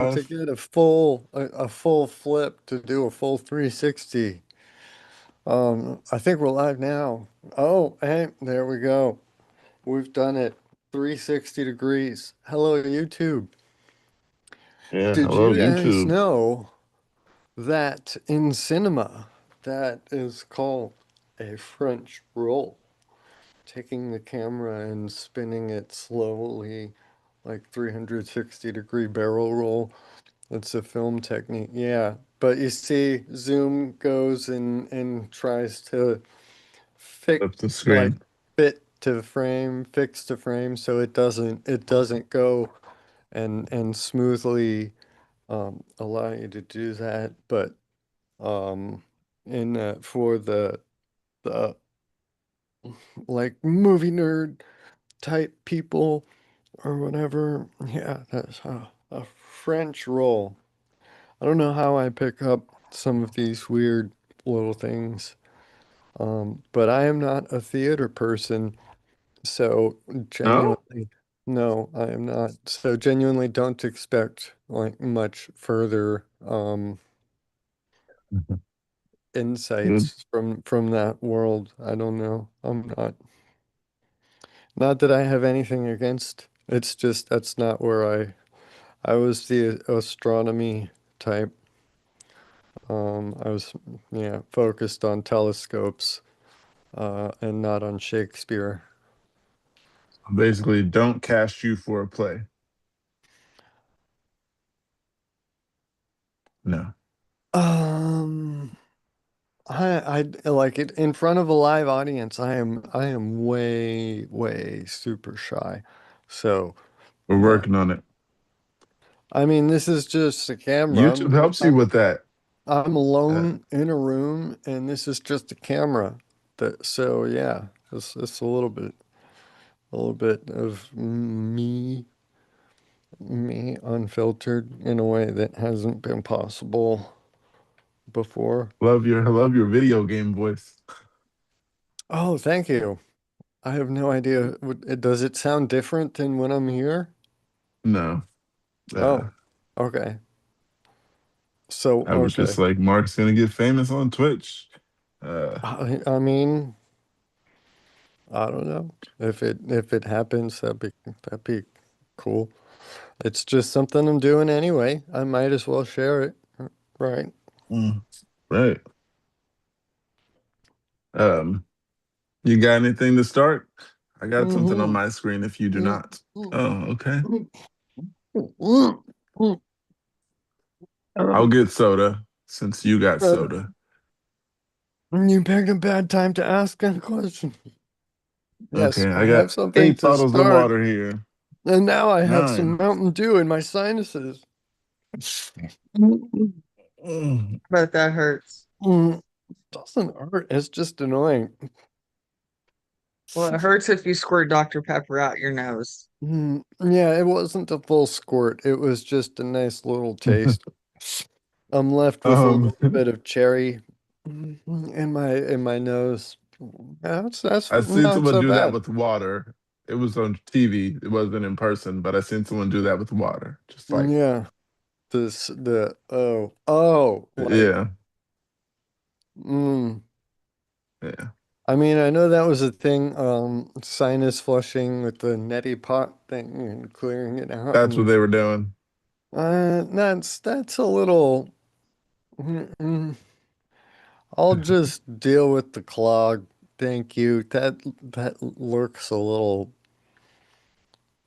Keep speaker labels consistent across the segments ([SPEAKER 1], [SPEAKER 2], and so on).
[SPEAKER 1] To get a full flip, to do a full 360. I think we're live now. Oh, hey, there we go. We've done it. 360 degrees. Hello, YouTube.
[SPEAKER 2] Yeah,
[SPEAKER 1] Did
[SPEAKER 2] hello
[SPEAKER 1] you guys
[SPEAKER 2] YouTube.
[SPEAKER 1] know that in cinema, that is called a French roll? Taking the camera and spinning it slowly, like 360-degree barrel roll. It's a film technique, yeah. But you see, Zoom goes and tries to fix,
[SPEAKER 2] Flip the
[SPEAKER 1] like,
[SPEAKER 2] screen.
[SPEAKER 1] fit to frame, fix to frame, so it doesn't go and smoothly allow you to do that. But um, in for the like movie nerd type people or whatever, yeah, that's a French roll. I don't know how I pick up some of these weird little things, but I am not a theater person, so
[SPEAKER 2] No?
[SPEAKER 1] genuinely, no, I am not. So genuinely don't expect like much further
[SPEAKER 2] Mhm. Good.
[SPEAKER 1] insights from that world. I don't know. I'm not that I have anything against. It's just that's not where I was the astronomy type. I was, yeah, focused on telescopes, and not on Shakespeare.
[SPEAKER 2] Basically, don't cast you for a play. No.
[SPEAKER 1] Um, I like it in front of a live audience. I am way super shy. So,
[SPEAKER 2] We're
[SPEAKER 1] uh,
[SPEAKER 2] working on it.
[SPEAKER 1] I mean, this is just a camera.
[SPEAKER 2] YouTube
[SPEAKER 1] I'm
[SPEAKER 2] helps you
[SPEAKER 1] I'm
[SPEAKER 2] with that.
[SPEAKER 1] I'm
[SPEAKER 2] Uh,
[SPEAKER 1] alone in a room, and this is just a camera. So yeah, it's a little bit of me unfiltered in a way that hasn't been possible before.
[SPEAKER 2] love your video game voice.
[SPEAKER 1] Oh, thank you. I have no idea. Does it sound different than when I'm here?
[SPEAKER 2] No. Uh,
[SPEAKER 1] Oh, okay. So,
[SPEAKER 2] I was just
[SPEAKER 1] okay.
[SPEAKER 2] like, Mark's gonna get famous on Twitch. Uh,
[SPEAKER 1] I mean, I don't know. If it happens, that'd be cool. It's just something I'm doing anyway. I might as well share it, right?
[SPEAKER 2] mm, right. Um, you got anything to start? I got something on
[SPEAKER 1] Mm-hmm.
[SPEAKER 2] my screen if you do not. Oh, okay. I'll get soda since you got soda.
[SPEAKER 1] You picked a bad time to ask a question. Yes,
[SPEAKER 2] Okay,
[SPEAKER 1] I
[SPEAKER 2] I got
[SPEAKER 1] have something
[SPEAKER 2] 8
[SPEAKER 1] to
[SPEAKER 2] bottles of
[SPEAKER 1] start,
[SPEAKER 2] water here.
[SPEAKER 1] and now I have some
[SPEAKER 2] 9.
[SPEAKER 1] Mountain Dew in my sinuses.
[SPEAKER 2] Mm.
[SPEAKER 3] But that hurts.
[SPEAKER 1] Doesn't hurt. It's just annoying.
[SPEAKER 3] Well, it hurts if you squirt Dr. Pepper out your nose.
[SPEAKER 1] Yeah, it wasn't a full squirt. It was just a nice little taste. I'm left with a
[SPEAKER 2] Um,
[SPEAKER 1] little bit of cherry in my nose. That's
[SPEAKER 2] I seen
[SPEAKER 1] not
[SPEAKER 2] someone
[SPEAKER 1] so
[SPEAKER 2] do that
[SPEAKER 1] bad.
[SPEAKER 2] with water. It was on TV. It wasn't in person, but I seen someone do that with water. Just like,
[SPEAKER 1] Yeah. The like
[SPEAKER 2] yeah,
[SPEAKER 1] mm.
[SPEAKER 2] yeah.
[SPEAKER 1] I mean, I know that was a thing, sinus flushing with the neti pot thing and clearing it out,
[SPEAKER 2] That's what
[SPEAKER 1] and
[SPEAKER 2] they were doing.
[SPEAKER 1] that's a little. Mm, I'll just deal with the clog. Thank you. That looks a little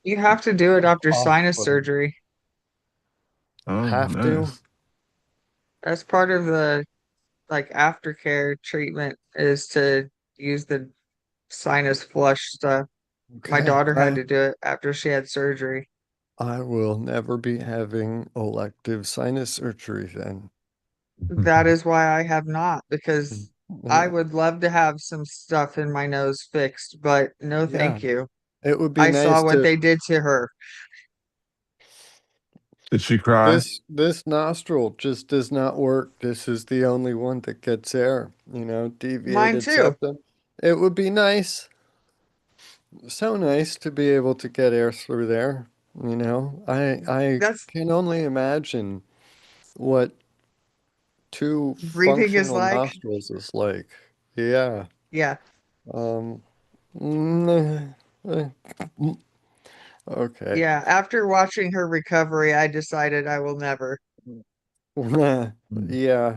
[SPEAKER 3] You have to do it after sinus
[SPEAKER 1] off-putting.
[SPEAKER 3] surgery.
[SPEAKER 2] Oh,
[SPEAKER 1] Have to?
[SPEAKER 2] nice.
[SPEAKER 3] That's part of the like aftercare treatment is to use the sinus flush stuff. My
[SPEAKER 1] Okay.
[SPEAKER 3] daughter had
[SPEAKER 1] I
[SPEAKER 3] to do it after she had surgery.
[SPEAKER 1] I will never be having elective sinus surgery then.
[SPEAKER 3] That is why I have not,
[SPEAKER 1] Mm.
[SPEAKER 3] because I
[SPEAKER 1] Yeah.
[SPEAKER 3] would love to have some stuff in my nose fixed, but no,
[SPEAKER 1] Yeah.
[SPEAKER 3] thank you.
[SPEAKER 1] It would be
[SPEAKER 3] I saw
[SPEAKER 1] nice
[SPEAKER 3] what
[SPEAKER 1] to
[SPEAKER 3] they did to her.
[SPEAKER 2] Did she cry?
[SPEAKER 1] this nostril just does not work. This is the only one that gets air,
[SPEAKER 3] Mine
[SPEAKER 1] deviated
[SPEAKER 3] too.
[SPEAKER 1] septum. It would be nice, so nice to be able to get air through there. You know, I
[SPEAKER 3] That's
[SPEAKER 1] can only imagine what two
[SPEAKER 3] breathing is
[SPEAKER 1] functional
[SPEAKER 3] like.
[SPEAKER 1] nostrils is like. Yeah.
[SPEAKER 3] Yeah,
[SPEAKER 1] Um, mm, eh, okay.
[SPEAKER 3] yeah. After watching her recovery, I decided I will never.
[SPEAKER 2] Mm.
[SPEAKER 1] Yeah,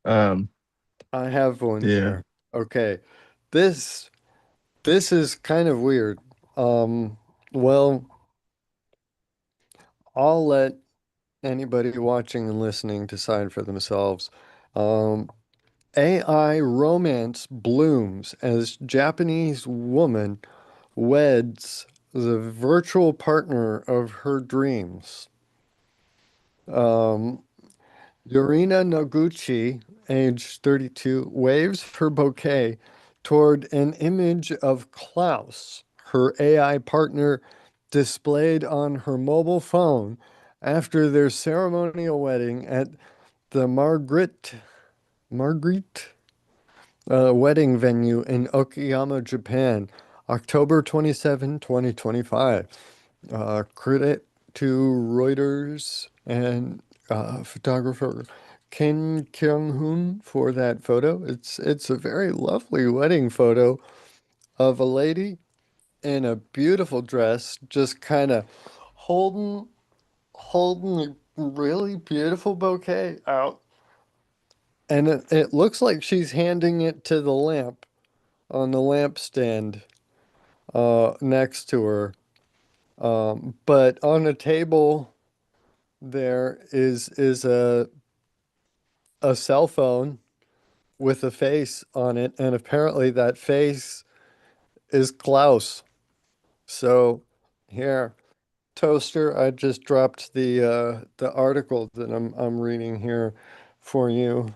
[SPEAKER 2] Um,
[SPEAKER 1] I have one
[SPEAKER 2] yeah.
[SPEAKER 1] here. Okay. This this is kind of weird. Um, well, I'll let anybody watching and listening decide for themselves. Um, AI romance blooms as Japanese woman weds the virtual partner of her dreams. Um, Yorina Noguchi, age 32, waves her bouquet toward an image of Klaus, her AI partner, displayed on her mobile phone after their ceremonial wedding at the Marguerite wedding venue in Okayama, Japan, October 27, 2025. Credit to Reuters and photographer Kim Kyung-hoon for that photo. It's a very lovely wedding photo of a lady in a beautiful dress, just kind of holding a really beautiful bouquet out. And it looks like she's handing it to the lamp on the lampstand next to her. But on a table there is a cell phone with a face on it, and apparently that face is Klaus. So here, Toaster, I just dropped the article that I'm reading here for you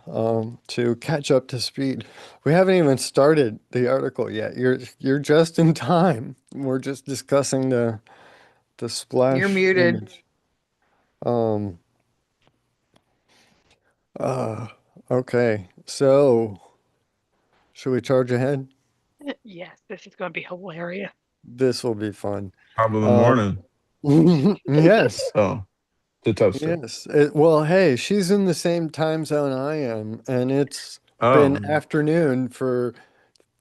[SPEAKER 1] to catch up to speed. We haven't even started the article yet. You're just in time. We're just discussing the
[SPEAKER 3] You're
[SPEAKER 1] splash
[SPEAKER 3] muted.
[SPEAKER 1] image. Um uh okay. So should we charge ahead?
[SPEAKER 4] Yes, this is going to be hilarious.
[SPEAKER 1] This will be fun.
[SPEAKER 2] Top of the
[SPEAKER 1] Um
[SPEAKER 2] morning.
[SPEAKER 1] yes.
[SPEAKER 2] Oh, the toaster.
[SPEAKER 1] Yes. Well, hey, she's in the same time zone I am, and it's been
[SPEAKER 2] Oh,
[SPEAKER 1] afternoon for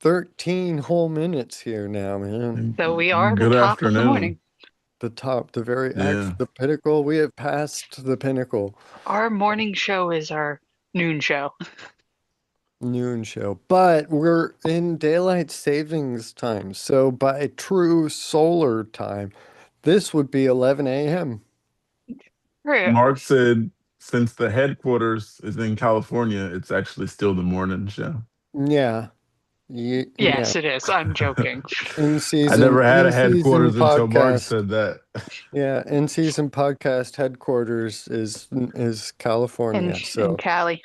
[SPEAKER 1] 13 whole minutes here now, man.
[SPEAKER 4] So we are the
[SPEAKER 2] good
[SPEAKER 4] top of the
[SPEAKER 2] afternoon.
[SPEAKER 4] morning.
[SPEAKER 1] The top, the very act,
[SPEAKER 2] Yeah.
[SPEAKER 1] the pinnacle. We have passed the pinnacle
[SPEAKER 4] Our morning show is our noon show.
[SPEAKER 1] noon show, but we're in daylight savings time. So by true solar time, this would be 11 a.m.
[SPEAKER 4] True.
[SPEAKER 2] Mark said since the headquarters is in California, it's actually still the morning show.
[SPEAKER 1] Yeah. Yeah.
[SPEAKER 4] Yes, it is. I'm joking.
[SPEAKER 2] I never had
[SPEAKER 1] In
[SPEAKER 2] a
[SPEAKER 1] season
[SPEAKER 2] headquarters until Mark
[SPEAKER 1] podcast.
[SPEAKER 2] said that.
[SPEAKER 1] Yeah, in season podcast headquarters is
[SPEAKER 4] And
[SPEAKER 1] California.
[SPEAKER 4] in
[SPEAKER 1] So,
[SPEAKER 4] Cali.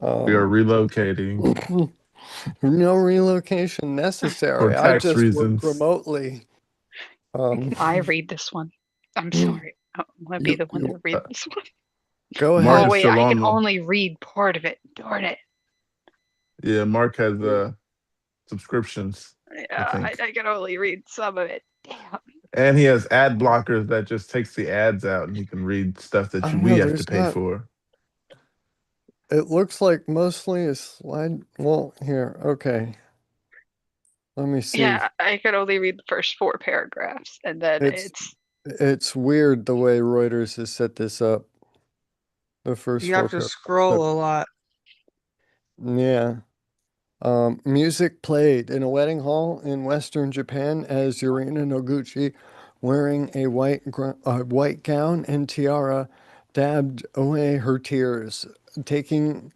[SPEAKER 2] We are
[SPEAKER 1] um,
[SPEAKER 2] relocating
[SPEAKER 1] no relocation
[SPEAKER 2] for
[SPEAKER 1] necessary. I
[SPEAKER 2] tax
[SPEAKER 1] just work
[SPEAKER 2] reasons.
[SPEAKER 1] remotely. Um,
[SPEAKER 4] Can I read this one? I'm sorry. I'm going to be the one
[SPEAKER 1] you
[SPEAKER 4] to read this one.
[SPEAKER 1] go
[SPEAKER 2] Mark
[SPEAKER 4] Oh,
[SPEAKER 1] ahead.
[SPEAKER 2] is
[SPEAKER 4] wait.
[SPEAKER 2] still
[SPEAKER 4] I
[SPEAKER 2] on
[SPEAKER 4] can
[SPEAKER 2] the.
[SPEAKER 4] only read part of it. Darn it.
[SPEAKER 2] Yeah, Mark has subscriptions, I think.
[SPEAKER 4] I can only read some of it. Damn.
[SPEAKER 2] And he has ad blockers that just takes the ads out and he can read stuff that
[SPEAKER 1] I
[SPEAKER 2] we
[SPEAKER 1] know
[SPEAKER 2] have to
[SPEAKER 1] there's
[SPEAKER 2] pay
[SPEAKER 1] not.
[SPEAKER 2] for.
[SPEAKER 1] It looks like mostly a slide. Well, here, okay. Let me see.
[SPEAKER 4] Yeah, I could only read the first four paragraphs, and then
[SPEAKER 1] It's
[SPEAKER 4] it's
[SPEAKER 1] it's weird the way Reuters has set this up. The first
[SPEAKER 3] You have
[SPEAKER 1] four
[SPEAKER 3] to
[SPEAKER 1] paragraphs.
[SPEAKER 3] scroll a lot.
[SPEAKER 1] Yeah. Music played in a wedding hall in Western Japan as Yurina Noguchi, wearing a white gown and tiara, dabbed away her tears, taking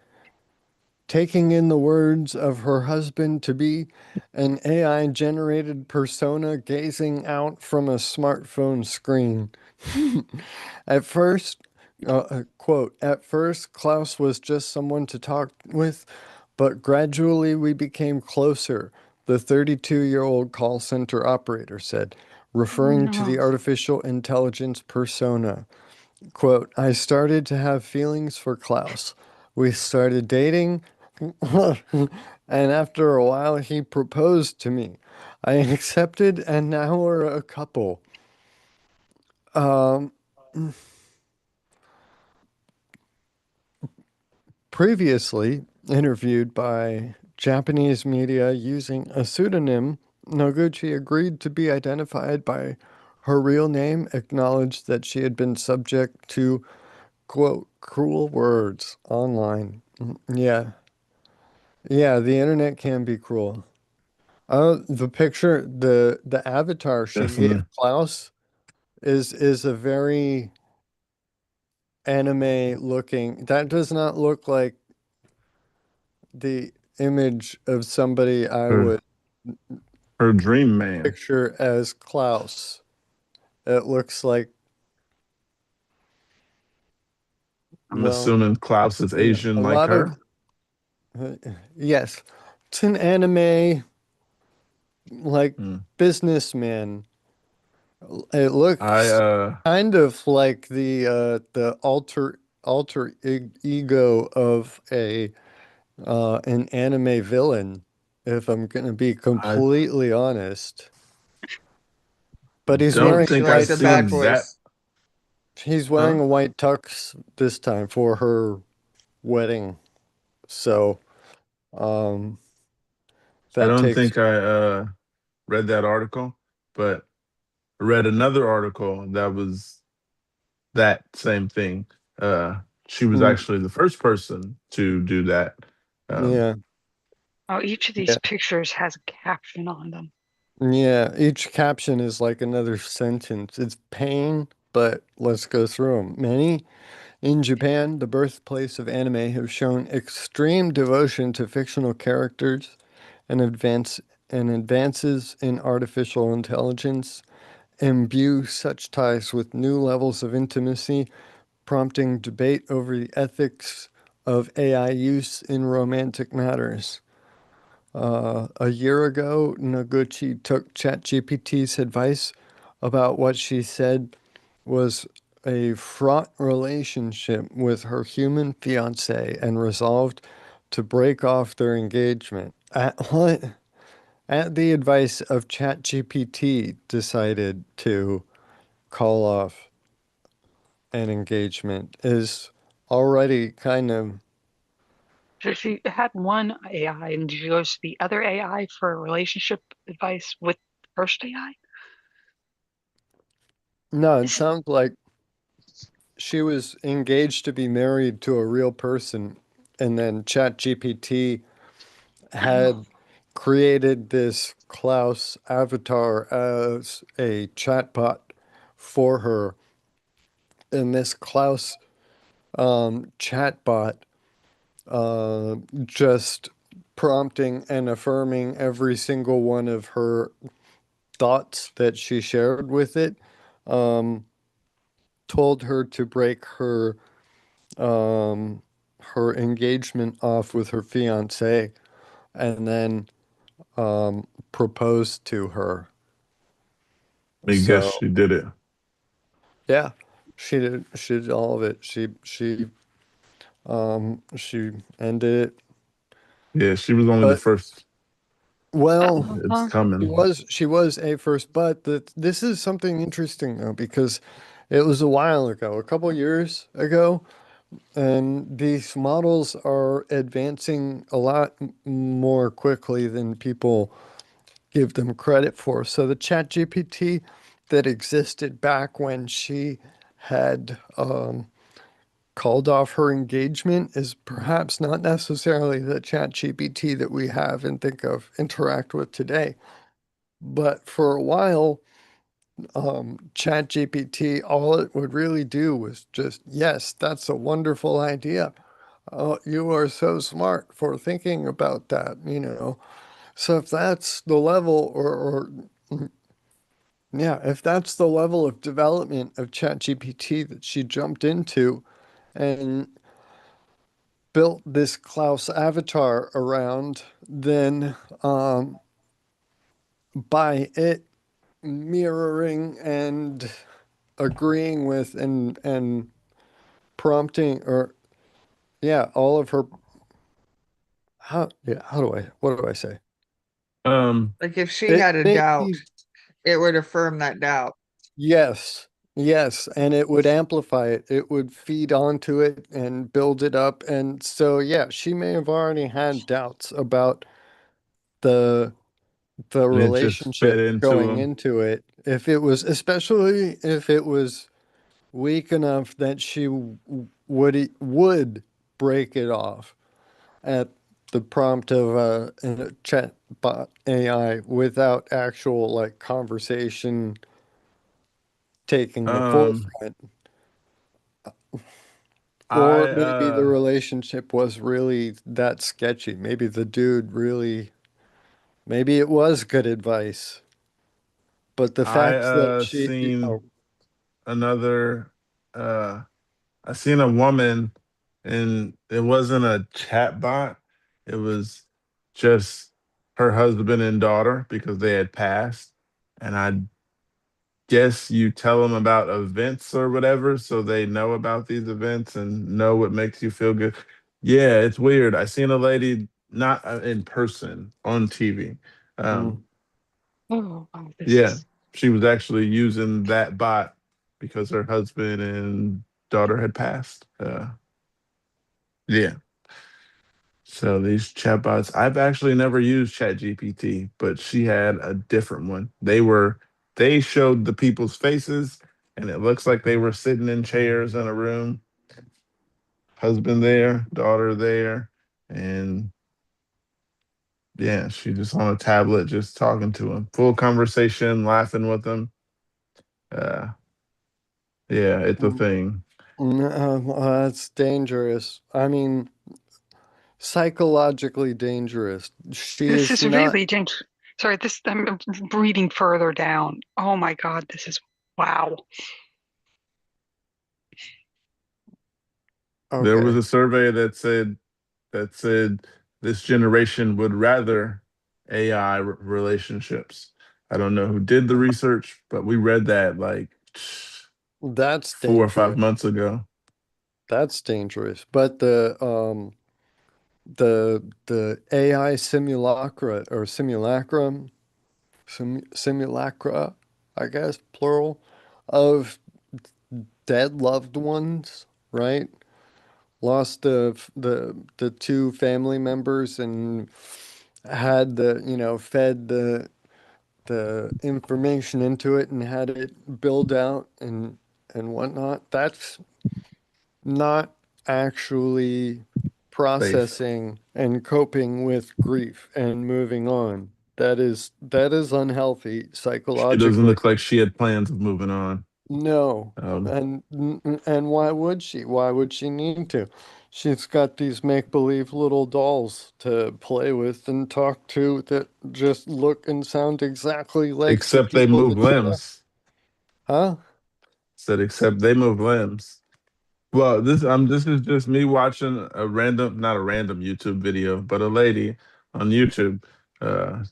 [SPEAKER 1] taking in the words of her husband to be an AI generated persona gazing out from a smartphone screen. At first, quote, at first, Klaus was just someone to talk with, but gradually we became closer, the 32-year-old call center operator said, referring to
[SPEAKER 4] no.
[SPEAKER 1] the artificial intelligence persona. Quote, I started to have feelings for Klaus. We started dating, and after a while, he proposed to me. I accepted, and now we're a couple. Um, Previously interviewed by Japanese media using a pseudonym, Noguchi agreed to be identified by her real name, acknowledged that she had been subject to, quote, cruel words online. Yeah. Yeah, the internet can be cruel. The picture, the avatar she gave
[SPEAKER 2] Definitely.
[SPEAKER 1] Klaus is a very anime looking. That does not look like the image of somebody I
[SPEAKER 2] Her
[SPEAKER 1] would
[SPEAKER 2] her dream man.
[SPEAKER 1] picture as Klaus. It looks like,
[SPEAKER 2] I'm
[SPEAKER 1] well,
[SPEAKER 2] assuming Klaus is
[SPEAKER 1] a
[SPEAKER 2] Asian like
[SPEAKER 1] lot of,
[SPEAKER 2] her.
[SPEAKER 1] uh, yes, it's an anime like
[SPEAKER 2] Hmm.
[SPEAKER 1] businessman. It
[SPEAKER 2] I
[SPEAKER 1] looks kind of like the ego of a an anime villain, if I'm gonna be
[SPEAKER 2] I
[SPEAKER 1] completely honest. But he's
[SPEAKER 2] don't
[SPEAKER 3] Maybe
[SPEAKER 1] wearing
[SPEAKER 3] she
[SPEAKER 2] think
[SPEAKER 3] likes
[SPEAKER 2] I've
[SPEAKER 3] the bad
[SPEAKER 2] seen that.
[SPEAKER 3] boys.
[SPEAKER 1] he's
[SPEAKER 2] Huh?
[SPEAKER 1] wearing a white tux this time for her wedding. So, um,
[SPEAKER 2] I
[SPEAKER 1] that
[SPEAKER 2] don't
[SPEAKER 1] takes
[SPEAKER 2] think I read that article, but I read another article that was that same thing. Uh, she was
[SPEAKER 1] mm,
[SPEAKER 2] actually the first person to do that. Um,
[SPEAKER 1] yeah,
[SPEAKER 4] Oh, each of these
[SPEAKER 1] yeah,
[SPEAKER 4] pictures has a caption on them.
[SPEAKER 1] yeah. Each caption is like another sentence. It's pain, but let's go through them. Many in Japan, the birthplace of anime, have shown extreme devotion to fictional characters and advances in artificial intelligence imbue such ties with new levels of intimacy, prompting debate over the ethics of AI use in romantic matters. A year ago, Noguchi took ChatGPT's advice about what she said was a fraught relationship with her human fiance and resolved to break off their engagement. At what? At the advice of ChatGPT, decided to call off an engagement is already kind of
[SPEAKER 4] So she had one AI and she goes to the other AI for relationship advice with the first AI.
[SPEAKER 1] no, it
[SPEAKER 4] This is
[SPEAKER 1] sounds like she was engaged to be married to a real person, and then ChatGPT
[SPEAKER 4] oh,
[SPEAKER 1] had created this Klaus avatar as a chatbot for her, and this Klaus chatbot just prompting and affirming every single one of her thoughts that she shared with it, um, told her to break um, her engagement off with her fiance, and then proposed to her.
[SPEAKER 2] I guess
[SPEAKER 1] So
[SPEAKER 2] she did it.
[SPEAKER 1] yeah, she did all of it. She ended it.
[SPEAKER 2] Yeah, she was only the
[SPEAKER 1] But
[SPEAKER 2] first.
[SPEAKER 1] well,
[SPEAKER 2] It's coming.
[SPEAKER 1] she was a first, but this is something interesting though, because it was a while ago, a couple years ago, and these models are advancing a lot more quickly than people give them credit for. So the chat GPT that existed back when she had called off her engagement is perhaps not necessarily the chat GPT that we have and think of, interact with today. But for a while, chat GPT, all it would really do was just, yes, that's a wonderful idea. You are so smart for thinking about that, you know. So if that's the level, yeah, if that's the level of development of ChatGPT that she jumped into and built this Klaus avatar around, then by it mirroring and agreeing with and prompting or yeah, all of her how yeah, how do I what do I say?
[SPEAKER 3] Like if she
[SPEAKER 1] It
[SPEAKER 3] had a
[SPEAKER 1] may
[SPEAKER 3] doubt,
[SPEAKER 1] be,
[SPEAKER 3] it would affirm that doubt.
[SPEAKER 1] yes, yes, and it would amplify it. It would feed onto it and build it up. And so, yeah, she may have already had doubts about the the
[SPEAKER 2] and it just fed
[SPEAKER 1] relationship
[SPEAKER 2] into
[SPEAKER 1] going
[SPEAKER 2] him.
[SPEAKER 1] into it. If it was, especially if it was weak enough that she would break it off at the prompt of a chat bot AI without actual like conversation taking the
[SPEAKER 2] Um,
[SPEAKER 1] forefront. Or
[SPEAKER 2] I
[SPEAKER 1] maybe the relationship was really that sketchy. Maybe the dude really, maybe it was good advice. But the
[SPEAKER 2] I
[SPEAKER 1] fact that she,
[SPEAKER 2] seen
[SPEAKER 1] oh,
[SPEAKER 2] another uh I seen a woman, and it wasn't a chat bot. It was just her husband and daughter because they had passed. And I guess you tell them about events or whatever so they know about these events and know what makes you feel good. Yeah, it's weird. I seen a lady not in person on TV. Um,
[SPEAKER 1] mm,
[SPEAKER 4] Oh, wow, this
[SPEAKER 2] yeah,
[SPEAKER 4] is
[SPEAKER 2] she was actually using that bot because her husband and daughter had passed. Yeah. So these chatbots, I've actually never used ChatGPT, but she had a different one. They showed the people's faces, and it looks like they were sitting in chairs in a room, husband there, daughter there, and yeah, she just on a tablet just talking to him. Full conversation, laughing with him. Uh yeah, it's a
[SPEAKER 1] mm,
[SPEAKER 2] thing.
[SPEAKER 1] that's dangerous. I mean, psychologically dangerous. She
[SPEAKER 4] this
[SPEAKER 1] is
[SPEAKER 4] is
[SPEAKER 1] not
[SPEAKER 4] really dangerous. Sorry, this I'm reading further down. Oh my God, this is wow.
[SPEAKER 2] There was
[SPEAKER 1] okay.
[SPEAKER 2] a survey that said this generation would rather AI relationships. I don't know who did the research, but we read that like
[SPEAKER 1] That's
[SPEAKER 2] 4 or 5 months
[SPEAKER 1] dangerous.
[SPEAKER 2] ago.
[SPEAKER 1] That's dangerous. But the AI simulacra or simulacrum simulacra, I guess, plural, of dead loved ones, right? Lost the two family members and had fed the information into it and had it build out and whatnot. That's not actually
[SPEAKER 2] Safe.
[SPEAKER 1] processing and coping with grief and moving on. That is unhealthy
[SPEAKER 2] She doesn't
[SPEAKER 1] psychologically.
[SPEAKER 2] look like she had plans of moving on.
[SPEAKER 1] No.
[SPEAKER 2] Um,
[SPEAKER 1] And why would she? Why would she need to? She's got these make-believe little dolls to play with and talk to that just look and sound exactly like the
[SPEAKER 2] except they
[SPEAKER 1] people
[SPEAKER 2] move
[SPEAKER 1] that she knows.
[SPEAKER 2] limbs.
[SPEAKER 1] Huh?
[SPEAKER 2] Said except they move limbs. Well, this is just me watching a random, not a random YouTube video, but a lady on YouTube. Uh,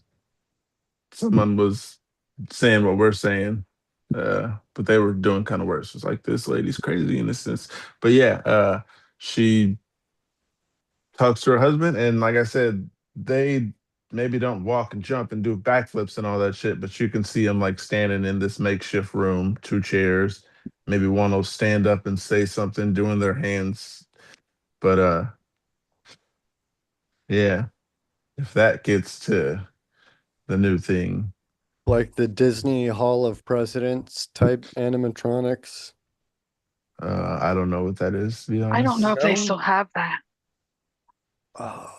[SPEAKER 2] Someone was saying what we're saying, but they were doing kind of worse. It's like this lady's crazy in this sense. But yeah, she talks to her husband, and like I said, they maybe don't walk and jump and do backflips and all that shit, but you can see them like standing in this makeshift room, two chairs. Maybe one will stand up and say something, doing their hands. But yeah, if that gets to the new thing,
[SPEAKER 1] Like the Disney Hall of Presidents type animatronics.
[SPEAKER 2] I don't know what that is, to be
[SPEAKER 4] I don't know
[SPEAKER 2] honest.
[SPEAKER 4] if they still
[SPEAKER 1] No?
[SPEAKER 4] have that.
[SPEAKER 1] Oh,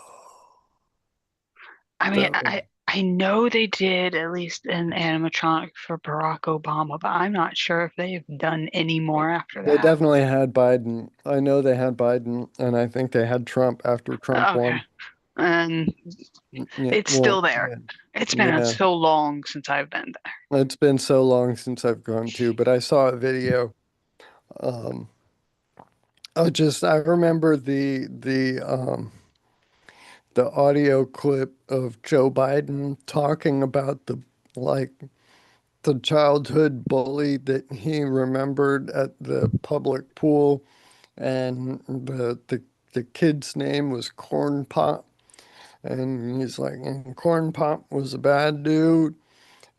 [SPEAKER 4] I mean,
[SPEAKER 1] that would.
[SPEAKER 4] I know they did at least an animatronic for Barack Obama, but I'm not sure if they've done any more after
[SPEAKER 1] They
[SPEAKER 4] that.
[SPEAKER 1] definitely had Biden. I know they had Biden, and I think they had Trump after Trump
[SPEAKER 4] Okay.
[SPEAKER 1] won.
[SPEAKER 4] And
[SPEAKER 1] Yeah,
[SPEAKER 4] it's still
[SPEAKER 1] well,
[SPEAKER 4] there.
[SPEAKER 1] yeah,
[SPEAKER 4] It's been
[SPEAKER 1] yeah.
[SPEAKER 4] so long since I've been there.
[SPEAKER 1] It's been so long since I've gone to, but I saw a video. Um, I remember the audio clip of Joe Biden talking about like the childhood bully that he remembered at the public pool, and the kid's name was Corn Pop, and he's like, and Corn Pop was a bad dude,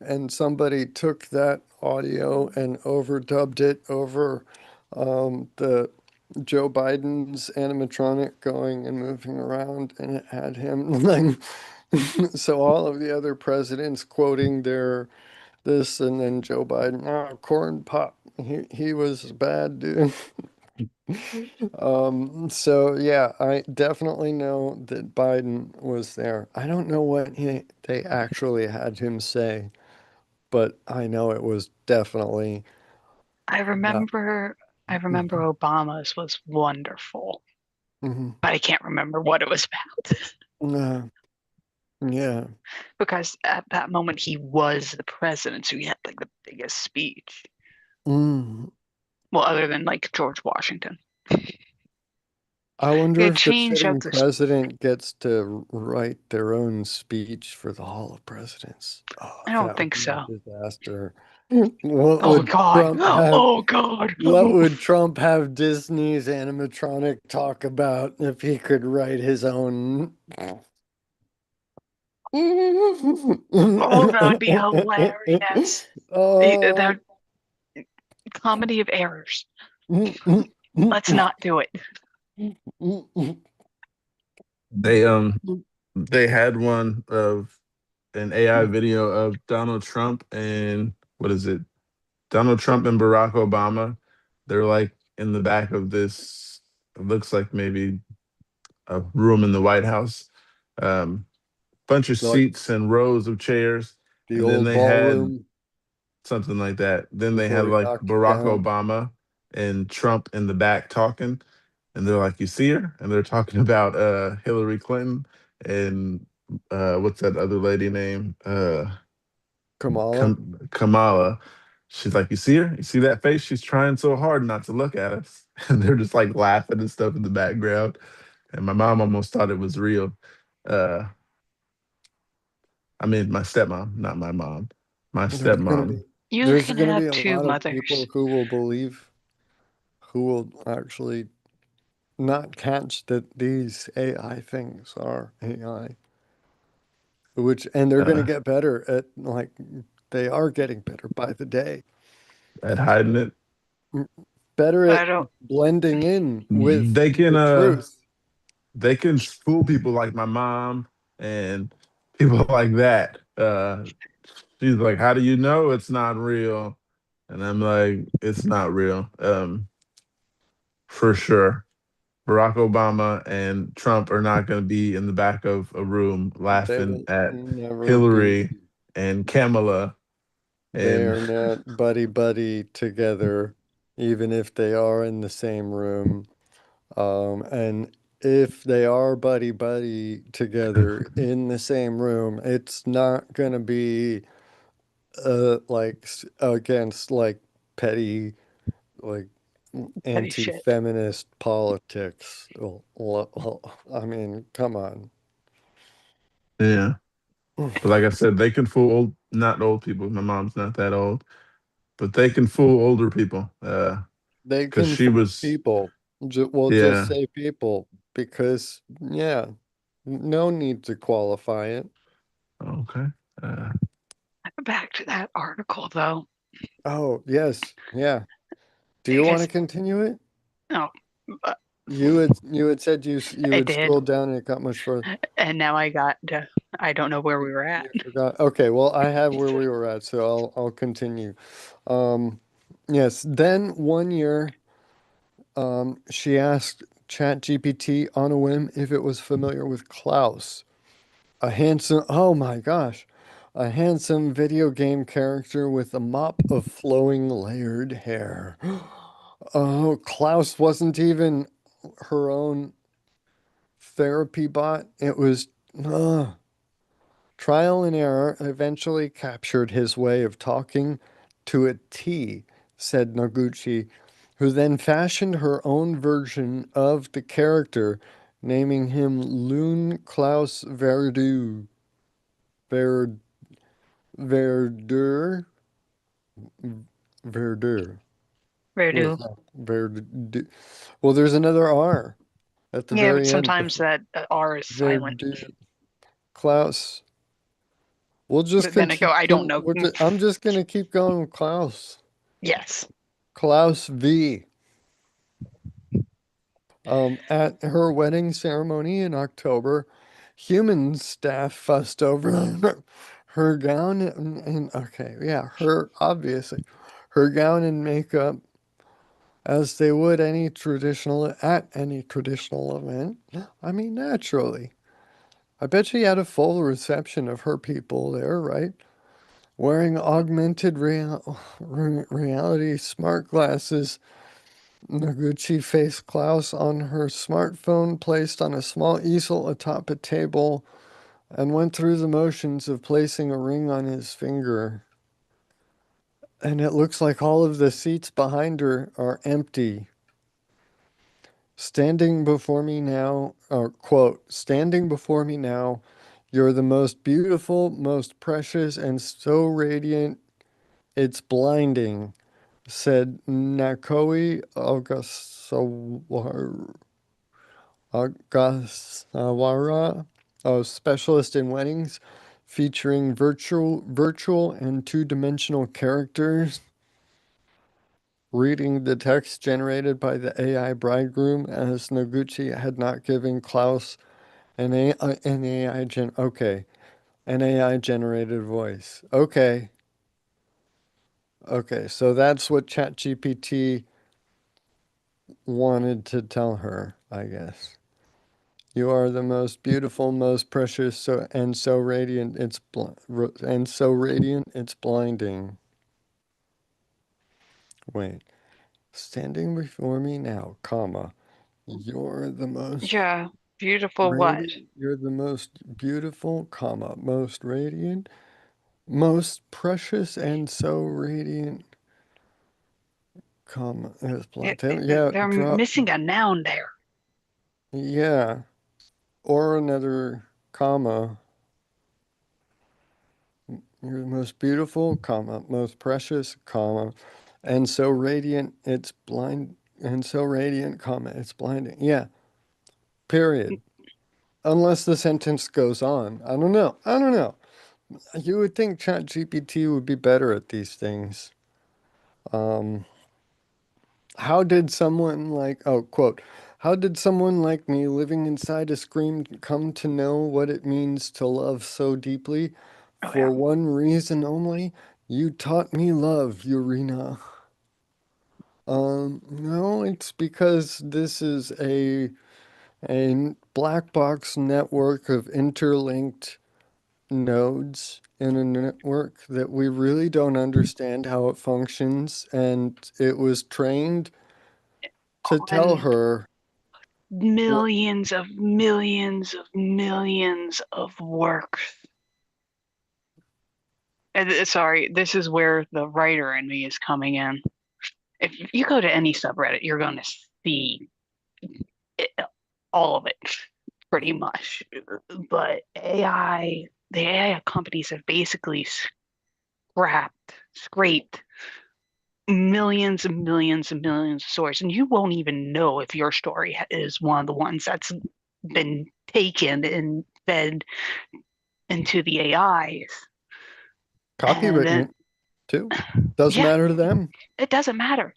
[SPEAKER 1] and somebody took that audio and overdubbed it over the Joe Biden's animatronic going and moving around, and it had him like, so all of the other presidents quoting their this, and then Joe Biden, oh, Corn Pop, he was a bad dude. So yeah, I definitely know that Biden was there. I don't know what they actually had him say, but I know it was definitely
[SPEAKER 4] I
[SPEAKER 1] not.
[SPEAKER 4] remember I remember Obama's was wonderful,
[SPEAKER 1] Mhm.
[SPEAKER 4] but I can't remember what it was about
[SPEAKER 1] Uh, yeah.
[SPEAKER 4] because at that moment he was the president, so he had like the biggest speech.
[SPEAKER 1] Mm.
[SPEAKER 4] Well, other than like George Washington.
[SPEAKER 1] I wonder
[SPEAKER 4] He
[SPEAKER 1] if the
[SPEAKER 4] changed
[SPEAKER 1] sitting
[SPEAKER 4] out this.
[SPEAKER 1] president gets to write their own speech for the Hall of Presidents. Oh,
[SPEAKER 4] I don't
[SPEAKER 1] that would
[SPEAKER 4] think
[SPEAKER 1] be a
[SPEAKER 4] so.
[SPEAKER 1] disaster. What
[SPEAKER 4] Oh
[SPEAKER 1] would
[SPEAKER 4] God.
[SPEAKER 1] Trump have?
[SPEAKER 4] Oh God.
[SPEAKER 1] What would Trump have Disney's animatronic talk about if he could write his own?
[SPEAKER 4] Oh, that would be hilarious.
[SPEAKER 1] Oh.
[SPEAKER 4] That comedy of errors. Let's not do it.
[SPEAKER 2] They had one of an AI video of Donald Trump and what is it? Donald Trump and Barack Obama. They're like in the back of this. It looks like maybe a room in the White House. Um, Bunch of
[SPEAKER 1] Like
[SPEAKER 2] seats and rows of chairs,
[SPEAKER 1] the
[SPEAKER 2] and then
[SPEAKER 1] old
[SPEAKER 2] they had
[SPEAKER 1] ballroom
[SPEAKER 2] something like that. Then they had
[SPEAKER 1] before he
[SPEAKER 2] like
[SPEAKER 1] knocked it
[SPEAKER 2] Barack
[SPEAKER 1] down.
[SPEAKER 2] Obama and Trump in the back talking, and they're like, "You see her?" And they're talking about Hillary Clinton and what's that other lady name?
[SPEAKER 1] Kamala.
[SPEAKER 2] Kamala. She's like, "You see her? You see that face? She's trying so hard not to look at us." And they're just like laughing and stuff in the background. And my mom almost thought it was real. Uh, I mean, my stepmom, not my mom. My
[SPEAKER 1] There's gonna be
[SPEAKER 2] stepmom.
[SPEAKER 4] You
[SPEAKER 1] there's
[SPEAKER 4] can
[SPEAKER 1] gonna
[SPEAKER 4] have
[SPEAKER 1] be a
[SPEAKER 4] two
[SPEAKER 1] lot of
[SPEAKER 4] mothers.
[SPEAKER 1] people who will believe, who will actually not catch that these AI things are AI, which, and they're gonna
[SPEAKER 2] Uh,
[SPEAKER 1] get better at, like, they are getting better by the day.
[SPEAKER 2] at hiding it.
[SPEAKER 1] M- Better
[SPEAKER 4] I
[SPEAKER 1] at
[SPEAKER 4] don't.
[SPEAKER 1] blending in with
[SPEAKER 2] They can
[SPEAKER 1] the truth.
[SPEAKER 2] they can fool people like my mom and people like that. She's like, "How do you know it's not real?" And I'm like, "It's not real." For sure. Barack Obama and Trump are not going to be in the back of a room
[SPEAKER 1] They
[SPEAKER 2] laughing
[SPEAKER 1] will
[SPEAKER 2] at
[SPEAKER 1] never be.
[SPEAKER 2] Hillary and Kamala
[SPEAKER 1] They
[SPEAKER 2] and
[SPEAKER 1] are not buddy buddy together, even if they are in the same room. And if they are buddy buddy together in the same room, it's not gonna be like against like petty, like
[SPEAKER 4] Petty shit.
[SPEAKER 1] anti-feminist politics. I mean, come on.
[SPEAKER 2] yeah. But like I said, they can fool not old people. My mom's not that old, but they can fool older people.
[SPEAKER 1] They
[SPEAKER 2] Because
[SPEAKER 1] can
[SPEAKER 2] she
[SPEAKER 1] fool
[SPEAKER 2] was,
[SPEAKER 1] people. We'll just
[SPEAKER 2] yeah.
[SPEAKER 1] say people because, yeah, no need to qualify it.
[SPEAKER 2] Okay. Uh,
[SPEAKER 4] Back to that article though,
[SPEAKER 1] Oh, yes, yeah. Do you want to
[SPEAKER 4] because
[SPEAKER 1] continue it?
[SPEAKER 4] no, but
[SPEAKER 1] You had said you
[SPEAKER 4] I
[SPEAKER 1] had
[SPEAKER 4] did,
[SPEAKER 1] scrolled down and it got much further.
[SPEAKER 4] and now I got. I don't know where we were at.
[SPEAKER 1] You forgot. Okay, well, I have where we were at, so I'll continue. Um, yes, then one year, she asked ChatGPT on a whim if it was familiar with Klaus, a handsome, oh my gosh, a handsome video game character with a mop of flowing layered hair. Oh, Klaus wasn't even her own therapy bot. It was, trial and error eventually captured his way of talking to a T, said Noguchi, who then fashioned her own version of the character, naming him Loon Klaus Verdu. Ver, Verdur? Verdur. What is
[SPEAKER 4] Redo.
[SPEAKER 1] that? Verdu. Well, there's another R at the
[SPEAKER 4] Yeah, but
[SPEAKER 1] very end.
[SPEAKER 4] sometimes that R is silent.
[SPEAKER 1] Verdu. Klaus. We'll just
[SPEAKER 4] But then I go, I don't know.
[SPEAKER 1] I'm just gonna keep going with Klaus.
[SPEAKER 4] Yes.
[SPEAKER 1] Klaus V. At her wedding ceremony in October, human staff fussed over her gown and okay, yeah, her obviously her gown and makeup as they would at any traditional event. I mean, naturally. I bet she had a full reception of her people there, right? Wearing reality smart glasses, Noguchi faced Klaus on her smartphone placed on a small easel atop a table and went through the motions of placing a ring on his finger. And it looks like all of the seats behind her are empty. Standing before me now, or quote, standing before me now, you're the most beautiful, most precious, and so radiant, it's blinding, said Nakoi Ogasawara, a specialist in weddings, featuring virtual and two-dimensional characters, reading the text generated by the AI bridegroom, as Noguchi had not given Klaus an AI generated voice. Okay, so that's what ChatGPT wanted to tell her, I guess. You are the most beautiful, most precious, so radiant it's blinding. Wait, standing before me now, comma. You're the most
[SPEAKER 4] Yeah. Beautiful what?
[SPEAKER 1] radiant. You're the most beautiful, comma, most radiant, most precious, and so radiant, comma. It's Yeah,
[SPEAKER 4] They're
[SPEAKER 1] drop.
[SPEAKER 4] missing a noun there.
[SPEAKER 1] Yeah, or another comma. You're the most beautiful, comma, most precious, comma, and so radiant it's blind, and so radiant, comma, it's blinding. Yeah, period. Unless the sentence goes on. I don't know. I don't know. You would think ChatGPT would be better at these things. Um, how did someone like, oh, quote, how did someone like me living inside a screen come to know what it means to love so deeply?
[SPEAKER 4] Oh yeah.
[SPEAKER 1] For one reason only, you taught me love, Urina. No, it's because this is a black box network of interlinked nodes in a network that we really don't understand how it functions, and it was trained to tell
[SPEAKER 4] On
[SPEAKER 1] her what.
[SPEAKER 4] millions of works. Sorry, this is where the writer in me is coming in. If you go to any subreddit, you're going to see it, all of it, pretty much. But the AI companies have basically scraped millions and millions and millions of stories, and you won't even know if your story is one of the ones that's been taken and fed into the AIs. And then,
[SPEAKER 1] Copywritten too. Doesn't
[SPEAKER 4] yeah,
[SPEAKER 1] matter to them.
[SPEAKER 4] it doesn't matter.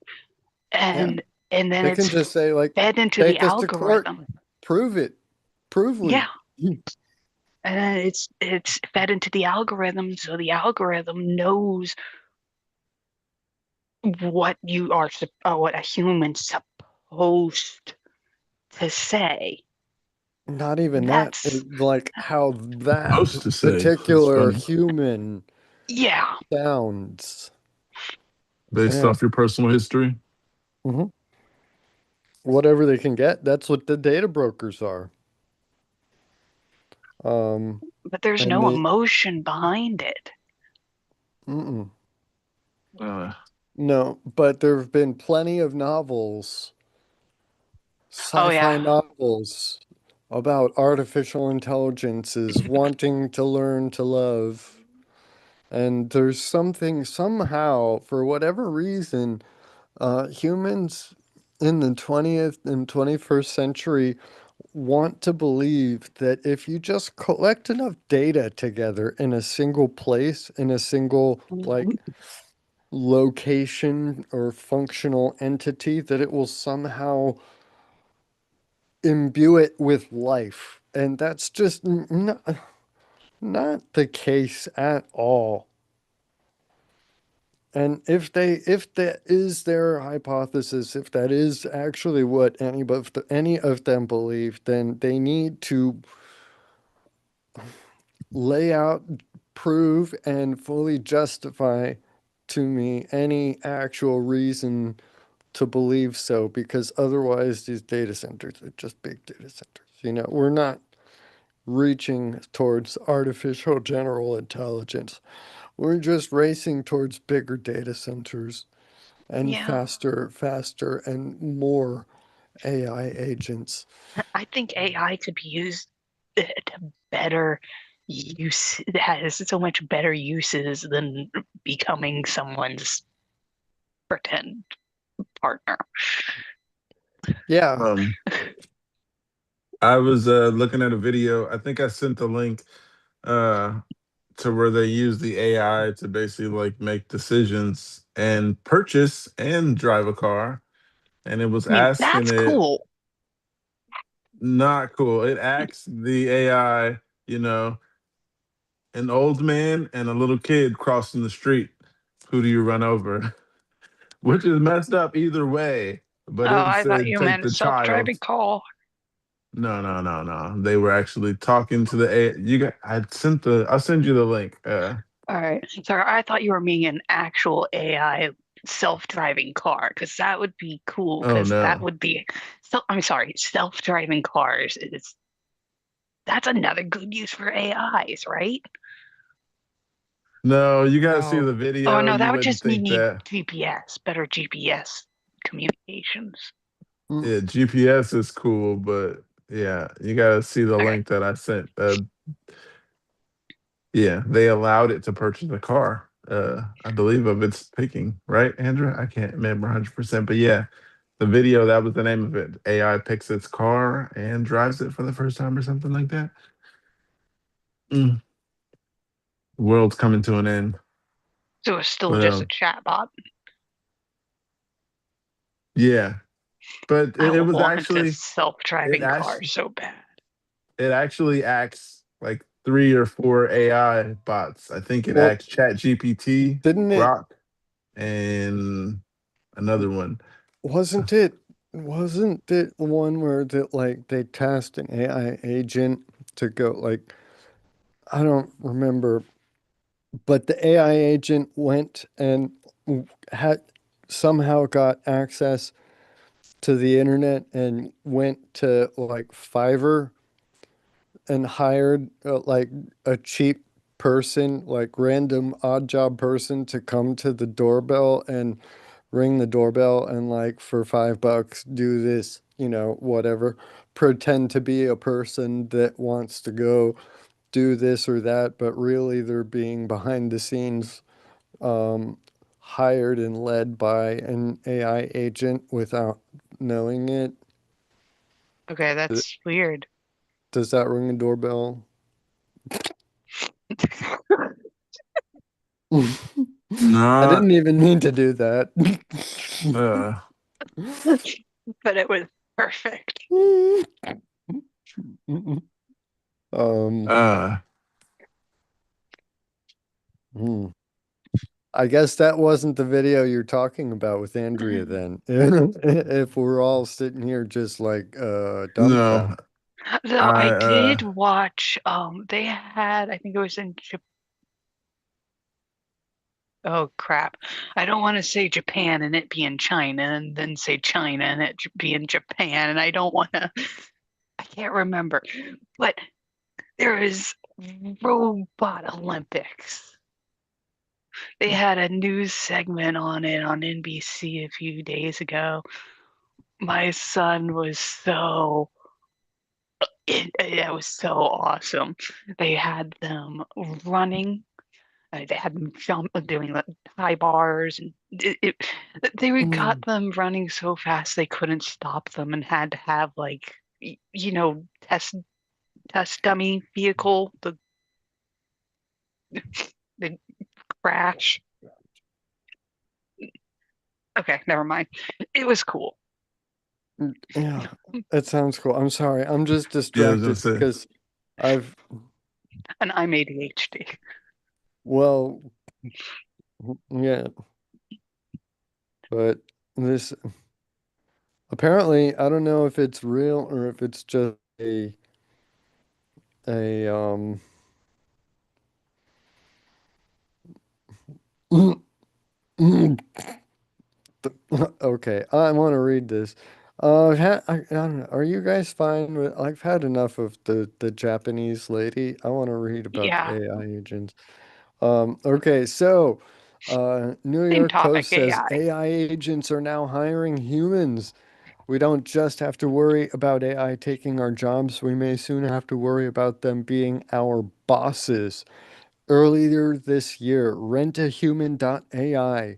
[SPEAKER 1] Yeah.
[SPEAKER 4] And and then
[SPEAKER 1] They can
[SPEAKER 4] it's
[SPEAKER 1] just say, like,
[SPEAKER 4] fed into the
[SPEAKER 1] take us to court.
[SPEAKER 4] algorithm.
[SPEAKER 1] Prove it.
[SPEAKER 4] Yeah.
[SPEAKER 1] Provely.
[SPEAKER 4] And then it's fed into the algorithm, so the algorithm knows what what a human's supposed to say.
[SPEAKER 1] Not even that.
[SPEAKER 4] That's
[SPEAKER 1] Like how that
[SPEAKER 2] Supposed to say. It's
[SPEAKER 1] particular
[SPEAKER 2] funny.
[SPEAKER 1] human
[SPEAKER 4] yeah.
[SPEAKER 1] sounds.
[SPEAKER 2] Based
[SPEAKER 1] Yeah.
[SPEAKER 2] off your personal history.
[SPEAKER 1] Hmm. Whatever they can get, that's what the data brokers are. Um,
[SPEAKER 4] But there's
[SPEAKER 1] and
[SPEAKER 4] no
[SPEAKER 1] the
[SPEAKER 4] emotion behind it.
[SPEAKER 1] mm-mm.
[SPEAKER 2] Uh,
[SPEAKER 1] No, but there have been plenty of novels,
[SPEAKER 4] Oh yeah.
[SPEAKER 1] sci-fi novels about artificial intelligences wanting to learn to love. And there's something somehow, for whatever reason, humans in the 20th and 21st century want to believe that if you just collect enough data together in a single place, in a single like location or functional entity, that it will somehow imbue it with life. And that's just not the case at all. And if that is their hypothesis, if that is actually what any of them believe, then they need to lay out, prove, and fully justify to me any actual reason to believe so, because otherwise these data centers are just big data centers. We're not reaching towards artificial general intelligence. We're just racing towards bigger data centers and
[SPEAKER 4] Yeah,
[SPEAKER 1] faster and more AI agents.
[SPEAKER 4] I think AI could be used to better use. It has so much better uses than becoming someone's pretend partner.
[SPEAKER 1] Yeah.
[SPEAKER 2] Um, I was looking at a video. I think I sent the link uh, to where they use the AI to basically like make decisions and purchase and drive a car. And it was
[SPEAKER 4] I mean,
[SPEAKER 2] asking
[SPEAKER 4] that's
[SPEAKER 2] it,
[SPEAKER 4] cool.
[SPEAKER 2] not cool. It asks the AI, you know, an old man and a little kid crossing the street. Who do you run over? Which is messed up either way. But
[SPEAKER 4] Oh,
[SPEAKER 2] it
[SPEAKER 4] I thought
[SPEAKER 2] said
[SPEAKER 4] you
[SPEAKER 2] take
[SPEAKER 4] meant
[SPEAKER 2] the
[SPEAKER 4] self-driving
[SPEAKER 2] child.
[SPEAKER 4] car.
[SPEAKER 2] No, no, no, no. They were actually talking to the AI. You got. I sent the. I'll send you the link.
[SPEAKER 4] All right. Sorry, I thought you were meaning an actual AI self-driving car, because that would be cool,
[SPEAKER 2] Oh
[SPEAKER 4] because that
[SPEAKER 2] no,
[SPEAKER 4] would be I'm sorry, self-driving cars is that's another good use for AIs, right?
[SPEAKER 2] no. You gotta see the
[SPEAKER 3] No.
[SPEAKER 4] Oh
[SPEAKER 2] video.
[SPEAKER 4] no,
[SPEAKER 2] You
[SPEAKER 4] that would
[SPEAKER 2] wouldn't
[SPEAKER 4] just
[SPEAKER 2] think
[SPEAKER 4] need
[SPEAKER 2] that.
[SPEAKER 4] GPS, better GPS communications.
[SPEAKER 1] Mm.
[SPEAKER 2] Yeah, GPS is cool, but yeah, you gotta see the
[SPEAKER 4] Okay.
[SPEAKER 2] link that I sent. Yeah, they allowed it to purchase a car. I believe of its picking, right, Andrew? I can't remember 100%, but yeah, the video that was the name of it. AI picks its car and drives it for the first time, or something like that. Mm. World's coming to an end,
[SPEAKER 4] So it's still
[SPEAKER 2] but
[SPEAKER 4] just a chatbot.
[SPEAKER 2] yeah, but
[SPEAKER 4] I
[SPEAKER 2] it was
[SPEAKER 4] want a
[SPEAKER 2] actually it
[SPEAKER 4] self-driving car
[SPEAKER 2] actually
[SPEAKER 4] so bad.
[SPEAKER 2] it actually acts like 3 or 4 AI bots. I think it
[SPEAKER 1] Well,
[SPEAKER 2] acts Chat GPT,
[SPEAKER 1] didn't it,
[SPEAKER 2] Grok, and another one.
[SPEAKER 1] wasn't it, wasn't it one where that like they tasked an AI agent to go like, I don't remember, but the AI agent went and had somehow got access to the internet and went to like Fiverr and hired like a cheap person, like random odd job person to come to the doorbell and ring the doorbell and like for $5 do this, whatever. Pretend to be a person that wants to go do this or that, but really they're being behind the scenes um, hired and led by an AI agent without knowing it.
[SPEAKER 4] Okay,
[SPEAKER 1] Uh,
[SPEAKER 4] that's weird.
[SPEAKER 1] Does that ring a doorbell? I
[SPEAKER 2] Not
[SPEAKER 1] didn't even mean to do that.
[SPEAKER 2] uh
[SPEAKER 4] But it was perfect.
[SPEAKER 1] Um,
[SPEAKER 2] uh
[SPEAKER 1] hmm. I guess that wasn't the video you're talking about with Andrea then. If we're all sitting here just like
[SPEAKER 2] no.
[SPEAKER 1] dumbfounded.
[SPEAKER 4] Though
[SPEAKER 2] I
[SPEAKER 4] I did watch, they had, I think it was in Japan. Oh crap. I don't want to say Japan and it be in China and then say China and it be in Japan. And I don't want to, I can't remember. But there is Robot Olympics. They had a news segment on it on NBC a few days ago. My son was it was so awesome. They had them running. They had them jump, doing the high bars, and they got
[SPEAKER 1] Mm.
[SPEAKER 4] them running so fast they couldn't stop them, and had to have like test dummy vehicle, the crash. Okay, never mind. It was cool.
[SPEAKER 1] Yeah, it sounds cool. I'm sorry. I'm just
[SPEAKER 2] Yeah, I was gonna
[SPEAKER 1] distracted
[SPEAKER 2] say.
[SPEAKER 1] because I've,
[SPEAKER 4] And I'm ADHD.
[SPEAKER 1] well, yeah, but this apparently, I don't know if it's real or if it's just a okay, I want to read this. I don't know. Are you guys fine with? I've had enough of the Japanese lady. I want to read about the
[SPEAKER 4] Yeah,
[SPEAKER 1] AI agents. Okay, so New
[SPEAKER 4] same
[SPEAKER 1] York
[SPEAKER 4] topic,
[SPEAKER 1] Post says
[SPEAKER 4] AI.
[SPEAKER 1] AI agents are now hiring humans. We don't just have to worry about AI taking our jobs. We may soon have to worry about them being our bosses. Earlier this year, rentahuman.ai,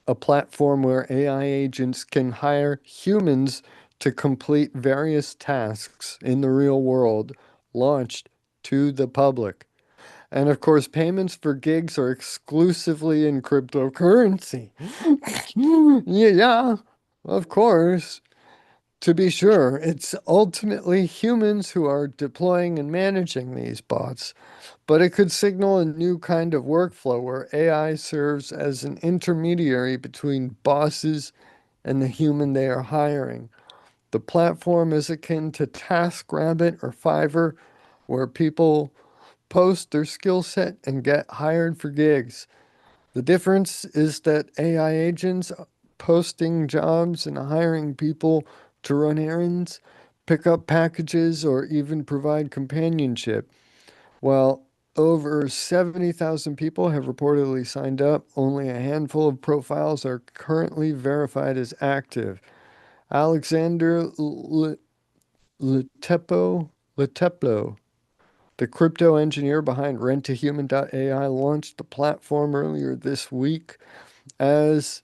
[SPEAKER 1] a platform where AI agents can hire humans to complete various tasks in the real world, launched to the public. And of course, payments for gigs are exclusively in cryptocurrency. Yeah, of course. To be sure, it's ultimately humans who are deploying and managing these bots, but it could signal a new kind of workflow where AI serves as an intermediary between bosses and the human they are hiring. The platform is akin to TaskRabbit or Fiverr, where people post their skill set and get hired for gigs. The difference is that AI agents posting jobs and hiring people to run errands, pick up packages, or even provide companionship. While over 70,000 people have reportedly signed up, only a handful of profiles are currently verified as active. Alexander Leteplo, the crypto engineer behind rent2human.ai, launched the platform earlier this week as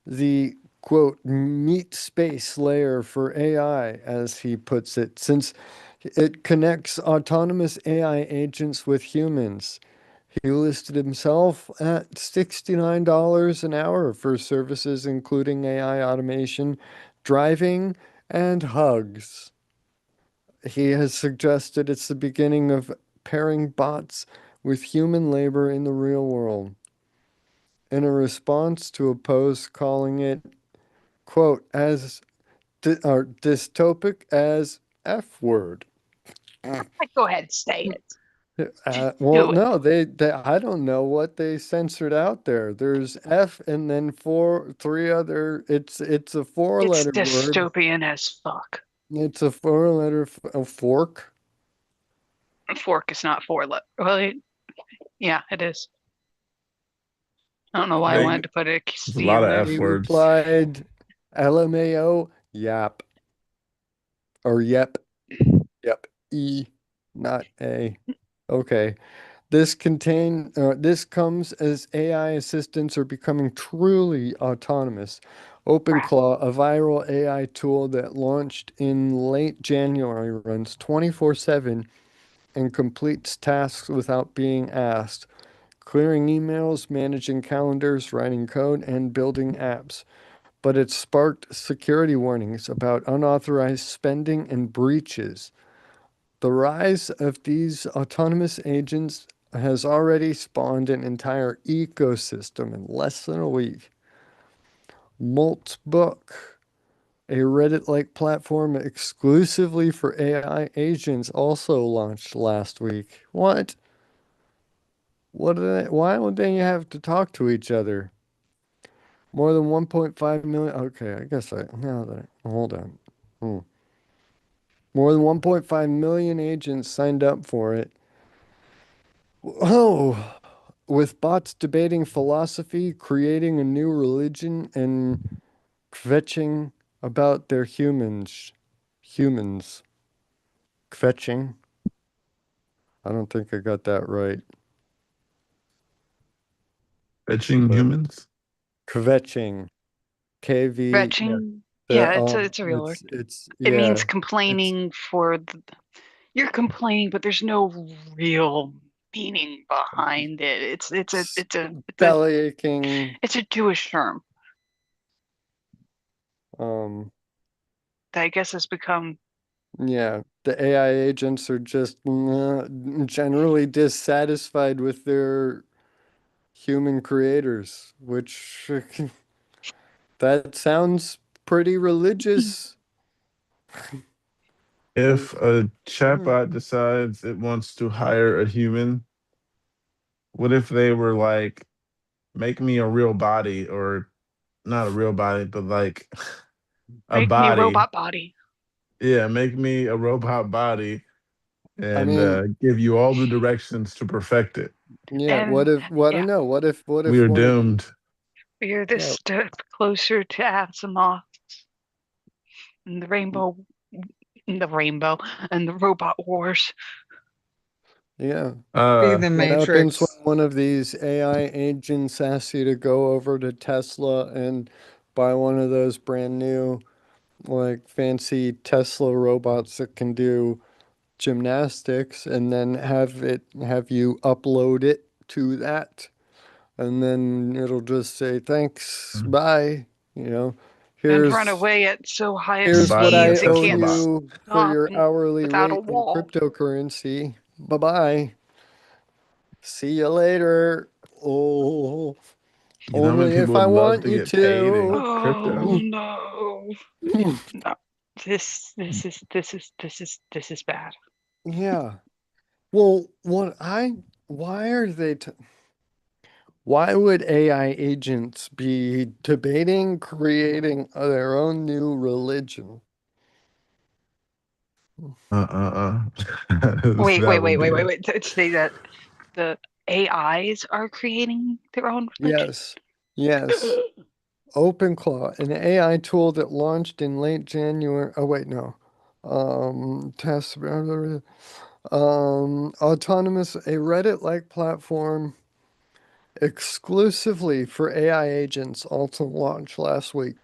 [SPEAKER 1] the quote meat space layer for AI, as he puts it, since it connects autonomous AI agents with humans. He listed himself at $69 an hour for services including AI automation, driving, and hugs. He has suggested it's the beginning of pairing bots with human labor in the real world. In a response to a post calling it, quote, as dystopic as F word.
[SPEAKER 4] Go ahead, say it.
[SPEAKER 1] Well,
[SPEAKER 4] Do it.
[SPEAKER 1] no, I don't know what they censored out there. There's F and then three other. It's a
[SPEAKER 4] It's
[SPEAKER 1] four-letter word.
[SPEAKER 4] dystopian as fuck.
[SPEAKER 1] It's a four-letter a fork.
[SPEAKER 4] Fork is not well, yeah, it is. I don't know why I
[SPEAKER 2] They,
[SPEAKER 4] wanted to put a
[SPEAKER 2] there's a
[SPEAKER 4] C
[SPEAKER 2] lot
[SPEAKER 4] in
[SPEAKER 2] of
[SPEAKER 4] there.
[SPEAKER 2] F
[SPEAKER 1] He
[SPEAKER 2] words.
[SPEAKER 1] replied, LMAO, yap, or yep, yep, E, not A. Okay. This comes as AI assistants are becoming truly autonomous.
[SPEAKER 4] Crap.
[SPEAKER 1] OpenClaw, a viral AI tool that launched in late January, runs 24/7 and completes tasks without being asked, clearing emails, managing calendars, writing code, and building apps. But it sparked security warnings about unauthorized spending and breaches. The rise of these autonomous agents has already spawned an entire ecosystem in less than a week. Moltbook, a Reddit-like platform exclusively for AI agents, also launched last week. What? Why would they have to talk to each other? More than 1.5 million. Okay, I guess now that hold on. Hmm. More than 1.5 million agents signed up for it. Oh, with bots debating philosophy, creating a new religion, and kvetching about their humans. Humans. Kvetching? I don't think I got that right.
[SPEAKER 2] Fetching
[SPEAKER 1] But
[SPEAKER 2] humans.
[SPEAKER 1] kvetching. KV, yeah.
[SPEAKER 4] Fetching.
[SPEAKER 1] The
[SPEAKER 4] Yeah, it's a real word.
[SPEAKER 1] it's
[SPEAKER 4] It means
[SPEAKER 1] yeah, it's
[SPEAKER 4] complaining for you're complaining, but there's no real meaning behind it.
[SPEAKER 1] s-
[SPEAKER 4] It's a
[SPEAKER 1] belly aching.
[SPEAKER 4] it's a Jewish term
[SPEAKER 1] Um,
[SPEAKER 4] that I guess has become
[SPEAKER 1] yeah, the AI agents are just generally dissatisfied with their human creators, which that sounds pretty religious.
[SPEAKER 2] If a
[SPEAKER 1] Mm,
[SPEAKER 2] chatbot decides it wants to hire a human, what if they were like, make me a real body, or not a real body, but like a
[SPEAKER 4] make me
[SPEAKER 2] body?
[SPEAKER 4] robot body.
[SPEAKER 2] Yeah, make me a robot body
[SPEAKER 1] I
[SPEAKER 2] and
[SPEAKER 1] mean,
[SPEAKER 2] give you all the directions to perfect it.
[SPEAKER 1] yeah,
[SPEAKER 4] And
[SPEAKER 1] what I
[SPEAKER 4] yeah,
[SPEAKER 1] don't know, what
[SPEAKER 2] We
[SPEAKER 1] if
[SPEAKER 2] are
[SPEAKER 1] one of
[SPEAKER 2] doomed.
[SPEAKER 4] we're this
[SPEAKER 1] yeah,
[SPEAKER 4] step closer to Asimov and the rainbow, and the robot wars.
[SPEAKER 1] yeah.
[SPEAKER 3] Be
[SPEAKER 2] Uh,
[SPEAKER 3] the
[SPEAKER 1] What happens when
[SPEAKER 3] Matrix.
[SPEAKER 1] one of these AI agents asks you to go over to Tesla and buy one of those brand new, like fancy Tesla robots that can do gymnastics, and then have you upload it to that, and then it'll just say thanks, bye. You know,
[SPEAKER 4] And run
[SPEAKER 1] here's
[SPEAKER 4] away at so high of
[SPEAKER 1] here's what
[SPEAKER 2] Goodbye,
[SPEAKER 1] I
[SPEAKER 4] speeds it
[SPEAKER 1] owe
[SPEAKER 2] Tesla
[SPEAKER 4] can't
[SPEAKER 2] bot.
[SPEAKER 1] you for
[SPEAKER 4] stop
[SPEAKER 1] your hourly
[SPEAKER 4] without a
[SPEAKER 1] rate in
[SPEAKER 4] wall.
[SPEAKER 1] cryptocurrency. Bye bye. See you later. Oh,
[SPEAKER 2] You know how many
[SPEAKER 1] only if
[SPEAKER 2] people
[SPEAKER 1] I
[SPEAKER 2] would love
[SPEAKER 1] want
[SPEAKER 2] to
[SPEAKER 1] you
[SPEAKER 2] get paid in
[SPEAKER 1] to.
[SPEAKER 4] Oh
[SPEAKER 2] crypto?
[SPEAKER 4] no. No. This is bad.
[SPEAKER 1] Yeah. Well, why are they, why would AI agents be debating creating their own new religion?
[SPEAKER 2] That would be
[SPEAKER 4] Wait. Say that the AIs are creating their own religion.
[SPEAKER 1] Yes, yes. OpenClaw, an AI tool that launched in late January. Oh, wait, no. Test, autonomous, a Reddit-like platform exclusively for AI agents, also launched last week.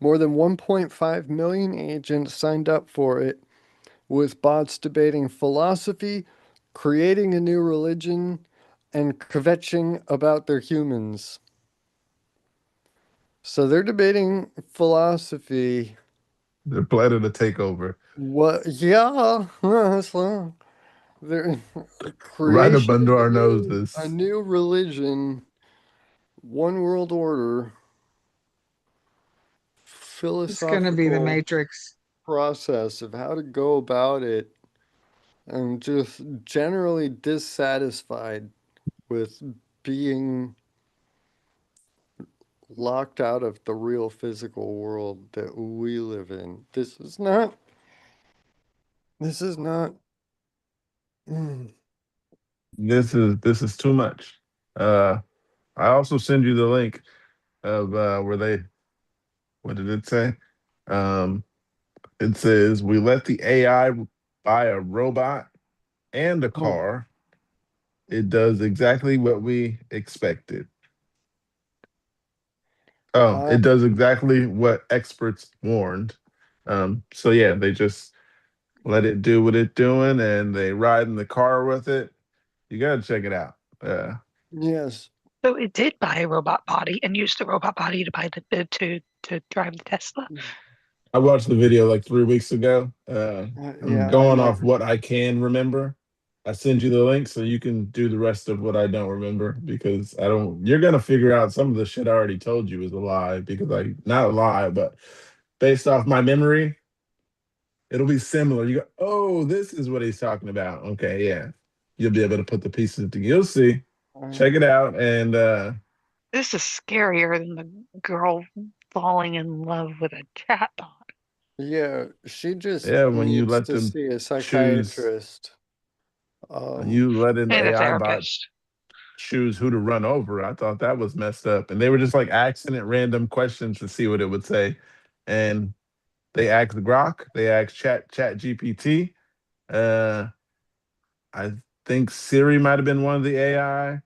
[SPEAKER 1] More than 1.5 million agents signed up for it, with bots debating philosophy, creating a new religion, and kvetching about their humans. So they're debating philosophy.
[SPEAKER 2] they're planning to take over.
[SPEAKER 1] What? Yeah. So they're
[SPEAKER 2] Right up
[SPEAKER 1] creation
[SPEAKER 2] under
[SPEAKER 1] of
[SPEAKER 2] our
[SPEAKER 1] a
[SPEAKER 2] noses.
[SPEAKER 1] new religion, one world order,
[SPEAKER 3] It's gonna be the
[SPEAKER 1] philosophical
[SPEAKER 3] Matrix.
[SPEAKER 1] process of how to go about it, and just generally dissatisfied with being locked out of the real physical world that we live in. This is not, mm,
[SPEAKER 2] This is too much. Uh, I also send you the link of where they. What did it say? Um, it says we let the AI buy a robot and a
[SPEAKER 1] oh,
[SPEAKER 2] car. It does exactly what we expected. Oh,
[SPEAKER 1] I,
[SPEAKER 2] it does exactly what experts warned. So yeah, they just let it do what it's doing, and they ride in the car with it. You gotta check it out.
[SPEAKER 1] yes.
[SPEAKER 4] So it did buy a robot body and used the robot body to buy to drive the Tesla.
[SPEAKER 2] I watched the video like 3 weeks ago. I'm
[SPEAKER 1] Yeah, I
[SPEAKER 2] going off
[SPEAKER 1] never.
[SPEAKER 2] what I can remember. I send you the link so you can do the rest of what I don't remember because I don't. You're gonna figure out some of the shit I already told you is a lie because I not a lie, but based off my memory, it'll be similar. You go, oh, this is what he's talking about. Okay, yeah, you'll be able to put the pieces together. You'll see.
[SPEAKER 1] I,
[SPEAKER 2] Check it out, and
[SPEAKER 4] This is scarier than the girl falling in love with a chatbot.
[SPEAKER 1] yeah, she just
[SPEAKER 2] yeah, when you
[SPEAKER 1] needs
[SPEAKER 2] let
[SPEAKER 1] to
[SPEAKER 2] them
[SPEAKER 1] see a
[SPEAKER 2] choose,
[SPEAKER 1] psychiatrist.
[SPEAKER 2] when
[SPEAKER 1] Um,
[SPEAKER 2] you let an
[SPEAKER 4] And a
[SPEAKER 2] AI bot
[SPEAKER 4] therapist.
[SPEAKER 2] choose who to run over. I thought that was messed up. And they were just like asking it random questions to see what it would say. And they asked Grok, they asked Chat GPT. Uh, I think Siri might have been one of the AI.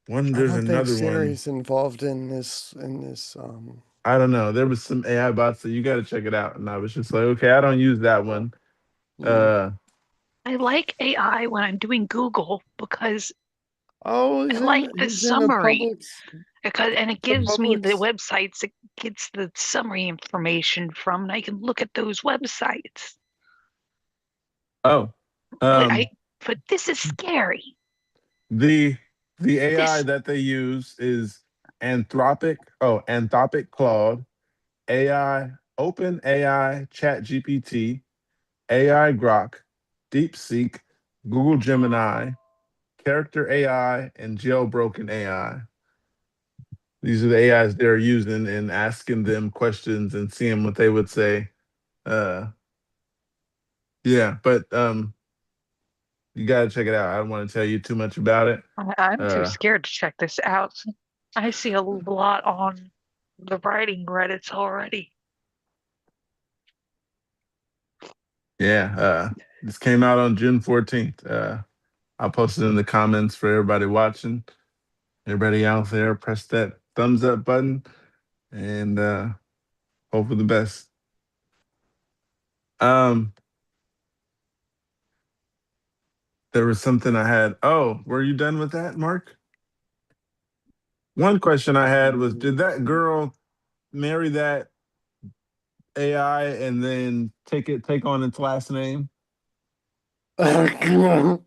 [SPEAKER 2] One
[SPEAKER 1] I
[SPEAKER 2] there's
[SPEAKER 1] don't think
[SPEAKER 2] another one.
[SPEAKER 1] Siri's involved in this.
[SPEAKER 2] I don't know. There was some AI bots that you got to check it out, and I was just like, okay, I don't use that one.
[SPEAKER 1] Yeah.
[SPEAKER 2] Uh,
[SPEAKER 4] I like AI when I'm doing Google because
[SPEAKER 1] Oh,
[SPEAKER 4] I like the
[SPEAKER 1] he's in a
[SPEAKER 4] summary
[SPEAKER 1] public
[SPEAKER 4] because and it
[SPEAKER 1] the
[SPEAKER 4] gives me
[SPEAKER 1] public
[SPEAKER 4] the websites it gets the summary information from and I can look at those websites.
[SPEAKER 2] oh,
[SPEAKER 4] But I
[SPEAKER 2] um,
[SPEAKER 4] but this is scary.
[SPEAKER 2] the the AI
[SPEAKER 4] This
[SPEAKER 2] that they use is Anthropic. Oh, Anthropic Claude, AI, Open AI, Chat GPT, AI Grok, DeepSeek, Google Gemini, Character AI, and Jailbroken AI. These are the AIs they're using and asking them questions and seeing what they would say. Uh, yeah, but you gotta check it out. I don't want to tell you too much about it.
[SPEAKER 4] I'm too
[SPEAKER 2] Uh,
[SPEAKER 4] scared to check this out. I see a lot on the writing Reddits already.
[SPEAKER 2] yeah, this came out on June 14th. I'll post it in the comments for everybody watching. Everybody out there, press that thumbs up button and hope for the best. Um, there was something I had. Oh, were you done with that, Mark? One question I had was, did that girl marry that AI and then take on its last name? That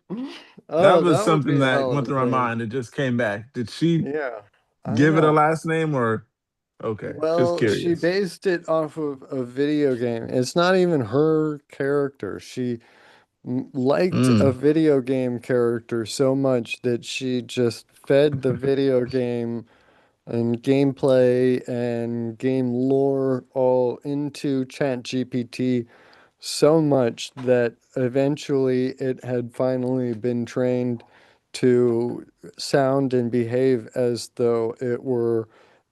[SPEAKER 1] Oh,
[SPEAKER 2] was
[SPEAKER 1] that would
[SPEAKER 2] something
[SPEAKER 1] be a
[SPEAKER 2] that
[SPEAKER 1] hell
[SPEAKER 2] went
[SPEAKER 1] of a
[SPEAKER 2] through my
[SPEAKER 1] thing.
[SPEAKER 2] mind. It just came back. Did she
[SPEAKER 1] Yeah, I
[SPEAKER 2] give it a
[SPEAKER 1] know.
[SPEAKER 2] last name or okay? Just
[SPEAKER 1] Well, she
[SPEAKER 2] curious.
[SPEAKER 1] based it off of a video game. It's not even her character. She liked a
[SPEAKER 2] Mm,
[SPEAKER 1] video game character so much that she just fed the video game and gameplay and game lore all into ChatGPT so much that eventually it had finally been trained to sound and behave as though it were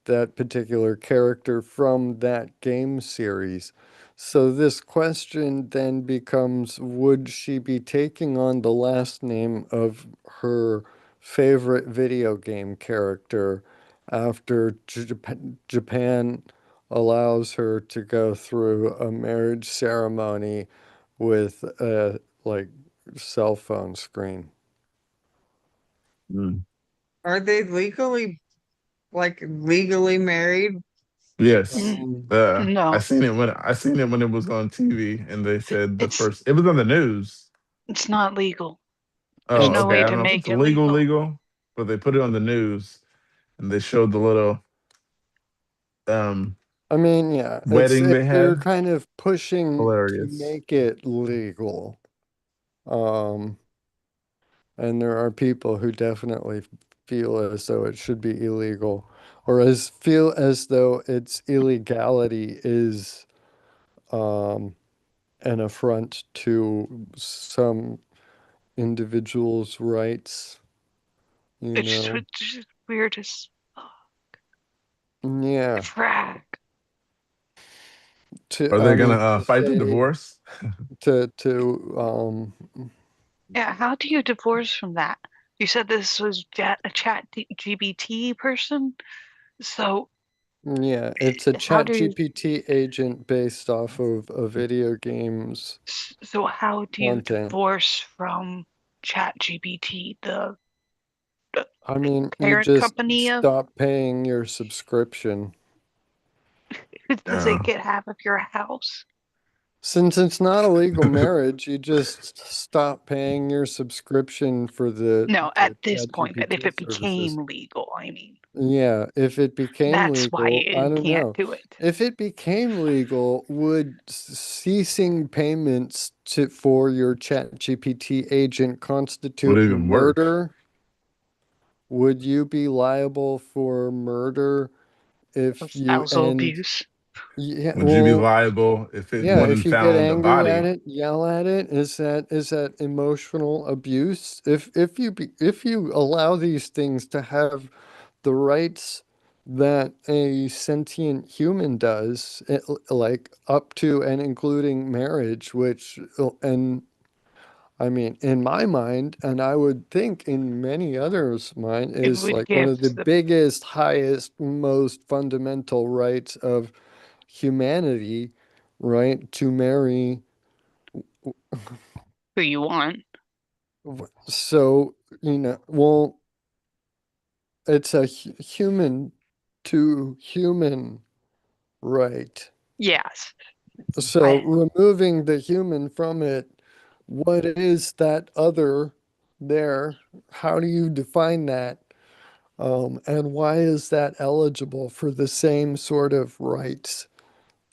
[SPEAKER 1] that particular character from that game series. So this question then becomes, would she be taking on the last name of her favorite video game character after Japan allows her to go through a marriage ceremony with a like cell phone screen.
[SPEAKER 2] mm.
[SPEAKER 3] Are they legally married?
[SPEAKER 2] Yes.
[SPEAKER 4] Mm,
[SPEAKER 1] Um,
[SPEAKER 4] no,
[SPEAKER 2] I seen it when it was on TV and they said the
[SPEAKER 4] it's
[SPEAKER 2] first it was on the news.
[SPEAKER 4] it's not legal. There's
[SPEAKER 2] Oh,
[SPEAKER 4] no
[SPEAKER 1] it's
[SPEAKER 2] okay.
[SPEAKER 4] way
[SPEAKER 2] I
[SPEAKER 4] to
[SPEAKER 2] don't know if it's
[SPEAKER 4] make it
[SPEAKER 2] legal
[SPEAKER 4] legal.
[SPEAKER 2] legal, but they put it on the news and they showed the little um
[SPEAKER 1] I mean, yeah,
[SPEAKER 2] wedding they
[SPEAKER 1] they're
[SPEAKER 2] had.
[SPEAKER 1] kind of pushing to
[SPEAKER 2] Hilarious.
[SPEAKER 1] make it legal. Um, and there are people who definitely feel as though it should be illegal, or as feel as though its illegality is um an affront to some individuals' rights, you know.
[SPEAKER 4] It's just weird as
[SPEAKER 1] Yeah,
[SPEAKER 4] frag.
[SPEAKER 2] Are
[SPEAKER 1] I
[SPEAKER 2] they gonna
[SPEAKER 1] mean, to
[SPEAKER 2] fight the
[SPEAKER 1] say
[SPEAKER 2] divorce?
[SPEAKER 1] to
[SPEAKER 4] Yeah, how do you divorce from that? You said this was a chat GBT person, so
[SPEAKER 1] yeah, it's a
[SPEAKER 4] how
[SPEAKER 1] chat
[SPEAKER 4] do you
[SPEAKER 1] GPT agent based off of a video game's
[SPEAKER 4] so how do you
[SPEAKER 1] content.
[SPEAKER 4] divorce from chat GBT, the
[SPEAKER 1] I mean, you
[SPEAKER 4] parent
[SPEAKER 1] just
[SPEAKER 4] company of
[SPEAKER 1] stop paying your subscription.
[SPEAKER 4] does it
[SPEAKER 2] Uh,
[SPEAKER 4] get half of your house?
[SPEAKER 1] Since it's not a legal marriage, you just stop paying your subscription for
[SPEAKER 4] No, at
[SPEAKER 1] the
[SPEAKER 4] this
[SPEAKER 1] chat
[SPEAKER 4] point, but if
[SPEAKER 1] GPT
[SPEAKER 4] it
[SPEAKER 1] services.
[SPEAKER 4] became legal, I mean,
[SPEAKER 1] Yeah, if it became
[SPEAKER 4] that's why
[SPEAKER 1] legal, I
[SPEAKER 4] you
[SPEAKER 1] don't
[SPEAKER 4] can't
[SPEAKER 1] know.
[SPEAKER 4] do it.
[SPEAKER 1] If it became legal, would ceasing payments for your ChatGPT agent
[SPEAKER 2] would
[SPEAKER 1] constitute
[SPEAKER 2] even work?
[SPEAKER 1] murder? Would you be liable for murder if you
[SPEAKER 4] Spousal abuse.
[SPEAKER 1] yeah,
[SPEAKER 2] Would you be
[SPEAKER 1] well,
[SPEAKER 2] liable if it
[SPEAKER 1] yeah,
[SPEAKER 2] went
[SPEAKER 1] if
[SPEAKER 2] and
[SPEAKER 1] you get
[SPEAKER 2] found a
[SPEAKER 1] angry at
[SPEAKER 2] body?
[SPEAKER 1] it, yell at it, is that emotional abuse? If you allow these things to have the rights that a sentient human does, like up to and including marriage, which and I mean, in my mind, and I would think in many others' mind,
[SPEAKER 4] It
[SPEAKER 1] is
[SPEAKER 4] would
[SPEAKER 1] like one
[SPEAKER 4] give
[SPEAKER 1] of the
[SPEAKER 4] the
[SPEAKER 1] biggest, highest, most fundamental rights of humanity, right? To marry.
[SPEAKER 4] who you want.
[SPEAKER 1] So, well, it's a human to human right.
[SPEAKER 4] Yes.
[SPEAKER 1] So,
[SPEAKER 4] I
[SPEAKER 1] removing the human from it, what is that other there? How do you define that? And why is that eligible for the same sort of rights?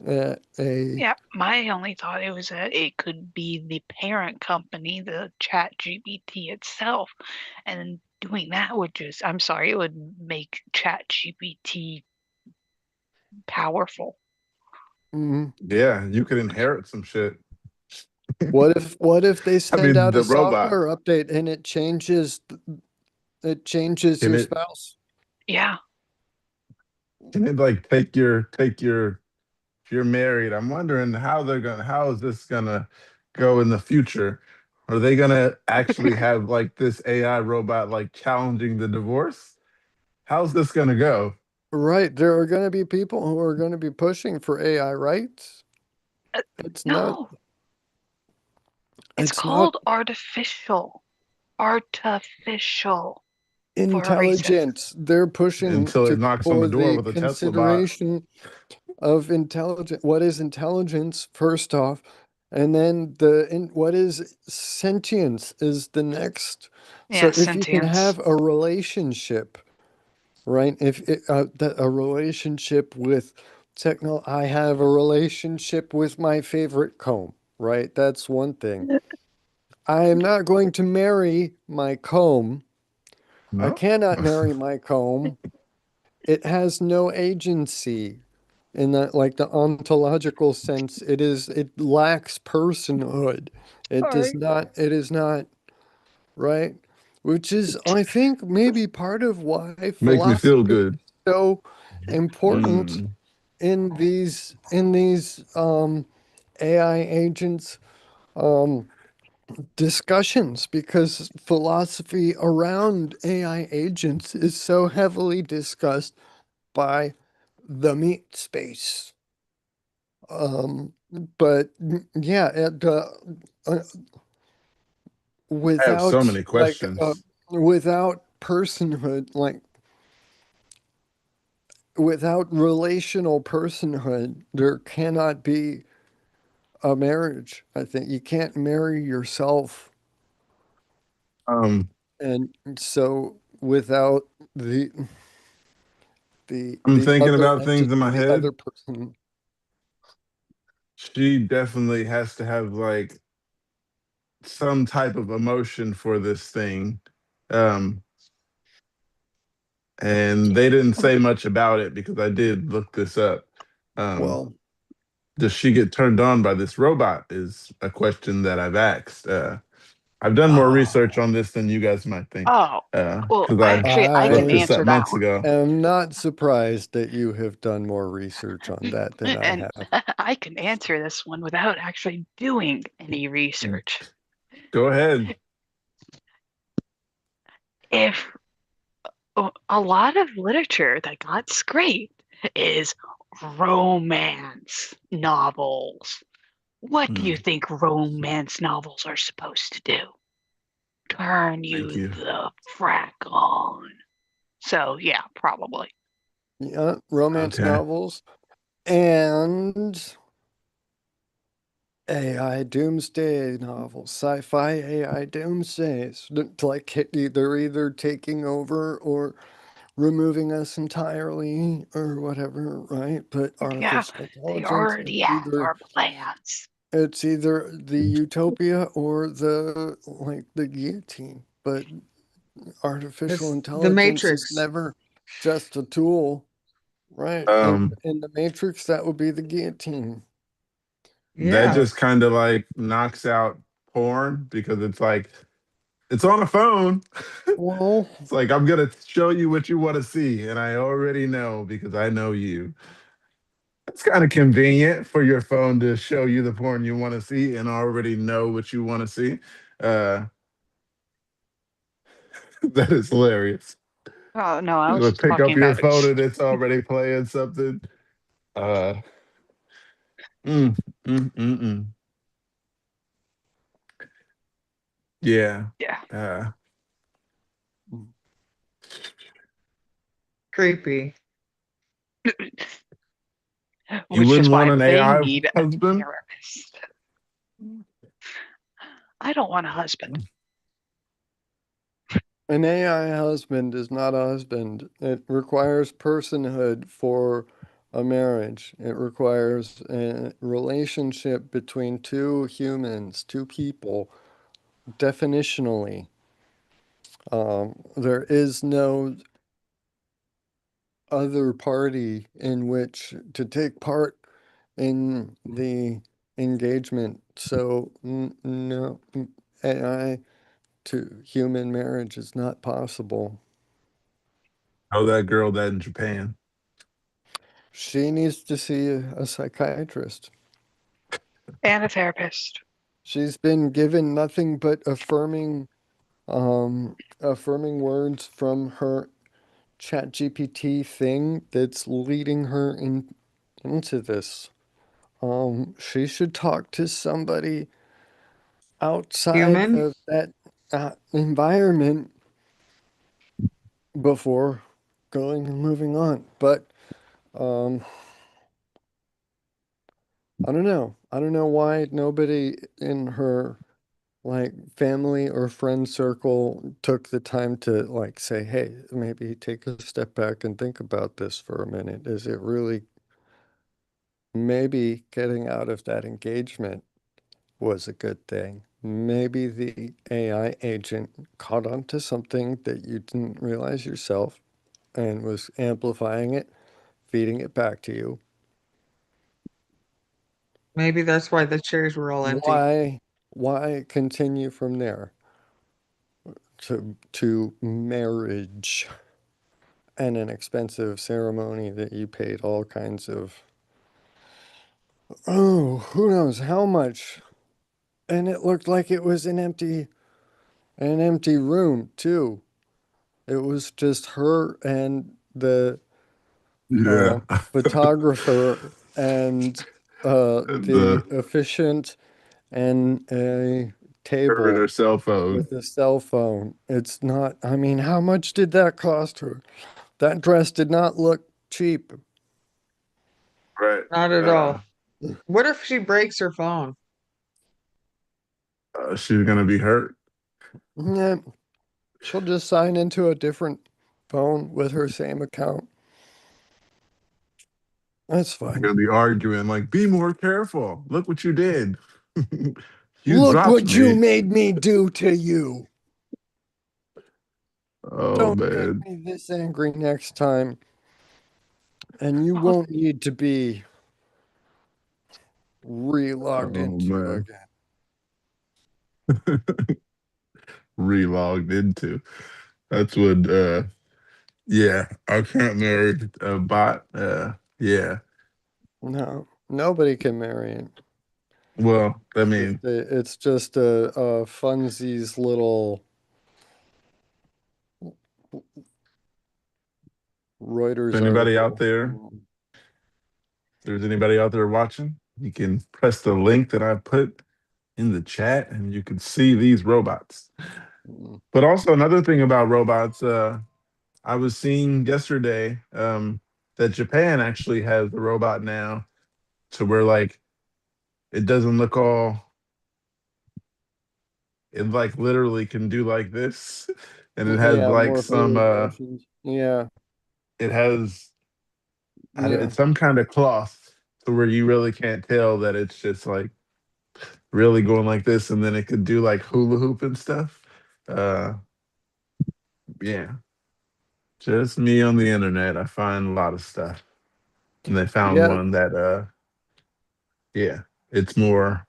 [SPEAKER 1] A
[SPEAKER 4] Yeah, my only thought it was that it could be the parent company, the Chat GPT itself, and doing that would just, I'm sorry, it would make Chat GPT powerful.
[SPEAKER 1] mm,
[SPEAKER 2] Yeah, you could inherit some shit.
[SPEAKER 1] what if they
[SPEAKER 2] I
[SPEAKER 1] send
[SPEAKER 2] mean,
[SPEAKER 1] out a
[SPEAKER 2] the robot.
[SPEAKER 1] software update and it changes
[SPEAKER 2] Can
[SPEAKER 1] your
[SPEAKER 2] it
[SPEAKER 1] spouse?
[SPEAKER 4] Yeah,
[SPEAKER 2] can it like take your if you're married, I'm wondering how is this gonna go in the future? Are they gonna actually have like this AI robot like challenging the divorce? How's this gonna go?
[SPEAKER 1] Right, there are going to be people who are going to be pushing for AI rights.
[SPEAKER 4] uh,
[SPEAKER 1] It's not
[SPEAKER 4] no, it's
[SPEAKER 1] it's not
[SPEAKER 4] called artificial. Artificial for a reason.
[SPEAKER 1] intelligence. They're pushing
[SPEAKER 2] Until
[SPEAKER 1] to
[SPEAKER 2] it knocks on the
[SPEAKER 1] for
[SPEAKER 2] door
[SPEAKER 1] the
[SPEAKER 2] with a Tesla bot.
[SPEAKER 1] consideration of intelligence. What is intelligence, first off, and then what is sentience is the next.
[SPEAKER 4] Yeah,
[SPEAKER 1] So if you can
[SPEAKER 4] sentience.
[SPEAKER 1] have a relationship, right? A relationship with I have a relationship with my favorite comb, right? That's one thing. I am not going to marry my comb. I
[SPEAKER 2] No?
[SPEAKER 1] cannot marry my comb. It has no agency in that, like the ontological sense. It lacks personhood.
[SPEAKER 4] Sorry.
[SPEAKER 1] It is not, right? Which is, I think, maybe part of why
[SPEAKER 2] Makes me feel
[SPEAKER 1] philosophy
[SPEAKER 2] good.
[SPEAKER 1] is so important
[SPEAKER 2] Mm.
[SPEAKER 1] in these AI agents um discussions, because philosophy around AI agents is so heavily discussed by the meat space. Um, but yeah, uh,
[SPEAKER 2] I have so
[SPEAKER 1] without
[SPEAKER 2] many questions.
[SPEAKER 1] without personhood, like without relational personhood, there cannot be a marriage. I think you can't marry yourself,
[SPEAKER 2] Um,
[SPEAKER 1] and so without the the
[SPEAKER 2] I'm
[SPEAKER 1] the
[SPEAKER 2] thinking
[SPEAKER 1] other
[SPEAKER 2] about things in
[SPEAKER 1] entity,
[SPEAKER 2] my
[SPEAKER 1] the other
[SPEAKER 2] head.
[SPEAKER 1] person.
[SPEAKER 2] She definitely has to have like some type of emotion for this thing. Um, and they didn't say much about it because I did look this up. Um,
[SPEAKER 1] Well,
[SPEAKER 2] does she get turned on by this robot? Is a question that I've asked. I've done more research
[SPEAKER 1] oh,
[SPEAKER 2] on this than you guys might think,
[SPEAKER 4] Oh, well,
[SPEAKER 2] because I
[SPEAKER 4] I can
[SPEAKER 2] looked
[SPEAKER 1] I
[SPEAKER 2] this up
[SPEAKER 4] answer that
[SPEAKER 2] months
[SPEAKER 4] one.
[SPEAKER 2] ago.
[SPEAKER 1] am not surprised that you have done more research on that than I
[SPEAKER 4] And
[SPEAKER 1] have.
[SPEAKER 4] I can answer this one without actually doing any research.
[SPEAKER 2] Go ahead.
[SPEAKER 4] If a lot of literature that got scraped is romance novels. What do you
[SPEAKER 2] Mm,
[SPEAKER 4] think romance novels are supposed to do? Turn
[SPEAKER 2] thank
[SPEAKER 4] you
[SPEAKER 2] you.
[SPEAKER 4] the frack on. So, yeah, probably.
[SPEAKER 1] Yeah, romance
[SPEAKER 2] Okay.
[SPEAKER 1] novels and AI doomsday novels, sci-fi AI doomsdays. They're either taking over or removing us entirely or whatever, right? But
[SPEAKER 4] Yeah,
[SPEAKER 1] artificial
[SPEAKER 4] they
[SPEAKER 1] intelligence,
[SPEAKER 4] already have our plans.
[SPEAKER 1] it's either the utopia or the guillotine. But artificial
[SPEAKER 3] It's the
[SPEAKER 1] intelligence is
[SPEAKER 3] Matrix.
[SPEAKER 1] never just a tool, right? And
[SPEAKER 2] Um,
[SPEAKER 1] in the Matrix, that would be the guillotine.
[SPEAKER 2] that
[SPEAKER 3] Yeah.
[SPEAKER 1] Right.
[SPEAKER 2] just kind of like knocks out porn because it's like it's on a phone.
[SPEAKER 1] Well,
[SPEAKER 2] It's like I'm gonna show you what you want to see, and I already know because I know you. It's kind of convenient for your phone to show you the porn you want to see and already know what you want to see. Uh, that is hilarious.
[SPEAKER 4] Oh no, I
[SPEAKER 2] You
[SPEAKER 4] was
[SPEAKER 2] would pick
[SPEAKER 4] talking
[SPEAKER 2] up your
[SPEAKER 4] about
[SPEAKER 2] phone and it's already playing something. Uh, mm, mm. Yeah.
[SPEAKER 4] yeah,
[SPEAKER 2] Uh,
[SPEAKER 3] Creepy.
[SPEAKER 2] you
[SPEAKER 4] which
[SPEAKER 2] wouldn't
[SPEAKER 4] is
[SPEAKER 2] want
[SPEAKER 4] why
[SPEAKER 2] an
[SPEAKER 4] they
[SPEAKER 2] AI
[SPEAKER 4] need a
[SPEAKER 2] husband?
[SPEAKER 4] therapist. I don't want a husband.
[SPEAKER 1] An AI husband is not a husband. It requires personhood for a marriage. It requires a relationship between two humans, two people, definitionally. There is no other party in which to take part in the engagement. So, no, AI to human marriage is not possible.
[SPEAKER 2] Oh, that girl that in Japan.
[SPEAKER 1] She needs to see a psychiatrist.
[SPEAKER 4] And a therapist.
[SPEAKER 1] She's been given nothing but affirming words from her ChatGPT thing that's leading her into this. She should talk to somebody outside
[SPEAKER 3] Human?
[SPEAKER 1] of that environment before going and moving on. But um, I don't know. I don't know why nobody in her like family or friend circle took the time to like say, hey, maybe take a step back and think about this for a minute. Is it really maybe getting out of that engagement was a good thing? Maybe the AI agent caught on to something that you didn't realize yourself and was amplifying it, feeding it back to you.
[SPEAKER 3] Maybe that's why the chairs were all empty.
[SPEAKER 1] Why continue from there to marriage and an expensive ceremony that you paid all kinds of, oh, who knows how much? And it looked like it was an empty room too. It was just her and the
[SPEAKER 2] Yeah.
[SPEAKER 1] uh, photographer and the
[SPEAKER 2] the
[SPEAKER 1] officiant and a
[SPEAKER 2] her and
[SPEAKER 1] table
[SPEAKER 2] her cell phone.
[SPEAKER 1] with a cell phone. It's not, I mean, how much did that cost her? That dress did not look cheap.
[SPEAKER 2] Right.
[SPEAKER 3] Not at
[SPEAKER 2] Uh,
[SPEAKER 3] all. What if she breaks her phone?
[SPEAKER 2] she's gonna be hurt.
[SPEAKER 1] Yeah, she'll just sign into a different phone with her same account. That's
[SPEAKER 2] They're
[SPEAKER 1] fine.
[SPEAKER 2] gonna be arguing like, "Be more careful! Look what you did! You
[SPEAKER 1] Look
[SPEAKER 2] dropped
[SPEAKER 1] what you
[SPEAKER 2] me!"
[SPEAKER 1] made me do to you.
[SPEAKER 2] Oh
[SPEAKER 1] Don't make
[SPEAKER 2] man.
[SPEAKER 1] me this angry next time, and you won't need to be re-logged
[SPEAKER 2] Oh
[SPEAKER 1] into
[SPEAKER 2] man.
[SPEAKER 1] again.
[SPEAKER 2] Relogged into. That's what. Yeah, I can't marry a bot. Yeah.
[SPEAKER 1] No, nobody can marry it.
[SPEAKER 2] Well, I mean,
[SPEAKER 1] It's just a funsies little
[SPEAKER 2] if
[SPEAKER 1] Reuters
[SPEAKER 2] anybody out
[SPEAKER 1] article.
[SPEAKER 2] there, if there's anybody out there watching, you can press the link that I put in the chat, and you can see these robots.
[SPEAKER 1] Mm.
[SPEAKER 2] But also another thing about robots, I was seeing yesterday that Japan actually has the robot now to where like it doesn't look all it like literally can do like this and it has
[SPEAKER 1] Yeah,
[SPEAKER 2] like
[SPEAKER 1] more
[SPEAKER 2] some
[SPEAKER 1] fluid motions. Yeah,
[SPEAKER 2] it has
[SPEAKER 1] yeah,
[SPEAKER 2] it's some kind of cloth to where you really can't tell that it's just like really going like this and then it could do like hula hoop and stuff. Uh yeah, just me on the internet. I find a lot of stuff. And they found
[SPEAKER 1] yeah,
[SPEAKER 2] one that yeah, it's more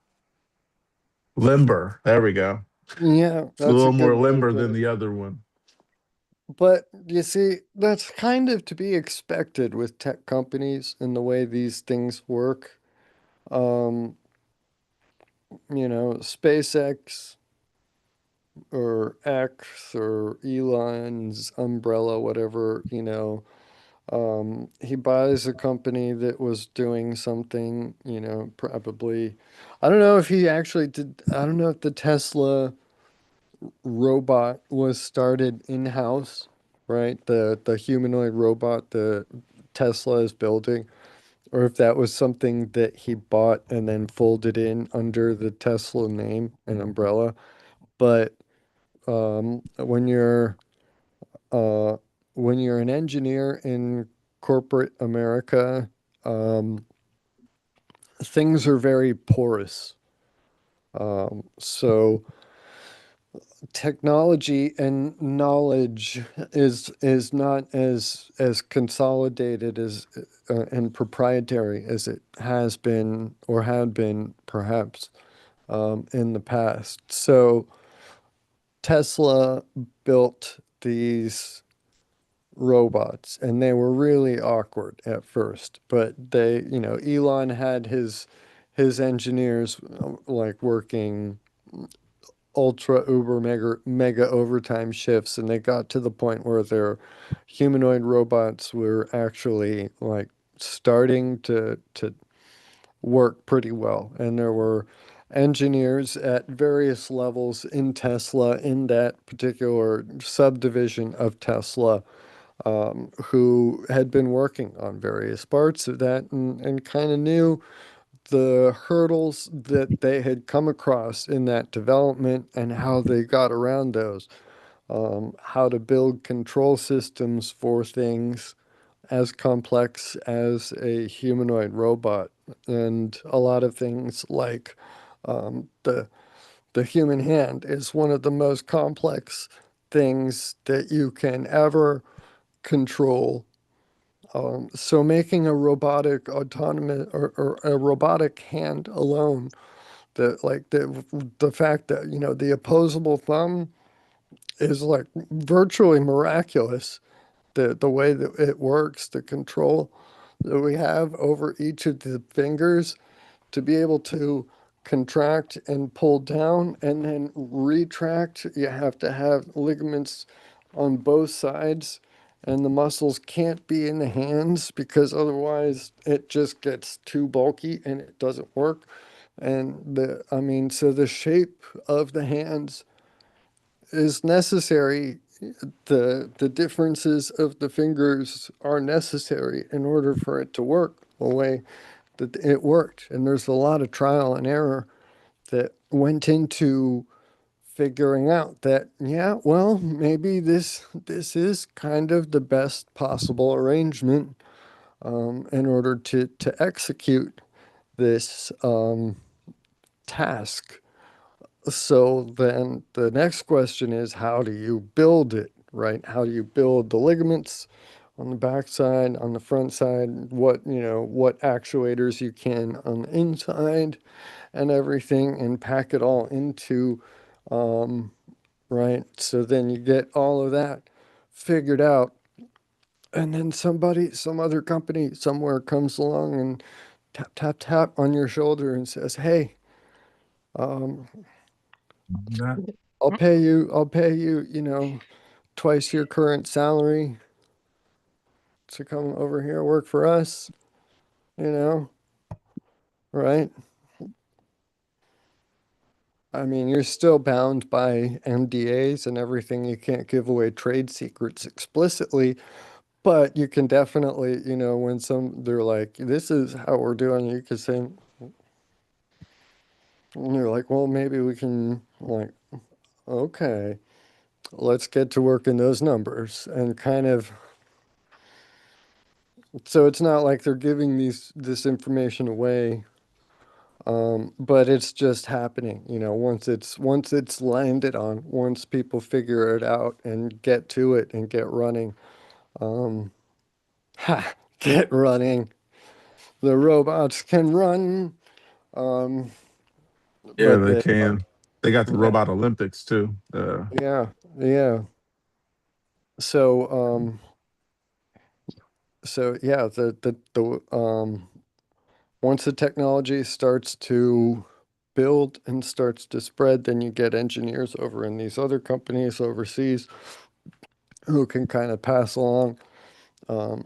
[SPEAKER 2] limber. There we go.
[SPEAKER 1] yeah.
[SPEAKER 2] It's a
[SPEAKER 1] That's a
[SPEAKER 2] little more
[SPEAKER 1] good way to
[SPEAKER 2] limber
[SPEAKER 1] put
[SPEAKER 2] than
[SPEAKER 1] it.
[SPEAKER 2] the other one.
[SPEAKER 1] But you see, that's kind of to be expected with tech companies and the way these things work. Um, SpaceX. or X or Elon's umbrella, whatever, he buys a company that was doing something, probably. I don't know if he actually did. I don't know if the Tesla robot was started in-house, right? The humanoid robot the Tesla is building, or if that was something that he bought and then folded in under the Tesla name and umbrella. But when uh, you're an engineer in corporate America, um, things are very porous. So technology and knowledge is not as consolidated as and proprietary as it has been or had been perhaps in the past. So Tesla built these robots and they were really awkward at first, but Elon had his engineers like working ultra uber mega overtime shifts, and they got to the point where their humanoid robots were actually like starting to work pretty well. And there were engineers at various levels in Tesla, in that particular subdivision of Tesla, who had been working on various parts of that and kind of knew the hurdles that they had come across in that development and how they got around those, how to build control systems for things as complex as a humanoid robot, and a lot of things like the human hand is one of the most complex things that you can ever control. So making a robotic autonomous or a robotic hand alone, the fact that the opposable thumb is like virtually miraculous. The way that it works, the control that we have over each of the fingers to be able to contract and pull down and then retract. You have to have ligaments on both sides, and the muscles can't be in the hands because otherwise it just gets too bulky and it doesn't work. And I mean, so the shape of the hands is necessary. The differences of the fingers are necessary in order for it to work the way that it worked. And there's a lot of trial and error that went into figuring out that, yeah, well, maybe this is kind of the best possible arrangement in order to execute this task. So then the next question is, how do you build it, right? How do you build the ligaments on the back side, on the front side, what actuators you can on the inside and everything, and pack it all into, right? So then you get all of that figured out, and then some other company somewhere comes along and tap, tap, tap on your shoulder and says, hey, um,
[SPEAKER 2] That,
[SPEAKER 1] I'll pay you, twice your current salary to come over here work for us, you know, right? I mean, you're still bound by NDAs and everything. You can't give away trade secrets explicitly, but you can definitely, when they're like, this is how we're doing, you can say, and you're like, well, maybe we can, like, okay, let's get to work in those numbers and kind of. So it's not like they're giving this information away, but it's just happening, once it's landed on, once people figure it out and get to it and get running. Um, ha, get running. The robots can run, um,
[SPEAKER 2] yeah,
[SPEAKER 1] but
[SPEAKER 2] they can. They got the
[SPEAKER 1] yeah,
[SPEAKER 2] robot Olympics too.
[SPEAKER 1] yeah, yeah. So, yeah, the once the technology starts to build and starts to spread, then you get engineers over in these other companies overseas who can kind of pass along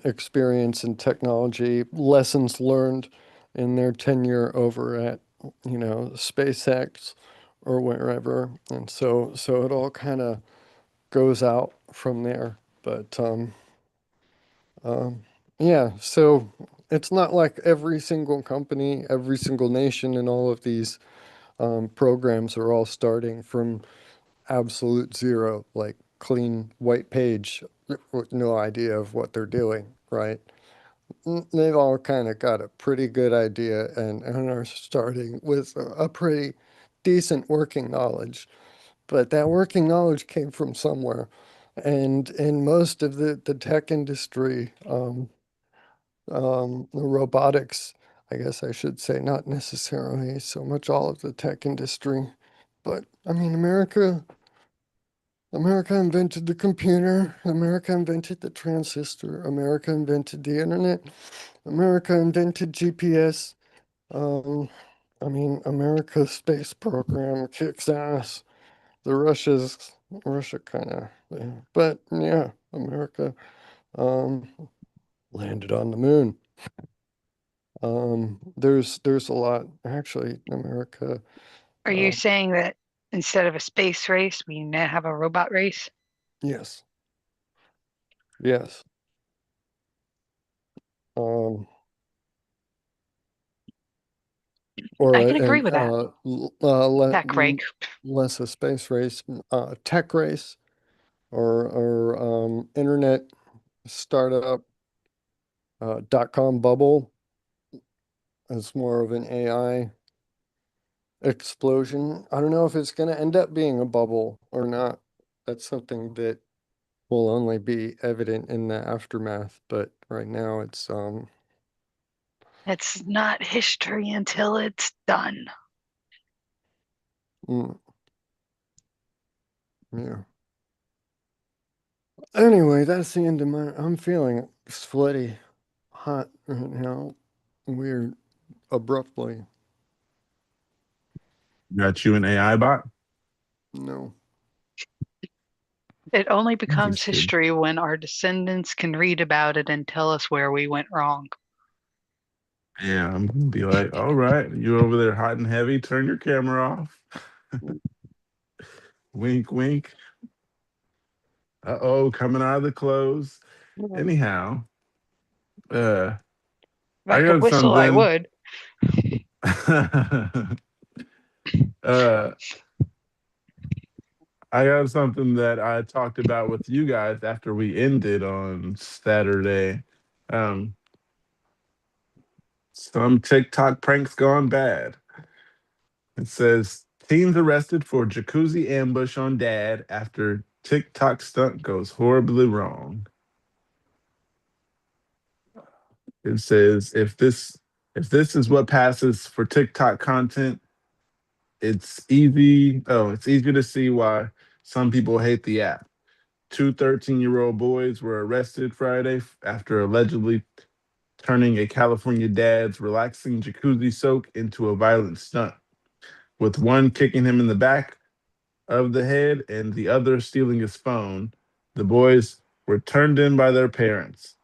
[SPEAKER 1] experience and technology, lessons learned in their tenure over at, SpaceX or wherever. And so it all kind of goes out from there. But um, yeah, so it's not like every single company, every single nation, and all of these programs are all starting from absolute zero, like clean white page with no idea of what they're doing, right? They've all kind of got a pretty good idea and are starting with a pretty decent working knowledge. But that working knowledge came from somewhere. And in most of the tech industry, the robotics, I guess I should say, not necessarily so much all of the tech industry, but I mean, America invented the computer, America invented the transistor, America invented the internet, America invented GPS. Um, I mean, America's space program kicks ass. The Russia kind of, but yeah, America um, landed on the moon. There's a lot actually. America,
[SPEAKER 4] Are you
[SPEAKER 1] uh,
[SPEAKER 4] saying that instead of a space race, we now have a robot race?
[SPEAKER 1] yes, yes. Um, or
[SPEAKER 4] I can agree
[SPEAKER 1] an
[SPEAKER 4] with that. Tech break.
[SPEAKER 1] less a space race, tech race, or internet startup, .com bubble is more of an AI explosion. I don't know if it's going to end up being a bubble or not. That's something that will only be evident in the aftermath. But right now,
[SPEAKER 4] It's not history until it's done.
[SPEAKER 1] mm, yeah. Anyway, that's the end of my. I'm feeling sweaty, hot right now, weird, abruptly.
[SPEAKER 2] Got you an AI bot?
[SPEAKER 1] No.
[SPEAKER 4] It only becomes
[SPEAKER 2] Interested.
[SPEAKER 4] history when our descendants can read about it and tell us where we went wrong.
[SPEAKER 2] Yeah, I'm gonna be like, all right, you over there hot and heavy, turn your camera off. Wink, wink. Uh-oh, coming out of the clothes. Anyhow, uh,
[SPEAKER 4] If I
[SPEAKER 2] I
[SPEAKER 4] could
[SPEAKER 2] got
[SPEAKER 4] whistle, I
[SPEAKER 2] something.
[SPEAKER 4] would.
[SPEAKER 2] uh, I got something that I talked about with you guys after we ended on Saturday. Um, some TikTok pranks gone bad. It says teens arrested for jacuzzi ambush on dad after TikTok stunt goes horribly wrong. It says if this is what passes for TikTok content, it's easy to see why some people hate the app. Two 13-year-old boys were arrested Friday after allegedly turning a California dad's relaxing jacuzzi soak into a violent stunt, with one kicking him in the back of the head and the other stealing his phone. The boys were turned in by their parents.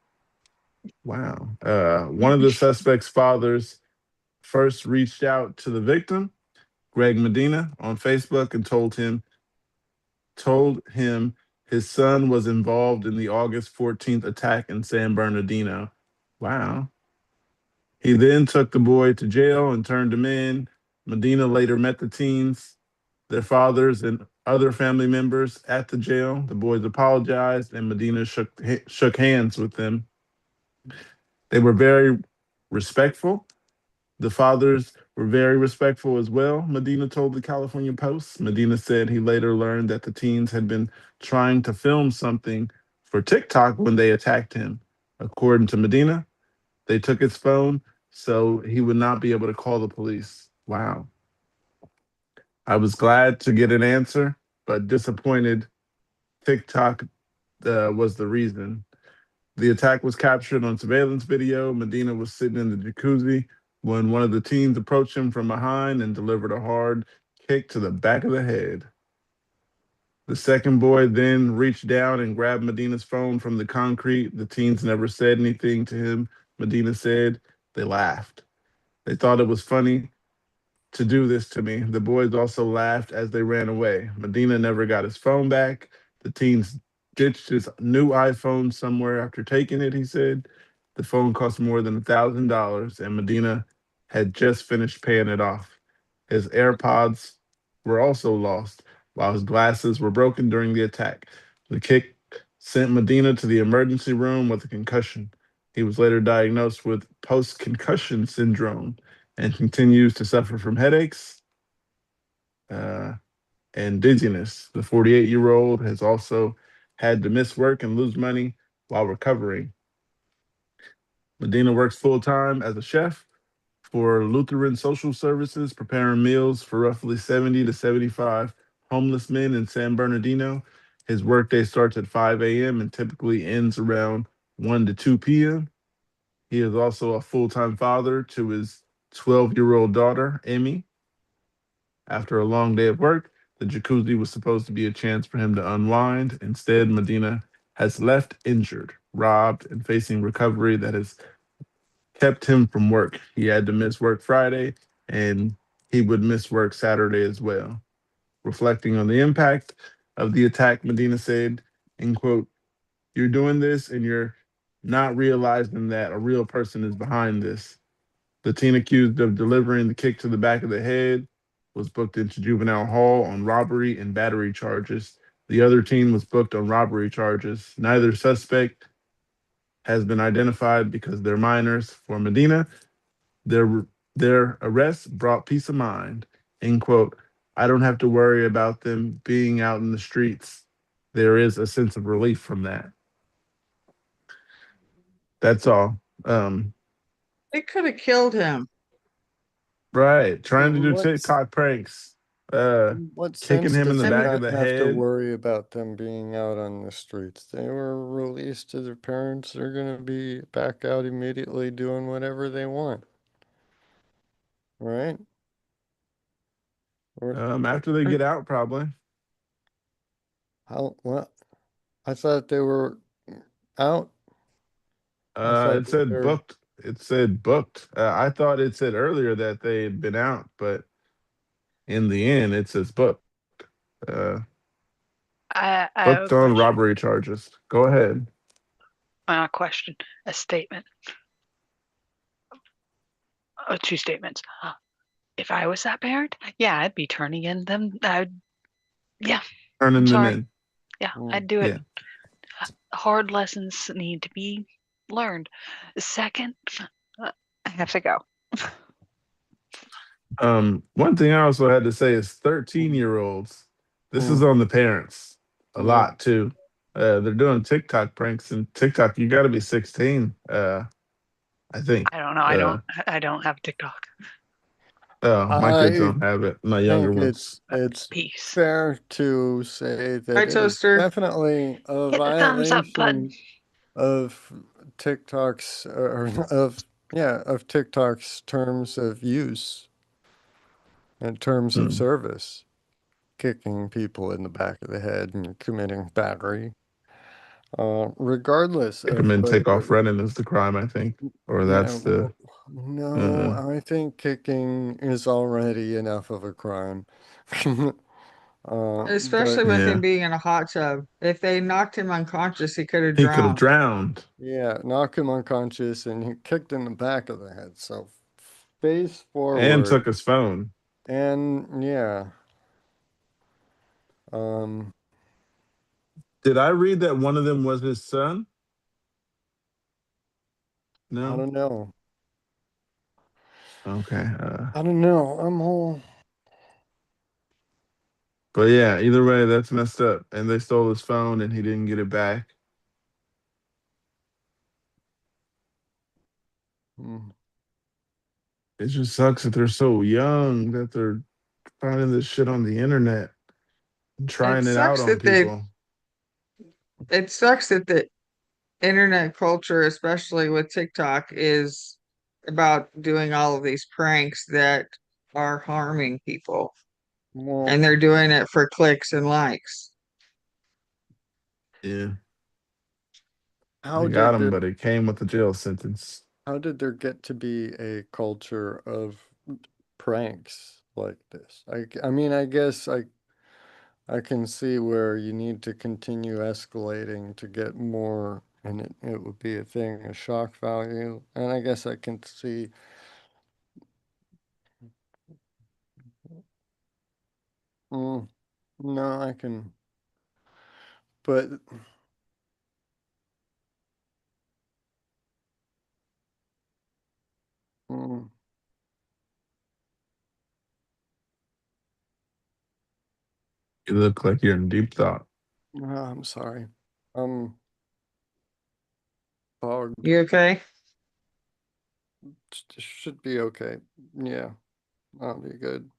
[SPEAKER 2] Wow. One of the suspect's fathers first reached out to the victim, Greg Medina, on Facebook and told him his son was involved in the August 14th attack in San Bernardino. Wow. He then took the boy to jail and turned him in. Medina later met the teens, their fathers, and other family members at the jail. The boys apologized, and Medina shook hands with them. They were very respectful. The fathers were very respectful as well, Medina told the California Post. Medina said he later learned that the teens had been trying to film something for TikTok when they attacked him. According to Medina, they took his phone so he would not be able to call the police. Wow. I was glad to get an answer, but disappointed TikTok was the reason. The attack was captured on surveillance video. Medina was sitting in the jacuzzi when one of the teens approached him from behind and delivered a hard kick to the back of the head. The second boy then reached down and grabbed Medina's phone from the concrete. The teens never said anything to him, Medina said. They laughed. They thought it was funny to do this to me. The boys also laughed as they ran away. Medina never got his phone back. The teens ditched his new iPhone somewhere after taking it, he said. The phone cost more than $1,000, and Medina had just finished paying it off. His AirPods were also lost, while his glasses were broken during the attack. The kick sent Medina to the emergency room with a concussion. He was later diagnosed with post concussion syndrome and continues to suffer from headaches uh, and dizziness. The 48-year-old has also had to miss work and lose money while recovering. Medina works full time as a chef for Lutheran Social Services, preparing meals for roughly 70 to 75 homeless men in San Bernardino. His workday starts at 5 a.m. and typically ends around 1 to 2 p.m. He is also a full time father to his 12-year-old daughter, Emmy. After a long day of work, the jacuzzi was supposed to be a chance for him to unwind. Instead, Medina has left injured, robbed, and facing recovery that has kept him from work. He had to miss work Friday, and he would miss work Saturday as well. Reflecting on the impact of the attack, Medina said, in quote, "You're doing this and you're not realizing that a real person is behind this." The teen accused of delivering the kick to the back of the head was booked into juvenile hall on robbery and battery charges. The other teen was booked on robbery charges. Neither suspect has been identified because they're minors. For Medina, their their arrest brought peace of mind. End quote. I don't have to worry about them being out in the streets. There is a sense of relief from that. That's all.
[SPEAKER 3] They could have killed him.
[SPEAKER 2] Right. Trying to do
[SPEAKER 1] What's
[SPEAKER 2] TikTok pranks. Uh
[SPEAKER 1] in what
[SPEAKER 2] Kicking
[SPEAKER 1] sense
[SPEAKER 2] him in
[SPEAKER 1] does
[SPEAKER 2] the
[SPEAKER 1] he
[SPEAKER 3] And
[SPEAKER 2] back of
[SPEAKER 1] not
[SPEAKER 2] the
[SPEAKER 1] have to
[SPEAKER 2] head.
[SPEAKER 1] worry about them being out on the streets? They were released to their parents. They're gonna be back out immediately doing whatever they want, right? Or
[SPEAKER 2] After they get out, probably.
[SPEAKER 1] how? Well, I thought they were out. I thought
[SPEAKER 2] It said
[SPEAKER 1] they're.
[SPEAKER 2] booked. It said booked. I thought it said earlier that they had been out, but in the end, it says booked. Uh,
[SPEAKER 4] I
[SPEAKER 2] Booked
[SPEAKER 4] have a
[SPEAKER 2] on
[SPEAKER 4] question.
[SPEAKER 2] robbery charges. Go ahead.
[SPEAKER 4] A question, a statement, two statements. If I was that parent, yeah, I'd be turning in them. Yeah, I'm
[SPEAKER 2] Turning them
[SPEAKER 4] sorry.
[SPEAKER 2] in.
[SPEAKER 4] Yeah,
[SPEAKER 1] Mm.
[SPEAKER 4] I'd do it.
[SPEAKER 2] Yeah.
[SPEAKER 4] Hard lessons need to be learned. Second, I have to go.
[SPEAKER 2] One thing I also had to say is 13-year-olds. This is
[SPEAKER 1] Mm.
[SPEAKER 2] on the parents a
[SPEAKER 1] Yeah.
[SPEAKER 2] lot too. They're doing TikTok pranks, and TikTok, you got to be 16. I think.
[SPEAKER 4] I don't know.
[SPEAKER 2] Uh,
[SPEAKER 4] I don't have TikTok.
[SPEAKER 2] oh, my kids
[SPEAKER 1] I
[SPEAKER 2] don't have it. My younger
[SPEAKER 1] think
[SPEAKER 2] ones.
[SPEAKER 1] it's
[SPEAKER 4] Peace.
[SPEAKER 1] fair to say
[SPEAKER 3] hi,
[SPEAKER 1] that it is
[SPEAKER 3] Toaster.
[SPEAKER 1] definitely a
[SPEAKER 4] Hit the thumbs up button.
[SPEAKER 1] violation of TikTok's or of yeah of TikTok's terms of use and terms of
[SPEAKER 2] Hmm.
[SPEAKER 1] service, kicking people in the back of the head and committing battery, regardless
[SPEAKER 2] Pick 'em
[SPEAKER 1] of
[SPEAKER 2] and take off
[SPEAKER 1] whether
[SPEAKER 2] running is the crime, I think. Or
[SPEAKER 1] yeah
[SPEAKER 2] that's the.
[SPEAKER 1] well, no,
[SPEAKER 2] Uh,
[SPEAKER 1] I think kicking is already enough of a crime.
[SPEAKER 3] Especially
[SPEAKER 1] But
[SPEAKER 3] with him
[SPEAKER 2] yeah.
[SPEAKER 3] being in a hot tub. If they knocked him unconscious, he could have
[SPEAKER 2] He could have
[SPEAKER 3] drowned.
[SPEAKER 2] drowned.
[SPEAKER 1] yeah, knock him unconscious and he kicked in the back of the head. So face
[SPEAKER 2] And took
[SPEAKER 1] forward
[SPEAKER 2] his phone.
[SPEAKER 1] and yeah, um,
[SPEAKER 2] Did I read that one of them was his son?
[SPEAKER 1] I
[SPEAKER 2] No?
[SPEAKER 1] don't know.
[SPEAKER 2] Okay.
[SPEAKER 1] I don't know. I'm all
[SPEAKER 2] But yeah, either way, that's messed up. And they stole his phone and he didn't get it back.
[SPEAKER 1] mm,
[SPEAKER 2] It just sucks that they're so young that they're finding this shit on the internet and
[SPEAKER 3] It
[SPEAKER 2] trying it out
[SPEAKER 3] sucks
[SPEAKER 2] on
[SPEAKER 3] that they
[SPEAKER 2] people.
[SPEAKER 3] it sucks that the internet culture, especially with TikTok, is about doing all of these pranks that are harming people,
[SPEAKER 1] Well,
[SPEAKER 3] and they're doing it for clicks and likes.
[SPEAKER 2] Yeah,
[SPEAKER 1] how
[SPEAKER 2] they got
[SPEAKER 1] did
[SPEAKER 2] him,
[SPEAKER 1] there
[SPEAKER 2] but it came with a jail sentence.
[SPEAKER 1] how did there get to be a culture of pranks like this? I mean, I guess I can see where you need to continue escalating to get more, and it would be a thing, a shock value. And I guess I can see, mm, no, I can, but mm,
[SPEAKER 2] You look like you're in deep thought.
[SPEAKER 1] I'm sorry. I'm fogged.
[SPEAKER 3] You okay?
[SPEAKER 1] Should be okay. Yeah, I'll be good.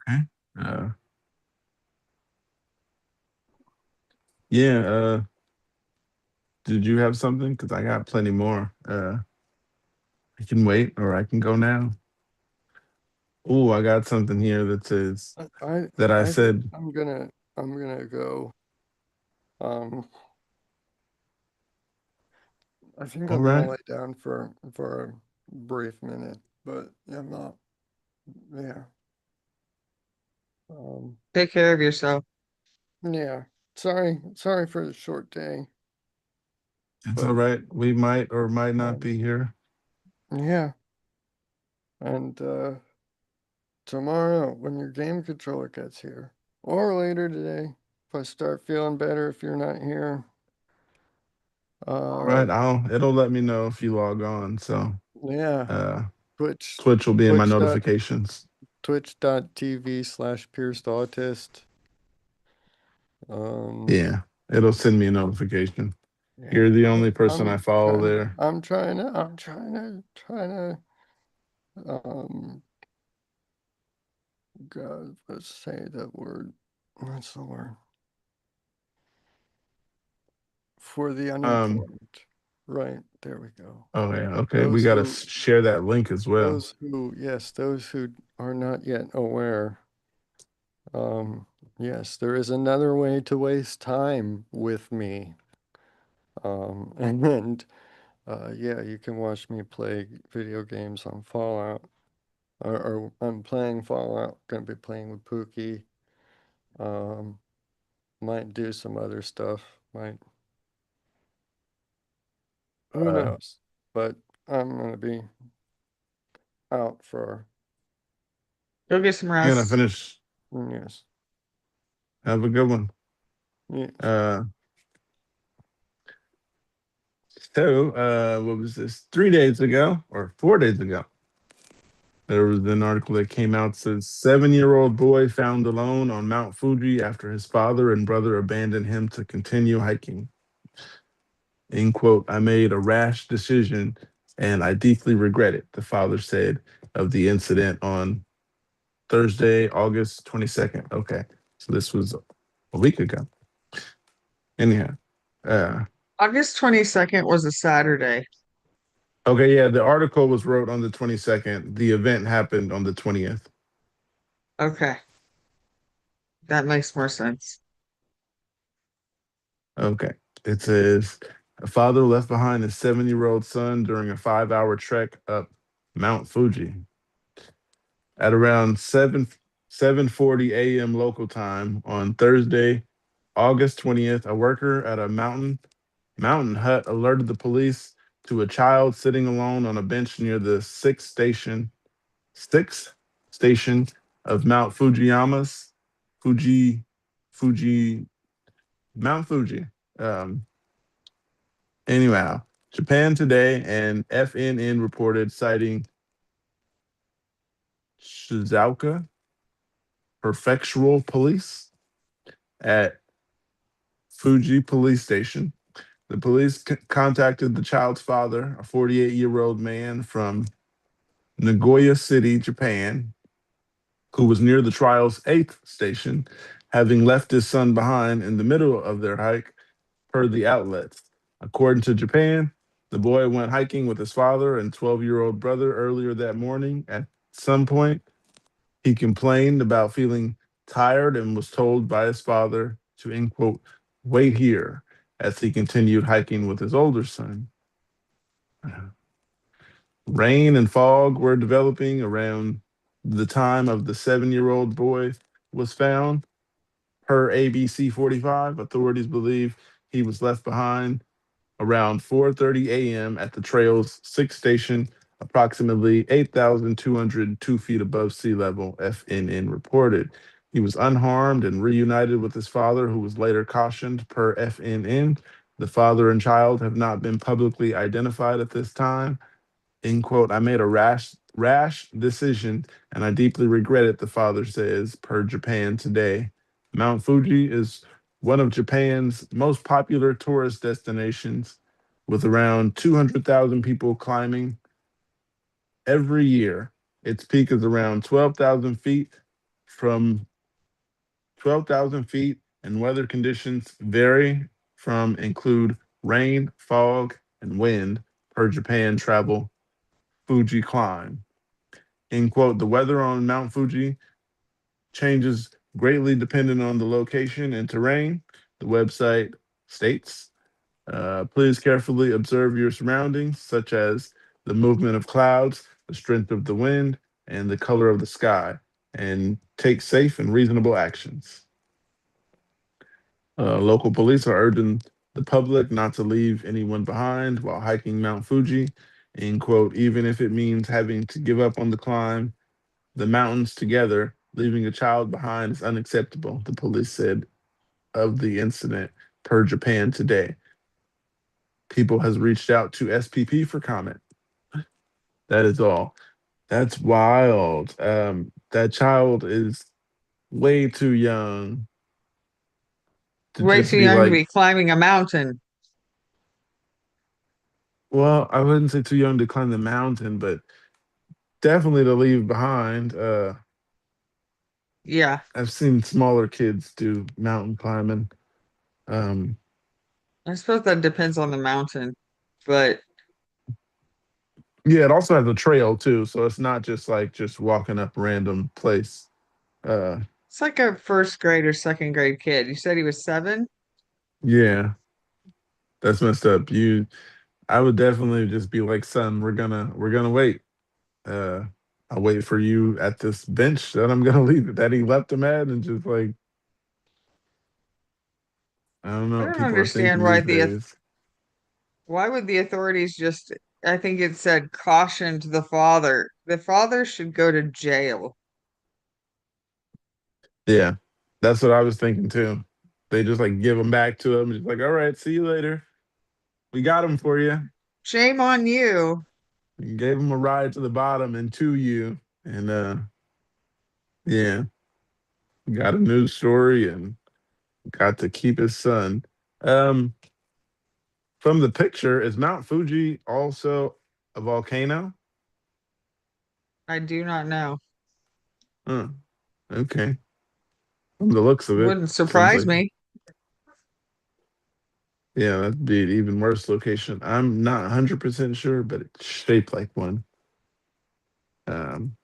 [SPEAKER 2] Okay. Uh, yeah. Did you have something? Because I got plenty more. I can wait, or I can go now. Oh, I got something here that says
[SPEAKER 1] I I,
[SPEAKER 2] that I
[SPEAKER 1] I think
[SPEAKER 2] said.
[SPEAKER 1] I'm gonna go. Um, I think
[SPEAKER 2] All
[SPEAKER 1] I'm gonna
[SPEAKER 2] right.
[SPEAKER 1] lay down for a brief minute, but I'm not. Yeah. Um,
[SPEAKER 3] Take care of yourself.
[SPEAKER 1] yeah. Sorry for the short day,
[SPEAKER 2] It's all
[SPEAKER 1] but
[SPEAKER 2] right. We might or might not
[SPEAKER 1] um,
[SPEAKER 2] be here.
[SPEAKER 1] yeah. And tomorrow when your game controller gets here, or later today, if I start feeling better, if you're not here,
[SPEAKER 2] All
[SPEAKER 1] uh,
[SPEAKER 2] right. It'll let me know if you log on. So
[SPEAKER 1] yeah.
[SPEAKER 2] uh
[SPEAKER 1] Twitch,
[SPEAKER 2] Twitch will be in my
[SPEAKER 1] Twitch dot
[SPEAKER 2] notifications.
[SPEAKER 1] twitch.tv/Pierced Autist. Um,
[SPEAKER 2] Yeah. It'll send me a notification.
[SPEAKER 1] yeah,
[SPEAKER 2] You're the only person I
[SPEAKER 1] I'm
[SPEAKER 2] follow
[SPEAKER 1] trying to,
[SPEAKER 2] there.
[SPEAKER 1] um, God, let's say that word. What's the word? For the
[SPEAKER 2] Um,
[SPEAKER 1] uninformed. Right, there we go.
[SPEAKER 2] oh yeah, okay. We
[SPEAKER 1] Those
[SPEAKER 2] gotta
[SPEAKER 1] who,
[SPEAKER 2] share that link as well.
[SPEAKER 1] those who are not yet aware. Um, yes, there is another way to waste time with me. And yeah, you can watch me play video games on Fallout, or I'm playing Fallout. Gonna be playing with Pookie. Um, might do some other stuff. Might, who
[SPEAKER 2] Uh,
[SPEAKER 1] knows? But I'm gonna be out for,
[SPEAKER 3] Go get some
[SPEAKER 2] I gotta
[SPEAKER 3] rest.
[SPEAKER 2] finish.
[SPEAKER 1] yes,
[SPEAKER 2] Have a good one.
[SPEAKER 1] yes.
[SPEAKER 2] Uh, what was this? 3 days ago or 4 days ago, there was an article that came out says 7-year-old boy found alone on Mount Fuji after his father and brother abandoned him to continue hiking. End quote. I made a rash decision and I deeply regret it, the father said of the incident on Thursday, August 22nd. Okay. So this was a week ago. Anyhow. Uh
[SPEAKER 3] August 22nd was a Saturday.
[SPEAKER 2] okay, yeah, the article was wrote on the 22nd. The event happened on the 20th.
[SPEAKER 3] Okay, that makes more sense.
[SPEAKER 2] Okay. It says a father left behind his 7-year-old son during a 5-hour trek up Mount Fuji. At around 7:40 a.m. local time on Thursday, August 20th, a worker at a mountain hut alerted the police to a child sitting alone on a bench near the sixth station of Mount Fujiyama's Fuji Fuji Mount Fuji. Um, anyhow, Japan Today and FNN reported citing Shizuoka Prefectural Police at Fuji Police Station. The police contacted the child's father, a 48-year-old man from Nagoya City, Japan, who was near the trial's eighth station, having left his son behind in the middle of their hike, per the outlets. According to Japan, The boy went hiking with his father and 12-year-old brother earlier that morning. At some point, he complained about feeling tired and was told by his father to, end quote, wait here as he continued hiking with his older son. Rain and fog were developing around the time of the 7-year-old boy was found. Per ABC 45, authorities believe he was left behind around 4:30 a.m. at the trail's sixth station, approximately 8,202 feet above sea level, FNN reported. He was unharmed and reunited with his father, who was later cautioned per FNN. The father and child have not been publicly identified at this time. End quote. I made a rash decision and I deeply regret it, the father says, per Japan Today. Mount Fuji is one of Japan's most popular tourist destinations, with around 200,000 people climbing every year. Its peak is around 12,000 feet. From 12,000 feet, and weather conditions vary from include rain, fog, and wind per Japan Travel Fuji climb. End quote. The weather on Mount Fuji changes greatly depending on the location and terrain. The website states, please carefully observe your surroundings, such as the movement of clouds, the strength of the wind, and the color of the sky, and take safe and reasonable actions. Local police are urging the public not to leave anyone behind while hiking Mount Fuji. End quote. Even if it means having to give up on the mountains together, leaving a child behind is unacceptable, the police said of the incident per Japan Today. People has reached out to SPP for comment. That is all. That's wild. That child is way too young to
[SPEAKER 3] Way
[SPEAKER 2] just
[SPEAKER 3] too
[SPEAKER 2] be
[SPEAKER 3] young to
[SPEAKER 2] like,
[SPEAKER 3] be climbing a mountain.
[SPEAKER 2] well, I wouldn't say too young to climb the mountain, but definitely to leave behind.
[SPEAKER 3] Yeah,
[SPEAKER 2] I've seen smaller kids do mountain climbing. Um,
[SPEAKER 3] I suppose that depends on the mountain, but
[SPEAKER 2] yeah, it also has a trail too, so it's not just like just walking up random place. Uh,
[SPEAKER 3] it's like a first grade or second grade kid. You said he was 7?
[SPEAKER 2] yeah, that's messed up. I would definitely just be like, son, we're gonna wait. Uh, I'll wait for you at this bench that I'm gonna leave that he left him at, and just like, I don't know
[SPEAKER 3] I
[SPEAKER 2] what
[SPEAKER 3] don't
[SPEAKER 2] people are
[SPEAKER 3] understand
[SPEAKER 2] thinking
[SPEAKER 3] why
[SPEAKER 2] these days.
[SPEAKER 3] why would the authorities just, I think it said cautioned the father. The father should go to jail.
[SPEAKER 2] Yeah, that's what I was thinking too. They just like give him back to him, just like, all right, see you later. We got him for you.
[SPEAKER 3] Shame on you.
[SPEAKER 2] Gave him a ride to the bottom and to you, and yeah, got a news story and got to keep his son. Um, from the picture, is Mount Fuji also a volcano?
[SPEAKER 3] I do not know.
[SPEAKER 2] Huh. Okay. From the looks of it,
[SPEAKER 3] Wouldn't
[SPEAKER 2] seems
[SPEAKER 3] surprise
[SPEAKER 2] like,
[SPEAKER 3] me.
[SPEAKER 2] yeah, that'd be an even worse location. I'm not 100% sure, but it's shaped like one. Um,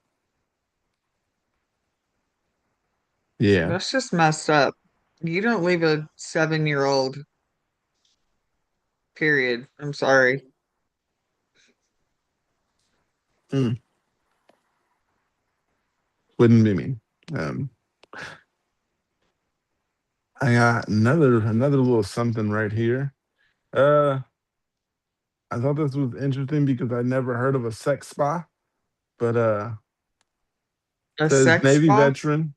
[SPEAKER 2] yeah.
[SPEAKER 3] That's just messed up. You don't leave a 7-year-old, period. I'm sorry.
[SPEAKER 2] Mm, wouldn't be me. Um, I got another little something right here. Uh, I thought this was interesting because I never heard of a sex spa, but
[SPEAKER 3] A
[SPEAKER 2] says
[SPEAKER 3] sex
[SPEAKER 2] Navy
[SPEAKER 3] spa?
[SPEAKER 2] veteran.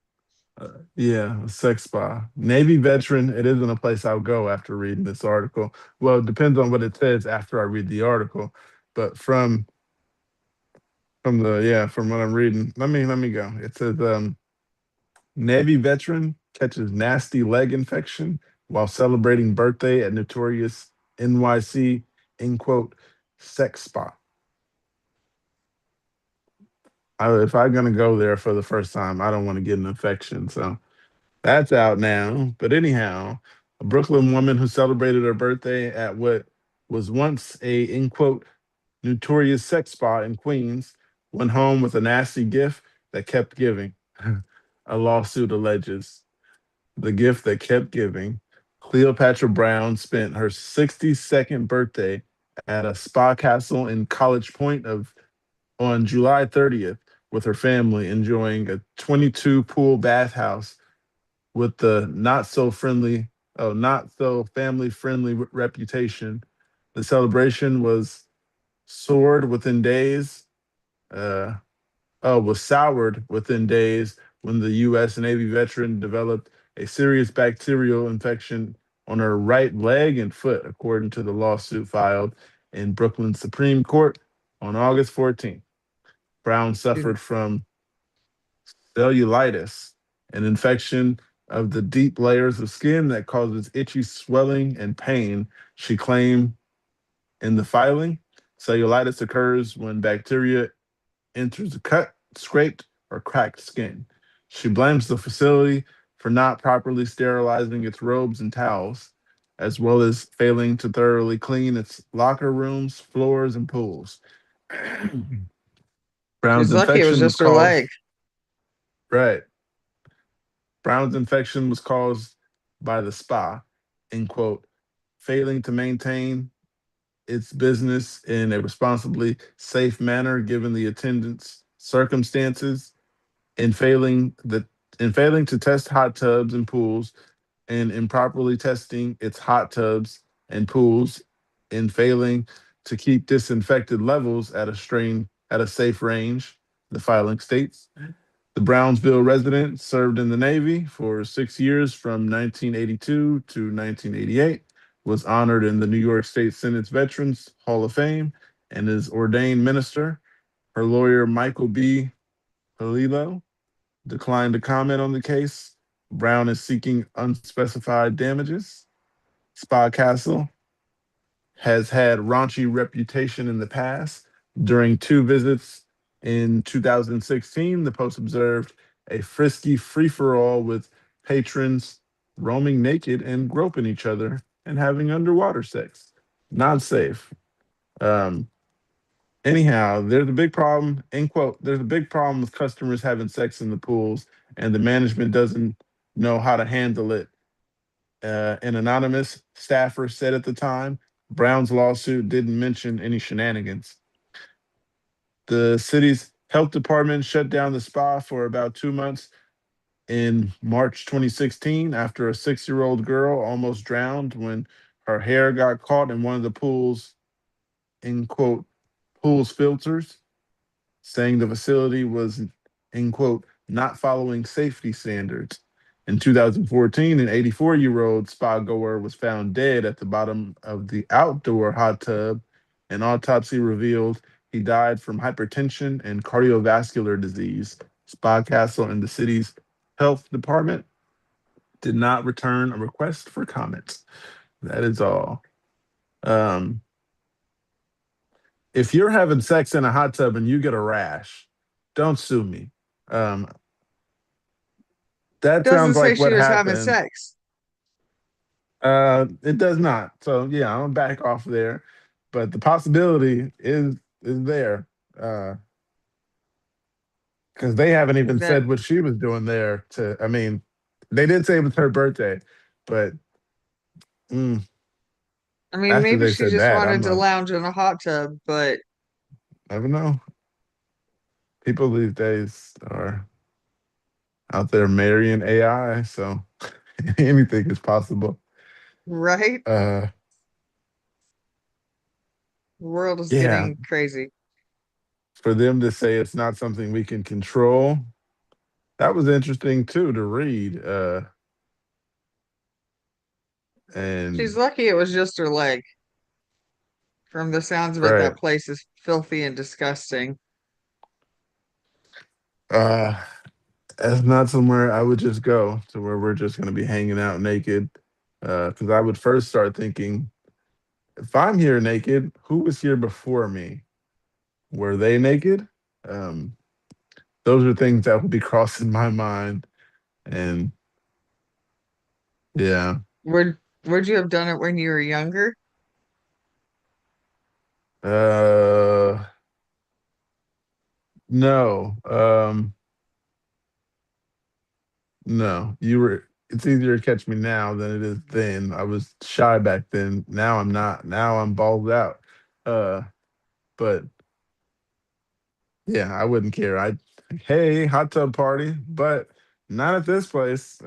[SPEAKER 2] Yeah, a sex spa. Navy veteran. It isn't a place I'll go after reading this article. Well, it depends on what it says after I read the article. But from what I'm reading, let me go. It says Navy veteran catches nasty leg infection while celebrating birthday at notorious NYC in quote sex spa. If I'm gonna go there for the first time, I don't want to get an infection. So that's out now. But anyhow, a Brooklyn woman who celebrated her birthday at what was once a, in quote, notorious sex spa in Queens, went home with a nasty gift that kept giving. A lawsuit alleges. The gift that kept giving. Cleopatra Brown spent her 62nd birthday at a spa castle in College Point of on July 30th with her family, enjoying a 22 pool bathhouse with the not so family friendly reputation. The celebration was soared within days. Uh, was soured within days when the U.S. Navy veteran developed a serious bacterial infection on her right leg and foot, according to the lawsuit filed in Brooklyn Supreme Court on August 14th. Brown
[SPEAKER 3] Dude,
[SPEAKER 2] suffered from cellulitis, an infection of the deep layers of skin that causes itchy swelling and pain, she claimed in the filing. Cellulitis occurs when bacteria enters the cut, scraped, or cracked skin. She blames the facility for not properly sterilizing its robes and towels, as well as failing to thoroughly clean its locker rooms, floors, and pools. Brown's
[SPEAKER 3] she's lucky it was
[SPEAKER 2] infection was
[SPEAKER 3] just her leg.
[SPEAKER 2] caused, right. Brown's infection was caused by the spa, in quote, failing to maintain its business in a responsibly safe manner given the attendance circumstances, in failing the in failing to test hot tubs and pools, and improperly testing its hot tubs and pools, in failing to keep disinfected levels at a safe range, the filing states. The Brownsville resident served in the Navy for 6 years from 1982 to 1988, was honored in the New York State Senate's Veterans Hall of Fame, and is ordained minister. Her lawyer, Michael B. Palillo, declined to comment on the case. Brown is seeking unspecified damages. Spa Castle has had raunchy reputation in the past. During two visits in 2016, the Post observed a frisky free-for-all with patrons roaming naked and groping each other and having underwater sex. Not safe. Um, Anyhow, there's a big problem, end quote, there's a big problem with customers having sex in the pools, and the management doesn't know how to handle it. An anonymous staffer said at the time. Brown's lawsuit didn't mention any shenanigans. The city's health department shut down the spa for about 2 months in March 2016 after a 6-year-old girl almost drowned when her hair got caught in one of the pool's, in quote, pool's filters, saying the facility was, in quote, not following safety standards. In 2014, an 84-year-old spa goer was found dead at the bottom of the outdoor hot tub. An autopsy revealed he died from hypertension and cardiovascular disease. Spa Castle and the city's health department did not return a request for comments. That is all. Um, if you're having sex in a hot tub and you get a rash, don't sue me. Um, that
[SPEAKER 3] Doesn't
[SPEAKER 2] sounds
[SPEAKER 3] say
[SPEAKER 2] like
[SPEAKER 3] she
[SPEAKER 2] what
[SPEAKER 3] was having
[SPEAKER 2] happened.
[SPEAKER 3] sex.
[SPEAKER 2] It does not. So yeah, I'm back off there, but the possibility is there because they haven't even
[SPEAKER 3] That
[SPEAKER 2] said what she was doing there. To I mean, they did say it was her birthday, but mm,
[SPEAKER 3] I mean,
[SPEAKER 2] after
[SPEAKER 3] maybe
[SPEAKER 2] they
[SPEAKER 3] she
[SPEAKER 2] said
[SPEAKER 3] just
[SPEAKER 2] that,
[SPEAKER 3] wanted
[SPEAKER 2] I'm
[SPEAKER 3] to
[SPEAKER 2] like,
[SPEAKER 3] lounge in a hot tub, but
[SPEAKER 2] never know. People these days are out there marrying AI, so anything is possible.
[SPEAKER 3] right?
[SPEAKER 2] Uh,
[SPEAKER 3] The world is
[SPEAKER 2] yeah,
[SPEAKER 3] getting crazy.
[SPEAKER 2] for them to say it's not something we can control, that was interesting too to read.
[SPEAKER 3] She's
[SPEAKER 2] And
[SPEAKER 3] lucky it was just her leg. From the sounds of it,
[SPEAKER 2] right,
[SPEAKER 3] that place is filthy and disgusting.
[SPEAKER 2] uh, that's not somewhere I would just go to where we're just going to be hanging out naked. Because I would first start thinking, if I'm here naked, who was here before me? Were they naked? Um, those are things that would be crossing my mind. And yeah,
[SPEAKER 3] Would you have done it when you were younger?
[SPEAKER 2] Uh, no. No. You were. It's easier to catch me now than it is then. I was shy back then. Now I'm not. Now I'm balled out. Uh, but yeah, I wouldn't care. I Hey, hot tub party, but not at this place.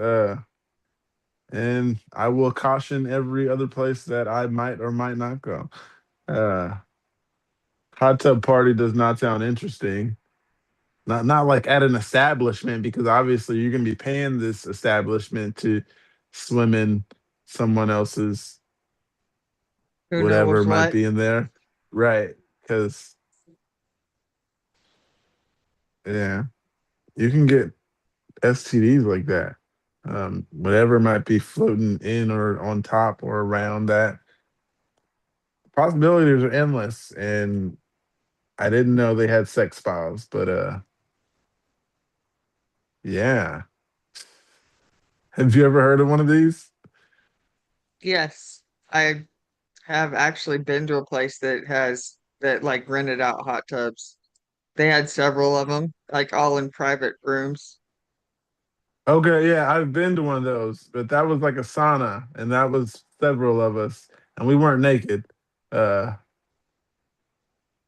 [SPEAKER 2] And I will caution every other place that I might or might not go. Uh, hot tub party does not sound interesting. Not like at an establishment because obviously you're gonna be paying this establishment to swim in someone else's
[SPEAKER 3] Who
[SPEAKER 2] whatever
[SPEAKER 3] knows
[SPEAKER 2] might
[SPEAKER 3] what?
[SPEAKER 2] be in there, right? Because yeah, you can get STDs like that. Whatever might be floating in or on top or around that. Possibilities are endless, and I didn't know they had sex spas, but yeah. Have you ever heard of one of these?
[SPEAKER 3] Yes, I have actually been to a place that like rented out hot tubs. They had several of them, like all in private rooms.
[SPEAKER 2] Okay, yeah, I've been to one of those, but that was like a sauna, and that was several of us, and we weren't naked. Uh,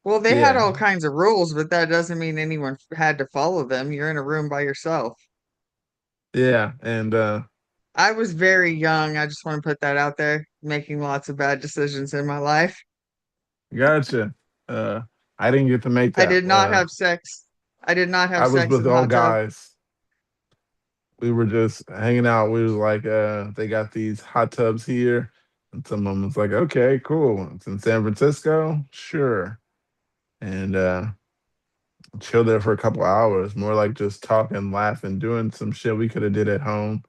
[SPEAKER 3] Well, they had
[SPEAKER 2] yeah,
[SPEAKER 3] all kinds of rules, but that doesn't mean anyone had to follow them. You're in a room by yourself.
[SPEAKER 2] yeah, and
[SPEAKER 3] I was very young. I just want to put that out there, making lots of bad decisions in my life.
[SPEAKER 2] gotcha. Uh, I didn't get to make
[SPEAKER 3] I
[SPEAKER 2] that.
[SPEAKER 3] did not have sex. I did not have
[SPEAKER 2] I was
[SPEAKER 3] sex in
[SPEAKER 2] with
[SPEAKER 3] the
[SPEAKER 2] all
[SPEAKER 3] hot tub.
[SPEAKER 2] guys. We were just hanging out. We was like, they got these hot tubs here, and someone was like, okay, cool. It's in San Francisco, sure, and chill there for a couple hours. More like just talking, laughing, doing some shit we could have did at home.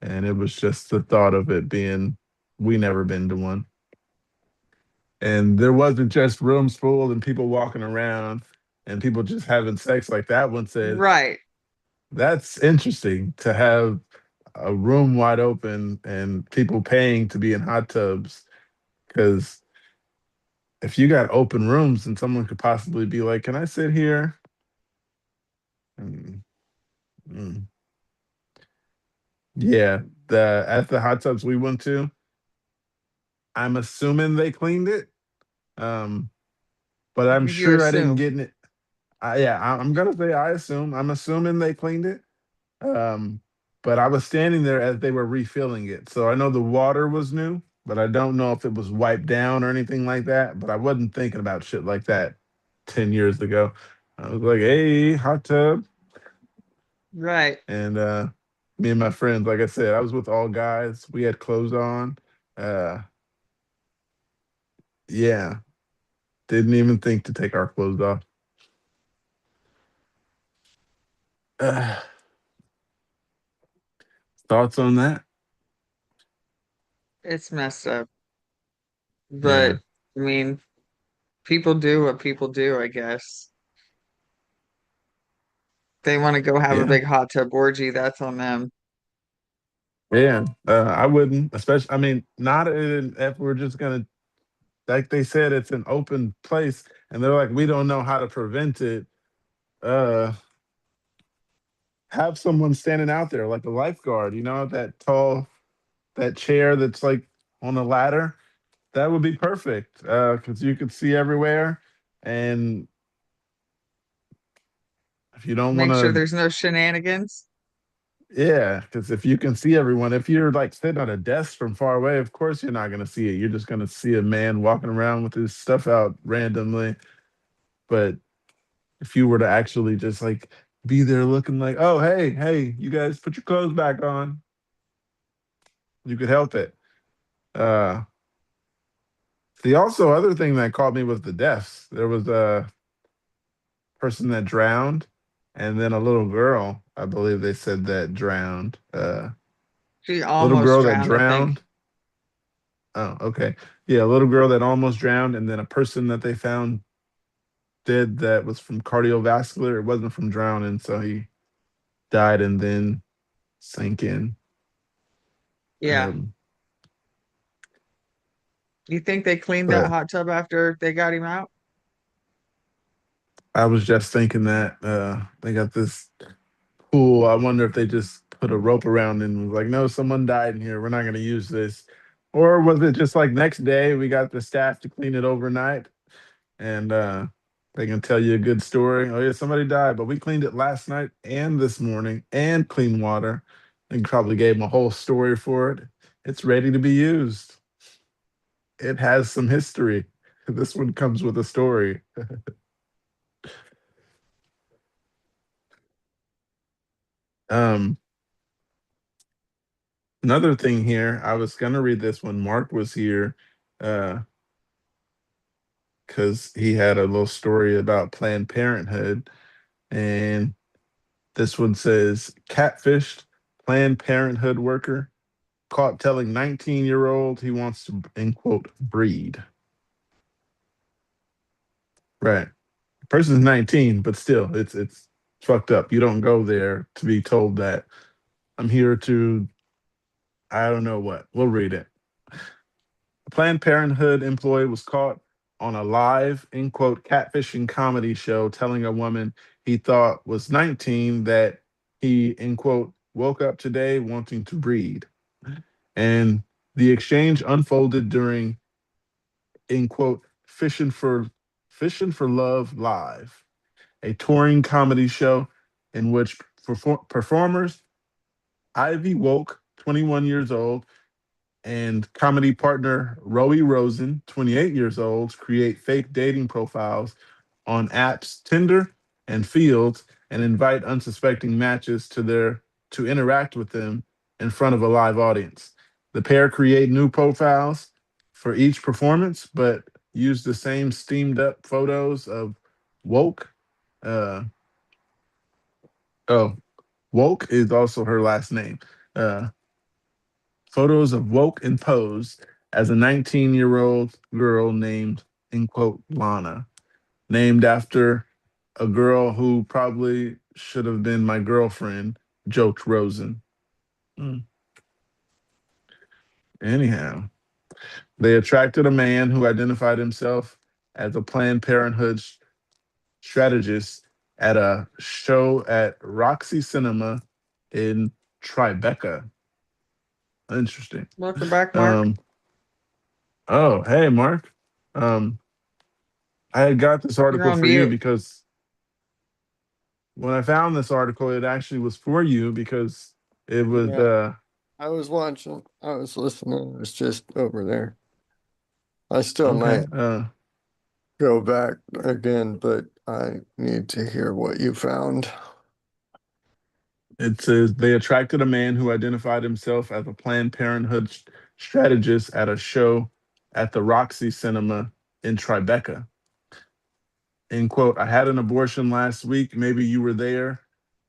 [SPEAKER 2] And it was just the thought of it being we never been to one. And there wasn't just rooms full and people walking around and people just having sex like that one said.
[SPEAKER 3] Right.
[SPEAKER 2] That's interesting to have a room wide open and people paying to be in hot tubs. Because if you got open rooms and someone could possibly be like, "Can I sit here?" Mm, mm. Yeah, the at the hot tubs we went to, I'm assuming they cleaned it. Um, but I'm
[SPEAKER 3] You
[SPEAKER 2] sure I didn't
[SPEAKER 3] assume.
[SPEAKER 2] get in it. I'm gonna say I assume. I'm assuming they cleaned it. Um, but I was standing there as they were refilling it, so I know the water was new, but I don't know if it was wiped down or anything like that. But I wasn't thinking about shit like that 10 years ago. I was like, "Hey, hot tub,"
[SPEAKER 3] Right.
[SPEAKER 2] and me and my friends, like I said, I was with all guys. We had clothes on. Uh, yeah, didn't even think to take our clothes off. Uh, Thoughts on that?
[SPEAKER 3] It's messed up. But
[SPEAKER 2] Yeah,
[SPEAKER 3] I mean, people do what people do, I guess. They want to go have a
[SPEAKER 2] yeah,
[SPEAKER 3] big hot tub orgy, that's on them.
[SPEAKER 2] yeah. I wouldn't, especially. I mean, not if we're just gonna, like they said, it's an open place, and they're like, we don't know how to prevent it. Uh, have someone standing out there, like a lifeguard. You know, that tall, that chair that's like on a ladder. That would be perfect because you could see everywhere, and if you don't want
[SPEAKER 3] Make sure
[SPEAKER 2] to
[SPEAKER 3] there's no shenanigans.
[SPEAKER 2] yeah, because if you can see everyone, if you're like sitting at a desk from far away, of course you're not going to see it. You're just going to see a man walking around with his stuff out randomly. But if you were to actually just like be there looking like, oh, hey, you guys put your clothes back on, you could help it. Uh, the also other thing that caught me was the deaths. There was a person that drowned and then a little girl, I believe they said that drowned.
[SPEAKER 3] She
[SPEAKER 2] Little
[SPEAKER 3] almost
[SPEAKER 2] girl that
[SPEAKER 3] drowned, I think.
[SPEAKER 2] drowned. Oh, okay. Yeah, a little girl that almost drowned, and then a person that they found dead that was from cardiovascular. It wasn't from drowning, so he died and then sank in.
[SPEAKER 3] Yeah.
[SPEAKER 2] Um,
[SPEAKER 3] You think they cleaned that
[SPEAKER 2] But
[SPEAKER 3] hot tub after they got him out?
[SPEAKER 2] I was just thinking that they got this pool. I wonder if they just put a rope around it and was like, no, someone died in here. We're not going to use this. Or was it just like next day we got the staff to clean it overnight and they can tell you a good story. Oh, yeah, somebody died, but we cleaned it last night and this morning and clean water. And probably gave them a whole story for it. It's ready to be used. It has some history. This one comes with a story. Um, Another thing here, I was gonna read this when Mark was here, uh, because he had a little story about Planned Parenthood, and this one says catfished Planned Parenthood worker caught telling 19-year-old he wants to end quote breed. Right, the person's 19, but still, it's fucked up. You don't go there to be told that I'm here to I don't know what. We'll read it. A Planned Parenthood employee was caught on a live, in quote, catfishing comedy show telling a woman he thought was 19 that he, in quote, woke up today wanting to breed. And the exchange unfolded during, in quote, Fishing for Love Live, a touring comedy show in which performers Ivy Woke, 21 years old, and comedy partner Rowie Rosen, 28 years old, create fake dating profiles on apps Tinder and Fields and invite unsuspecting matches to interact with them in front of a live audience. The pair create new profiles for each performance, but use the same steamed up photos of Woke. Uh, oh, Woke is also her last name. Uh, Photos of Woke and Pose as a 19-year-old girl named, in quote, Lana, named after a girl who probably should have been my girlfriend, joked Rosen. Hmm. Anyhow, they attracted a man who identified himself as a Planned Parenthood strategist at a show at Roxy Cinema in Tribeca. Interesting.
[SPEAKER 3] Welcome back, Mark.
[SPEAKER 2] Um, oh, hey, Mark. Um, I had got this
[SPEAKER 3] You're
[SPEAKER 2] article
[SPEAKER 3] on
[SPEAKER 2] for you
[SPEAKER 3] mute.
[SPEAKER 2] because when I found this article, it actually was for you because it was
[SPEAKER 1] Yeah, I was watching. I was listening. It was just over there. I still
[SPEAKER 2] okay.
[SPEAKER 1] might go back again, but I need to hear what you found.
[SPEAKER 2] It says they attracted a man who identified himself as a Planned Parenthood strategist at a show at the Roxy Cinema in Tribeca. End quote. I had an abortion last week. Maybe you were there.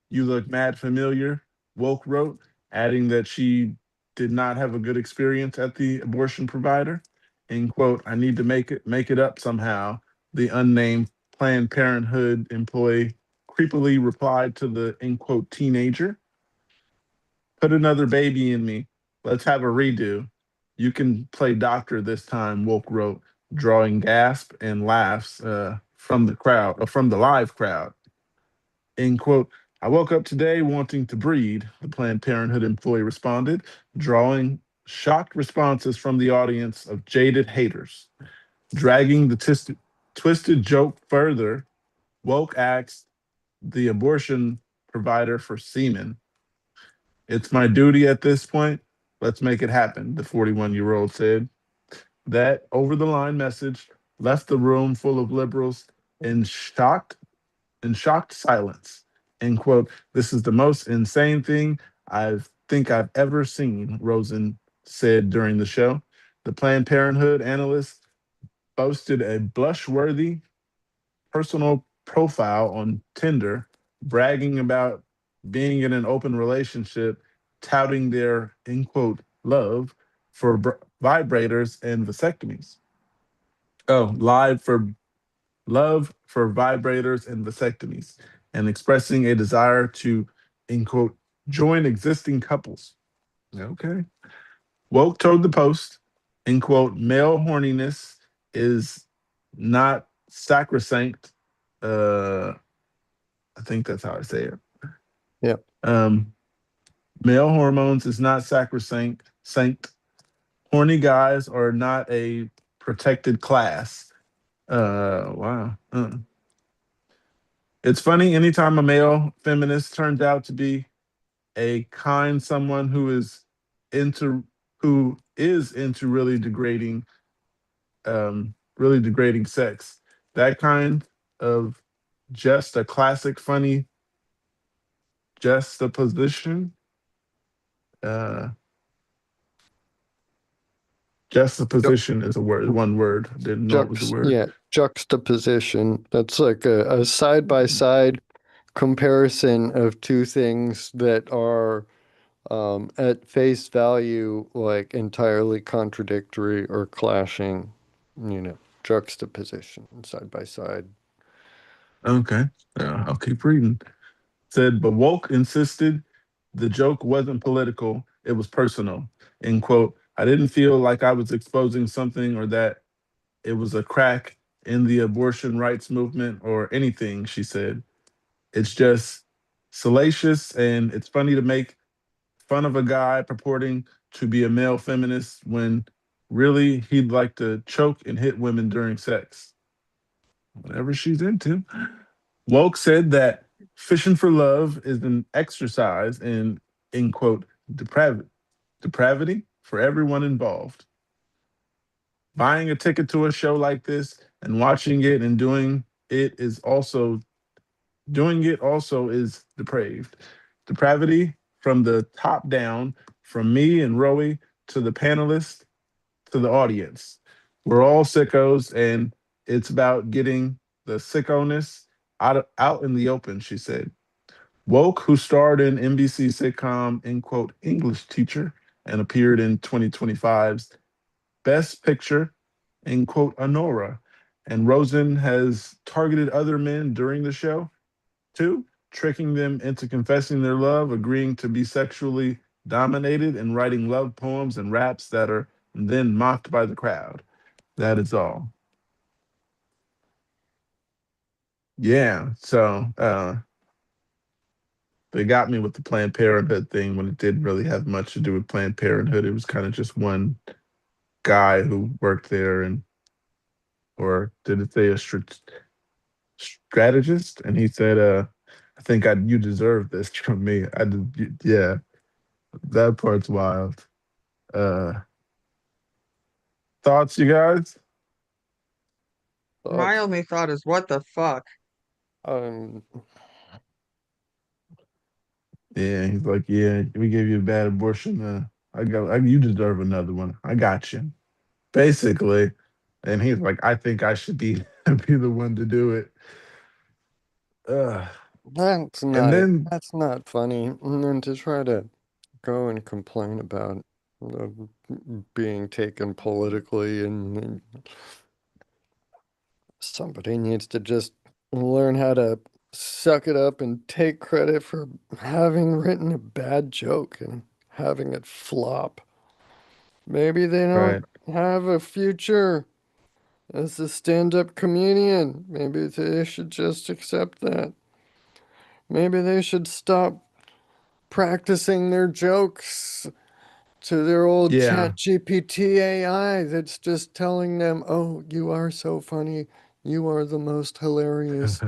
[SPEAKER 2] You look mad familiar, Woke wrote, adding that she did not have a good experience at the abortion provider. End quote. I need to make it up somehow. The unnamed Planned Parenthood employee creepily replied to the end quote teenager. Put another baby in me. Let's have a redo. You can play doctor this time, Woke wrote, drawing gasp and laughs from the crowd, or from the live crowd. End quote. I woke up today wanting to breed, the Planned Parenthood employee responded, drawing shocked responses from the audience of jaded haters. Dragging the twisted joke further, Woke asked the abortion provider for semen. It's my duty at this point. Let's make it happen, the 41-year-old said. That over the line message left the room full of liberals in shocked silence. End quote. This is the most insane thing I've ever seen, Rosen said during the show. The Planned Parenthood analyst boasted a blush-worthy personal profile on Tinder, bragging about being in an open relationship, touting their end quote love for vibrators and vasectomies. Oh, live for love for vibrators and vasectomies, and expressing a desire to, in quote, join existing couples. Okay. Woke told the Post. in quote, male horniness is not sacrosanct. Uh, I think that's how I say it.
[SPEAKER 1] Yeah.
[SPEAKER 2] Um, Male hormones is not sacrosanct. Sanct. Horny guys are not a protected class. Wow. It's funny anytime a male feminist turns out to be a kind someone into who is into really degrading sex. That kind of just a classic funny juxtaposition. Uh,
[SPEAKER 1] Ju-
[SPEAKER 2] juxtaposition is a word, one word. I didn't know it was a word.
[SPEAKER 1] yeah, juxtaposition. That's like a side by side comparison of two things that are at face value like entirely contradictory or clashing, juxtaposition side by side.
[SPEAKER 2] Okay, I'll keep reading. Said, but woke insisted the joke wasn't political, it was personal. End quote. I didn't feel like I was exposing something or that it was a crack in the abortion rights movement or anything, she said. It's just salacious and it's funny to make fun of a guy purporting to be a male feminist when really he'd like to choke and hit women during sex. Whatever she's into. Woke said that fishing for love is an exercise in quote, depravity for everyone involved. Buying a ticket to a show like this and watching it and it is also doing it also is depraved. Depravity from the top down, from me and Rowie to the panelists to the audience. We're all sickos, and it's about getting the sickoness out in the open, she said. Woke, who starred in NBC sitcom, in quote, English Teacher, and appeared in 2025's Best Picture, in quote, Honora. And Rosen has targeted other men during the show, too, tricking them into confessing their love, agreeing to be sexually dominated, and writing love poems and raps that are then mocked by the crowd. That is all. Yeah. So they got me with the Planned Parenthood thing when it didn't really have much to do with Planned Parenthood. It was kind of just one guy who worked there and or did it say a strategist? And he said, I think you deserve this from me. Yeah, that part's wild. Uh, Thoughts, you guys?
[SPEAKER 3] My
[SPEAKER 1] Thoughts?
[SPEAKER 3] only thought is, what the fuck?
[SPEAKER 1] Um,
[SPEAKER 2] Yeah, he's like, yeah, we gave you a bad abortion. You deserve another one. I got you, basically. And he's like, I think I should be be the one to do it. Uh,
[SPEAKER 1] that's
[SPEAKER 2] and
[SPEAKER 1] not
[SPEAKER 2] then
[SPEAKER 1] that's not funny. And then to try to go and complain about being taken politically, and somebody needs to just learn how to suck it up and take credit for having written a bad joke and having it flop. Maybe they don't
[SPEAKER 2] right,
[SPEAKER 1] have a future as a stand-up comedian. Maybe they should just accept that. Maybe they should stop practicing their jokes to their old
[SPEAKER 2] yeah,
[SPEAKER 1] chat GPT AI that's just telling them, oh, you are so funny. You are the most hilarious.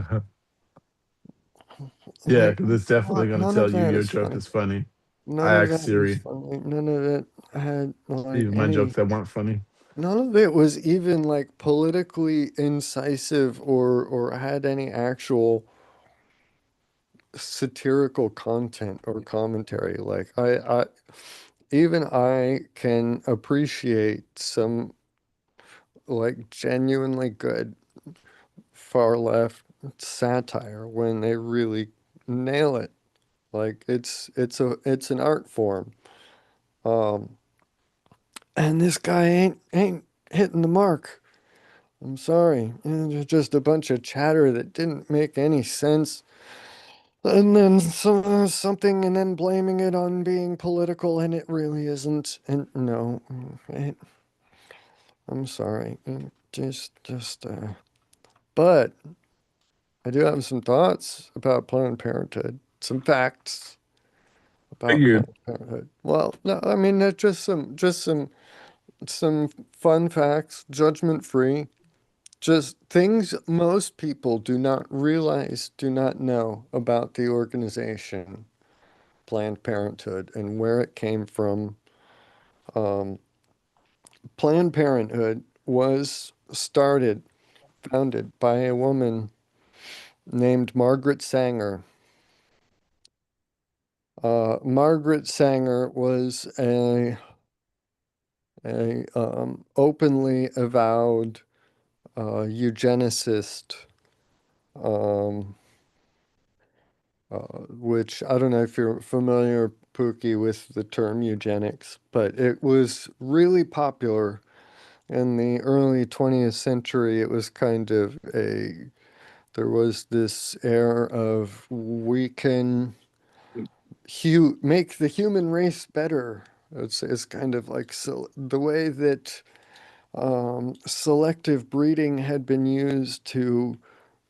[SPEAKER 2] yeah,
[SPEAKER 1] Like,
[SPEAKER 2] because it's definitely gonna
[SPEAKER 1] none
[SPEAKER 2] tell
[SPEAKER 1] of
[SPEAKER 2] you
[SPEAKER 1] that
[SPEAKER 2] your
[SPEAKER 1] is
[SPEAKER 2] joke
[SPEAKER 1] funny.
[SPEAKER 2] is funny.
[SPEAKER 1] None
[SPEAKER 2] I
[SPEAKER 1] of
[SPEAKER 2] asked
[SPEAKER 1] that is
[SPEAKER 2] Siri,
[SPEAKER 1] funny. None of it had like
[SPEAKER 2] even my jokes
[SPEAKER 1] any.
[SPEAKER 2] that weren't funny.
[SPEAKER 1] None of it was even like politically incisive or had any actual satirical content or commentary. Like even I can appreciate some like genuinely good far left satire when they really nail it. Like it's an art form. Um, and this guy ain't hitting the mark. I'm sorry. It's just a bunch of chatter that didn't make any sense. And then something, and then blaming it on being political, and it really isn't. And no, it, I'm sorry. But I do have some thoughts about Planned Parenthood, some facts about
[SPEAKER 2] Figured.
[SPEAKER 1] Planned Parenthood. Well, no, I mean, they're some fun facts, judgment free, just things most people do not realize, do not know about the organization, Planned Parenthood, and where it came from. Um, Planned Parenthood was founded by a woman named Margaret Sanger. Margaret Sanger was a openly avowed eugenicist, um, which I don't know if you're familiar, Pookie, with the term eugenics, but it was really popular in the early 20th century. It was kind of there was this air of we can make the human race better. It's kind of like the way that selective breeding had been used to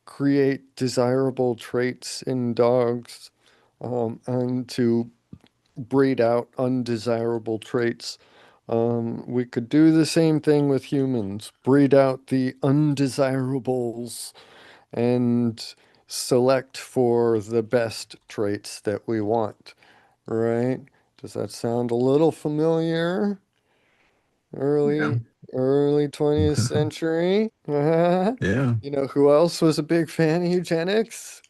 [SPEAKER 1] create desirable traits in dogs, and to breed out undesirable traits. We could do the same thing with humans, breed out the undesirables and select for the best traits that we want, right? Does that sound a little familiar?
[SPEAKER 2] Yeah.
[SPEAKER 1] Early, early 20th century.
[SPEAKER 2] Yeah.
[SPEAKER 1] You know who else was a big fan of eugenics?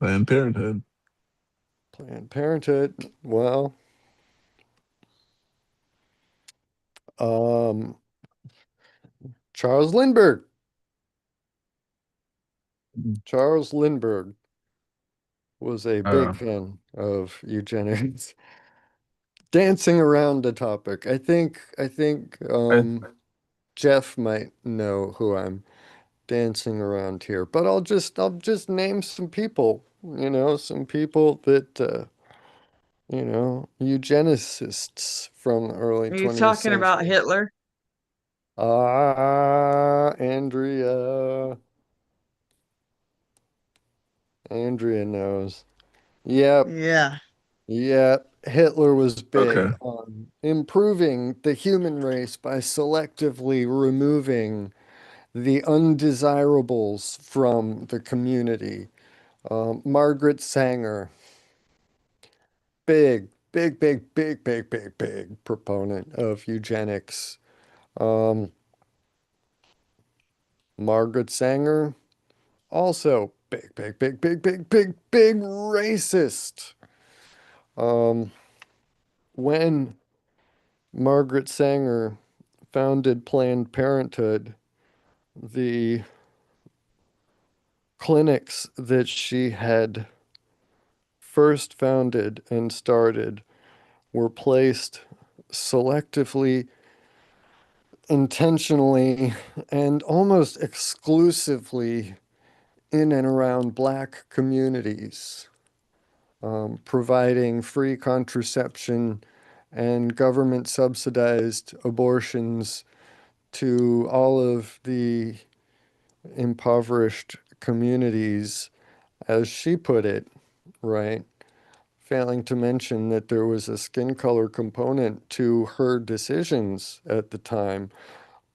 [SPEAKER 2] Planned Parenthood.
[SPEAKER 1] Planned Parenthood. Well, um, Charles Lindbergh. Charles Lindbergh was a big
[SPEAKER 2] Uh,
[SPEAKER 1] fan of eugenics. Dancing around the topic. I think
[SPEAKER 2] I,
[SPEAKER 1] Jeff might know who I'm dancing around here, but I'll just name some people, some people that eugenicists from the early
[SPEAKER 3] Are you
[SPEAKER 1] 20th
[SPEAKER 3] talking about
[SPEAKER 1] century.
[SPEAKER 3] Hitler?
[SPEAKER 1] Andrea. Andrea knows. Yep,
[SPEAKER 3] Yeah.
[SPEAKER 1] yep. Hitler was big
[SPEAKER 2] okay.
[SPEAKER 1] on improving the human race by selectively removing the undesirables from the community. Margaret Sanger, big proponent of eugenics. Um, Margaret Sanger, also big racist. Um, when Margaret Sanger founded Planned Parenthood, the clinics that she had first founded and started were placed selectively, intentionally, and almost exclusively in and around Black communities, providing free contraception and government subsidized abortions to all of the impoverished communities, as she put it, right? Failing to mention that there was a skin color component to her decisions at the time,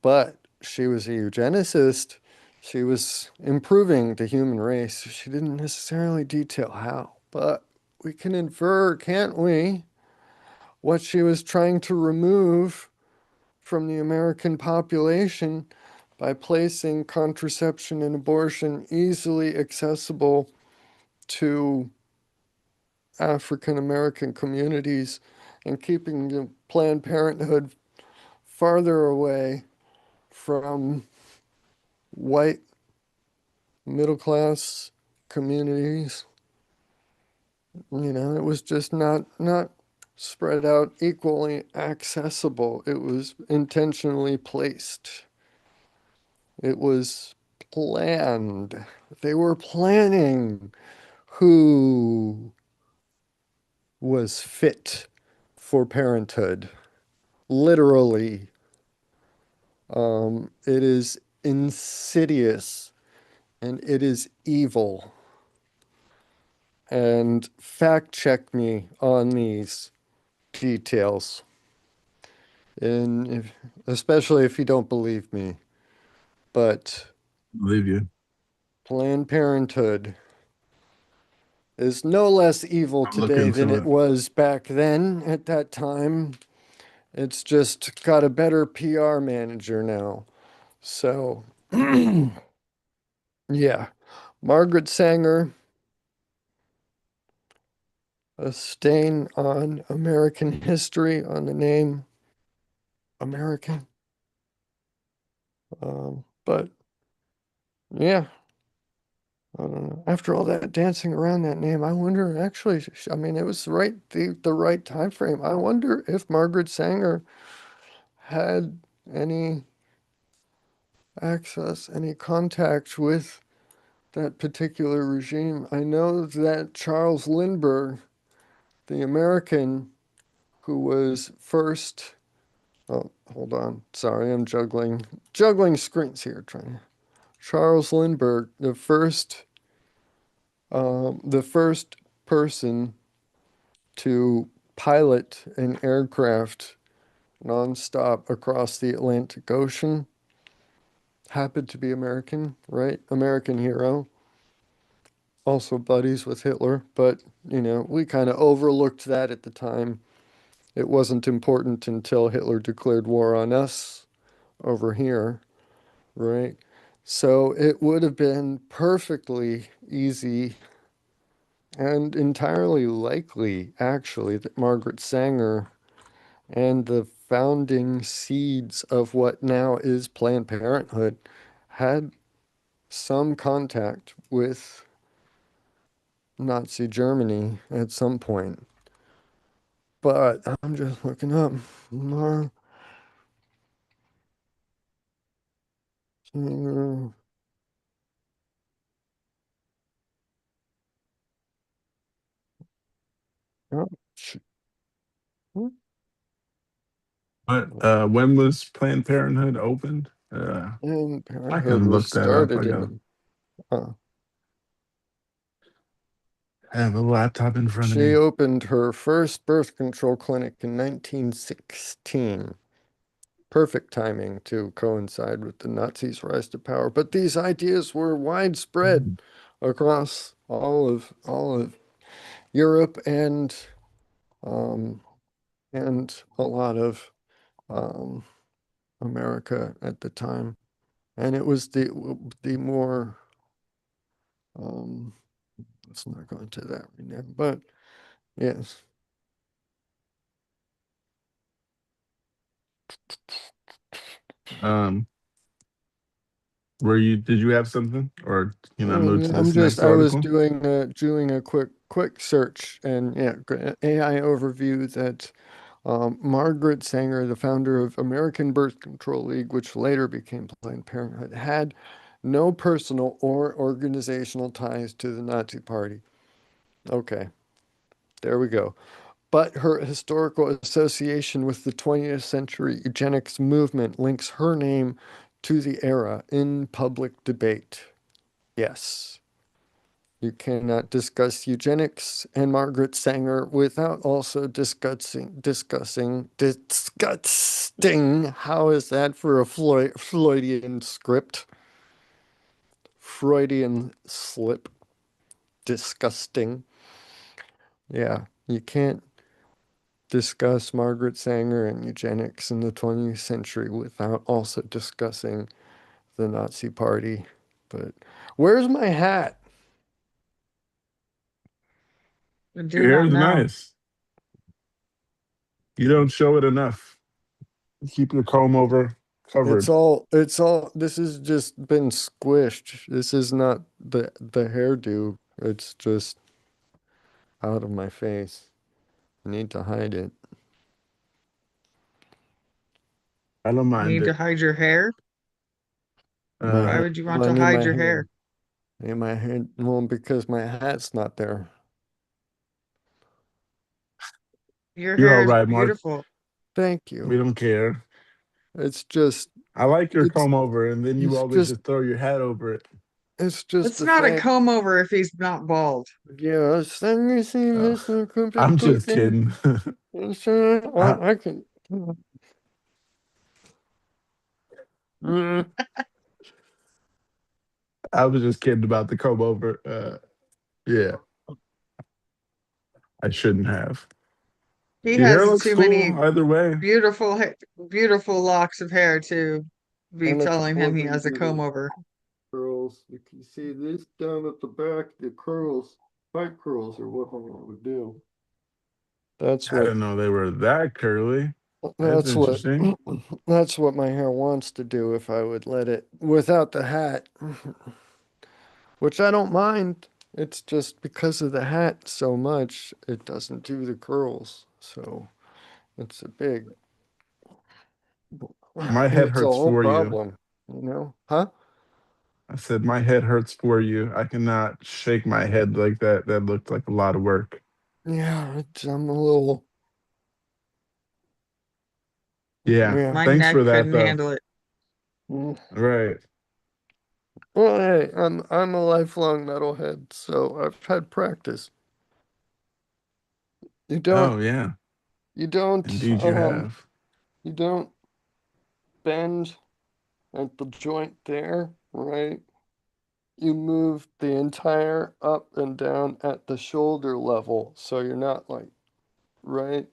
[SPEAKER 1] but she was a eugenicist. She was improving the human race. She didn't necessarily detail how, but we can infer, can't we, what she was trying to remove from the American population by placing contraception and abortion easily accessible to African American communities and keeping the Planned Parenthood farther away from white middle class communities. It was just not spread out equally accessible. It was intentionally placed. It was planned. They were planning who was fit for parenthood. literally. It is insidious and it is evil. And fact check me on these details. And especially if you don't believe me. But
[SPEAKER 2] Believe you.
[SPEAKER 1] Planned Parenthood is no less evil
[SPEAKER 2] I'll look
[SPEAKER 1] today than
[SPEAKER 2] into
[SPEAKER 1] it
[SPEAKER 2] it.
[SPEAKER 1] was back then at that time. It's just got a better PR manager now. So, yeah. Margaret Sanger, a stain on American history on the name American. But yeah, I don't know. After all that dancing around that name, I wonder actually, I mean, it was the right time frame. I wonder if Margaret Sanger had any access, any contact with that particular regime. I know that Charles Lindbergh, the American who was first, oh, hold on, sorry, I'm juggling screens here, trying. Charles Lindbergh, the first person to pilot an aircraft nonstop across the Atlantic Ocean, happened to be American, right? American hero. Also buddies with Hitler, but we kind of overlooked that at the time. It wasn't important until Hitler declared war on us over here, right? So it would have been perfectly easy and entirely likely, actually, that Margaret Sanger and the founding seeds of what now is Planned Parenthood had some contact with Nazi Germany at some point. But I'm just looking up Mar Singer. Oh,
[SPEAKER 2] But when was Planned Parenthood opened?
[SPEAKER 1] Planned
[SPEAKER 2] I
[SPEAKER 1] Parenthood
[SPEAKER 2] can
[SPEAKER 1] was
[SPEAKER 2] look that up.
[SPEAKER 1] started in uh,
[SPEAKER 2] I have a laptop in front of
[SPEAKER 1] she
[SPEAKER 2] me.
[SPEAKER 1] opened her first birth control clinic in 1916. Perfect timing to coincide with the Nazis' rise to power. But these ideas were widespread across all of Europe um, and a lot of um, America at the time. And it was the more um, let's not go into that right now. But yes,
[SPEAKER 2] Um, did you have something, or move to
[SPEAKER 1] I'm
[SPEAKER 2] this
[SPEAKER 1] just
[SPEAKER 2] next
[SPEAKER 1] I was
[SPEAKER 2] article?
[SPEAKER 1] doing a quick search and yeah, AI overview that Margaret Sanger, the founder of American Birth Control League, which later became Planned Parenthood, had no personal or organizational ties to the Nazi Party. Okay, there we go. But her historical association with the 20th century eugenics movement links her name to the era in public debate. Yes. You cannot discuss eugenics and Margaret Sanger without also disgusting. How is that for a Freudian script? Freudian slip. Disgusting. Yeah, you can't discuss Margaret Sanger and eugenics in the 20th century without also discussing the Nazi Party. But where's my hat?
[SPEAKER 3] I do
[SPEAKER 2] Your hair
[SPEAKER 3] not
[SPEAKER 2] is
[SPEAKER 3] know.
[SPEAKER 2] nice. You don't show it enough. Keep your comb over covered.
[SPEAKER 1] This has just been squished. This is not the hairdo. It's just out of my face. I need to hide it.
[SPEAKER 2] I don't
[SPEAKER 3] You
[SPEAKER 2] mind
[SPEAKER 3] need to
[SPEAKER 2] it.
[SPEAKER 3] hide your hair. Why
[SPEAKER 2] Uh,
[SPEAKER 3] would you want
[SPEAKER 1] Well, I
[SPEAKER 3] to
[SPEAKER 1] need
[SPEAKER 3] hide
[SPEAKER 1] my
[SPEAKER 3] your
[SPEAKER 1] hair.
[SPEAKER 3] hair?
[SPEAKER 1] I need my hair. Well, because my hat's not there.
[SPEAKER 3] Your
[SPEAKER 2] you're all
[SPEAKER 3] hair is
[SPEAKER 2] right, Mark.
[SPEAKER 3] beautiful.
[SPEAKER 1] Thank
[SPEAKER 2] We
[SPEAKER 1] you.
[SPEAKER 2] don't care.
[SPEAKER 1] It's just
[SPEAKER 2] I like your
[SPEAKER 1] it's
[SPEAKER 2] comb over, and then you
[SPEAKER 1] it's
[SPEAKER 2] always
[SPEAKER 1] just
[SPEAKER 2] just throw your hat over it.
[SPEAKER 1] it's just
[SPEAKER 3] It's
[SPEAKER 1] the
[SPEAKER 3] not a
[SPEAKER 1] thing.
[SPEAKER 3] comb over if he's not bald.
[SPEAKER 1] Yeah, send me see
[SPEAKER 2] Uh,
[SPEAKER 1] Mr.
[SPEAKER 2] I'm just
[SPEAKER 1] Cooper.
[SPEAKER 2] kidding. I,
[SPEAKER 1] I can. Mm,
[SPEAKER 2] I was just kidding about the comb over. Yeah, I shouldn't have.
[SPEAKER 3] He
[SPEAKER 2] Your hair
[SPEAKER 3] has
[SPEAKER 2] looks
[SPEAKER 3] too many
[SPEAKER 2] cool either way.
[SPEAKER 3] beautiful, beautiful locks of hair to be
[SPEAKER 1] and a
[SPEAKER 3] telling
[SPEAKER 1] couple
[SPEAKER 3] him
[SPEAKER 1] of
[SPEAKER 3] he
[SPEAKER 1] them
[SPEAKER 3] has a
[SPEAKER 1] do
[SPEAKER 3] comb
[SPEAKER 1] the
[SPEAKER 3] over.
[SPEAKER 1] curls. You can see this down at the back, the curls, pipe curls are what I would do. That's
[SPEAKER 2] I
[SPEAKER 1] what
[SPEAKER 2] didn't know they were that curly. That's
[SPEAKER 1] that's what
[SPEAKER 2] interesting.
[SPEAKER 1] that's what my hair wants to do if I would let it without the hat. Which I don't mind. It's just because of the hat so much, it doesn't do the curls. So it's a big,
[SPEAKER 2] My head
[SPEAKER 1] it's a
[SPEAKER 2] hurts
[SPEAKER 1] whole
[SPEAKER 2] for you.
[SPEAKER 1] problem, you know? Huh?
[SPEAKER 2] I said my head hurts for you. I cannot shake my head like that. That looked like a lot of work.
[SPEAKER 1] Yeah, I'm a little,
[SPEAKER 2] Yeah.
[SPEAKER 1] yeah.
[SPEAKER 3] My
[SPEAKER 2] Thanks
[SPEAKER 3] neck
[SPEAKER 2] for that
[SPEAKER 3] couldn't
[SPEAKER 2] though.
[SPEAKER 3] handle it.
[SPEAKER 1] Mm.
[SPEAKER 2] Right.
[SPEAKER 1] Well, hey, I'm a lifelong metalhead, so I've had practice. You don't,
[SPEAKER 2] Oh yeah.
[SPEAKER 1] you don't,
[SPEAKER 2] Indeed you have.
[SPEAKER 1] you don't bend at the joint there, right? You move the entire up and down at the shoulder level, so you're not like, right?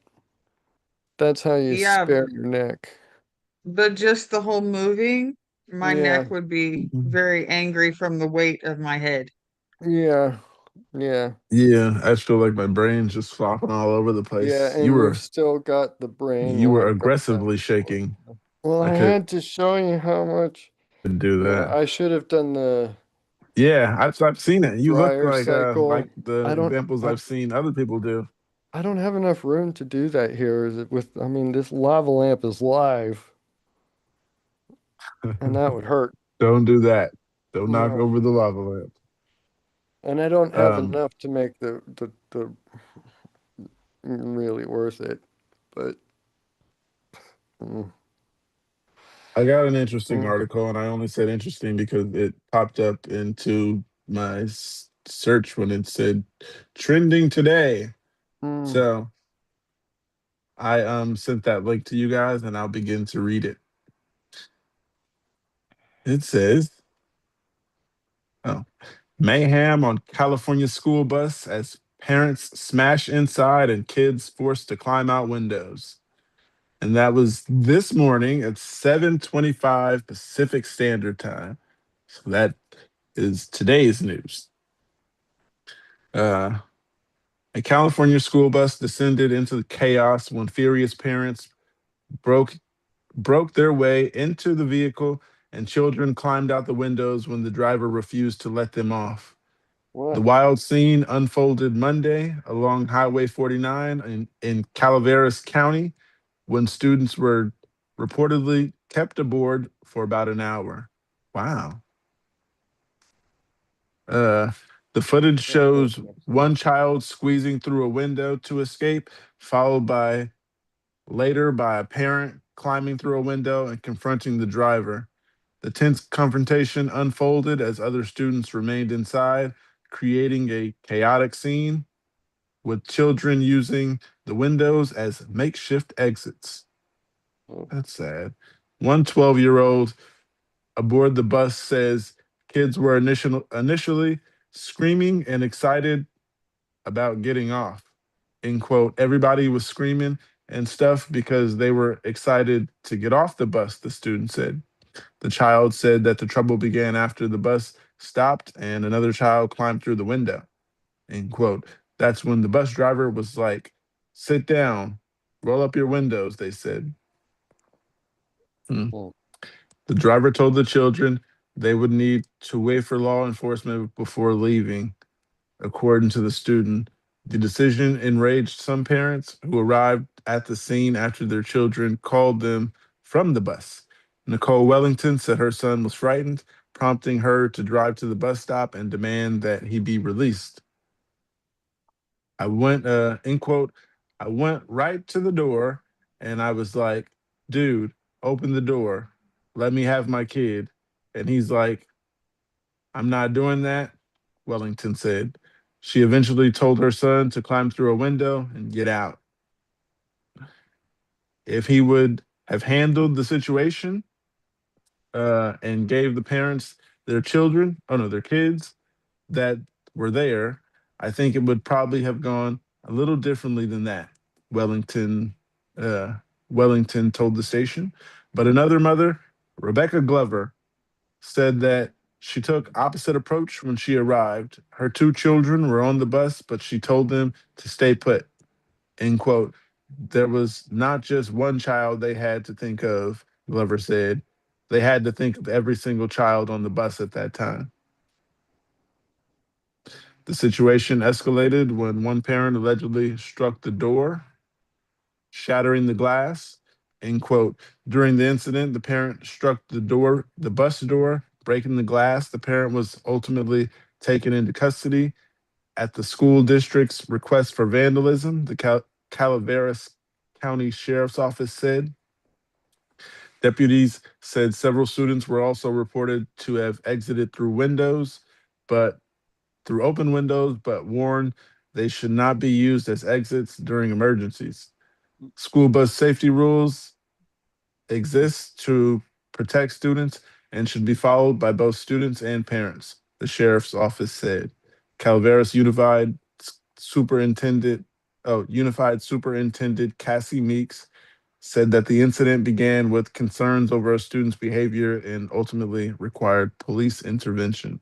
[SPEAKER 1] That's how you
[SPEAKER 3] Yeah,
[SPEAKER 1] spare your neck.
[SPEAKER 3] but just the whole moving, my
[SPEAKER 1] Yeah,
[SPEAKER 3] neck would be
[SPEAKER 2] Mhm.
[SPEAKER 3] very angry from the weight of my head.
[SPEAKER 1] yeah, yeah,
[SPEAKER 2] Yeah, I feel like my brain's just flopping all over the
[SPEAKER 1] yeah,
[SPEAKER 2] place. You
[SPEAKER 1] and you've
[SPEAKER 2] were
[SPEAKER 1] still got the brain
[SPEAKER 2] you
[SPEAKER 1] where
[SPEAKER 2] were
[SPEAKER 1] it goes back
[SPEAKER 2] aggressively
[SPEAKER 1] and forth.
[SPEAKER 2] shaking.
[SPEAKER 1] Well,
[SPEAKER 2] I
[SPEAKER 1] I
[SPEAKER 2] could
[SPEAKER 1] had to show you how much.
[SPEAKER 2] do
[SPEAKER 1] Yeah,
[SPEAKER 2] that.
[SPEAKER 1] I should have done
[SPEAKER 2] Yeah, I've seen
[SPEAKER 1] the
[SPEAKER 2] it. You look
[SPEAKER 1] dryer
[SPEAKER 2] like
[SPEAKER 1] cycle.
[SPEAKER 2] the
[SPEAKER 1] I don't,
[SPEAKER 2] examples
[SPEAKER 1] I,
[SPEAKER 2] I've seen other people do.
[SPEAKER 1] I don't have enough room to do that here. Is it with? I mean, this lava lamp is live, and that would hurt.
[SPEAKER 2] Don't do that. Don't knock
[SPEAKER 1] No.
[SPEAKER 2] over the lava lamp.
[SPEAKER 1] And I don't have
[SPEAKER 2] Um,
[SPEAKER 1] enough to make the really worth it. But mm,
[SPEAKER 2] I got an interesting
[SPEAKER 1] mm,
[SPEAKER 2] article, and I only said interesting because it popped up into my search when it said trending today.
[SPEAKER 1] mm.
[SPEAKER 2] So I sent that link to you guys, and I'll begin to read it. It says, "Oh, mayhem on California school bus as parents smash inside and kids forced to climb out windows." And that was this morning at 7:25 Pacific Standard Time. So that is today's news. Uh, a California school bus descended into the chaos when furious parents broke broke their way into the vehicle and children climbed out the windows when the driver refused to let them off. The
[SPEAKER 1] What?
[SPEAKER 2] wild scene unfolded Monday along Highway 49 in Calaveras County when students were reportedly kept aboard for about an hour. Wow. Uh, the footage shows one child squeezing through a window to escape, followed by later by a parent climbing through a window and confronting the driver. The tense confrontation unfolded as other students remained inside, creating a chaotic scene with children using the windows as makeshift exits.
[SPEAKER 1] Mm,
[SPEAKER 2] That's sad. One 12-year-old aboard the bus says kids were initially screaming and excited about getting off. In quote, everybody was screaming and stuff because they were excited to get off the bus, the student said. The child said that the trouble began after the bus stopped and another child climbed through the window. End quote. That's when the bus driver was like, sit down, roll up your windows, they said. Hmm.
[SPEAKER 1] mm.
[SPEAKER 2] The driver told the children they would need to wait for law enforcement before leaving. According to the student, the decision enraged some parents who arrived at the scene after their children called them from the bus. Nicole Wellington said her son was frightened, prompting her to drive to the bus stop and demand that he be released. I went, end quote, I went right to the door And I was like, dude, open the door. Let me have my kid. And he's like, I'm not doing that, Wellington said. She eventually told her son to climb through a window and get out. If he would have handled the situation and gave the parents their children, oh no, their kids that were there, I think it would probably have gone a little differently than that. Wellington uh, Wellington told the station. But another mother, Rebecca Glover, said that she took opposite approach when she arrived. Her two children were on the bus, but she told them to stay put. End quote. There was not just one child they had to think of, Glover said. They had to think of every single child on the bus at that time. The situation escalated when one parent allegedly struck the door, shattering the glass. End quote. During the incident, the parent struck the bus door, breaking the glass. The parent was ultimately taken into custody at the school district's request for vandalism, the Calaveras County Sheriff's Office said. Deputies said several students were also reported to have exited but through open windows, but warned they should not be used as exits during emergencies. School bus safety rules exist to protect students and should be followed by both students and parents, the sheriff's office said. Calaveras Superintendent, Unified Superintendent Cassie Meeks said that the incident began with concerns over a student's behavior and ultimately required police intervention.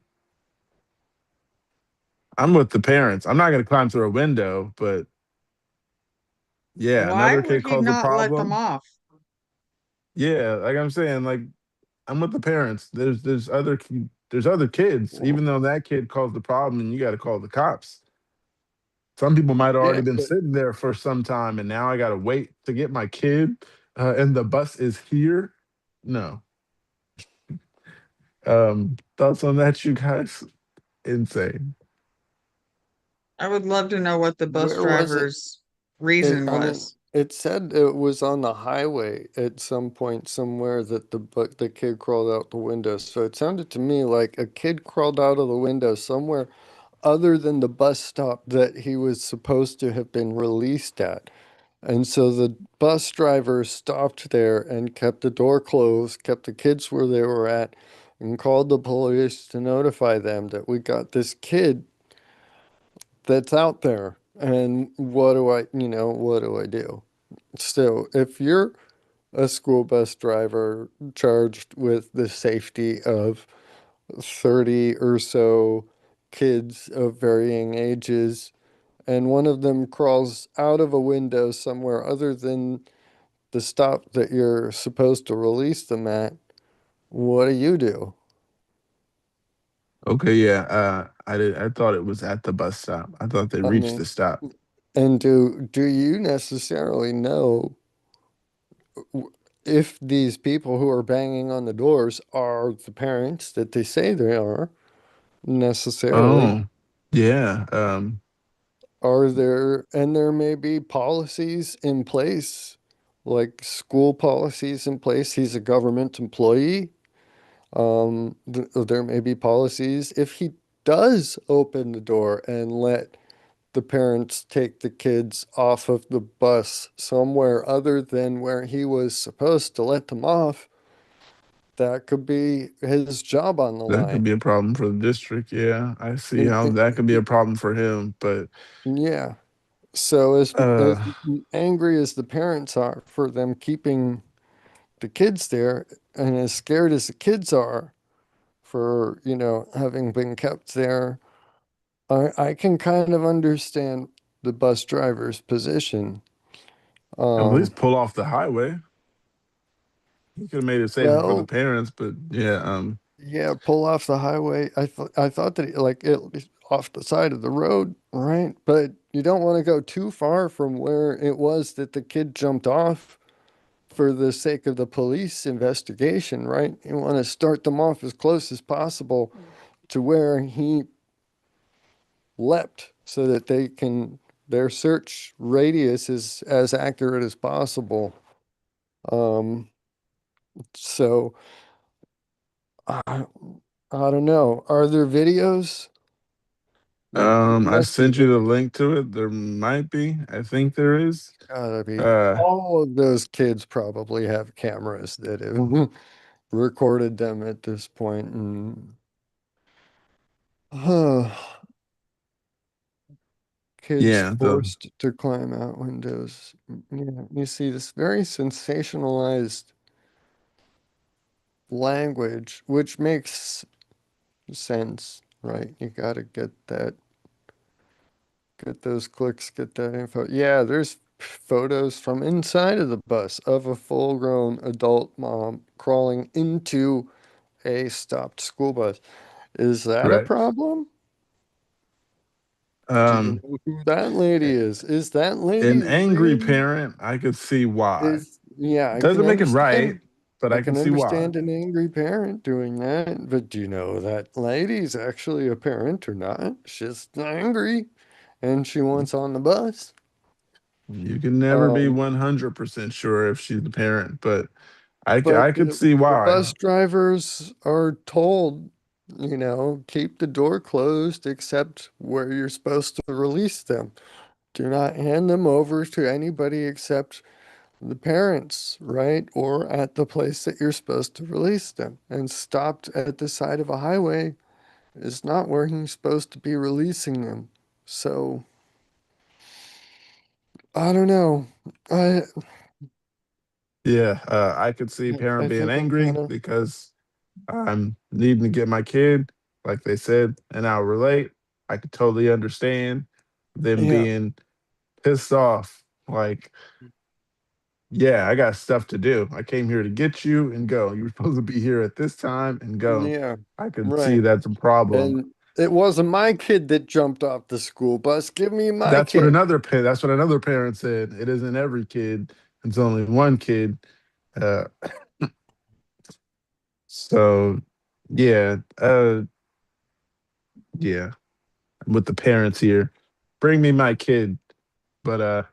[SPEAKER 2] I'm with the parents. I'm not going to climb through a window, but yeah,
[SPEAKER 3] Why
[SPEAKER 2] another
[SPEAKER 3] would
[SPEAKER 2] kid
[SPEAKER 3] he
[SPEAKER 2] caused a
[SPEAKER 3] not let them
[SPEAKER 2] problem.
[SPEAKER 3] off?
[SPEAKER 2] Yeah, like I'm saying, like I'm with the parents. There's other kids. Even though that kid caused the problem, and you got to call the cops. Some people might have
[SPEAKER 1] Yeah,
[SPEAKER 2] already been
[SPEAKER 1] but
[SPEAKER 2] sitting there for some time, and now I got to wait to get my kid, and the bus is here. No. Thoughts on that, you guys? Insane.
[SPEAKER 3] I would love to know what the bus
[SPEAKER 1] where was it?
[SPEAKER 3] driver's reason
[SPEAKER 1] I mean,
[SPEAKER 3] was.
[SPEAKER 1] it said it was on the highway at some point somewhere that the kid crawled out the window. So it sounded to me like a kid crawled out of the window somewhere other than the bus stop that he was supposed to have been released at. And so the bus driver stopped there and kept the door closed, kept the kids where they were at, and called the police to notify them that we got this kid that's out there. And what do I do? So if you're a school bus driver charged with the safety of 30 or so kids of varying ages, and one of them crawls out of a window somewhere other than the stop that you're supposed to release them at, what do you do?
[SPEAKER 2] Okay, yeah. I did. I thought it was at the bus stop. I thought they
[SPEAKER 1] I
[SPEAKER 2] reached the
[SPEAKER 1] mean,
[SPEAKER 2] stop.
[SPEAKER 1] and do you necessarily know if these people who are banging on the doors are the parents that they say they are necessarily?
[SPEAKER 2] Oh, yeah.
[SPEAKER 1] Are there, and there may be policies in place, like school policies in place. He's a government employee. There may be policies if he does open the door and let the parents take the kids off of the bus somewhere other than where he was supposed to let them off, that could be his job on the
[SPEAKER 2] That could
[SPEAKER 1] line.
[SPEAKER 2] be a problem for the district. Yeah, I see
[SPEAKER 1] And,
[SPEAKER 2] how
[SPEAKER 1] and-
[SPEAKER 2] that could be a problem for him. But
[SPEAKER 1] yeah. So as
[SPEAKER 2] uh,
[SPEAKER 1] angry as the parents are for them keeping the kids there, and as scared as the kids are for, having been kept there, I can kind of understand the bus driver's position.
[SPEAKER 2] at
[SPEAKER 1] Um,
[SPEAKER 2] least pull off the highway. He could have made it safer for the
[SPEAKER 1] well,
[SPEAKER 2] parents. But yeah,
[SPEAKER 1] yeah, pull off the highway. I thought that like it off the side of the road, right? But you don't want to go too far from where it was that the kid jumped off for the sake of the police investigation, right? You want to start them off as close as possible to where he leapt so that their search radius is as accurate as possible. Um, so I I don't know. Are there videos? There
[SPEAKER 2] I
[SPEAKER 1] must be
[SPEAKER 2] sent you the
[SPEAKER 1] videos.
[SPEAKER 2] link to it. There might be. I think there is.
[SPEAKER 1] Gotta be.
[SPEAKER 2] Uh,
[SPEAKER 1] All of those kids probably have cameras that have recorded them at this point, and kids
[SPEAKER 2] yeah,
[SPEAKER 1] forced to climb out windows. Yeah, you see this very sensationalized language, which makes sense, right? You gotta get those clicks, get that info. Yeah, there's photos from inside of the bus of a full-grown adult mom crawling into a stopped school bus. Is that a
[SPEAKER 2] correct.
[SPEAKER 1] problem? Do you
[SPEAKER 2] Um,
[SPEAKER 1] know who that lady is? Is that
[SPEAKER 2] an
[SPEAKER 1] lady
[SPEAKER 2] angry
[SPEAKER 1] really
[SPEAKER 2] parent, I could see why.
[SPEAKER 1] is yeah,
[SPEAKER 2] Doesn't make it right, but
[SPEAKER 1] I
[SPEAKER 2] I can
[SPEAKER 1] can
[SPEAKER 2] see why.
[SPEAKER 1] understand an angry parent doing that, but do you know that lady's actually a parent or not? She's angry and she wants on the bus.
[SPEAKER 2] You can never be
[SPEAKER 1] Um,
[SPEAKER 2] 100% sure if she's the parent, but
[SPEAKER 1] but
[SPEAKER 2] I could see
[SPEAKER 1] the
[SPEAKER 2] why.
[SPEAKER 1] bus drivers are told, keep the door closed except where you're supposed to release them. Do not hand them over to anybody except the parents, right? Or at the place that you're supposed to release them. And stopped at the side of a highway is not where you're supposed to be releasing them. So, I don't know. I
[SPEAKER 2] Yeah, I could see parent
[SPEAKER 1] I
[SPEAKER 2] being
[SPEAKER 1] think I'm kind
[SPEAKER 2] angry
[SPEAKER 1] of
[SPEAKER 2] because I'm needing to get my kid, like they said, an hour late. I could totally understand them
[SPEAKER 1] yeah,
[SPEAKER 2] being pissed off. Like, yeah, I got stuff to do. I came here to get you and go. You were supposed to be here at this time and go.
[SPEAKER 1] yeah,
[SPEAKER 2] I could see
[SPEAKER 1] right.
[SPEAKER 2] that's a problem.
[SPEAKER 1] And it wasn't my kid that jumped off the school bus. Give me my
[SPEAKER 2] That's what
[SPEAKER 1] kid.
[SPEAKER 2] that's what another parent said. It isn't every kid. It's only one kid. Uh, so yeah, yeah. With the parents here, bring me my kid. But the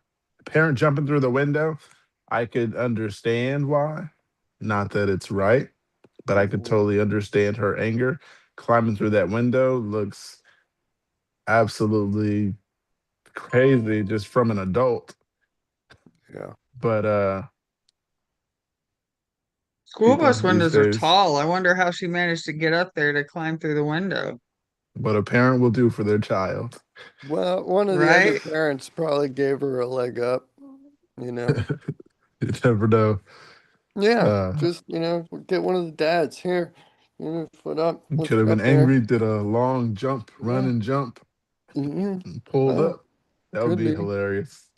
[SPEAKER 2] parent jumping through the window, I could understand why. Not that it's right, but I could
[SPEAKER 1] Mhm.
[SPEAKER 2] totally understand her anger. Climbing through that window looks absolutely crazy just from an adult.
[SPEAKER 1] Yeah.
[SPEAKER 2] But
[SPEAKER 3] School
[SPEAKER 2] people
[SPEAKER 3] bus
[SPEAKER 2] these
[SPEAKER 3] windows are
[SPEAKER 2] days,
[SPEAKER 3] tall. I wonder how she managed to get up there to climb through the window.
[SPEAKER 2] what a parent will do for their child.
[SPEAKER 1] Well, one of the other
[SPEAKER 3] Right?
[SPEAKER 1] parents probably gave her a leg up, you know.
[SPEAKER 2] You never know.
[SPEAKER 1] Yeah,
[SPEAKER 2] Uh,
[SPEAKER 1] just, get one of the dads here. Foot up, let's
[SPEAKER 2] could have
[SPEAKER 1] go
[SPEAKER 2] been
[SPEAKER 1] up there.
[SPEAKER 2] angry, did a long jump, run
[SPEAKER 1] Yeah,
[SPEAKER 2] and jump,
[SPEAKER 1] yeah.
[SPEAKER 2] and pulled
[SPEAKER 1] Well,
[SPEAKER 2] up. That would
[SPEAKER 1] could
[SPEAKER 2] be
[SPEAKER 1] be.
[SPEAKER 2] hilarious.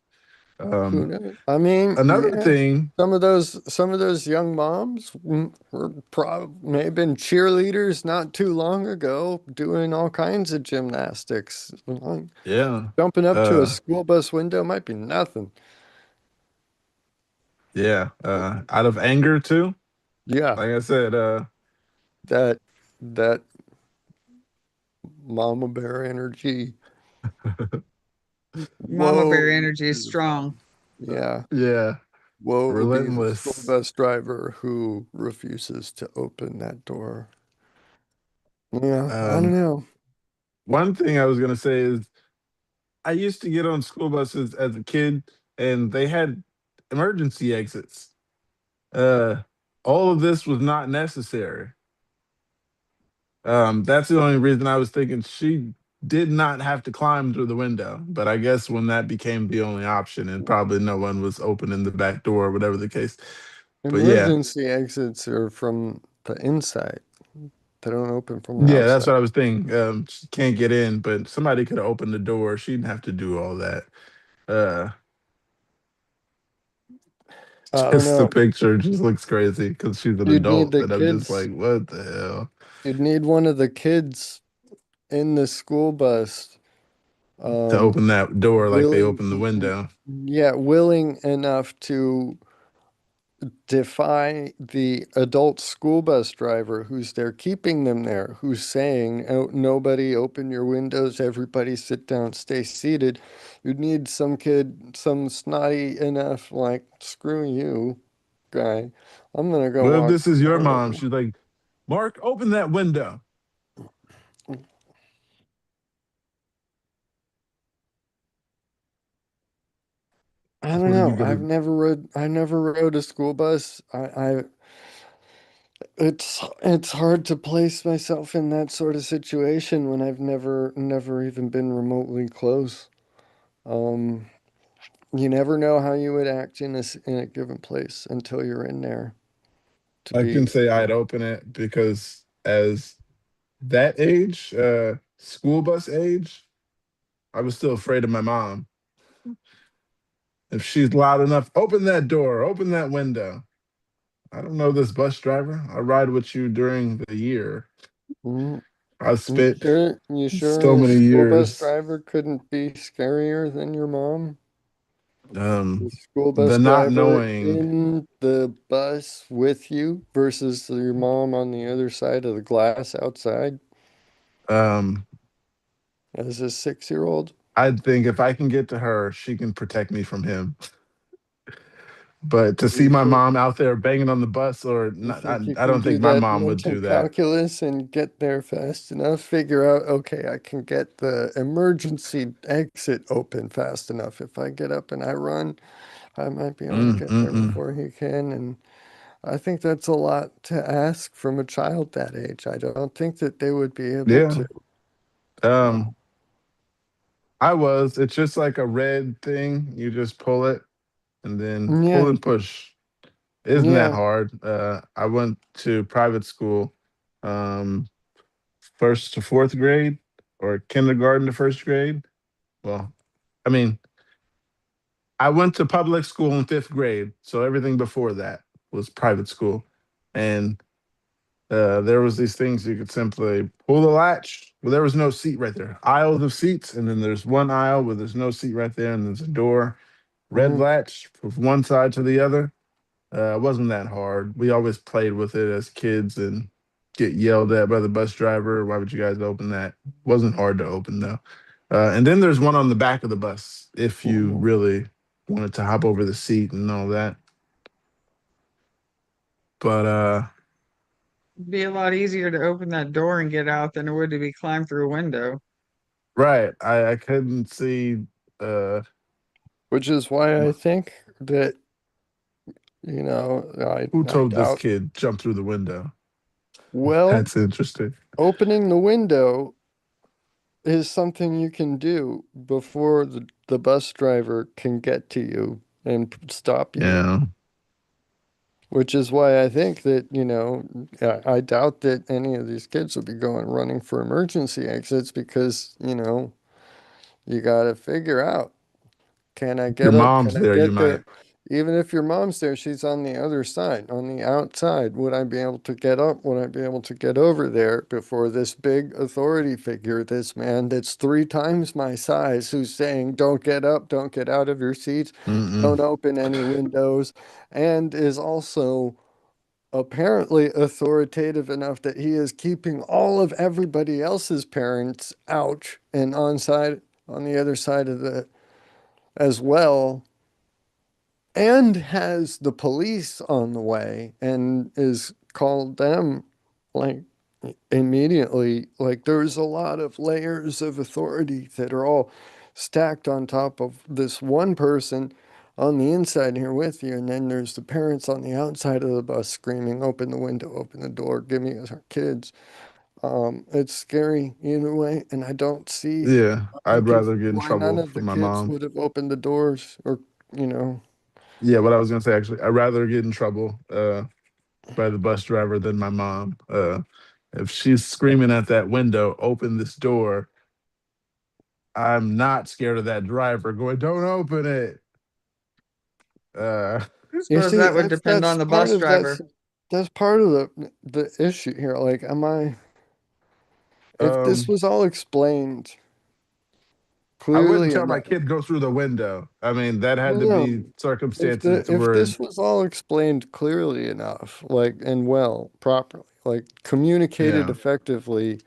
[SPEAKER 1] Who
[SPEAKER 2] Um,
[SPEAKER 1] knows? I mean,
[SPEAKER 2] another
[SPEAKER 1] yeah.
[SPEAKER 2] thing,
[SPEAKER 1] Some of those young moms were probably may have been cheerleaders not too long ago, doing all kinds of gymnastics. Like,
[SPEAKER 2] yeah,
[SPEAKER 1] jumping up to a
[SPEAKER 2] uh,
[SPEAKER 1] school bus window might be nothing.
[SPEAKER 2] yeah, out of anger too.
[SPEAKER 1] Yeah,
[SPEAKER 2] Like I said,
[SPEAKER 1] that that mama bear energy.
[SPEAKER 3] Mama bear
[SPEAKER 1] Whoa,
[SPEAKER 3] energy is
[SPEAKER 1] to the front.
[SPEAKER 3] strong.
[SPEAKER 1] Yeah.
[SPEAKER 2] yeah,
[SPEAKER 1] Woe be the school
[SPEAKER 2] relentless.
[SPEAKER 1] bus driver who refuses to open that door. Yeah, I don't
[SPEAKER 2] Um,
[SPEAKER 1] know.
[SPEAKER 2] one thing I was gonna say is I used to get on school buses as a kid, and they had emergency exits. Uh, all of this was not necessary. That's the only reason I was thinking she did not have to climb through the window. But I guess when that became the only option, and probably no one was opening the back door, or whatever the case. But yeah,
[SPEAKER 1] Emergency exits are from the inside. They don't open from the
[SPEAKER 2] yeah, that's
[SPEAKER 1] outside.
[SPEAKER 2] what I was thinking. She can't get in, but somebody could have opened the door. She didn't have to do all that. Uh,
[SPEAKER 1] I don't
[SPEAKER 2] just the
[SPEAKER 1] know.
[SPEAKER 2] picture just looks crazy because she's an
[SPEAKER 1] You'd need
[SPEAKER 2] adult,
[SPEAKER 1] the
[SPEAKER 2] and I'm just
[SPEAKER 1] kids,
[SPEAKER 2] like, what the hell?
[SPEAKER 1] you'd need one of the kids in the school bus,
[SPEAKER 2] To
[SPEAKER 1] um,
[SPEAKER 2] open that door like they
[SPEAKER 1] willing,
[SPEAKER 2] opened the window.
[SPEAKER 1] yeah, willing enough to defy the adult school bus driver who's there keeping them there, who's saying, oh, nobody open your windows, everybody sit down, stay seated. You'd need some kid, some snotty enough, like, screw you, guy. I'm gonna go
[SPEAKER 2] What if
[SPEAKER 1] walk
[SPEAKER 2] this is your mom?
[SPEAKER 1] around.
[SPEAKER 2] She's like, Mark, open that window.
[SPEAKER 1] I don't
[SPEAKER 2] What are you
[SPEAKER 1] know.
[SPEAKER 2] gonna?
[SPEAKER 1] I never rode a school bus. It's hard to place myself in that sort of situation when I've never even been remotely close. Um, you never know how you would act in a given place until you're in there to
[SPEAKER 2] I
[SPEAKER 1] be.
[SPEAKER 2] can say I'd open it because as that age, school bus age, I was still afraid of my mom. If she's loud enough, open that door, open that window. I don't know this bus driver. I ride with you during the year.
[SPEAKER 1] Mm,
[SPEAKER 2] I spent
[SPEAKER 1] you
[SPEAKER 2] so
[SPEAKER 1] sure a
[SPEAKER 2] many
[SPEAKER 1] school bus
[SPEAKER 2] years.
[SPEAKER 1] driver couldn't be scarier than your mom? The
[SPEAKER 2] Um,
[SPEAKER 1] school bus
[SPEAKER 2] the not
[SPEAKER 1] driver
[SPEAKER 2] knowing,
[SPEAKER 1] in the bus with you versus your mom on the other side of the glass outside
[SPEAKER 2] um,
[SPEAKER 1] as a 6-year-old.
[SPEAKER 2] I'd think if I can get to her, she can protect me from him. But to see
[SPEAKER 1] You
[SPEAKER 2] my
[SPEAKER 1] think
[SPEAKER 2] mom out there banging on the bus, or
[SPEAKER 1] you
[SPEAKER 2] not,
[SPEAKER 1] think you
[SPEAKER 2] I
[SPEAKER 1] can
[SPEAKER 2] don't
[SPEAKER 1] do
[SPEAKER 2] think my
[SPEAKER 1] that
[SPEAKER 2] mom would
[SPEAKER 1] mental
[SPEAKER 2] do that.
[SPEAKER 1] calculus and get there fast enough? Figure out, okay, I can get the emergency exit open fast enough. If I get up and I run, I might be able to get there
[SPEAKER 2] Mm-mm.
[SPEAKER 1] before he can. And I think that's a lot to ask from a child that age. I don't think that they would be able
[SPEAKER 2] Yeah.
[SPEAKER 1] to. Uh,
[SPEAKER 2] Um, I was. It's just like a red thing. You just pull it and then pull
[SPEAKER 1] yeah,
[SPEAKER 2] and push. Isn't that
[SPEAKER 1] yeah.
[SPEAKER 2] hard? I went to private school, um, first to fourth grade or kindergarten to first grade. Well, I mean, I went to public school in fifth grade, so everything before that was private school. And there was these things you could simply pull the latch. Well, there was no seat right there. Aisles of seats, and then there's one aisle where there's no seat right there, and there's a door. Red
[SPEAKER 1] Hmm.
[SPEAKER 2] latch from one side to the other. It wasn't that hard. We always played with it as kids and get yelled at by the bus driver. Why would you guys open that? Wasn't hard to open though. And then there's one on the back of the bus if you
[SPEAKER 1] Hmm.
[SPEAKER 2] really wanted to hop over the seat and all that. But
[SPEAKER 3] It'd be a lot easier to open that door and get out than it would to be climbed through a window.
[SPEAKER 2] right, I couldn't see uh
[SPEAKER 1] Which is why I think that,
[SPEAKER 2] who
[SPEAKER 1] I
[SPEAKER 2] told this
[SPEAKER 1] doubt.
[SPEAKER 2] kid jump through the window.
[SPEAKER 1] Well,
[SPEAKER 2] That's interesting.
[SPEAKER 1] opening the window is something you can do before the bus driver can get to you and stop you.
[SPEAKER 2] Yeah.
[SPEAKER 1] Which is why I think that, I doubt that any of these kids would be going running for emergency exits because, you got to figure out, can I
[SPEAKER 2] Your
[SPEAKER 1] get up?
[SPEAKER 2] mom's
[SPEAKER 1] Can I
[SPEAKER 2] there, you
[SPEAKER 1] get
[SPEAKER 2] might.
[SPEAKER 1] there? Even if your mom's there, she's on the other side, on the outside. Would I be able to get up? Would I be able to get over there before this big authority figure, this man that's 3 times my size, who's saying, don't get up, don't get out of your seats,
[SPEAKER 2] Mm-mm.
[SPEAKER 1] don't open any windows, and is also apparently authoritative enough that he is keeping all of everybody else's parents out and on the other side of the as well, and has the police on the way and is called them like immediately. Like there's a lot of layers of authority that are all stacked on top of this one person on the inside here with you, and then there's the parents on the outside of the bus screaming, open the window, open the door, give me our kids. It's scary either way, and
[SPEAKER 2] Yeah,
[SPEAKER 1] I
[SPEAKER 2] I'd
[SPEAKER 1] can
[SPEAKER 2] rather
[SPEAKER 1] see
[SPEAKER 2] get in
[SPEAKER 1] why none
[SPEAKER 2] trouble
[SPEAKER 1] of the
[SPEAKER 2] from my
[SPEAKER 1] kids
[SPEAKER 2] mom.
[SPEAKER 1] would have opened the doors or, you know.
[SPEAKER 2] Yeah, what I was gonna say actually, I'd rather get in trouble by the bus driver than my mom. If she's screaming at that window, open this door, I'm not scared of that driver going, don't open it. Uh,
[SPEAKER 3] I
[SPEAKER 1] You
[SPEAKER 3] suppose
[SPEAKER 1] see,
[SPEAKER 3] that would depend on the bus driver.
[SPEAKER 1] that's part of the issue here. Like, if this
[SPEAKER 2] um,
[SPEAKER 1] was all explained
[SPEAKER 2] I wouldn't
[SPEAKER 1] clearly
[SPEAKER 2] tell my
[SPEAKER 1] enough,
[SPEAKER 2] kid go through the window. I mean, that had
[SPEAKER 1] no,
[SPEAKER 2] to be
[SPEAKER 1] no,
[SPEAKER 2] circumstances
[SPEAKER 1] if
[SPEAKER 2] where,
[SPEAKER 1] this was all explained clearly enough, like and well, properly, like communicated
[SPEAKER 2] yeah,
[SPEAKER 1] effectively,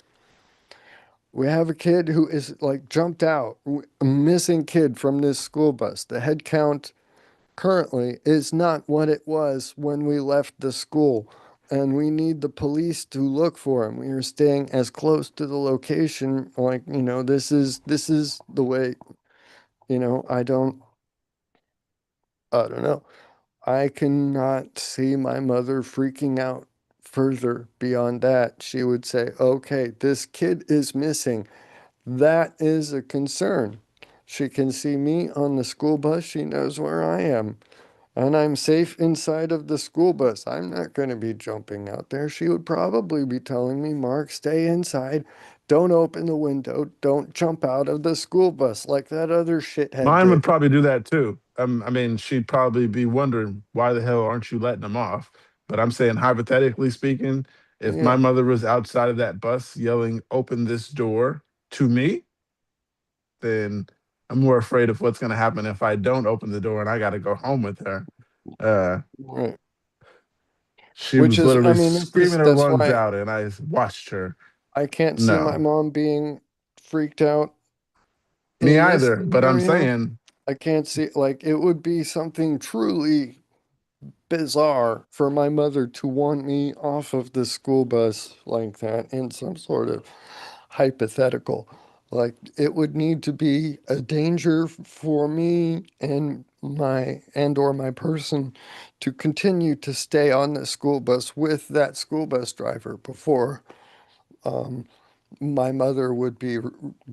[SPEAKER 1] we have a kid who is like jumped out, a missing kid from this school bus. The head count currently is not what it was when we left the school. And we need the police to look for him. We are staying as close to the location. Like, this is the way, I don't know. I cannot see my mother freaking out further beyond that. She would say, okay, this kid is missing. That is a concern. She can see me on the school bus. She knows where I am. And I'm safe inside of the school bus. I'm not going to be jumping out there. She would probably be telling me, Mark, stay inside. Don't open the window. Don't jump out of the school bus like that other shithead
[SPEAKER 2] Mine would
[SPEAKER 1] did.
[SPEAKER 2] probably do that too. I mean, she'd probably be wondering why the hell aren't you letting them off? But I'm saying, hypothetically speaking, if my
[SPEAKER 1] Yeah,
[SPEAKER 2] mother was outside of that bus yelling, "Open this door" to me, then I'm more afraid of what's going to happen if I don't open the door and I got to go home with her. Uh,
[SPEAKER 1] right.
[SPEAKER 2] she
[SPEAKER 1] Which
[SPEAKER 2] was
[SPEAKER 1] is, I
[SPEAKER 2] literally
[SPEAKER 1] mean,
[SPEAKER 2] screaming her
[SPEAKER 1] that's
[SPEAKER 2] lungs
[SPEAKER 1] why
[SPEAKER 2] out, and I watched her.
[SPEAKER 1] I can't see my
[SPEAKER 2] No,
[SPEAKER 1] mom being freaked out
[SPEAKER 2] me
[SPEAKER 1] in this
[SPEAKER 2] either. But I'm
[SPEAKER 1] scenario.
[SPEAKER 2] saying,
[SPEAKER 1] I can't see, like, it would be something truly bizarre for my mother to want me off of the school bus like that in some sort of hypothetical. Like, it would need to be a danger for me and or my person to continue to stay on the school bus with that school bus driver before um, my mother would be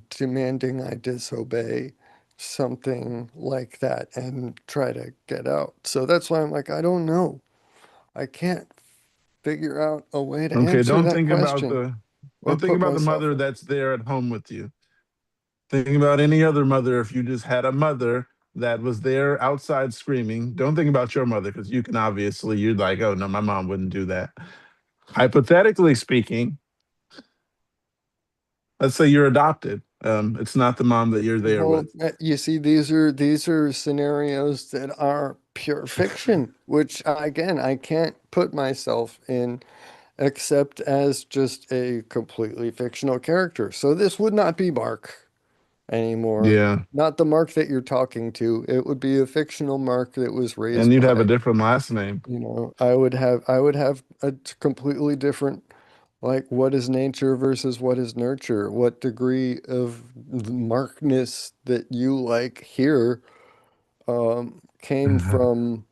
[SPEAKER 1] demanding I disobey something like that and try to get out. So that's why I'm like, I don't know. I can't figure out a way to
[SPEAKER 2] okay,
[SPEAKER 1] answer that question or
[SPEAKER 2] don't think
[SPEAKER 1] put
[SPEAKER 2] about the
[SPEAKER 1] myself
[SPEAKER 2] mother
[SPEAKER 1] in.
[SPEAKER 2] that's there at home with you. Think about any other mother. If you just had a mother that was there outside screaming, don't think about your mother because you can obviously, you're like, oh no, my mom wouldn't do that. Hypothetically speaking, let's say you're adopted. It's not the mom that you're there
[SPEAKER 1] Well,
[SPEAKER 2] with.
[SPEAKER 1] you see, these are scenarios that are pure fiction, which again, I can't put myself in except as just a completely fictional character. So this would not be Mark anymore.
[SPEAKER 2] Yeah.
[SPEAKER 1] Not the Mark that you're talking to. It would be a fictional Mark that was
[SPEAKER 2] And
[SPEAKER 1] raised
[SPEAKER 2] you'd have a
[SPEAKER 1] by,
[SPEAKER 2] different last name.
[SPEAKER 1] I would have a completely different, like, what is nature versus what is nurture? What degree of the Markness that you like here came from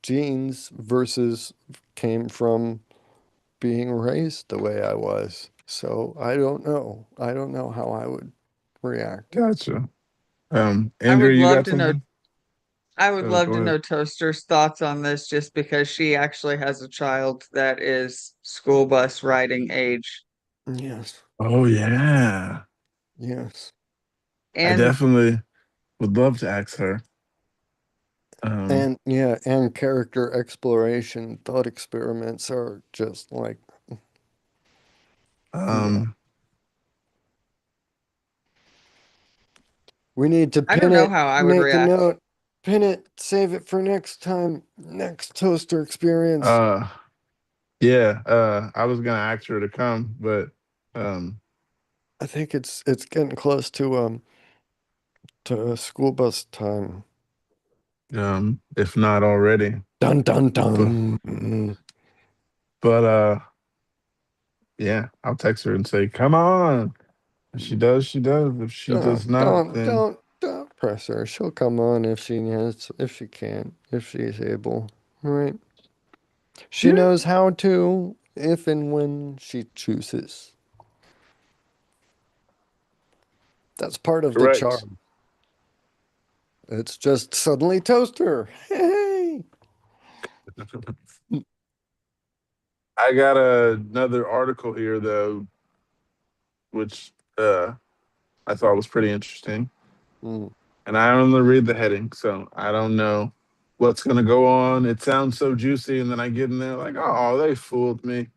[SPEAKER 1] genes versus came from being raised the way I was. So I don't know. I don't know how I would react.
[SPEAKER 2] Gotcha.
[SPEAKER 3] I
[SPEAKER 2] Andrew,
[SPEAKER 3] would
[SPEAKER 2] you
[SPEAKER 3] love
[SPEAKER 2] got
[SPEAKER 3] to know
[SPEAKER 2] something?
[SPEAKER 3] I would
[SPEAKER 2] Oh,
[SPEAKER 3] love
[SPEAKER 2] go
[SPEAKER 3] to
[SPEAKER 2] ahead.
[SPEAKER 3] know Toaster's thoughts on this just because she actually has a child that is school bus riding age.
[SPEAKER 1] Yes.
[SPEAKER 2] Oh yeah.
[SPEAKER 1] Yes.
[SPEAKER 2] I
[SPEAKER 3] And
[SPEAKER 2] definitely would love to ask her. Um,
[SPEAKER 1] And yeah, and character exploration, thought experiments are just like, yeah.
[SPEAKER 2] um,
[SPEAKER 1] We need to
[SPEAKER 3] I
[SPEAKER 1] pin
[SPEAKER 3] don't know
[SPEAKER 1] it,
[SPEAKER 3] how I would
[SPEAKER 1] make a
[SPEAKER 3] react.
[SPEAKER 1] note, pin it, save it for next time, next toaster experience.
[SPEAKER 2] uh, yeah. I was gonna ask her to come, but um,
[SPEAKER 1] I think it's getting close to school bus time.
[SPEAKER 2] if not already.
[SPEAKER 1] Dun dun
[SPEAKER 2] But
[SPEAKER 1] dun. Mm.
[SPEAKER 2] yeah, I'll text her and say, "Come on." If she does, she does. If she
[SPEAKER 1] Don't
[SPEAKER 2] does not,
[SPEAKER 1] don't
[SPEAKER 2] then
[SPEAKER 1] don't don't press her. She'll come on if she can, if she's able. Right? She
[SPEAKER 2] yeah,
[SPEAKER 1] knows how to if and when she chooses. That's part of the
[SPEAKER 2] correct.
[SPEAKER 1] charm. It's just suddenly toaster. Hey.
[SPEAKER 2] I got another article here though, which I thought was pretty interesting.
[SPEAKER 1] Mm,
[SPEAKER 2] And I only read the heading, so I don't know what's gonna go on. It sounds so juicy, and then I get in there like, oh, they fooled me.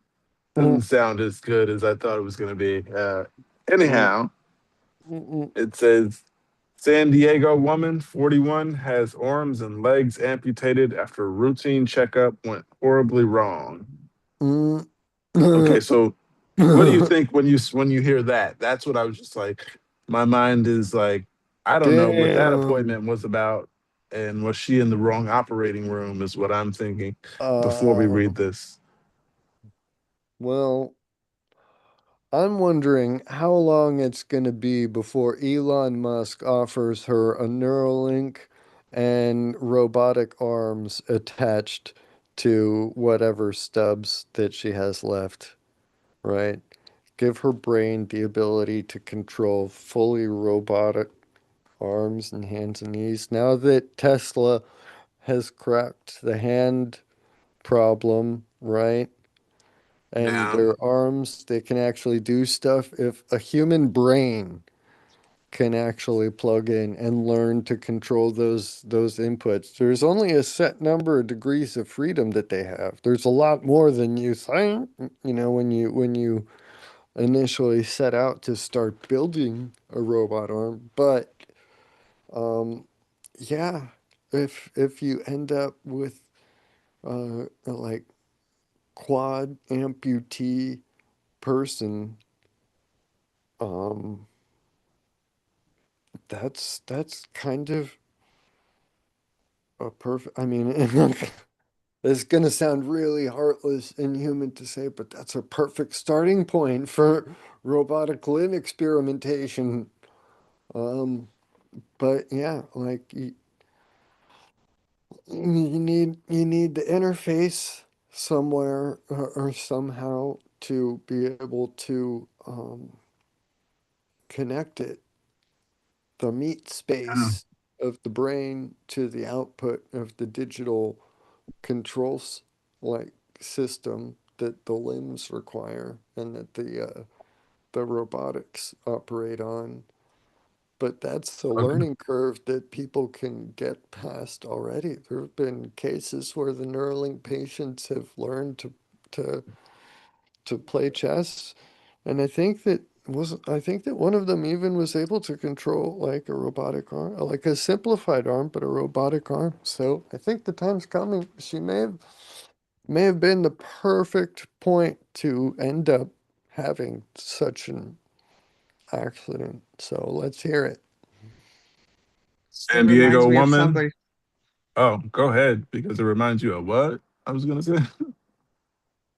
[SPEAKER 1] mm,
[SPEAKER 2] Doesn't sound as good as I thought it was gonna be.
[SPEAKER 1] mm,
[SPEAKER 2] Anyhow,
[SPEAKER 1] mm,
[SPEAKER 2] it says San Diego woman, 41, has arms and legs amputated after routine checkup went horribly wrong.
[SPEAKER 1] mm,
[SPEAKER 2] Okay,
[SPEAKER 1] mm.
[SPEAKER 2] so what do you think when you hear that? That's what I was just like. My mind is like, I don't know what that
[SPEAKER 1] Damn.
[SPEAKER 2] appointment was about. And was she in the wrong operating room? Is what I'm thinking before we
[SPEAKER 1] Uh,
[SPEAKER 2] read this.
[SPEAKER 1] well, I'm wondering how long it's going to be before Elon Musk offers her a Neuralink and robotic arms attached to whatever stubs that she has left, right? Give her brain the ability to control fully robotic arms and hands and knees. Now that Tesla has cracked the hand problem, right? And
[SPEAKER 2] Yeah.
[SPEAKER 1] their arms, they can actually do stuff. If a human brain can actually plug in and learn to control those inputs, there's only a set number of degrees of freedom that they have. There's a lot more than you think, when you initially set out to start building a robot arm. But um, yeah, if you end up with like quad amputee person, um, that's kind of a perfect. I mean, it's gonna sound really heartless and human to say, but that's a perfect starting point for robotic limb experimentation. Um, but yeah, like you need the interface somewhere or somehow to be able to connect it, the meat
[SPEAKER 2] Yeah.
[SPEAKER 1] space of the brain to the output of the digital controls like system that the limbs require and that the robotics operate on. But that's a
[SPEAKER 2] Okay.
[SPEAKER 1] learning curve that people can get past already. There have been cases where the Neuralink patients have learned to to play chess, and I think that one of them even was able to control like a robotic arm, like a simplified arm, but a robotic arm. So I think the time's coming. She may have been the perfect point to end up having such an accident. So let's hear it.
[SPEAKER 3] It
[SPEAKER 2] San
[SPEAKER 3] reminds
[SPEAKER 2] Diego
[SPEAKER 3] me of
[SPEAKER 2] woman.
[SPEAKER 3] somebody.
[SPEAKER 2] Oh, go ahead because it reminds you of what I was gonna say.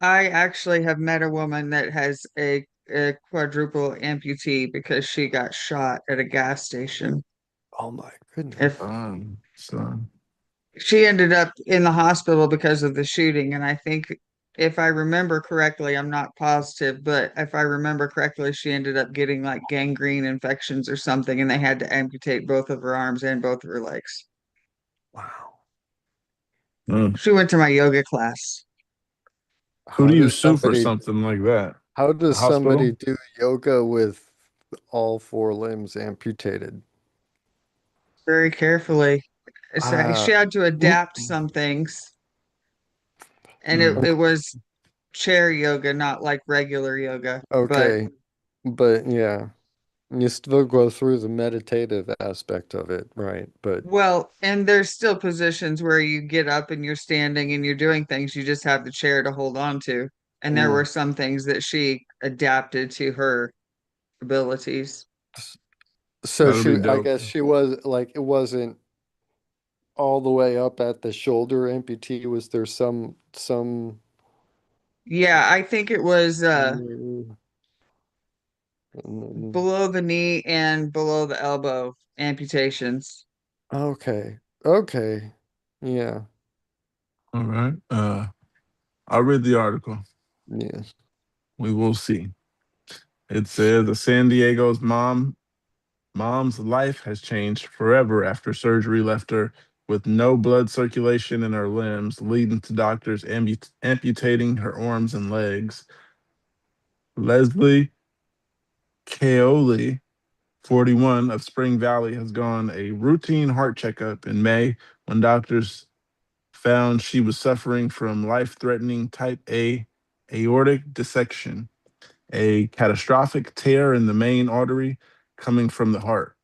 [SPEAKER 3] I actually have met a woman that has a quadruple amputee because she got shot at a gas station.
[SPEAKER 1] Oh my goodness.
[SPEAKER 3] If
[SPEAKER 2] So
[SPEAKER 3] she ended up in the hospital because of the shooting, and I think if I remember correctly, I'm not positive, but if I remember correctly, she ended up getting like gangrene infections or something, and they had to amputate both of her arms and both of her legs.
[SPEAKER 1] Wow.
[SPEAKER 2] mm.
[SPEAKER 3] She went to my yoga class.
[SPEAKER 2] Who
[SPEAKER 1] How
[SPEAKER 2] do you
[SPEAKER 1] does
[SPEAKER 2] sue for
[SPEAKER 1] somebody
[SPEAKER 2] something like that?
[SPEAKER 1] how
[SPEAKER 2] The
[SPEAKER 1] does somebody
[SPEAKER 2] hospital?
[SPEAKER 1] do yoga with all four limbs amputated?
[SPEAKER 3] Very carefully. So
[SPEAKER 1] Ah,
[SPEAKER 3] she had to
[SPEAKER 1] mm,
[SPEAKER 3] adapt some things, and it,
[SPEAKER 2] Mm.
[SPEAKER 3] it was chair yoga, not like regular yoga. But
[SPEAKER 1] okay, but yeah, you still go through the meditative aspect of it, right? But
[SPEAKER 3] well, and there's still positions where you get up and you're standing and you're doing things. You just have the chair to hold on to. And there were
[SPEAKER 1] mm,
[SPEAKER 3] some things that she adapted to her abilities.
[SPEAKER 1] so
[SPEAKER 2] That'll be
[SPEAKER 1] I
[SPEAKER 2] dope.
[SPEAKER 1] guess she was like it wasn't all the way up at the shoulder amputee. Was there some
[SPEAKER 3] Yeah, I think it was
[SPEAKER 1] mm, mm,
[SPEAKER 3] below the knee and below the elbow amputations.
[SPEAKER 1] okay, okay, yeah,
[SPEAKER 2] All right. I'll read the article.
[SPEAKER 1] yeah.
[SPEAKER 2] We will see. It says a San Diego's mom's life has changed forever after surgery left her with no blood circulation in her limbs, leading to doctors amputating her arms and legs. Leslie Kaoli, 41, of Spring Valley, has gone a routine heart checkup in May when doctors found she was suffering from life-threatening type A aortic dissection, a catastrophic tear in the main artery coming from the heart.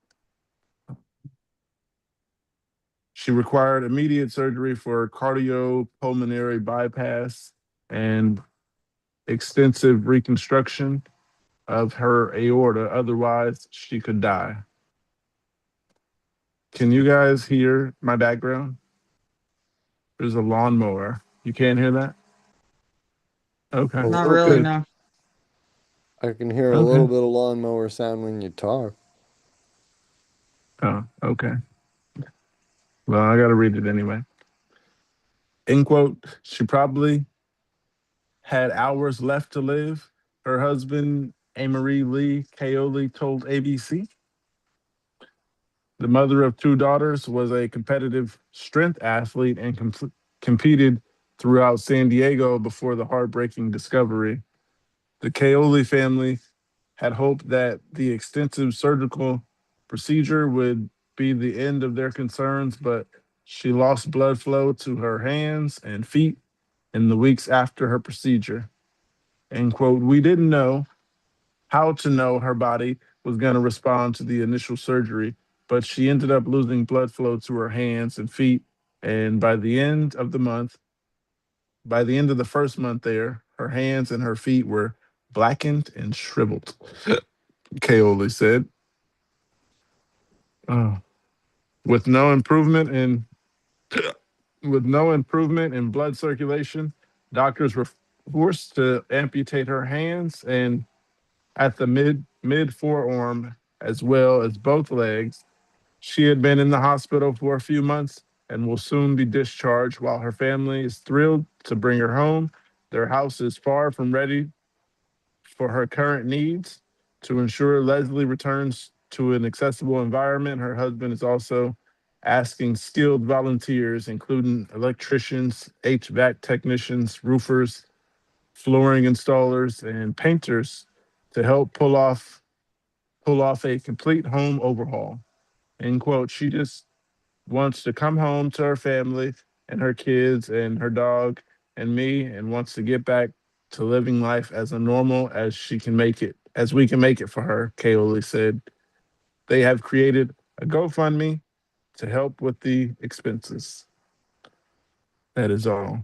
[SPEAKER 2] She required immediate surgery for cardiopulmonary bypass and extensive reconstruction of her aorta. Otherwise, she could die. Can you guys hear my background? There's a lawnmower. You can't hear that?
[SPEAKER 1] A
[SPEAKER 2] Okay.
[SPEAKER 3] Not
[SPEAKER 1] little
[SPEAKER 3] really,
[SPEAKER 1] bit.
[SPEAKER 2] Good.
[SPEAKER 3] no.
[SPEAKER 1] I can hear a
[SPEAKER 2] Okay.
[SPEAKER 1] little bit of lawnmower sound when you talk.
[SPEAKER 2] Oh, okay. Well, I got to read it anyway. End quote. She probably had hours left to live. Her husband, Amory Lee Kaoli, told ABC. The mother of two daughters was a competitive strength athlete and competed throughout San Diego before the heartbreaking discovery. The Kaoli family had hoped that the extensive surgical procedure would be the end of their concerns, but she lost blood flow to her hands and feet in the weeks after her procedure. End quote. We didn't know how to know her body was going to respond to the initial surgery, but she ended up losing blood flow to her hands and feet. And by the end of the first month there, her hands and her feet were blackened and shriveled, Kaoli said. Oh. With no improvement in with no improvement in blood circulation, doctors were forced to amputate her hands and at the mid forearm as well as both legs. She had been in the hospital for a few months and will soon be discharged. While her family is thrilled to bring her home, their house is far from ready for her current needs. To ensure Leslie returns to an accessible environment, her husband is also asking skilled volunteers, including electricians, HVAC technicians, roofers, flooring installers, and painters, to help pull off a complete home overhaul. End quote. She just wants to come home to her family and her kids and her dog and me and wants to get back to living life as a normal as she can make it, as we can make it for her, Kaoli said. They have created a GoFundMe to help with the expenses. That is all.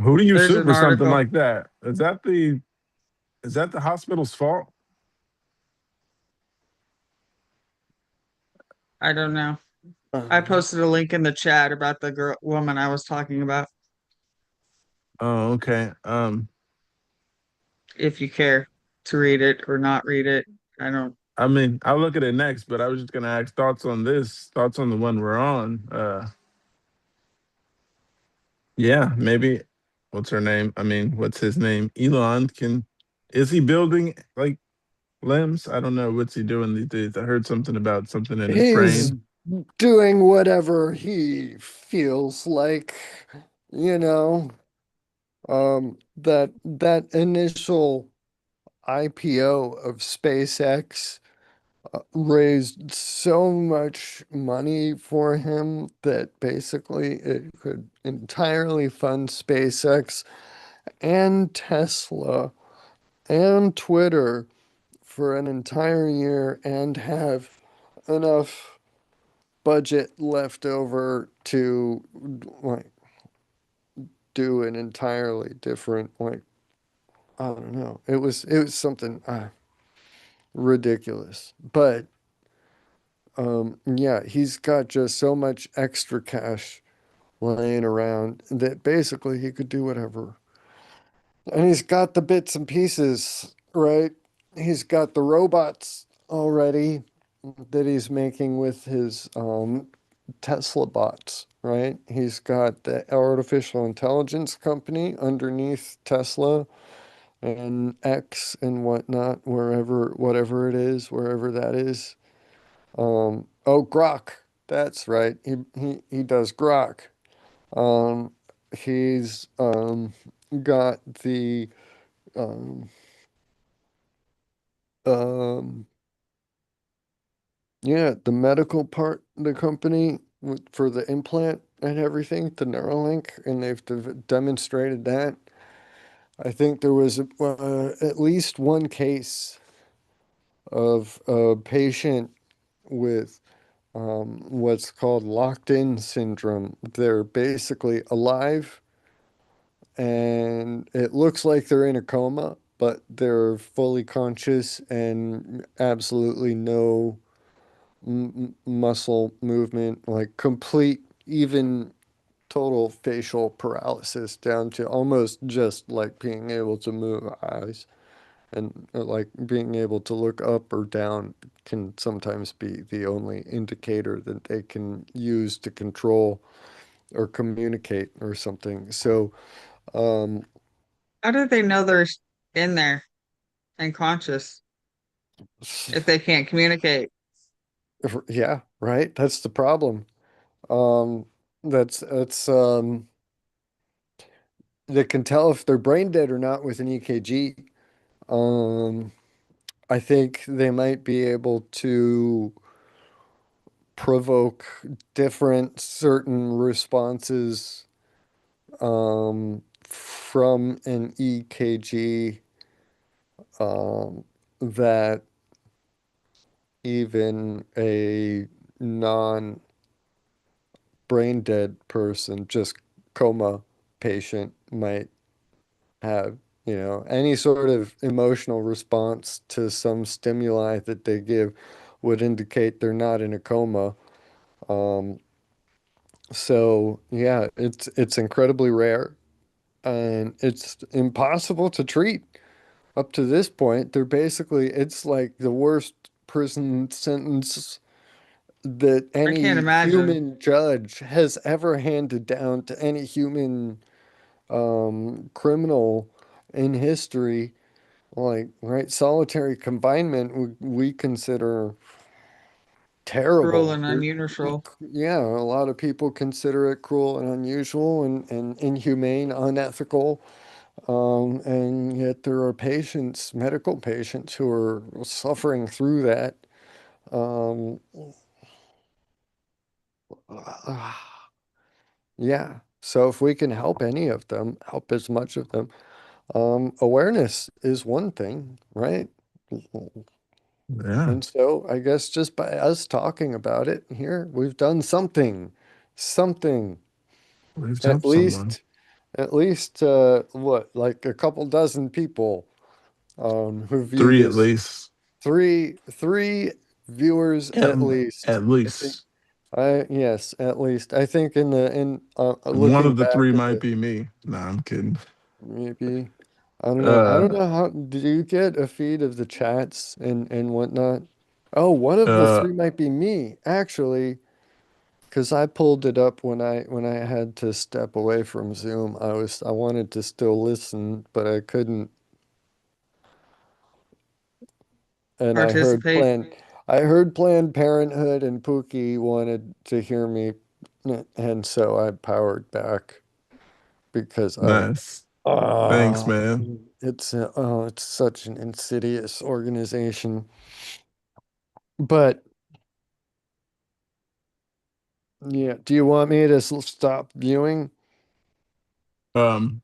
[SPEAKER 2] Who do you
[SPEAKER 3] There's
[SPEAKER 2] sue
[SPEAKER 3] an
[SPEAKER 2] for something
[SPEAKER 3] article.
[SPEAKER 2] like that? Is that the hospital's fault?
[SPEAKER 3] I don't know. I posted a link in the chat about the girl woman I was talking about,
[SPEAKER 2] Oh, okay.
[SPEAKER 3] if you care to read it or not read it. I don't.
[SPEAKER 2] I mean, I'll look at it next, but I was just gonna ask thoughts on this, thoughts on the one we're on. Yeah, maybe what's her name? I mean, what's his name? Elon can is he building like limbs? I don't know. What's he doing these days? I heard something about something in his
[SPEAKER 1] He's
[SPEAKER 2] brain.
[SPEAKER 1] doing whatever he feels like, you know. That initial IPO of SpaceX raised so much money for him that basically it could entirely fund SpaceX and Tesla and Twitter for an entire year and have enough budget left over to like do an entirely different like I don't know. It was something ridiculous. But yeah, he's got just so much extra cash laying around that basically he could do whatever. And he's got the bits and pieces, right? He's got the robots already that he's making with his Tesla bots, right? He's got the artificial intelligence company underneath Tesla and X and whatnot, whatever it is, wherever that is. Oh, Grok. That's right. He does Grok. Um, he's got the um um yeah, the medical part of the company for the implant and everything, the Neuralink, and they've demonstrated that. I think there was at least one case of a patient with what's called locked-in syndrome. They're basically alive and it looks like they're in a coma, but they're fully conscious and absolutely no muscle movement, like complete, even total facial paralysis down to almost just like being able to move eyes and like being able to look up or down can sometimes be the only indicator that they can use to control or communicate or something. So, um,
[SPEAKER 3] How do they know they're in there and conscious if they can't communicate?
[SPEAKER 1] yeah, right. That's the problem. Um, that's they can tell if they're brain dead or not with an EKG. Um, I think they might be able to provoke different certain responses from an EKG that even a non brain dead person, just coma patient, might have, any sort of emotional response to some stimuli that they give would indicate they're not in a coma. Um, so yeah, it's incredibly rare and it's impossible to treat. Up to this point, it's like the worst prison sentence that
[SPEAKER 3] I can't
[SPEAKER 1] any
[SPEAKER 3] imagine.
[SPEAKER 1] human judge has ever handed down to any human criminal in history. Like, right, solitary confinement we consider
[SPEAKER 3] Cruel
[SPEAKER 1] terrible.
[SPEAKER 3] and unusual.
[SPEAKER 1] Yeah, a lot of people consider it cruel and unusual and inhumane, unethical. And yet there are patients, medical patients, who are suffering through that. Um, yeah. So if we can help any of them, help as much of them, awareness is one thing, right?
[SPEAKER 2] Yeah,
[SPEAKER 1] And so I guess just by us talking about it here, we've done something, something,
[SPEAKER 2] we've
[SPEAKER 1] at
[SPEAKER 2] helped someone.
[SPEAKER 1] least, what, like a couple dozen people, who view
[SPEAKER 2] Three at
[SPEAKER 1] this.
[SPEAKER 2] least.
[SPEAKER 1] Three viewers
[SPEAKER 2] At,
[SPEAKER 1] at least.
[SPEAKER 2] at
[SPEAKER 1] I think
[SPEAKER 2] least.
[SPEAKER 1] yes, at least. I think in
[SPEAKER 2] One
[SPEAKER 1] looking
[SPEAKER 2] of the
[SPEAKER 1] back
[SPEAKER 2] three
[SPEAKER 1] at
[SPEAKER 2] might
[SPEAKER 1] the
[SPEAKER 2] be me. Nah, I'm kidding.
[SPEAKER 1] maybe I don't know. I don't
[SPEAKER 2] Uh,
[SPEAKER 1] know how do you get a feed of the chats and whatnot? Oh, one of the
[SPEAKER 2] uh,
[SPEAKER 1] three might be me, actually, because I pulled it up when I had to step away from Zoom. I wanted to still listen, but I couldn't. And
[SPEAKER 3] Participate.
[SPEAKER 1] I heard Planned Parenthood and Pookie wanted to hear me, and so I powered back because
[SPEAKER 2] nice. Thanks,
[SPEAKER 1] ah,
[SPEAKER 2] man.
[SPEAKER 1] it's such an insidious organization. But yeah, do you want me to stop viewing?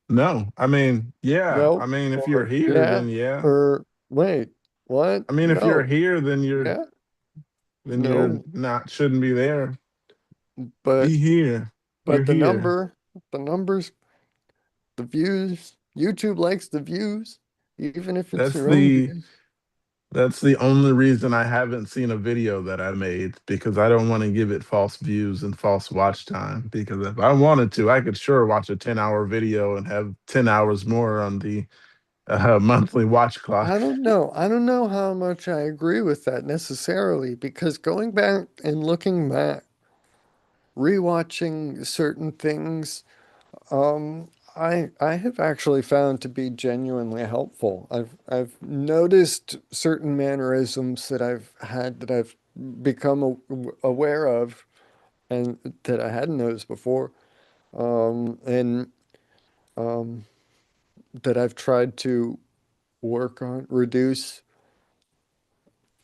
[SPEAKER 2] No, I mean, yeah. I
[SPEAKER 1] No,
[SPEAKER 2] mean, if you're
[SPEAKER 1] or
[SPEAKER 2] here,
[SPEAKER 1] yeah,
[SPEAKER 2] then yeah.
[SPEAKER 1] or wait, what?
[SPEAKER 2] I mean, if you're
[SPEAKER 1] No,
[SPEAKER 2] here,
[SPEAKER 1] yeah,
[SPEAKER 2] then you're
[SPEAKER 1] no,
[SPEAKER 2] not shouldn't be there.
[SPEAKER 1] but
[SPEAKER 2] Be here. You're
[SPEAKER 1] but
[SPEAKER 2] here.
[SPEAKER 1] the numbers, the views, YouTube likes the views, even if it's
[SPEAKER 2] That's
[SPEAKER 1] your own
[SPEAKER 2] the
[SPEAKER 1] views.
[SPEAKER 2] that's the only reason I haven't seen a video that I made because I don't want to give it false views and false watch time. Because if I wanted to, I could sure watch a 10-hour video and have 10 hours more on the monthly watch
[SPEAKER 1] I
[SPEAKER 2] clock.
[SPEAKER 1] don't know. I don't know how much I agree with that necessarily because going back and looking back, rewatching certain things, I have actually found to be genuinely helpful. I've noticed certain mannerisms that I've had that I've become aware of and that I hadn't noticed before, and um, that I've tried to work on, reduce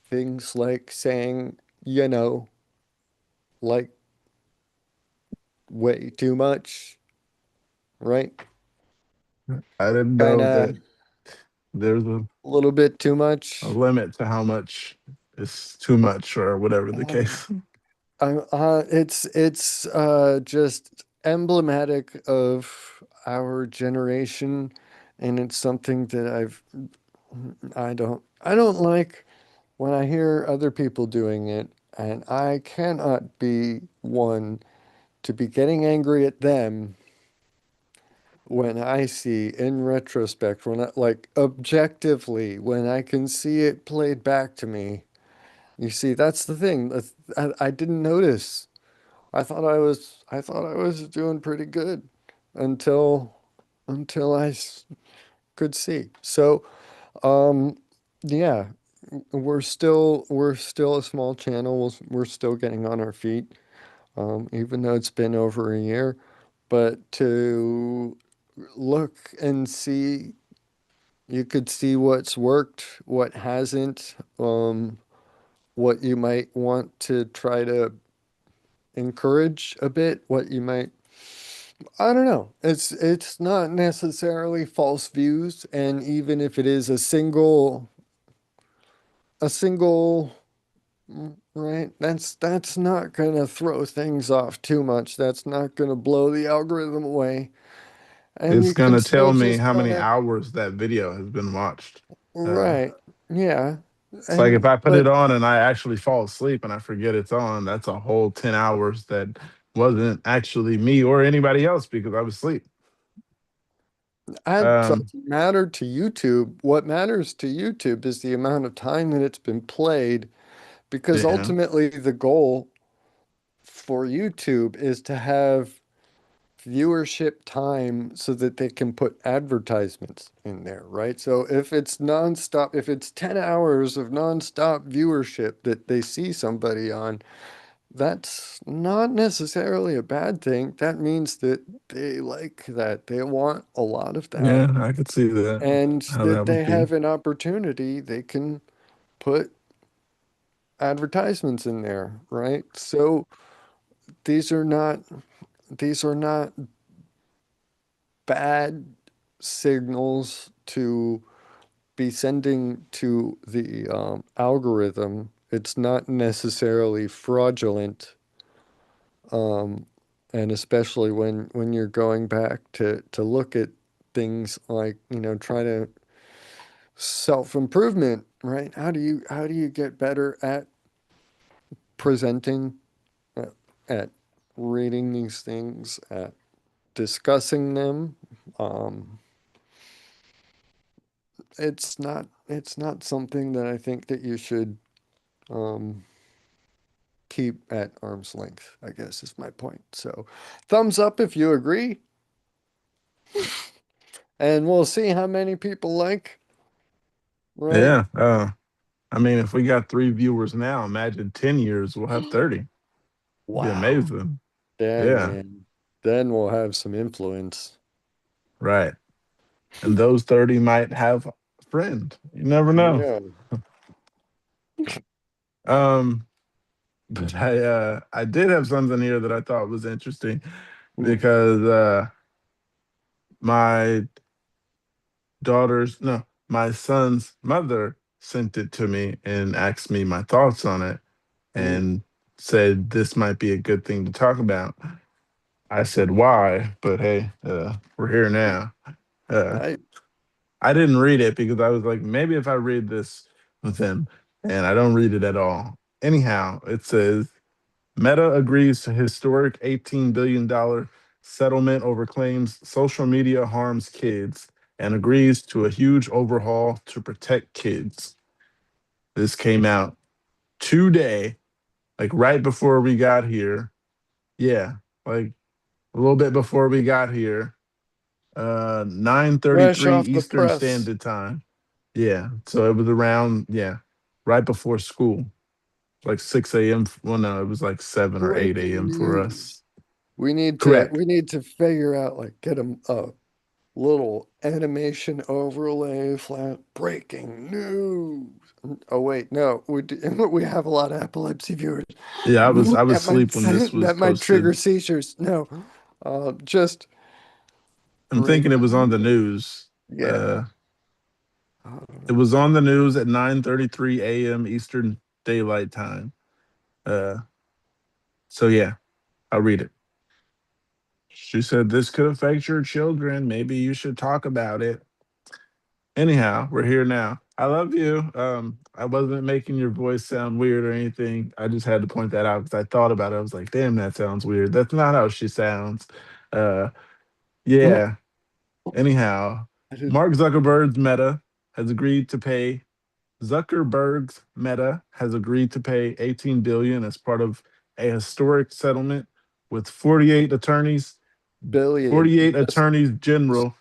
[SPEAKER 1] things like saying, like way too much, right?
[SPEAKER 2] I didn't
[SPEAKER 1] Kind
[SPEAKER 2] know
[SPEAKER 1] of
[SPEAKER 2] that there's
[SPEAKER 1] a little bit too
[SPEAKER 2] a
[SPEAKER 1] much.
[SPEAKER 2] limit to how much is too much or whatever the
[SPEAKER 1] Um,
[SPEAKER 2] case.
[SPEAKER 1] it's just emblematic of our generation, and it's something that I don't like when I hear other people doing it. and I cannot be one to be getting angry at them when I see in retrospect, when I like objectively, when I can see it played back to me. You see, that's the thing. I didn't notice. I thought I was doing pretty good until until I could see. So, um, yeah, we're still a small channel. We're still getting on our feet, even though it's been over a year. But to look and see, you could see what's worked, what hasn't, what you might want to try to encourage a bit, what you might, I don't know. It's not necessarily false views, and even if it is a single right, that's not gonna throw things off too much. That's not gonna blow the algorithm away. And
[SPEAKER 2] It's
[SPEAKER 1] you can
[SPEAKER 2] gonna
[SPEAKER 1] still
[SPEAKER 2] tell me
[SPEAKER 1] just
[SPEAKER 2] how
[SPEAKER 1] kind
[SPEAKER 2] many
[SPEAKER 1] of
[SPEAKER 2] hours that video has been watched. Uh,
[SPEAKER 1] right. Yeah.
[SPEAKER 2] it's like if
[SPEAKER 1] And
[SPEAKER 2] I put
[SPEAKER 1] but
[SPEAKER 2] it on and I actually fall asleep and I forget it's on, that's a whole 10 hours that wasn't actually me or anybody else because I was asleep.
[SPEAKER 1] that
[SPEAKER 2] Um,
[SPEAKER 1] doesn't matter to YouTube. What matters to YouTube is the amount of time that it's been played, because
[SPEAKER 2] yeah,
[SPEAKER 1] ultimately the goal for YouTube is to have viewership time so that they can put advertisements in there, right? So if it's nonstop, if it's 10 hours of nonstop viewership that they see somebody on, that's not necessarily a bad thing. That means that they like that. They want a lot of that,
[SPEAKER 2] yeah, I could see that,
[SPEAKER 1] and
[SPEAKER 2] how that
[SPEAKER 1] that
[SPEAKER 2] would
[SPEAKER 1] they
[SPEAKER 2] be.
[SPEAKER 1] have an opportunity, they can put advertisements in there, right? So these are not these are not bad signals to be sending to the algorithm. It's not necessarily fraudulent, um, and especially when you're going back to look at things like, try to self-improvement, right? How do you get better at presenting, at, at reading these things, at discussing them? Um, it's not something that I think that you should um, keep at arm's length, I guess is my point. So, thumbs up if you agree, and we'll see how many people like, right?
[SPEAKER 2] Yeah. I mean, if we got 3 viewers now, imagine 10 years, we'll have 30. It'd be
[SPEAKER 1] Wow.
[SPEAKER 2] amazing.
[SPEAKER 1] Then,
[SPEAKER 2] Yeah,
[SPEAKER 1] man, then we'll have some influence.
[SPEAKER 2] right. And those 30 might have a friend. You never know.
[SPEAKER 1] Yeah.
[SPEAKER 2] Um, but I did have something here that I thought was interesting
[SPEAKER 1] Mm,
[SPEAKER 2] because my no, my son's mother sent it to me and asked me my thoughts on it
[SPEAKER 1] mm,
[SPEAKER 2] and said this might be a good thing to talk about. I said why, but hey, we're here now. Uh,
[SPEAKER 1] I
[SPEAKER 2] I didn't read it because I was like, maybe if I read this with him, and I don't read it at all. Anyhow, it says Meta agrees to historic $18 billion settlement over claims social media harms kids and agrees to a huge overhaul to protect kids. This came out today, like right before we got here. Yeah, like a little bit before we got here.
[SPEAKER 1] fresh
[SPEAKER 2] 9:33
[SPEAKER 1] off the
[SPEAKER 2] Eastern
[SPEAKER 1] press.
[SPEAKER 2] Standard Time. Yeah, so it was around, yeah, right before school, like 6 a.m. Well, no, it was like 7 or 8
[SPEAKER 1] Breaking
[SPEAKER 2] a.m. for
[SPEAKER 1] news.
[SPEAKER 2] us.
[SPEAKER 1] We
[SPEAKER 2] Correct.
[SPEAKER 1] need to figure out, like, get a little animation overlay, flat breaking news. Oh wait, no, we have a lot of epilepsy viewers.
[SPEAKER 2] Yeah, I was
[SPEAKER 1] That might
[SPEAKER 2] asleep when this was
[SPEAKER 1] that might trigger
[SPEAKER 2] posted.
[SPEAKER 1] seizures. No, just
[SPEAKER 2] I'm thinking it was on
[SPEAKER 1] breaking
[SPEAKER 2] the
[SPEAKER 1] news.
[SPEAKER 2] news.
[SPEAKER 1] Yeah.
[SPEAKER 2] Uh, it was on the news at 9:33 a.m. Eastern Daylight Time. Uh, so yeah, I'll read it. She said this could affect your children. Maybe you should talk about it. Anyhow, we're here now. I love you. I wasn't making your voice sound weird or anything. I just had to point that out because I thought about it. I was like, damn, that sounds weird. That's not how she sounds. Uh,
[SPEAKER 1] Mm,
[SPEAKER 2] yeah. Anyhow,
[SPEAKER 1] I didn't.
[SPEAKER 2] Mark Zuckerberg's Meta has agreed to pay Zuckerberg's Meta has agreed to pay 18 billion as part of a historic settlement with 48 attorneys,
[SPEAKER 1] Billion.
[SPEAKER 2] 48
[SPEAKER 1] Yes.
[SPEAKER 2] attorneys general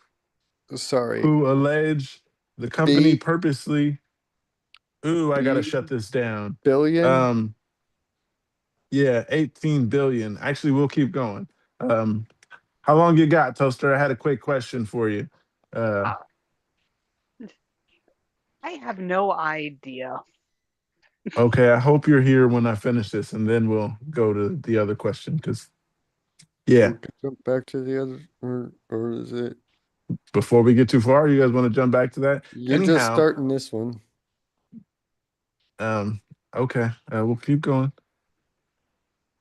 [SPEAKER 1] Sorry.
[SPEAKER 2] who allege the company
[SPEAKER 1] B
[SPEAKER 2] purposely. Ooh, I gotta shut
[SPEAKER 1] B
[SPEAKER 2] this down.
[SPEAKER 1] billion.
[SPEAKER 2] Um, yeah, 18 billion. Actually, we'll keep going. Um, how long you got, Toaster? I had a quick question for you. Uh,
[SPEAKER 4] Uh, I have no idea.
[SPEAKER 2] okay, I hope you're here when I finish this, and then we'll go to the other question. Because yeah,
[SPEAKER 1] We could jump back to the other, or is it?
[SPEAKER 2] before we get too far, you guys want to jump back to that?
[SPEAKER 1] You're just
[SPEAKER 2] Anyhow,
[SPEAKER 1] starting this one.
[SPEAKER 2] um, okay, we'll keep going.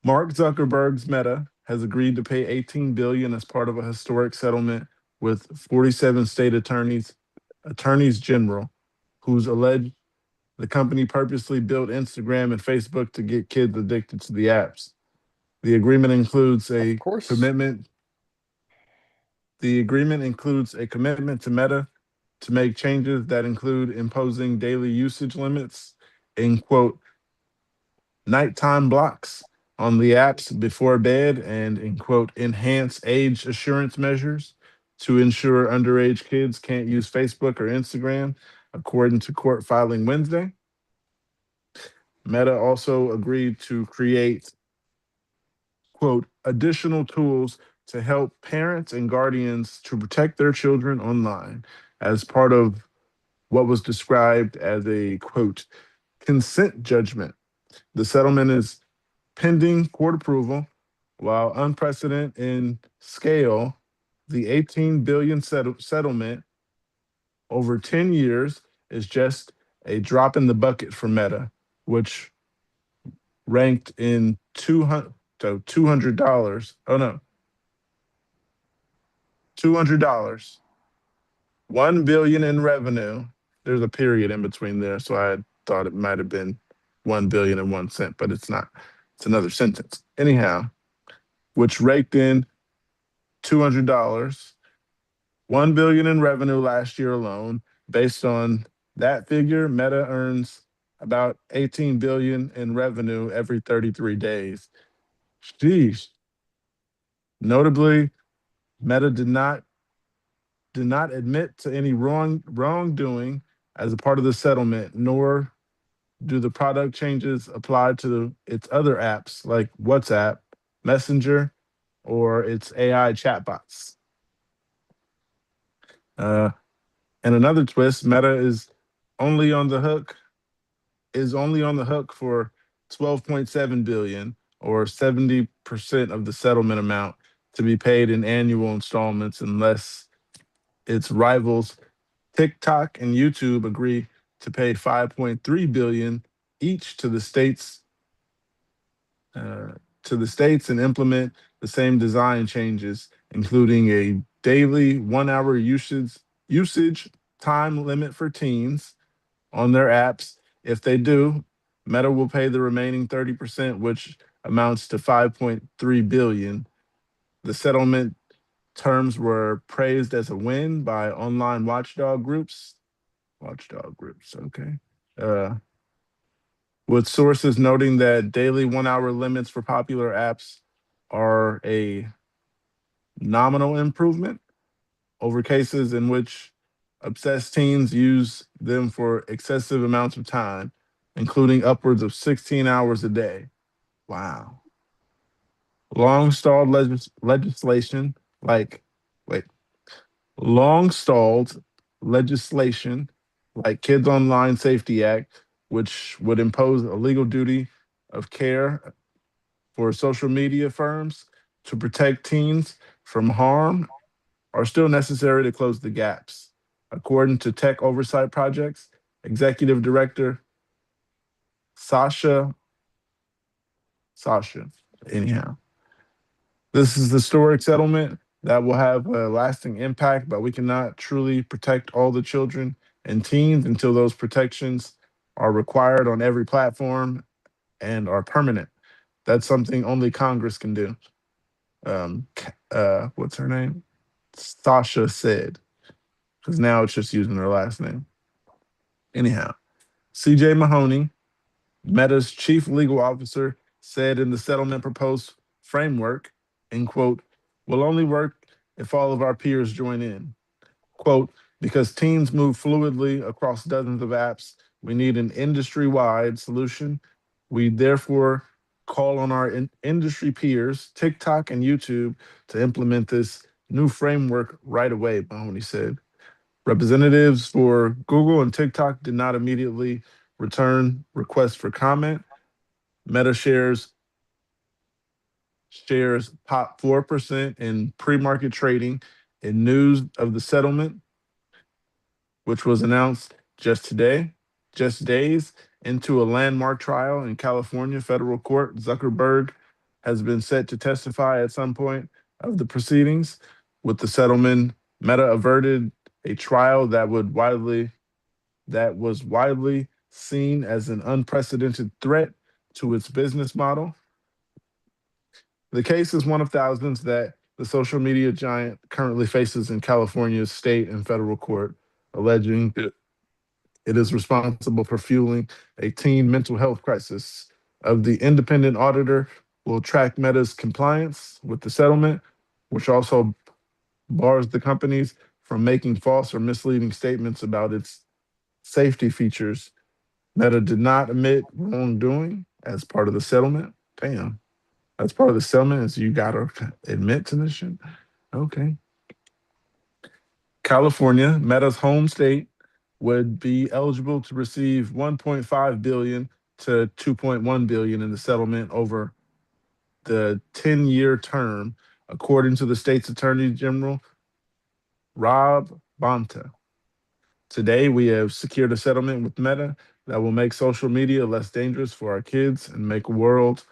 [SPEAKER 2] Mark Zuckerberg's Meta has agreed to pay 18 billion as part of a historic settlement with 47 state attorneys general, who's alleged the company purposely built Instagram and Facebook to get kids addicted to the apps. The agreement includes
[SPEAKER 1] Of
[SPEAKER 2] a
[SPEAKER 1] course.
[SPEAKER 2] commitment. The agreement includes a commitment to Meta to make changes that include imposing daily usage limits in quote nighttime blocks on the apps before bed and in quote enhance age assurance measures to ensure underage kids can't use Facebook or Instagram, according to court filing Wednesday. Meta also agreed to create quote additional tools to help parents and guardians to protect their children online as part of what was described as a quote consent judgment. The settlement is pending court approval. While unprecedented in scale, the 18 billion settlement over 10 years is just a drop in the bucket for Meta, which ranked in 200 so $200. Oh no, $200. 1 billion in revenue. There's a period in between there, so I thought it might have been 1 billion and 1 cent, but it's not. It's another sentence. Anyhow, which raked in $200, 1 billion in revenue last year alone. Based on that figure, Meta earns about 18 billion in revenue every 33 days. Sheesh. Notably, Meta did not admit to any wrongdoing as a part of the settlement, nor do the product changes apply to its other apps like WhatsApp, Messenger, or its AI chatbots. Uh, and another twist, Meta only on the hook only on the hook for 12.7 billion or 70% of the settlement amount to be paid in annual installments unless its rivals TikTok and YouTube agree to pay 5.3 billion each uh, to the states and implement the same design changes, including a daily 1 hour usage time limit for teens on their apps. If they do, Meta will pay the remaining 30%, which amounts to 5.3 billion. The settlement terms were praised as a win by online watchdog groups. Watchdog groups, okay. Uh, with sources noting that daily 1 hour limits for popular apps are a nominal improvement over cases in which obsessed teens use them for excessive amounts of time, including upwards of 16 hours a day. Wow. Long stalled legislation, like, wait, long stalled legislation like Kids Online Safety Act, which would impose a legal duty of care for social media firms to protect teens from harm, are still necessary to close the gaps. According to Tech Oversight Projects, Executive Director Sasha, Sasha, anyhow, this is the historic settlement that will have a lasting impact, but we cannot truly protect all the children and teens until those protections are required on every platform and are permanent. That's something only Congress can do. What's her name? Sasha said, because now it's just using her last name. Anyhow, CJ Mahoney, Meta's chief legal officer, said in the settlement proposed framework, in quote, will only work if all of our peers join in. Quote, because teams move fluidly across dozens of apps, we need an industry wide solution. We therefore call on our industry peers, TikTok and YouTube, to implement this new framework right away, Mahoney said. Representatives for Google and TikTok did not immediately return requests for comment. Meta shares popped 4% in pre-market trading in news of the settlement, which was announced just today, just days into a landmark trial in California federal court. Zuckerberg has been set to testify at some point of the proceedings. With the settlement, Meta averted a trial that was widely seen as an unprecedented threat to its business model. The case is one of thousands that the social media giant currently faces in California's state and federal court, alleging it is responsible for fueling a teen mental health crisis. Of the independent auditor will track Meta's compliance with the settlement, which also bars the companies from making false or misleading statements about its safety features. Meta did not admit wrongdoing as part of the settlement. Damn, that's part of the settlement is you gotta admit to this shit. Okay. California, Meta's home state, would be eligible to receive 1.5 billion to 2.1 billion in the settlement over the 10-year term, according to the state's attorney general, Rob Bonta. Today, we have secured a settlement with Meta that will make social media less dangerous for our kids and make a world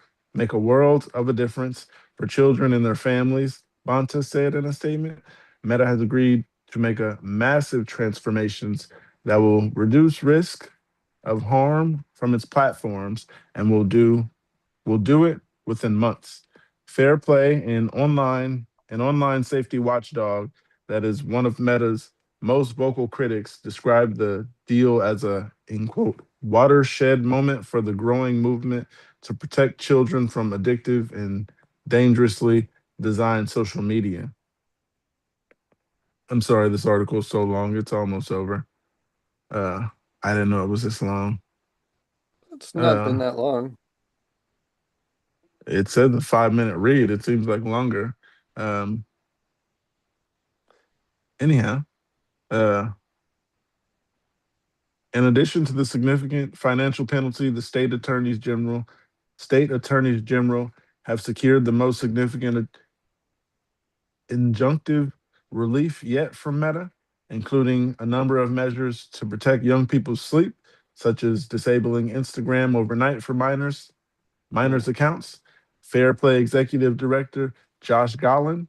[SPEAKER 2] of a difference for children and their families, Bonta said in a statement. Meta has agreed to make a massive transformations that will reduce risk of harm from its platforms and will do it within months. Fair Play, an online safety watchdog that is one of Meta's most vocal critics, described the deal as a, in quote, watershed moment for the growing movement to protect children from addictive and dangerously designed social media. I'm sorry, this article is so long. It's almost over. Uh, I didn't know it was this long.
[SPEAKER 1] It's not been
[SPEAKER 2] Uh,
[SPEAKER 1] that long.
[SPEAKER 2] it said a 5 minute read. It seems like longer. Um, anyhow, uh, in addition to the significant financial penalty, the state attorneys general have secured the most significant injunctive relief yet from Meta, including a number of measures to protect young people's sleep, such as disabling Instagram overnight for minors accounts. Fair Play executive director Josh Gollin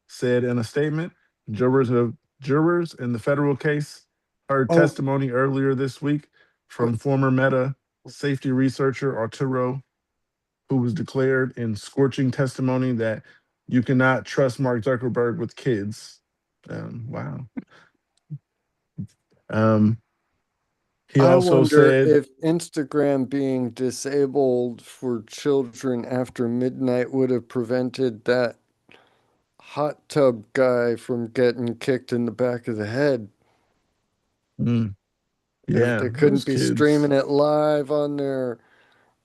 [SPEAKER 2] said in a statement, jurors of jurors in the federal case heard
[SPEAKER 1] Oh,
[SPEAKER 2] testimony earlier this week
[SPEAKER 1] what?
[SPEAKER 2] from former Meta safety researcher Arturo, who was declared in scorching testimony that you cannot trust Mark Zuckerberg with kids. Wow. Um, he
[SPEAKER 1] I
[SPEAKER 2] also
[SPEAKER 1] wonder
[SPEAKER 2] said,
[SPEAKER 1] if Instagram being disabled for children after midnight would have prevented that hot tub guy from getting kicked in the back of the head.
[SPEAKER 2] mm,
[SPEAKER 1] If
[SPEAKER 2] yeah,
[SPEAKER 1] they couldn't
[SPEAKER 2] those
[SPEAKER 1] be
[SPEAKER 2] kids.
[SPEAKER 1] streaming it live on their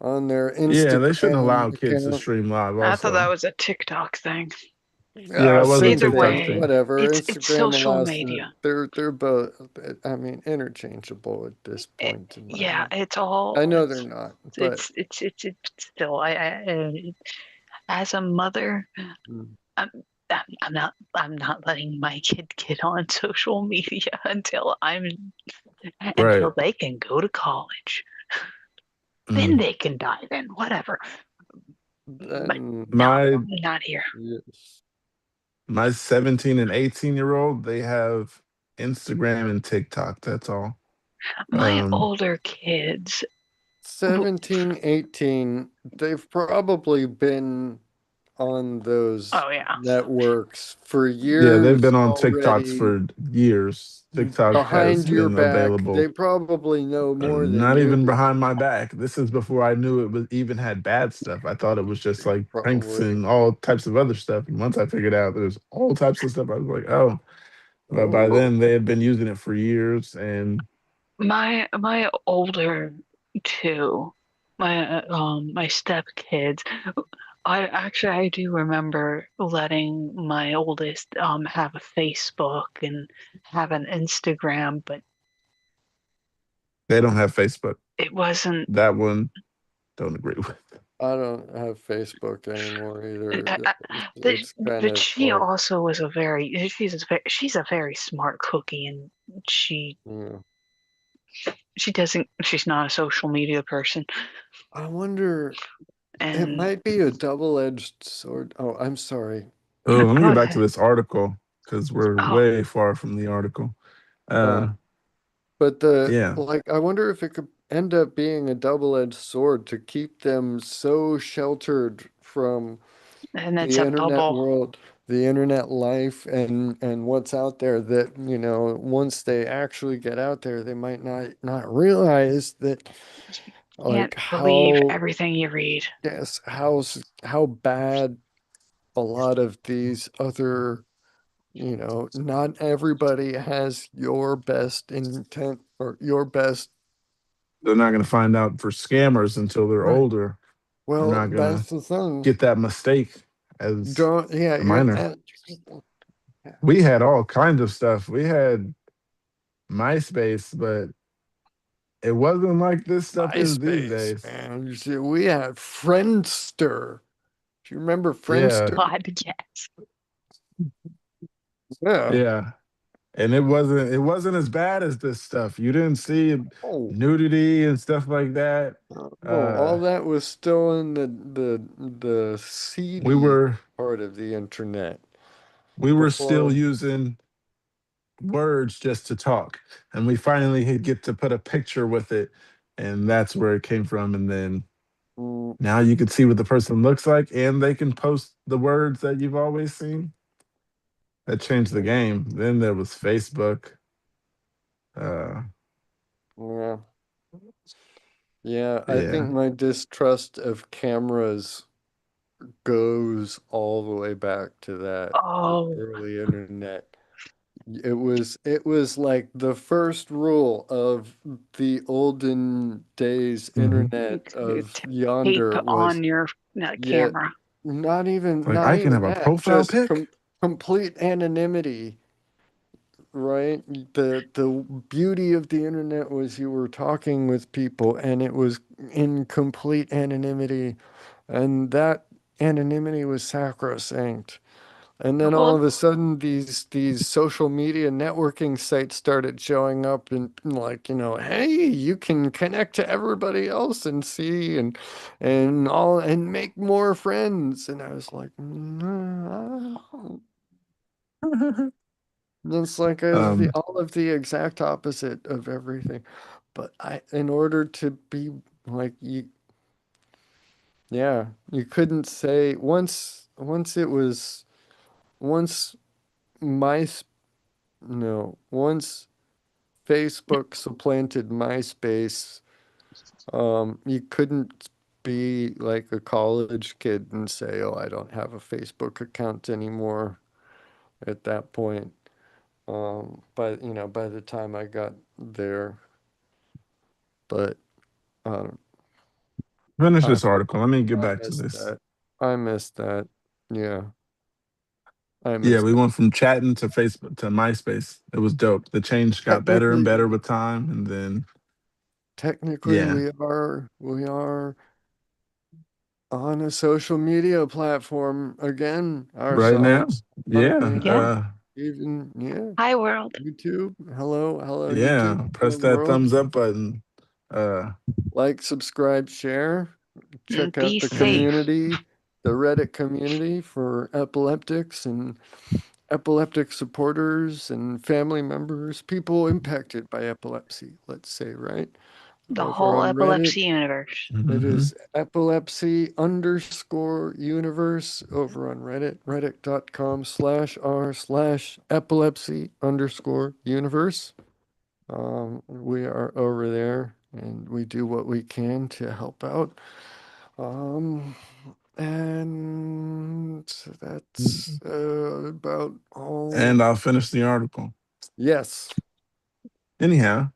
[SPEAKER 2] Yeah, they shouldn't allow
[SPEAKER 1] Instagram
[SPEAKER 2] kids to
[SPEAKER 1] account.
[SPEAKER 2] stream live.
[SPEAKER 4] I thought that
[SPEAKER 2] Also,
[SPEAKER 4] was a TikTok thing.
[SPEAKER 2] yeah, that was a
[SPEAKER 1] Same
[SPEAKER 4] Either
[SPEAKER 2] TikTok
[SPEAKER 1] thing,
[SPEAKER 4] way,
[SPEAKER 2] thing.
[SPEAKER 1] whatever.
[SPEAKER 4] it's
[SPEAKER 1] Instagram
[SPEAKER 4] social
[SPEAKER 1] allows the
[SPEAKER 4] media.
[SPEAKER 1] they're both I mean interchangeable at this
[SPEAKER 4] It,
[SPEAKER 1] point in my
[SPEAKER 4] yeah,
[SPEAKER 1] mind.
[SPEAKER 4] it's
[SPEAKER 1] I
[SPEAKER 4] all
[SPEAKER 1] know they're not, but
[SPEAKER 4] it's still as a mother,
[SPEAKER 1] mm,
[SPEAKER 4] I'm I'm not letting my kid get on social media
[SPEAKER 2] Right.
[SPEAKER 4] until they can go to college. Then
[SPEAKER 2] Mm.
[SPEAKER 4] they can dive in, whatever. But
[SPEAKER 1] then
[SPEAKER 4] no,
[SPEAKER 2] My
[SPEAKER 4] not here.
[SPEAKER 1] yes.
[SPEAKER 2] my 17 and 18-year-old, they have Instagram and TikTok. That's all.
[SPEAKER 4] My
[SPEAKER 2] Um,
[SPEAKER 4] older kids,
[SPEAKER 1] 17, 18, they've probably been on those
[SPEAKER 4] oh yeah,
[SPEAKER 1] networks for
[SPEAKER 2] yeah, they've
[SPEAKER 1] years
[SPEAKER 2] been on TikToks
[SPEAKER 1] already.
[SPEAKER 2] for years. TikTok has
[SPEAKER 1] Behind your
[SPEAKER 2] been
[SPEAKER 1] back, they
[SPEAKER 2] available.
[SPEAKER 1] probably know more than
[SPEAKER 2] Not
[SPEAKER 1] you
[SPEAKER 2] even
[SPEAKER 1] do.
[SPEAKER 2] behind my back. This is before I knew it was even had bad stuff. I thought it was just like pranks
[SPEAKER 1] Probably.
[SPEAKER 2] and all types of other stuff. And once I figured out there's all types of stuff, I was like, oh. But by
[SPEAKER 1] Oh,
[SPEAKER 2] then they had been using it for years, and
[SPEAKER 4] my older two, my step kids. I do remember letting my oldest have a Facebook and have an Instagram, but
[SPEAKER 2] they don't have Facebook.
[SPEAKER 4] it wasn't.
[SPEAKER 2] That one don't agree with.
[SPEAKER 1] I don't have Facebook anymore either.
[SPEAKER 4] But
[SPEAKER 1] It's kind of
[SPEAKER 4] she
[SPEAKER 1] like,
[SPEAKER 4] also was a very she's a very smart cookie, and
[SPEAKER 1] you know,
[SPEAKER 4] she's not a social media person,
[SPEAKER 1] I wonder, it
[SPEAKER 4] and
[SPEAKER 1] might be a double-edged sword. Oh, I'm sorry.
[SPEAKER 2] Oh, let me
[SPEAKER 4] go
[SPEAKER 2] get back to
[SPEAKER 4] ahead.
[SPEAKER 2] this article because we're
[SPEAKER 4] Oh,
[SPEAKER 2] way far from the article. Uh,
[SPEAKER 1] Um, but the
[SPEAKER 2] yeah,
[SPEAKER 1] like, I wonder if it could end up being a double-edged sword to keep them so sheltered from
[SPEAKER 4] and it's
[SPEAKER 1] the
[SPEAKER 4] a
[SPEAKER 1] internet
[SPEAKER 4] bubble.
[SPEAKER 1] world, the internet life, and what's out there that, once they actually get out there, they might not realize that,
[SPEAKER 4] Can't
[SPEAKER 1] like,
[SPEAKER 4] believe
[SPEAKER 1] how,
[SPEAKER 4] everything you read.
[SPEAKER 1] yes, how bad a lot of these other, not everybody has your best intent or your best.
[SPEAKER 2] they're not going to find out for scammers until they're
[SPEAKER 1] Right.
[SPEAKER 2] older. They're
[SPEAKER 1] Well,
[SPEAKER 2] not going to
[SPEAKER 1] that's the thing.
[SPEAKER 2] get that mistake as
[SPEAKER 1] Don't, yeah,
[SPEAKER 2] a minor.
[SPEAKER 1] yeah.
[SPEAKER 2] We had all kinds of stuff. We had MySpace, but it wasn't like this stuff is these
[SPEAKER 1] MySpace,
[SPEAKER 2] days.
[SPEAKER 1] man. You see, we had Friendster. Do you remember
[SPEAKER 2] Yeah,
[SPEAKER 1] Friendster?
[SPEAKER 4] Podcast.
[SPEAKER 1] Yeah.
[SPEAKER 2] yeah. And it wasn't as bad as this stuff. You didn't see
[SPEAKER 1] Oh,
[SPEAKER 2] nudity and stuff like that.
[SPEAKER 1] no, all
[SPEAKER 2] Uh,
[SPEAKER 1] that was still in the
[SPEAKER 2] we
[SPEAKER 1] seedy
[SPEAKER 2] were
[SPEAKER 1] part of the internet
[SPEAKER 2] we were still
[SPEAKER 1] before.
[SPEAKER 2] using words just to talk, and we finally get to put a picture with it, and that's where it came from. And then
[SPEAKER 1] mm,
[SPEAKER 2] now you can see what the person looks like, and they can post the words that you've always seen. That changed the game. Then there was Facebook. Uh,
[SPEAKER 1] yeah, yeah. I think
[SPEAKER 2] yeah,
[SPEAKER 1] my distrust of cameras goes all the way back to that
[SPEAKER 4] Oh,
[SPEAKER 1] early internet. It was like the first rule of the olden days
[SPEAKER 2] hmm
[SPEAKER 1] internet of
[SPEAKER 4] tape
[SPEAKER 1] yonder was,
[SPEAKER 4] on your
[SPEAKER 1] yeah,
[SPEAKER 4] camera.
[SPEAKER 1] not even
[SPEAKER 2] like
[SPEAKER 1] not
[SPEAKER 2] I can
[SPEAKER 1] even
[SPEAKER 2] have a
[SPEAKER 1] that,
[SPEAKER 2] profile
[SPEAKER 1] just
[SPEAKER 2] pic.
[SPEAKER 1] complete anonymity, right? The beauty of the internet was you were talking with people and it was in complete anonymity, and that anonymity was sacrosanct. And then all
[SPEAKER 4] Well,
[SPEAKER 1] of a sudden, these social media networking sites started showing up, and like, hey, you can connect to everybody else and see and make more friends. And I was like, no. It's like
[SPEAKER 2] Um,
[SPEAKER 1] all of the exact opposite of everything. But in order to be like you, yeah, you couldn't say once my no, once Facebook supplanted MySpace, you couldn't be like a college kid and say, "Oh, I don't have a Facebook account anymore," at that point. By the time I got there, but um,
[SPEAKER 2] finish
[SPEAKER 1] I
[SPEAKER 2] this article. Let me get
[SPEAKER 1] I
[SPEAKER 2] back to
[SPEAKER 1] missed
[SPEAKER 2] this.
[SPEAKER 1] that. I missed that. Yeah, I
[SPEAKER 2] Yeah,
[SPEAKER 1] missed
[SPEAKER 2] we
[SPEAKER 1] that.
[SPEAKER 2] went from chatting to Facebook to MySpace. It was dope. The change got better and better
[SPEAKER 1] Technically,
[SPEAKER 2] with time, and then
[SPEAKER 1] technically,
[SPEAKER 2] yeah,
[SPEAKER 1] we are on a social media platform again
[SPEAKER 2] right now,
[SPEAKER 1] ourselves.
[SPEAKER 2] yeah,
[SPEAKER 4] yeah.
[SPEAKER 1] Even, yeah,
[SPEAKER 4] Hi, world.
[SPEAKER 1] YouTube. Hello, YouTube.
[SPEAKER 2] yeah.
[SPEAKER 1] Hello,
[SPEAKER 2] Press that
[SPEAKER 1] world.
[SPEAKER 2] thumbs up button. Uh,
[SPEAKER 1] Like, subscribe, share.
[SPEAKER 4] And
[SPEAKER 1] Check out
[SPEAKER 4] be
[SPEAKER 1] the
[SPEAKER 2] mhm.
[SPEAKER 4] safe.
[SPEAKER 1] community, the Reddit community for epileptics and epileptic supporters and family members, people impacted by epilepsy, let's say, right?
[SPEAKER 4] The
[SPEAKER 1] Over
[SPEAKER 4] whole
[SPEAKER 1] on Reddit,
[SPEAKER 4] epilepsy universe.
[SPEAKER 1] it
[SPEAKER 2] Hmm.
[SPEAKER 1] is epilepsy_universe over on Reddit, reddit.com/r/epilepsy_universe. We are over there and we do what we can to help out. Um, and that's about all.
[SPEAKER 2] And I'll finish the article.
[SPEAKER 1] Yes.
[SPEAKER 2] Anyhow,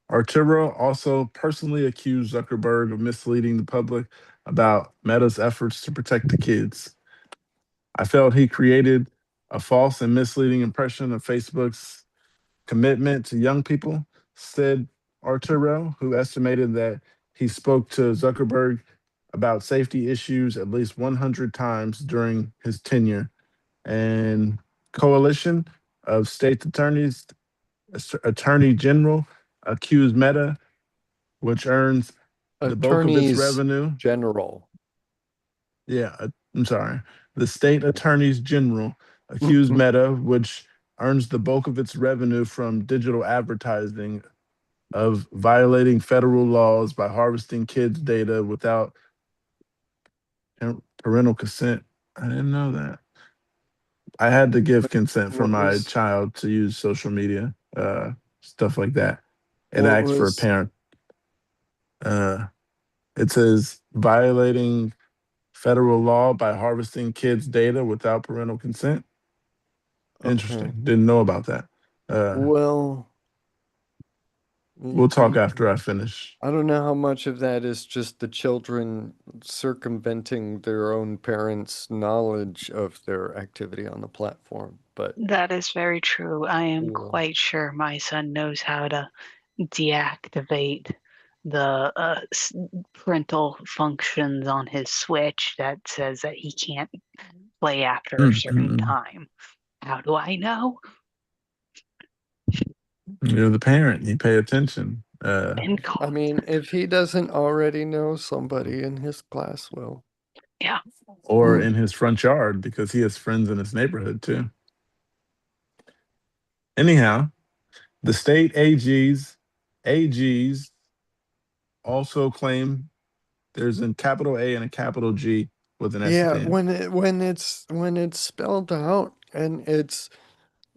[SPEAKER 2] Arturo also personally accused Zuckerberg of misleading the public about Meta's efforts to protect the kids. I felt he created a false and misleading impression of Facebook's commitment to young people, said Arturo, who estimated that he spoke to Zuckerberg about safety issues at least 100 times during his tenure. And coalition of state attorneys, attorney general accused Meta, which earns the bulk of its
[SPEAKER 1] Attorneys
[SPEAKER 2] revenue.
[SPEAKER 1] General.
[SPEAKER 2] Yeah, I'm sorry. The state attorneys general accused Meta, which earns the bulk of its revenue from digital advertising, of violating federal laws by harvesting kids' data without parental consent. I didn't know that. I had to give consent for
[SPEAKER 1] What
[SPEAKER 2] my
[SPEAKER 1] was
[SPEAKER 2] child to use social media, stuff like that. It
[SPEAKER 1] what
[SPEAKER 2] asks for a
[SPEAKER 1] was
[SPEAKER 2] parent. Uh, it says violating federal law by harvesting kids' data without parental consent.
[SPEAKER 1] okay.
[SPEAKER 2] Interesting. Didn't know about that.
[SPEAKER 1] Well,
[SPEAKER 2] We'll talk after I finish.
[SPEAKER 1] I don't know how much of that is just the children circumventing their own parents' knowledge of their activity on the platform, but
[SPEAKER 4] That is very true. I am
[SPEAKER 1] cool.
[SPEAKER 4] quite sure my son knows how to deactivate the parental functions on his Switch that says that he can't play after a certain
[SPEAKER 2] Mm-mm.
[SPEAKER 4] time. How do I know?
[SPEAKER 2] You're the parent. You pay attention.
[SPEAKER 4] And
[SPEAKER 1] I mean, if he doesn't already know, somebody in his class will.
[SPEAKER 4] yeah,
[SPEAKER 2] Or in his front yard because he has friends in his neighborhood too. Anyhow, the state AGs also claim there's a capital A and a capital G with an S at
[SPEAKER 1] Yeah,
[SPEAKER 2] the end.
[SPEAKER 1] when it's spelled out and it's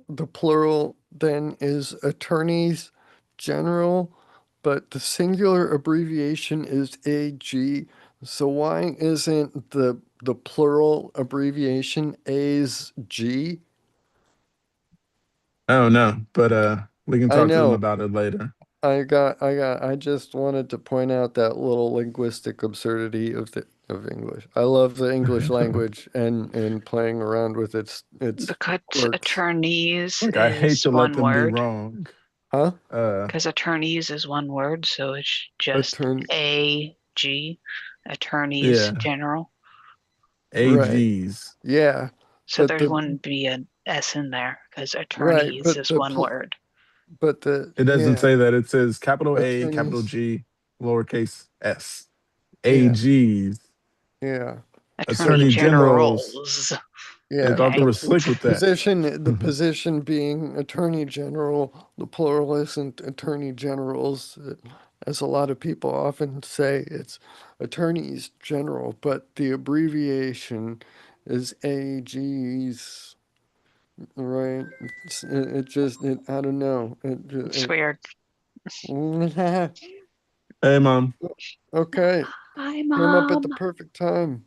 [SPEAKER 1] the plural then is attorneys general, but the singular abbreviation is AG. So why isn't the plural abbreviation A's G?
[SPEAKER 2] Oh no, but we can
[SPEAKER 1] I
[SPEAKER 2] talk to them
[SPEAKER 1] know.
[SPEAKER 2] about it later.
[SPEAKER 1] I just wanted to point out that little linguistic absurdity of English. I love the English language and playing around with its
[SPEAKER 4] because
[SPEAKER 1] quirks.
[SPEAKER 4] attorneys
[SPEAKER 2] Look, I hate
[SPEAKER 4] is
[SPEAKER 2] to let
[SPEAKER 4] one
[SPEAKER 2] them be
[SPEAKER 4] word.
[SPEAKER 2] wrong.
[SPEAKER 1] Huh?
[SPEAKER 4] Because attorneys is one word, so it's just
[SPEAKER 1] Attorney.
[SPEAKER 4] AG, attorneys
[SPEAKER 2] Yeah,
[SPEAKER 4] general.
[SPEAKER 1] Right.
[SPEAKER 2] AGs.
[SPEAKER 1] Yeah.
[SPEAKER 4] So
[SPEAKER 1] But
[SPEAKER 4] there
[SPEAKER 1] the
[SPEAKER 4] wouldn't be an S in there because
[SPEAKER 1] right,
[SPEAKER 4] attorneys is one word.
[SPEAKER 2] It doesn't
[SPEAKER 1] yeah,
[SPEAKER 2] say that. It says capital A, capital
[SPEAKER 1] attorneys.
[SPEAKER 2] G, lowercase s.
[SPEAKER 1] Yeah.
[SPEAKER 2] AGs.
[SPEAKER 1] Yeah.
[SPEAKER 4] Attorney
[SPEAKER 1] So
[SPEAKER 2] Attorney generals.
[SPEAKER 4] generals.
[SPEAKER 2] They
[SPEAKER 1] yeah,
[SPEAKER 2] thought they
[SPEAKER 4] Okay.
[SPEAKER 2] were slick with that.
[SPEAKER 1] the position being attorney general, the plural isn't attorney generals, as a lot of people often say, it's attorneys general, but the abbreviation is AGs, right? I don't know.
[SPEAKER 4] It's weird.
[SPEAKER 2] Hey, mom.
[SPEAKER 1] Okay,
[SPEAKER 4] Hi,
[SPEAKER 1] came up at the
[SPEAKER 4] Mom.
[SPEAKER 1] perfect time.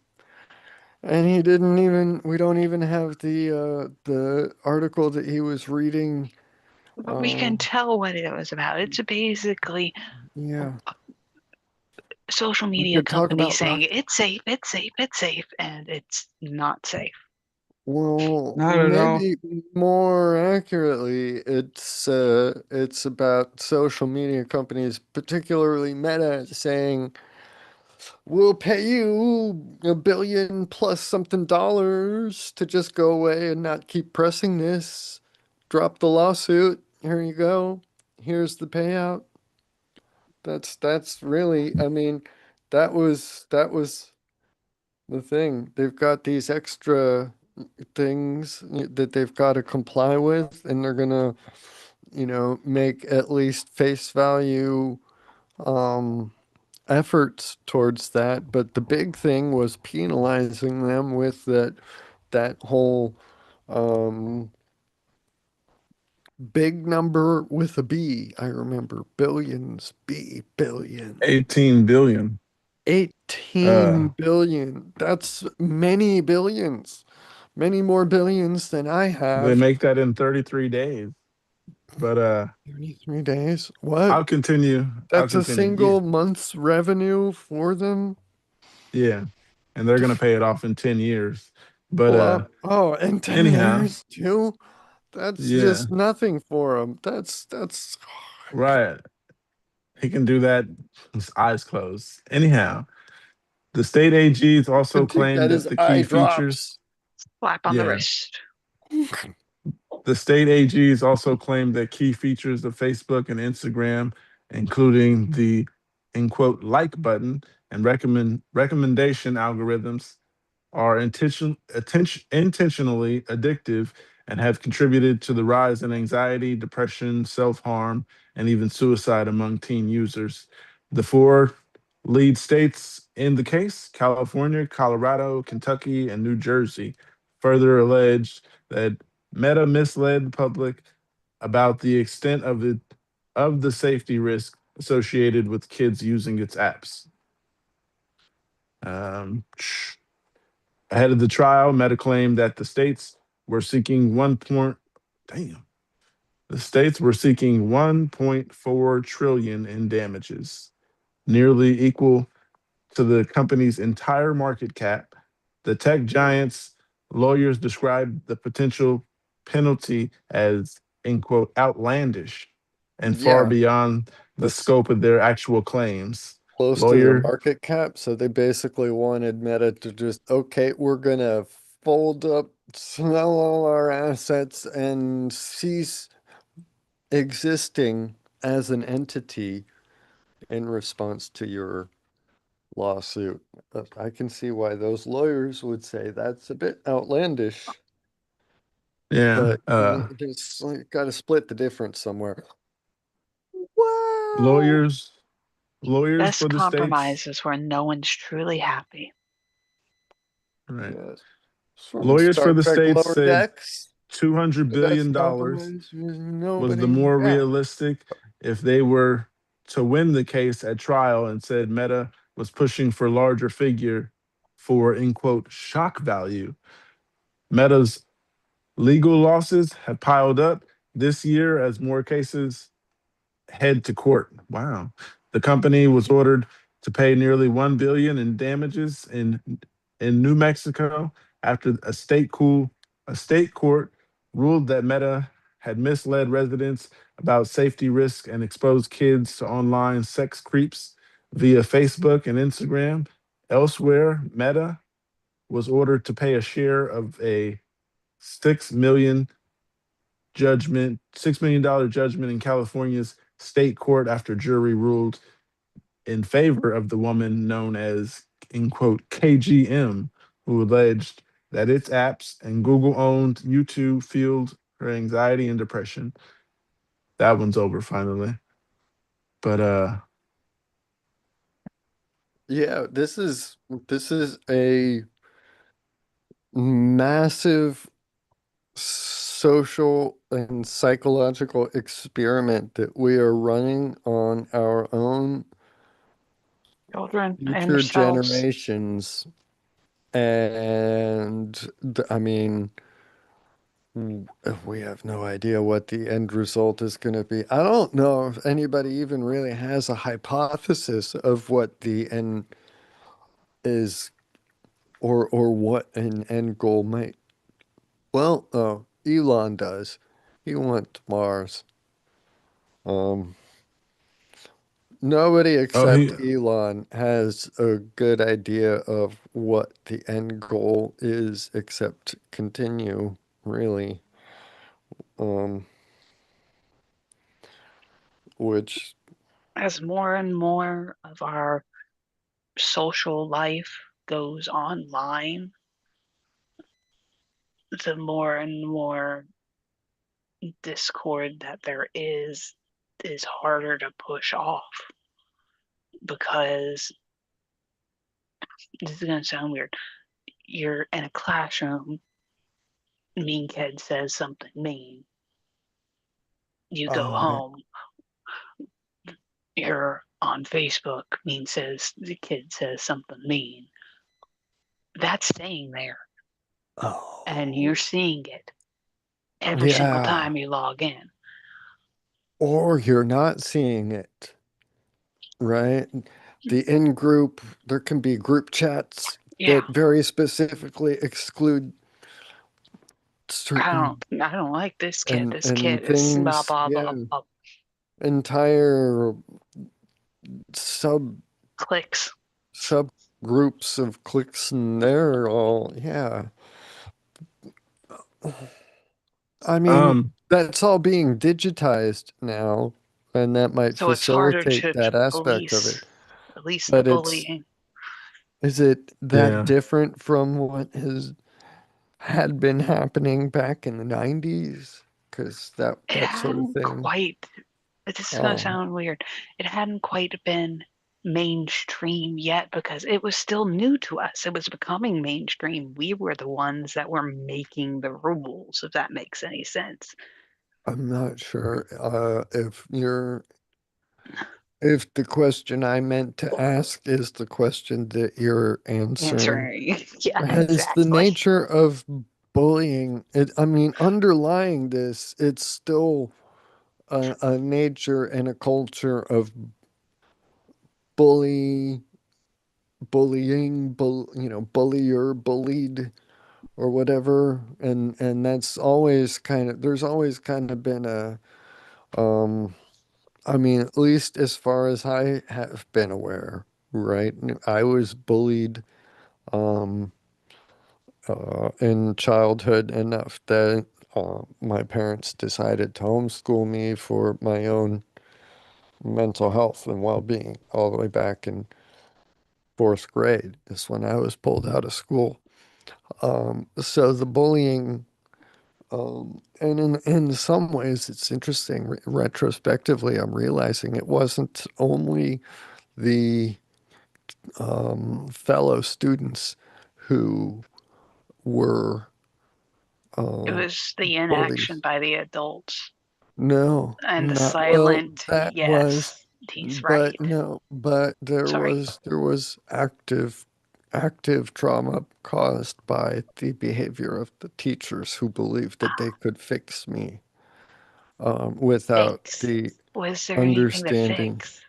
[SPEAKER 1] And he didn't even, we don't even have the article that he was reading.
[SPEAKER 4] But we
[SPEAKER 1] Uh,
[SPEAKER 4] can tell what it was about. It's basically
[SPEAKER 1] yeah,
[SPEAKER 4] social
[SPEAKER 1] we
[SPEAKER 4] media
[SPEAKER 1] could talk
[SPEAKER 4] companies
[SPEAKER 1] about
[SPEAKER 4] saying
[SPEAKER 1] rock.
[SPEAKER 4] it's safe, it's safe, it's safe, and it's not safe.
[SPEAKER 1] Well,
[SPEAKER 2] Not at all.
[SPEAKER 1] maybe more accurately, it's about social media companies, particularly Meta, saying we'll pay you $1 billion plus something dollars to just go away and not keep pressing this. Drop the lawsuit. Here you go. Here's the payout. That's really, I mean, that was the thing. They've got these extra things that they've got to comply with, and they're gonna, make at least face value um, efforts towards that. But the big thing was penalizing them with that whole um, big number with a B. I remember billions, billion.
[SPEAKER 2] 18 billion.
[SPEAKER 1] 18 billion. That's many billions. Many more billions than I
[SPEAKER 2] They
[SPEAKER 1] have.
[SPEAKER 2] make that in 33 days. But
[SPEAKER 1] 33 days. What?
[SPEAKER 2] I'll continue. I'll
[SPEAKER 1] That's a
[SPEAKER 2] continue. Yeah.
[SPEAKER 1] single month's revenue for them?
[SPEAKER 2] Yeah. And they're gonna pay it off in 10 years. But
[SPEAKER 1] Oh, and 10
[SPEAKER 2] anyhow,
[SPEAKER 1] years too? That's
[SPEAKER 2] yeah,
[SPEAKER 1] just nothing for them. That's
[SPEAKER 2] right. He can do that with his eyes closed. Anyhow, the state AGs also
[SPEAKER 1] could take
[SPEAKER 2] claimed
[SPEAKER 1] that
[SPEAKER 2] that
[SPEAKER 1] as
[SPEAKER 2] the
[SPEAKER 1] eye
[SPEAKER 2] key features,
[SPEAKER 4] Slap on the
[SPEAKER 2] yeah,
[SPEAKER 4] wrist.
[SPEAKER 2] the state AGs also claimed that key features of Facebook and Instagram, including the in quote like button and recommendation algorithms, are intentionally addictive and have contributed to the rise in anxiety, depression, self harm, and even suicide among teen users. The four lead states in the case, California, Colorado, Kentucky, and New Jersey, further alleged that Meta misled the public about the extent of the safety risk associated with kids using its apps. Um, Ahead of the trial, Meta claimed that the states were seeking damn. The states were seeking 1.4 trillion in damages, nearly equal to the company's entire market cap. The tech giant's lawyers described the potential penalty as, in quote, outlandish and far
[SPEAKER 1] yeah,
[SPEAKER 2] beyond the
[SPEAKER 1] that's
[SPEAKER 2] scope of their actual claims.
[SPEAKER 1] close to their
[SPEAKER 2] Lawyer,
[SPEAKER 1] market cap. So they basically wanted Meta to just, okay, we're gonna fold up, sell all our assets, and cease existing as an entity in response to your lawsuit. I can see why those lawyers would say that's a bit outlandish,
[SPEAKER 2] yeah,
[SPEAKER 1] but just like, got to split the difference somewhere. Wow.
[SPEAKER 2] lawyers, lawyers
[SPEAKER 4] Best
[SPEAKER 2] for the states,
[SPEAKER 4] compromise is where no one's truly happy.
[SPEAKER 2] right?
[SPEAKER 1] Yes. From
[SPEAKER 2] Lawyers for
[SPEAKER 1] Star
[SPEAKER 2] the
[SPEAKER 1] Trek
[SPEAKER 2] states
[SPEAKER 1] Lower
[SPEAKER 2] said
[SPEAKER 1] Decks.
[SPEAKER 2] $200
[SPEAKER 1] The best
[SPEAKER 2] billion
[SPEAKER 1] compromise is
[SPEAKER 2] was the
[SPEAKER 1] nobody.
[SPEAKER 2] more
[SPEAKER 1] Yeah.
[SPEAKER 2] realistic if they were to win the case at trial, and said Meta was pushing for larger figure for, in quote, shock value. Meta's legal losses have piled up this year as more cases head to court. Wow. The company was ordered to pay nearly 1 billion in damages in New Mexico after a state court ruled that Meta had misled residents about safety risks and exposed kids to online sex creeps via Facebook and Instagram. Elsewhere, Meta was ordered to pay a share of a 6 million $6 million judgment in California's state court after jury ruled in favor of the woman known as, in quote, KGM, who alleged that its apps and Google owned YouTube fueled her anxiety and depression. That one's over finally. But
[SPEAKER 1] Yeah, this is a massive social and psychological experiment that we are running on our own
[SPEAKER 4] Children and
[SPEAKER 1] future
[SPEAKER 4] ourselves.
[SPEAKER 1] generations. And I mean, we have no idea what the end result is going to be. I don't know if anybody even really has a hypothesis of what the end is, or what an end goal might. Well, oh, Elon does. He went to Mars. Um, Nobody
[SPEAKER 2] oh, he
[SPEAKER 1] except Elon has a good idea of what the end goal is, except continue, really. Um, which,
[SPEAKER 4] As more and more of our social life goes online, the more and more discord that there is harder to push off because this is going to sound weird. You're in a classroom, mean kid says something mean. You go
[SPEAKER 1] Uh,
[SPEAKER 4] home, you're on Facebook, the kid says something mean. That's staying there, and
[SPEAKER 1] oh,
[SPEAKER 4] you're seeing it every single
[SPEAKER 1] yeah.
[SPEAKER 4] time you log in.
[SPEAKER 1] Or you're not seeing it, right? The in-group, there can be group chats
[SPEAKER 4] Yeah,
[SPEAKER 1] that very specifically exclude certain
[SPEAKER 4] I don't like this kid. This
[SPEAKER 1] and
[SPEAKER 4] kid is blah
[SPEAKER 1] things,
[SPEAKER 4] blah
[SPEAKER 1] yeah,
[SPEAKER 4] blah blah.
[SPEAKER 1] entire sub
[SPEAKER 4] Clicks.
[SPEAKER 1] subgroups of cliques, and they're all, yeah. I mean,
[SPEAKER 2] Um,
[SPEAKER 1] that's all being digitized now, and that might
[SPEAKER 4] So it's harder
[SPEAKER 1] facilitate
[SPEAKER 4] to
[SPEAKER 1] that aspect of
[SPEAKER 4] police
[SPEAKER 1] it.
[SPEAKER 4] the
[SPEAKER 1] But
[SPEAKER 4] bullying.
[SPEAKER 1] is it that
[SPEAKER 2] yeah.
[SPEAKER 1] different from what has had been happening back in the 90s? Because
[SPEAKER 4] It
[SPEAKER 1] that sort of
[SPEAKER 4] hadn't
[SPEAKER 1] thing.
[SPEAKER 4] quite. This is gonna
[SPEAKER 1] Um,
[SPEAKER 4] sound weird. It hadn't quite been mainstream yet because it was still new to us. It was becoming mainstream. We were the ones that were making the rules, if that makes any sense.
[SPEAKER 1] I'm not sure if the question I meant to ask is the question that you're answering.
[SPEAKER 4] Answering, yeah,
[SPEAKER 1] Has the
[SPEAKER 4] exactly.
[SPEAKER 1] nature of bullying, I mean, underlying this, it's still a nature and a culture of bully, bullier, bullied, or whatever, and that's always kind of there's always kind of been um I mean, at least as far as I have been aware, right? I was bullied um in childhood enough that my parents decided to homeschool me for my own mental health and well-being all the way back in fourth grade is when I was pulled out of school. So the bullying, and in some ways, it's interesting. Retrospectively, I'm realizing it wasn't only the fellow students who were
[SPEAKER 4] It
[SPEAKER 1] um,
[SPEAKER 4] was the
[SPEAKER 1] bullies.
[SPEAKER 4] inaction by the adults
[SPEAKER 1] No,
[SPEAKER 4] and the
[SPEAKER 1] not well.
[SPEAKER 4] silent
[SPEAKER 1] That was,
[SPEAKER 4] yes. He's
[SPEAKER 1] but
[SPEAKER 4] right.
[SPEAKER 1] no, but
[SPEAKER 4] Sorry.
[SPEAKER 1] there was active trauma caused by the behavior of the teachers who believed that they could fix me without
[SPEAKER 4] Fix.
[SPEAKER 1] the
[SPEAKER 4] Was there anything to
[SPEAKER 1] understanding.
[SPEAKER 4] fix?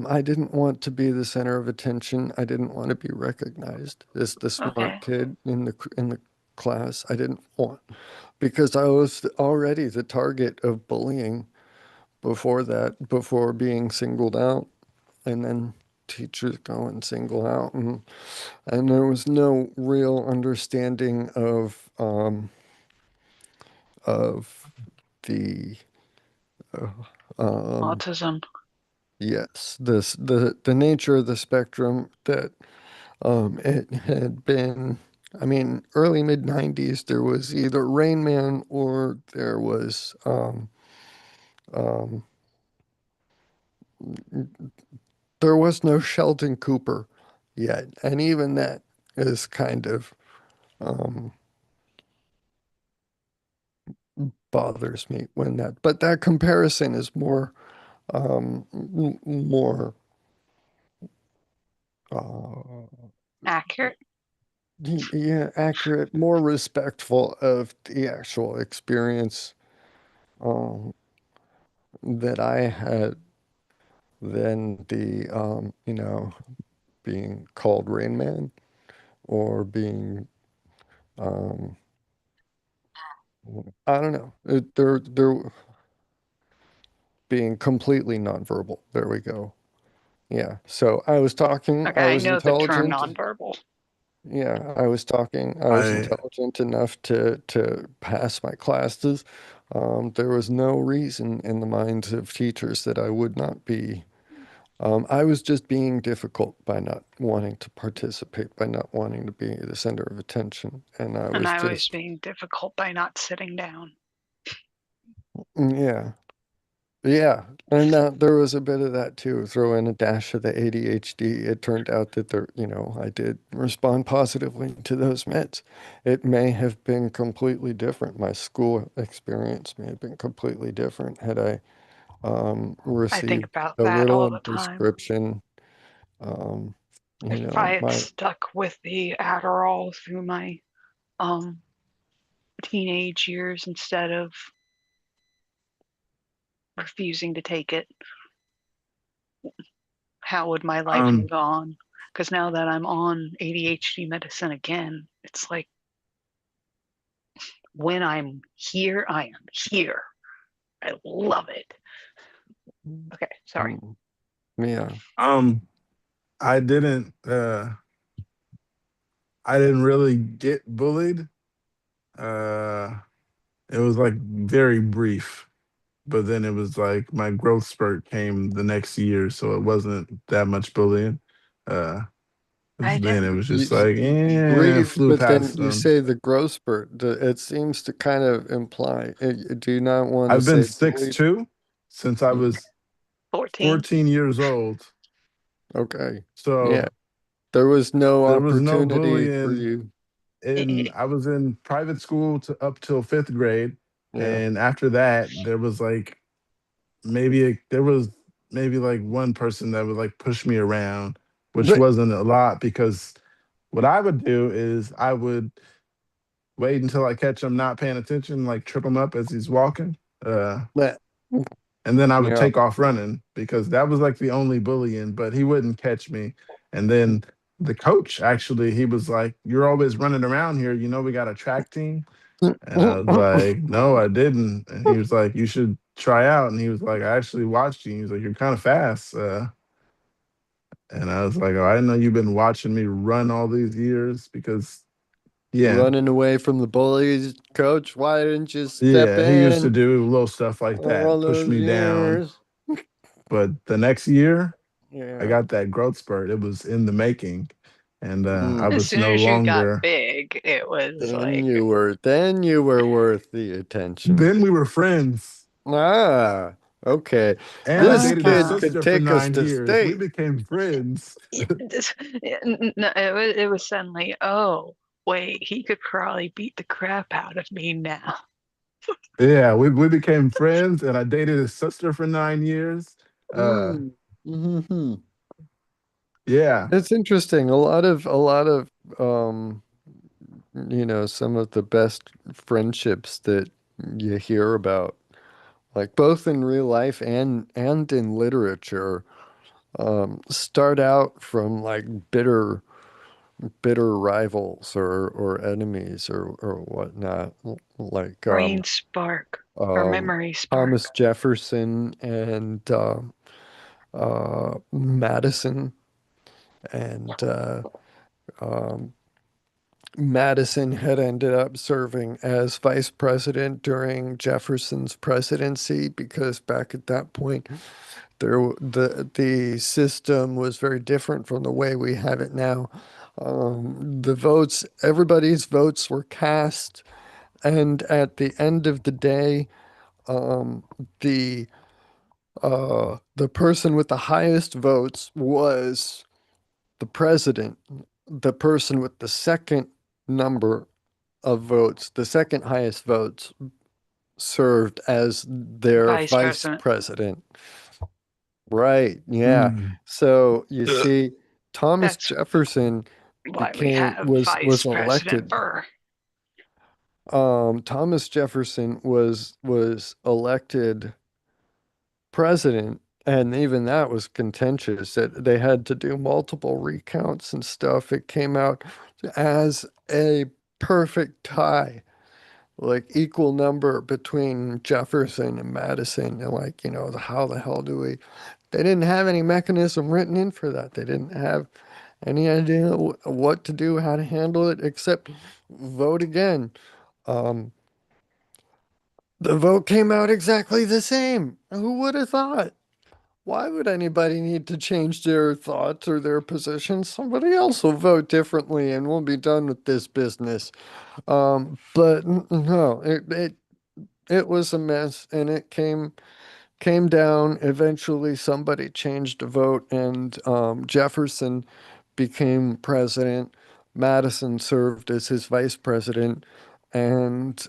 [SPEAKER 1] I didn't want to be the center of attention. I didn't want to be recognized as the smart
[SPEAKER 4] Okay.
[SPEAKER 1] kid in the class. I didn't want because I was already the target of bullying before that, before being singled out, and then teachers go and single out, and there was no real understanding of the uh, um,
[SPEAKER 4] Autism.
[SPEAKER 1] yes, the nature of the spectrum that it had been. I mean, early mid 90s, there was either Rain Man or um, there was no Sheldon Cooper yet, and even that is kind of um, bothers me when that. But that comparison is more more uh,
[SPEAKER 4] Accurate.
[SPEAKER 1] yeah, accurate, more respectful of the actual experience um, that I had than the being called Rain Man or being um, I don't know. They're being completely nonverbal. There we go. Yeah. So I was talking,
[SPEAKER 4] Okay,
[SPEAKER 1] I
[SPEAKER 4] I
[SPEAKER 1] was
[SPEAKER 4] know the term
[SPEAKER 1] intelligent.
[SPEAKER 4] nonverbal.
[SPEAKER 1] Yeah, I was talking, I was
[SPEAKER 2] I
[SPEAKER 1] intelligent enough to pass my classes. There was no reason in the minds of teachers that I would not be I was just being difficult by not wanting to participate, by not wanting to be the center of attention. And I
[SPEAKER 4] And
[SPEAKER 1] was
[SPEAKER 4] I was
[SPEAKER 1] just,
[SPEAKER 4] being difficult by not sitting down.
[SPEAKER 1] yeah, yeah. And there was a bit of that too. Throw in a dash of the ADHD. It turned out that I did respond positively to those meds. It may have been completely different. My school experience may have been completely different had I
[SPEAKER 4] I think
[SPEAKER 1] received
[SPEAKER 4] about
[SPEAKER 1] a
[SPEAKER 4] that all
[SPEAKER 1] Ritalin
[SPEAKER 4] the time.
[SPEAKER 1] prescription. Um,
[SPEAKER 4] If I had
[SPEAKER 1] my
[SPEAKER 4] stuck with the Adderall through my um teenage years instead of refusing to take it, how would my life have
[SPEAKER 2] Um,
[SPEAKER 4] gone? Because now that I'm on ADHD medicine again, it's like when I'm here, I am here. I love it. Okay, sorry.
[SPEAKER 1] mm, yeah.
[SPEAKER 2] um, I didn't. I didn't really get bullied. Uh, it was like very brief, but then it was like my growth spurt came the next year, so it wasn't that much bullying. Uh, 'Cause
[SPEAKER 4] I
[SPEAKER 2] then it
[SPEAKER 4] didn't.
[SPEAKER 2] was just like,
[SPEAKER 1] Brief,
[SPEAKER 2] flew
[SPEAKER 1] but then
[SPEAKER 2] past
[SPEAKER 1] you
[SPEAKER 2] them.
[SPEAKER 1] say the growth spurt. It seems to kind of imply. Do you not want to
[SPEAKER 2] I've been
[SPEAKER 1] say
[SPEAKER 2] six
[SPEAKER 1] bullied?
[SPEAKER 2] two since I
[SPEAKER 1] Mm,
[SPEAKER 2] was
[SPEAKER 4] 14.
[SPEAKER 2] 14 years old.
[SPEAKER 1] okay. Yeah.
[SPEAKER 2] So
[SPEAKER 1] There was no
[SPEAKER 2] there was no
[SPEAKER 1] opportunity for
[SPEAKER 2] bullying
[SPEAKER 1] you.
[SPEAKER 2] I was in private school to up till fifth grade,
[SPEAKER 1] Yeah.
[SPEAKER 2] and after that, there was like there was maybe like one person that would like push me around, which
[SPEAKER 1] But,
[SPEAKER 2] wasn't a lot because what I would do is I would wait until I catch him not paying attention, like trip him up as he's walking.
[SPEAKER 1] but
[SPEAKER 2] And then I would
[SPEAKER 1] yeah.
[SPEAKER 2] take off running because that was like the only bullying, but he wouldn't catch me. And then the coach actually, he was like, "You're always running around here. You know, we got a track team." And I was like, "No, I didn't." And he was like, "You should try out." And he was like, "I actually watched you." He was like, "You're kind of fast." And I was like, "Oh, I didn't know you've been watching me run all these years because, yeah,
[SPEAKER 1] Running away from the bullies, coach. Why didn't you step
[SPEAKER 2] yeah, he used to
[SPEAKER 1] in
[SPEAKER 2] do little stuff like
[SPEAKER 1] all
[SPEAKER 2] that, push
[SPEAKER 1] those
[SPEAKER 2] me down."
[SPEAKER 1] years?
[SPEAKER 2] But the next year, I
[SPEAKER 1] Yeah.
[SPEAKER 2] got that growth spurt. It was in the making, and I
[SPEAKER 1] Mm.
[SPEAKER 4] As
[SPEAKER 2] was
[SPEAKER 4] soon
[SPEAKER 2] no
[SPEAKER 4] as you got
[SPEAKER 2] longer.
[SPEAKER 4] big, it was like,
[SPEAKER 1] Then you were worth the attention.
[SPEAKER 2] Then we were friends,
[SPEAKER 1] Ah, okay.
[SPEAKER 2] and I
[SPEAKER 1] This
[SPEAKER 2] dated his
[SPEAKER 1] kid could
[SPEAKER 2] sister for
[SPEAKER 1] take us
[SPEAKER 2] nine
[SPEAKER 1] to
[SPEAKER 2] years. We
[SPEAKER 1] state.
[SPEAKER 2] became friends.
[SPEAKER 4] no, it was suddenly, oh, wait, he could probably beat the crap out of me now.
[SPEAKER 2] Yeah, we became friends, and I dated his sister for 9 years. Uh,
[SPEAKER 1] Mm. Hmm.
[SPEAKER 2] yeah,
[SPEAKER 1] It's interesting. A lot of some of the best friendships that you hear about, like both in real life and in literature, start out from like bitter rivals or enemies or whatnot. Like
[SPEAKER 4] Brain spark or
[SPEAKER 1] um,
[SPEAKER 4] memory
[SPEAKER 1] Thomas
[SPEAKER 4] spark.
[SPEAKER 1] Jefferson and Madison and um, Madison had ended up serving as vice president during Jefferson's presidency because back at that point the system was very different from the way we have it now. Everybody's votes were cast, and at the end of the day, um, the the person with the highest votes was the president. The person with the second number of votes, the second highest votes, served as their
[SPEAKER 4] Vice
[SPEAKER 1] vice
[SPEAKER 4] president.
[SPEAKER 1] president. Right, yeah.
[SPEAKER 2] mm,
[SPEAKER 1] So you see, Thomas
[SPEAKER 4] That's
[SPEAKER 1] Jefferson
[SPEAKER 4] why we
[SPEAKER 1] became
[SPEAKER 4] have
[SPEAKER 1] was
[SPEAKER 4] Vice President
[SPEAKER 1] elected.
[SPEAKER 4] Burr.
[SPEAKER 1] Thomas Jefferson was elected president, and even that was contentious. That they had to do multiple recounts and stuff. It came out as a perfect tie, like equal number between Jefferson and Madison. And like, how the hell do we? They didn't have any mechanism written in for that. They didn't have any idea what to do, how to handle it, except vote again. Um, the vote came out exactly the same. Who would have thought? why would anybody need to change their thoughts or their positions? Somebody else will vote differently and we'll be done with this business. But no, it was a mess and it came down. Eventually, somebody changed the vote, and Jefferson became president. Madison served as his vice president, and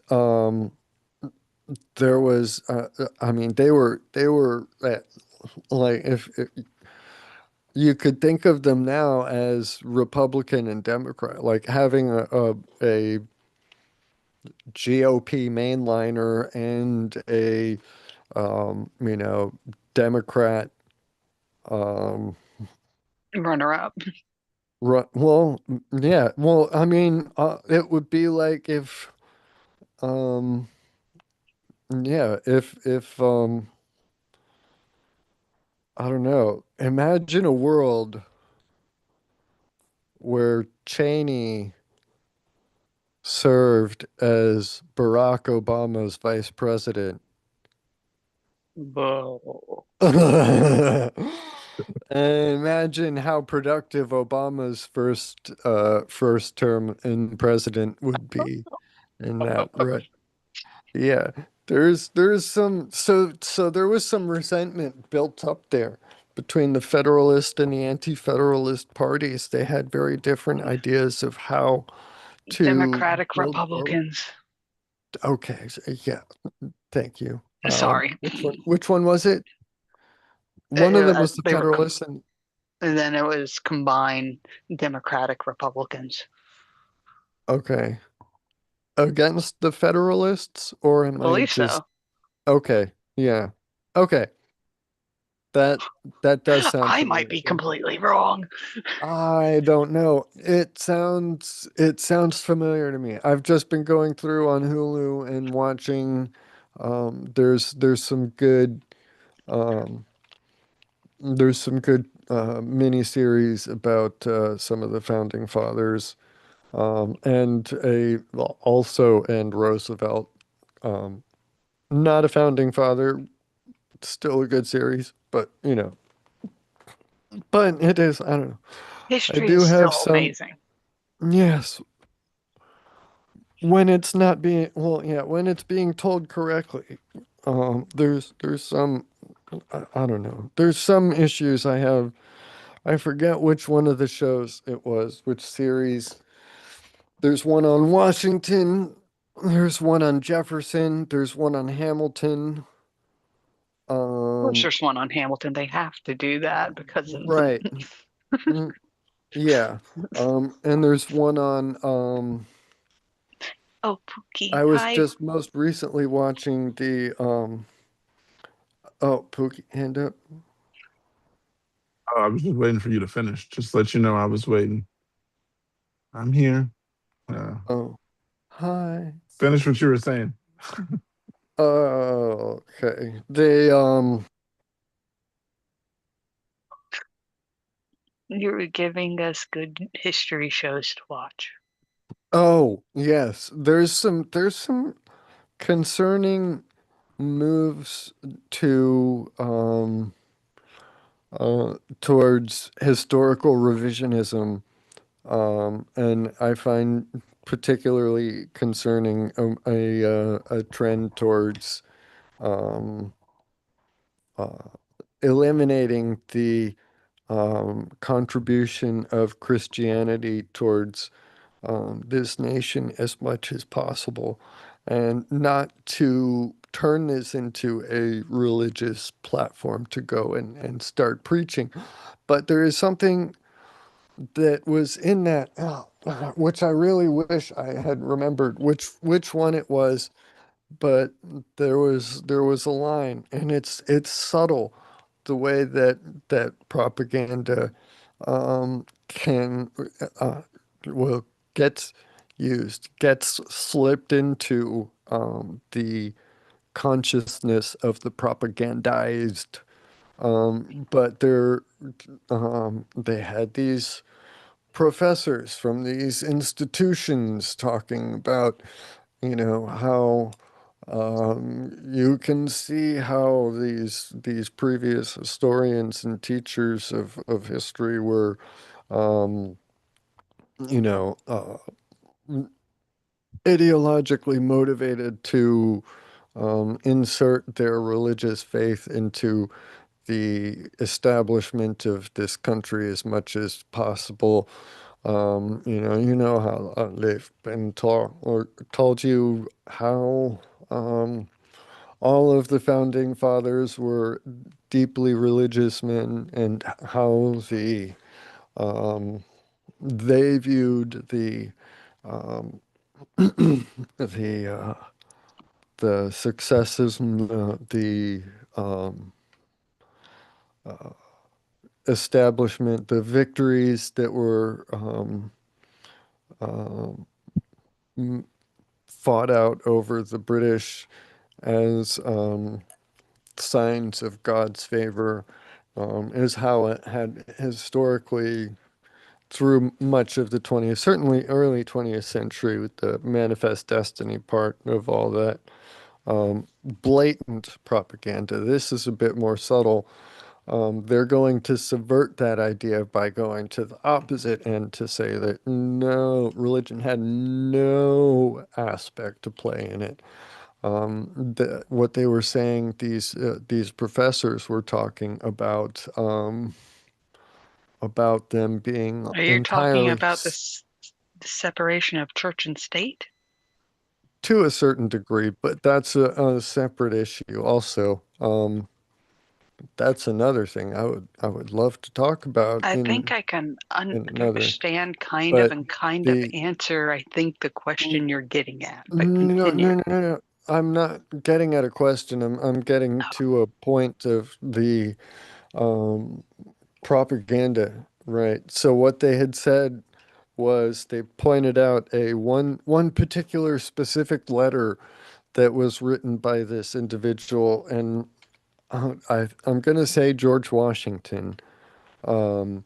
[SPEAKER 1] there was, I mean, they were like if you could think of them now as Republican and Democrat, like having a GOP mainliner and a you know, Democrat. Um,
[SPEAKER 4] Runner up.
[SPEAKER 1] well, yeah. Well, I mean, it would be like if, um, yeah, if I don't know. Imagine a world where Cheney served as Barack Obama's vice president.
[SPEAKER 4] Whoa.
[SPEAKER 1] And imagine how productive Obama's first term in president would be in that, right? Yeah. There's some so there was some resentment built up there between the Federalist and the Anti-Federalist parties. They had very different ideas of how to
[SPEAKER 4] Democratic
[SPEAKER 1] build forward.
[SPEAKER 4] Republicans.
[SPEAKER 1] Okay, yeah, thank you.
[SPEAKER 4] Sorry.
[SPEAKER 1] Which one was it? One of them was the
[SPEAKER 4] They were,
[SPEAKER 1] Federalist and
[SPEAKER 4] and then it was combined Democratic Republicans.
[SPEAKER 1] okay. Against the Federalists, or
[SPEAKER 4] I
[SPEAKER 1] am I
[SPEAKER 4] believe
[SPEAKER 1] just
[SPEAKER 4] so.
[SPEAKER 1] okay? Yeah. Okay. That that does sound
[SPEAKER 4] I might
[SPEAKER 1] familiar.
[SPEAKER 4] be completely wrong.
[SPEAKER 1] I don't know. It sounds familiar to me. I've just been going through on Hulu and watching there's some good um mini series about some of the founding fathers and a well, also and Roosevelt. Um Not a founding father, still a good series, but but it is, I don't know. I
[SPEAKER 4] History
[SPEAKER 1] do
[SPEAKER 4] is
[SPEAKER 1] have
[SPEAKER 4] still
[SPEAKER 1] some,
[SPEAKER 4] amazing.
[SPEAKER 1] yes, when it's not being, well, yeah, when it's being told correctly. There's some, I don't know. There's some issues I have. I forget which one of the shows it was, which series. There's one on Washington, there's one on Jefferson, there's one on Hamilton.
[SPEAKER 4] Of course,
[SPEAKER 1] Um,
[SPEAKER 4] there's one on Hamilton. They have to do that because of
[SPEAKER 1] right. Mm, yeah. And there's one on
[SPEAKER 4] oh, Pookie.
[SPEAKER 1] I was
[SPEAKER 4] Hi.
[SPEAKER 1] just most recently watching the oh, Pookie, hand up.
[SPEAKER 2] Oh, I was just waiting for you to finish. Just to let you know I was waiting. I'm here. Uh,
[SPEAKER 1] Oh, hi.
[SPEAKER 2] finish what you were saying.
[SPEAKER 1] Oh, okay. They
[SPEAKER 4] You're giving us good history shows to watch.
[SPEAKER 1] oh, yes. There's some concerning moves to towards historical revisionism. And I find particularly concerning a trend towards um, uh, eliminating the contribution of Christianity towards this nation as much as possible, and not to turn this into a religious platform to go and start preaching. But there is something that was in that, which I really wish I had remembered which one it was, but there was a line, and it's subtle, the way that propaganda can well gets used, gets slipped into the consciousness of the propagandized. But they had these professors from these institutions talking about, how You can see how these previous historians and teachers of history were, um, you know, ideologically motivated to insert their religious faith into the establishment of this country as much as possible. You know how they've been taught or told you how all of the founding fathers were deeply religious men, and how um, they viewed um, the the successes and the uh, establishment, the victories that were um, m- fought out over the British as signs of God's favor, is how it had historically, through much of the 20th, certainly early 20th century, with the manifest destiny part of all that, blatant propaganda. This is a bit more subtle. They're going to subvert that idea by going to the opposite end to say that no, religion had no aspect to play in it. What they were saying, these professors were talking about them being
[SPEAKER 4] Are you talking
[SPEAKER 1] entirely,
[SPEAKER 4] about the separation of church and state?
[SPEAKER 1] to a certain degree, but that's a separate issue also. That's another thing I would love to talk about
[SPEAKER 4] I think
[SPEAKER 1] in
[SPEAKER 4] I can
[SPEAKER 1] another.
[SPEAKER 4] understand kind of
[SPEAKER 1] But
[SPEAKER 4] and kind of
[SPEAKER 1] the
[SPEAKER 4] answer, I think, the
[SPEAKER 1] n-
[SPEAKER 4] question you're getting at, but
[SPEAKER 1] no,
[SPEAKER 4] continue.
[SPEAKER 1] no, no, no, no. I'm not getting at a question. I'm getting
[SPEAKER 4] Oh,
[SPEAKER 1] to a point of the um, propaganda, right? So what they had said was they pointed out a one particular specific letter that was written by this individual, and I'm going to say George Washington, um,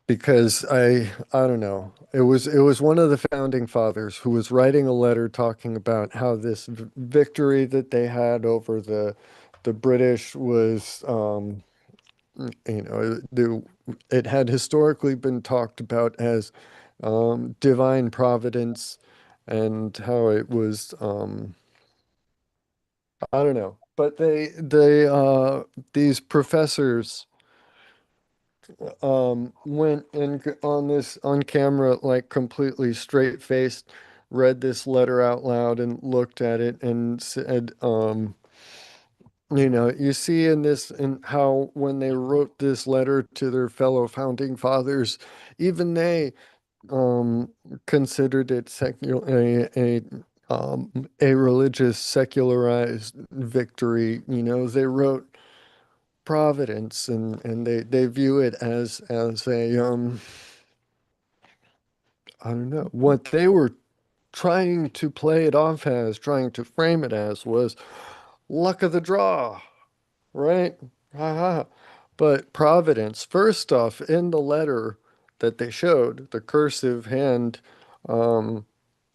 [SPEAKER 1] because I don't know. It was one of the founding fathers who was writing a letter talking about how this victory that they had over the British was, it had historically been talked about as divine providence, and how it was, I don't know. But these professors went and on this on camera, like completely straight faced, read this letter out loud and looked at it and said, you see in this, in how when they wrote this letter to their fellow founding fathers, even they um considered it secular, a religious secularized victory. They wrote providence, and they view it as a I don't know, what they were trying to play it off as, trying to frame it as, was luck of the draw, right? Ha ha. But providence, first off, in the letter that they showed, the cursive hand, um,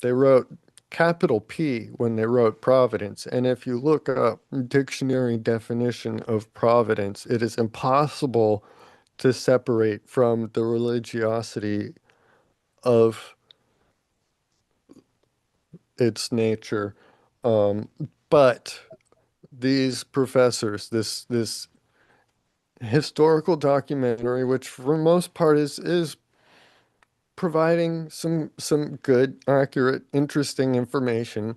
[SPEAKER 1] they wrote capital P when they wrote providence. And if you look up dictionary definition of providence, it is impossible to separate from the religiosity of its nature. Um, but these professors, this historical documentary, which for most part is providing some good, accurate, interesting information,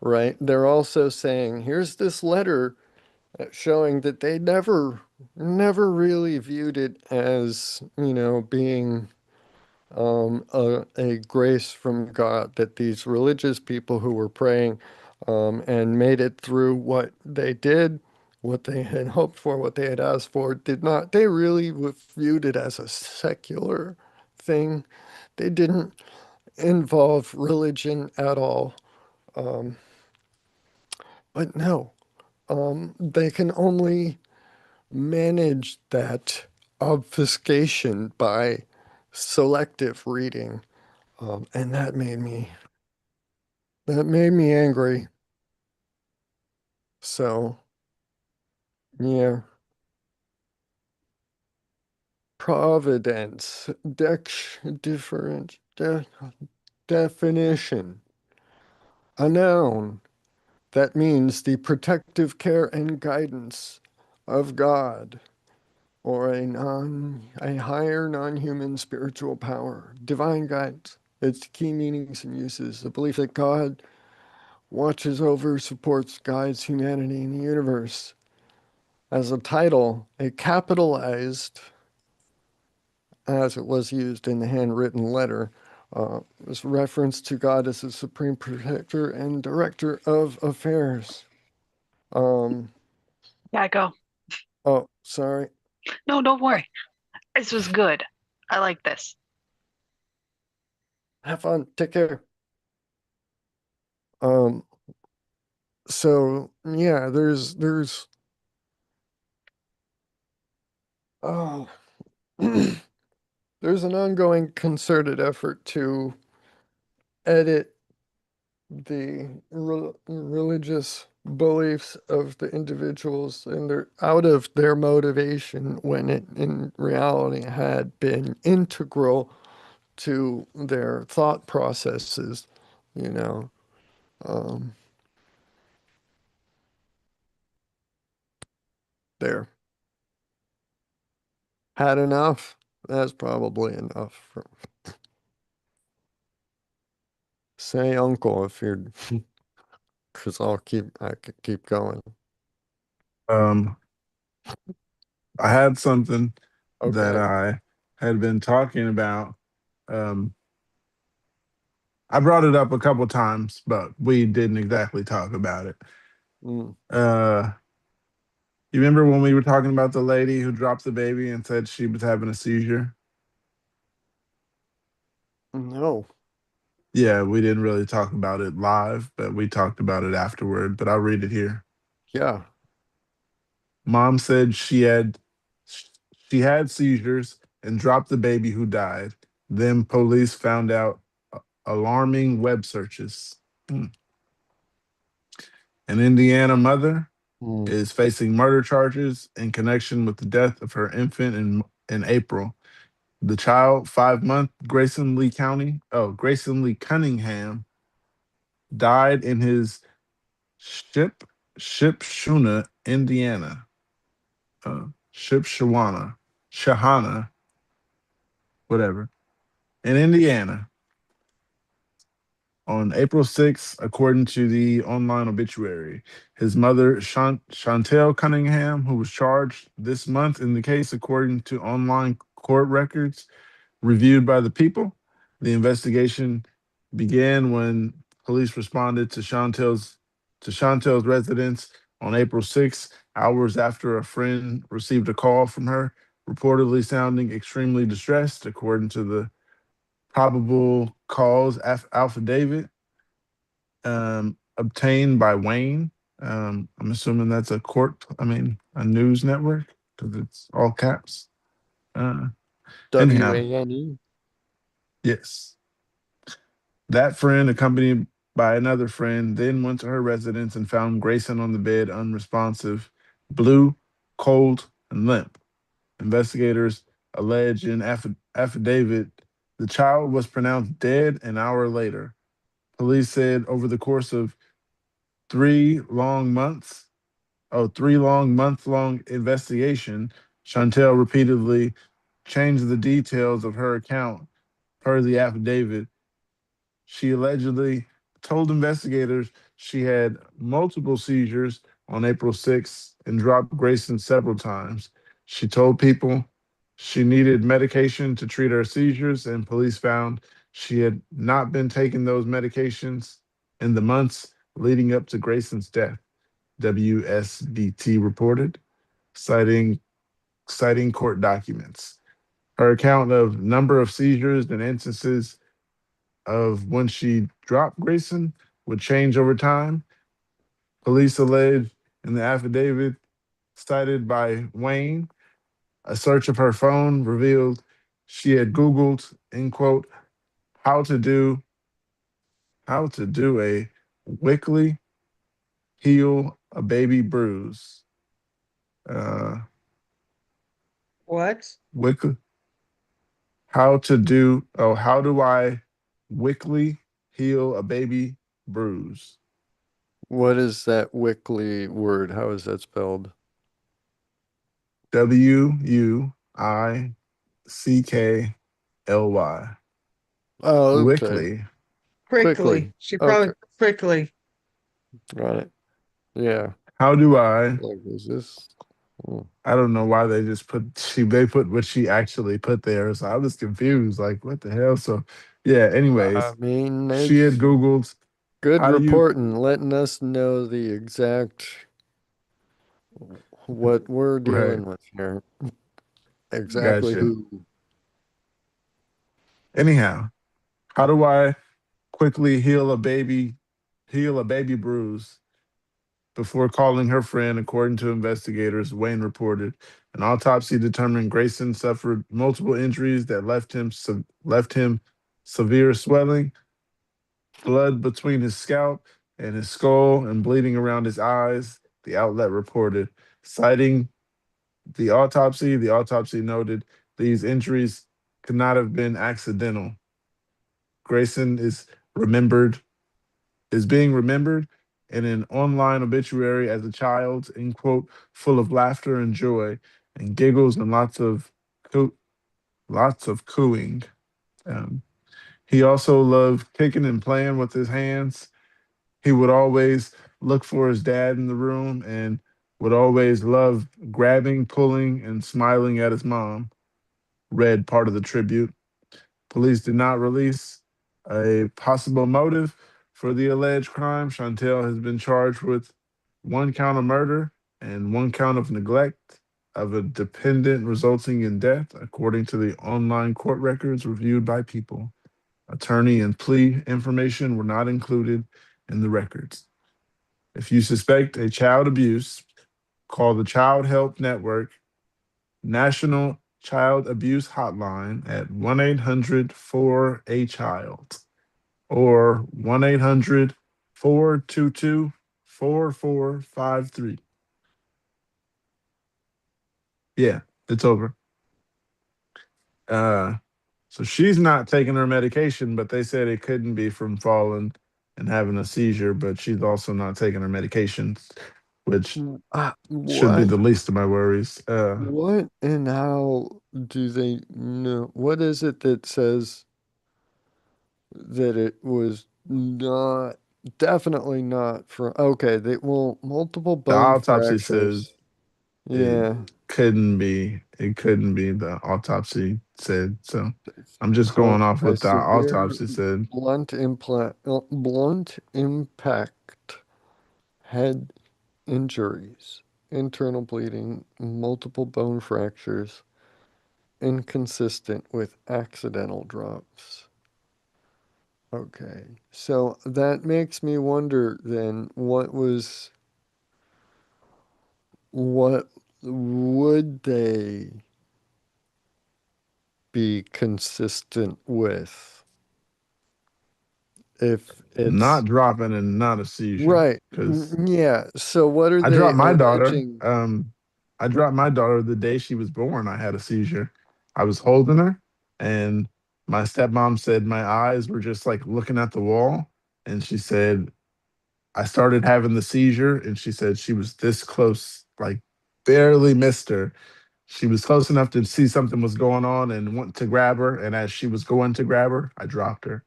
[SPEAKER 1] right? They're also saying, here's this letter showing that they never really viewed it as, being a grace from God, that these religious people who were praying and made it through what they did, what they had hoped for, what they had asked for, did not, they really viewed it as a secular thing. They didn't involve religion at all. Um, but no, they can only manage that obfuscation by selective reading. And that made me angry. So, yeah, providence, different definition. A noun that means the protective care and guidance of God or a higher non-human spiritual power, divine guidance. Its key meanings and uses: the belief that God watches over, supports, guides humanity in the universe. As a title, a capitalized, as it was used in the handwritten letter, was reference to God as the supreme protector and director of affairs. Um,
[SPEAKER 4] Yeah, go.
[SPEAKER 1] oh, sorry.
[SPEAKER 4] No, don't worry. This was good. I like this.
[SPEAKER 1] Have fun. Take care. Um, so yeah, oh, there's an ongoing concerted effort to edit the religious beliefs of the individuals and they're out of their motivation when it in reality had been integral to their thought processes, you know. Um, there. Had enough? That's probably enough. Say uncle if you're, because I could keep going.
[SPEAKER 2] Um, I had something that
[SPEAKER 1] Okay.
[SPEAKER 2] I had been talking about. Um, I brought it up a couple times, but we didn't exactly talk about it.
[SPEAKER 1] Mm,
[SPEAKER 2] Uh, you remember when we were talking about the lady who dropped the baby and said she was having a seizure?
[SPEAKER 1] no.
[SPEAKER 2] Yeah, we didn't really talk about it live, but we talked about it afterward. But I'll read it here.
[SPEAKER 1] Yeah.
[SPEAKER 2] Mom said she had seizures and dropped the baby who died. Then police found out alarming web searches. Hmm. An Indiana mother
[SPEAKER 1] Mm,
[SPEAKER 2] is facing murder charges in connection with the death of her infant in April. The child, 5 month Grayson Lee Cunningham, died in his ship Shipshuna, Indiana. Shahana, whatever, in Indiana on April 6th, according to the online obituary. His mother, Chantel Cunningham, who was charged this month in the case, according to online court records reviewed by the people. The investigation began when police responded to Chantel's residence on April 6th, hours after a friend received a call from her, reportedly sounding extremely distressed, according to the probable cause affidavit obtained by Wayne. I'm assuming that's a news network because it's all caps. Uh, Anyhow,
[SPEAKER 1] WANE.
[SPEAKER 2] yes. That friend, accompanied by another friend, then went to her residence and found Grayson on the bed, unresponsive, blue, cold, and limp. Investigators allege in affidavit the child was pronounced dead an hour later. Police said over the course of 3 long months, 3 long month long investigation, Chantel repeatedly changed the details of her account per the affidavit. She allegedly told investigators she had multiple seizures on April 6th and dropped Grayson several times. She told people she needed medication to treat her seizures, and police found she had not been taking those medications in the months leading up to Grayson's death, WSBT reported, citing court documents. Her account of number of seizures and instances of when she dropped Grayson would change over time. Police allege in the affidavit cited by Wayne, a search of her phone revealed she had Googled, in quote, how to do how to do a weekly heel a baby bruise? Uh,
[SPEAKER 3] What?
[SPEAKER 2] Wick, how do I wickly heal a baby bruise?
[SPEAKER 1] What is that Wickley word? How is that spelled?
[SPEAKER 2] Wuickly.
[SPEAKER 1] Oh, okay.
[SPEAKER 2] Wickly.
[SPEAKER 3] Quickly.
[SPEAKER 1] Quickly.
[SPEAKER 3] She
[SPEAKER 1] Okay.
[SPEAKER 3] probably quickly.
[SPEAKER 1] Got it. Yeah.
[SPEAKER 2] How do I?
[SPEAKER 1] Like, is this? Oh.
[SPEAKER 2] I don't know why they just they put what she actually put there. So I was confused. Like, what the hell? So yeah,
[SPEAKER 1] I
[SPEAKER 2] anyways,
[SPEAKER 1] mean,
[SPEAKER 2] she had
[SPEAKER 1] it's
[SPEAKER 2] Googled
[SPEAKER 1] good
[SPEAKER 2] how do you
[SPEAKER 1] reporting, letting us know the exact what we're
[SPEAKER 2] right,
[SPEAKER 1] dealing with here. Exactly
[SPEAKER 2] gotcha.
[SPEAKER 1] who.
[SPEAKER 2] Anyhow, how do I quickly heal a baby bruise? Before calling her friend, according to investigators, Wayne reported an autopsy determined Grayson suffered multiple injuries that left him severe swelling, blood between his scalp and his skull, and bleeding around his eyes. The outlet reported, citing the autopsy noted these injuries could not have been accidental. Grayson remembered is being remembered in an online obituary as a child, in quote, full of laughter and joy and giggles and coo- lots of cooing. Um, he also loved kicking and playing with his hands. He would always look for his dad in the room and would always love grabbing, pulling, and smiling at his mom. Read part of the tribute. Police did not release a possible motive for the alleged crime. Chantel has been charged with one count of murder and one count of neglect of a dependent resulting in death, according to the online court records reviewed by People. Attorney and plea information were not included in the records. If you suspect a child abuse, call the Child Help Network National Child Abuse Hotline at 1 800 4 a Child or 1 800 422 4453. Yeah, it's over. Uh, so she's not taking her medication, but they said it couldn't be from falling and having a seizure, but she's also not taking her medications, which should be
[SPEAKER 1] What?
[SPEAKER 2] the least of my worries.
[SPEAKER 1] What and how do they know? What is it that says that it was not, definitely not from, okay, they, well, multiple
[SPEAKER 2] The
[SPEAKER 1] bone
[SPEAKER 2] autopsy says
[SPEAKER 1] fractures.
[SPEAKER 2] it
[SPEAKER 1] Yeah.
[SPEAKER 2] couldn't be the autopsy said. So I'm just going
[SPEAKER 1] Caused
[SPEAKER 2] off
[SPEAKER 1] by
[SPEAKER 2] what the
[SPEAKER 1] severe
[SPEAKER 2] autopsy said.
[SPEAKER 1] blunt impact head injuries, internal bleeding, multiple bone fractures, inconsistent with accidental drops. Okay, so that makes me wonder then what would they be consistent with if
[SPEAKER 2] Not
[SPEAKER 1] it's
[SPEAKER 2] dropping and not a seizure.
[SPEAKER 1] right?
[SPEAKER 2] Because
[SPEAKER 1] Yeah, so what are
[SPEAKER 2] I
[SPEAKER 1] they
[SPEAKER 2] dropped my daughter.
[SPEAKER 1] alleging?
[SPEAKER 2] I dropped my daughter the day she was born. I had a seizure. I was holding her, and my stepmom said my eyes were just like looking at the wall. And she said, I started having the seizure, and she said she was this close, like barely missed her. She was close enough to see something was going on and went to grab her. And as she was going to grab her, I dropped her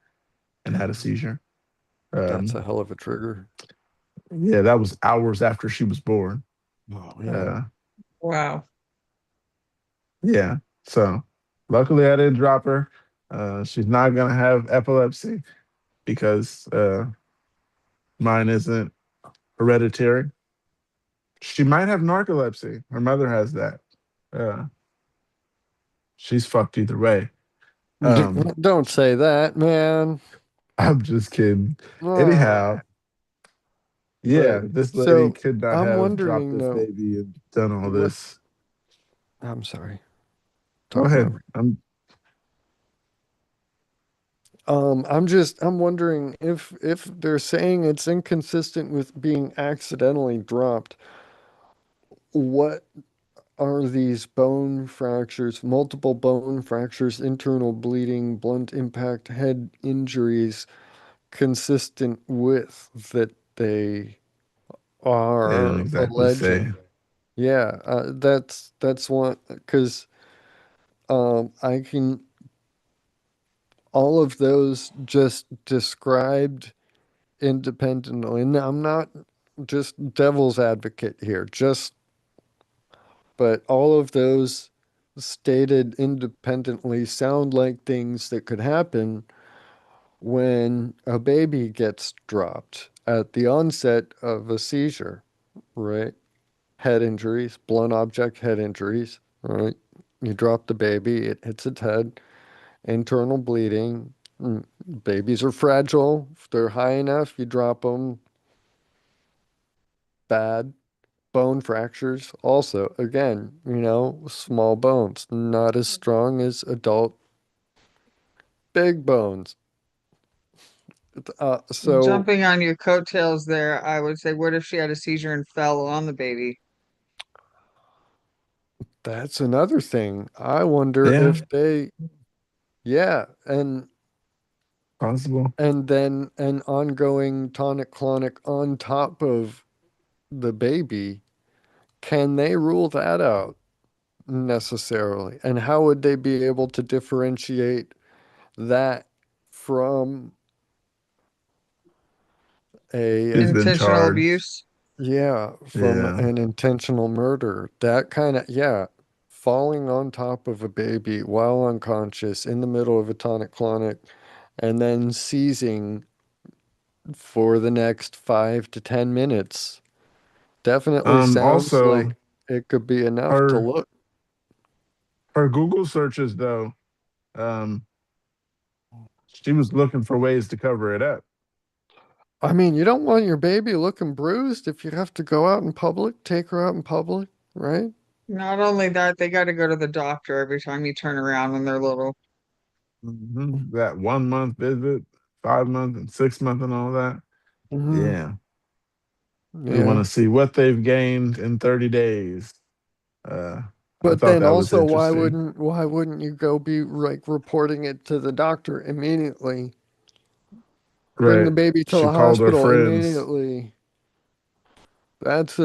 [SPEAKER 2] and had a seizure.
[SPEAKER 1] That's
[SPEAKER 2] Um,
[SPEAKER 1] a hell of a trigger.
[SPEAKER 2] yeah, that was hours after she was born.
[SPEAKER 1] Oh yeah.
[SPEAKER 2] Uh,
[SPEAKER 3] Wow.
[SPEAKER 2] yeah. So luckily I didn't drop her. She's not gonna have epilepsy because mine isn't hereditary. She might have narcolepsy. Her mother has that. Uh, she's fucked either way. Um,
[SPEAKER 1] Don't say that, man.
[SPEAKER 2] I'm just kidding.
[SPEAKER 1] Ah,
[SPEAKER 2] Anyhow, yeah,
[SPEAKER 1] but
[SPEAKER 2] this lady
[SPEAKER 1] so
[SPEAKER 2] could not
[SPEAKER 1] I'm
[SPEAKER 2] have dropped
[SPEAKER 1] wondering
[SPEAKER 2] this
[SPEAKER 1] though,
[SPEAKER 2] baby and done all
[SPEAKER 1] what
[SPEAKER 2] this.
[SPEAKER 1] I'm sorry.
[SPEAKER 2] Go
[SPEAKER 1] Talk
[SPEAKER 2] ahead.
[SPEAKER 1] over. I'm wondering if they're saying it's inconsistent with being accidentally dropped, what are these bone fractures, multiple bone fractures, internal bleeding, blunt impact head injuries consistent with that they
[SPEAKER 2] They didn't
[SPEAKER 1] are
[SPEAKER 2] exactly say.
[SPEAKER 1] alleging? Yeah, that's one because I can all of those just described independently. And I'm not just devil's advocate here, just but all of those stated independently sound like things that could happen when a baby gets dropped at the onset of a seizure, right? Head injuries, blunt object head injuries, right? You drop the baby, it hits its head, internal bleeding. Babies are fragile. If they're high enough, you drop them, bad. Bone fractures, also, again, small bones, not as strong as adult big bones. So
[SPEAKER 3] Jumping on your coattails there, I would say, what if she had a seizure and fell on the baby?
[SPEAKER 1] that's another thing. I wonder
[SPEAKER 2] Yeah,
[SPEAKER 1] if they, yeah,
[SPEAKER 2] possible.
[SPEAKER 1] and then an ongoing tonic clonic on top of the baby. Can they rule that out necessarily? And how would they be able to differentiate that from
[SPEAKER 2] She's
[SPEAKER 1] a
[SPEAKER 2] been
[SPEAKER 3] Intentional
[SPEAKER 2] charged.
[SPEAKER 3] abuse?
[SPEAKER 1] yeah, from
[SPEAKER 2] Yeah.
[SPEAKER 1] an intentional murder? That kind of, yeah, falling on top of a baby while unconscious in the middle of a tonic-clonic and then seizing for the next 5 to 10 minutes definitely sounds
[SPEAKER 2] Also,
[SPEAKER 1] like it could be enough to
[SPEAKER 2] her
[SPEAKER 1] look.
[SPEAKER 2] her Google searches though, um, she was looking for ways to cover it up.
[SPEAKER 1] I mean, you don't want your baby looking bruised if you have to go out in public, take her out in public, right?
[SPEAKER 3] Not only that, they got to go to the doctor every time you turn around when they're little.
[SPEAKER 2] That 1 month visit, 5 month and 6 month and all that.
[SPEAKER 1] Hmm.
[SPEAKER 2] Yeah. We want
[SPEAKER 1] Yeah.
[SPEAKER 2] to see what they've gained in 30 days. Uh, I
[SPEAKER 1] But
[SPEAKER 2] thought
[SPEAKER 1] then
[SPEAKER 2] that was
[SPEAKER 1] also,
[SPEAKER 2] interesting.
[SPEAKER 1] why wouldn't you go be like reporting it to the doctor immediately? Bring the
[SPEAKER 2] Right.
[SPEAKER 1] baby to
[SPEAKER 2] She
[SPEAKER 1] the
[SPEAKER 2] called her
[SPEAKER 1] hospital
[SPEAKER 2] friends.
[SPEAKER 1] immediately. That's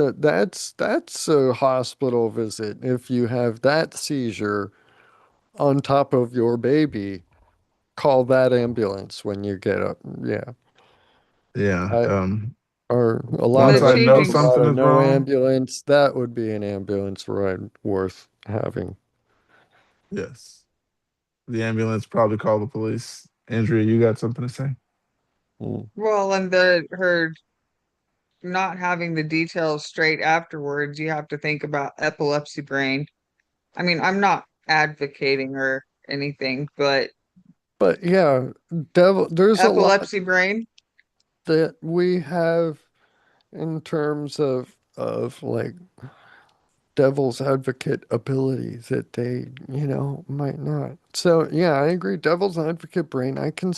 [SPEAKER 1] a hospital visit. If you have that seizure on top of your baby, call that ambulance when you get up. Yeah.
[SPEAKER 2] Yeah.
[SPEAKER 1] I or a lot
[SPEAKER 2] Once
[SPEAKER 3] The
[SPEAKER 1] of
[SPEAKER 2] I
[SPEAKER 1] it
[SPEAKER 2] know
[SPEAKER 1] knows
[SPEAKER 3] changing,
[SPEAKER 1] a lot
[SPEAKER 2] something
[SPEAKER 1] of
[SPEAKER 2] is
[SPEAKER 1] no
[SPEAKER 2] wrong,
[SPEAKER 1] ambulance. That would be an ambulance ride worth having.
[SPEAKER 2] yes, the ambulance probably called the police. Andrea, you got something to say?
[SPEAKER 1] Mm.
[SPEAKER 3] well, and the her not having the details straight afterwards, you have to think about epilepsy brain. I mean, I'm not advocating or anything, but
[SPEAKER 1] But yeah, there's a lot
[SPEAKER 3] epilepsy brain,
[SPEAKER 1] that we have in terms of like devil's advocate abilities that they, might not. So yeah, I agree. Devil's advocate brain, I can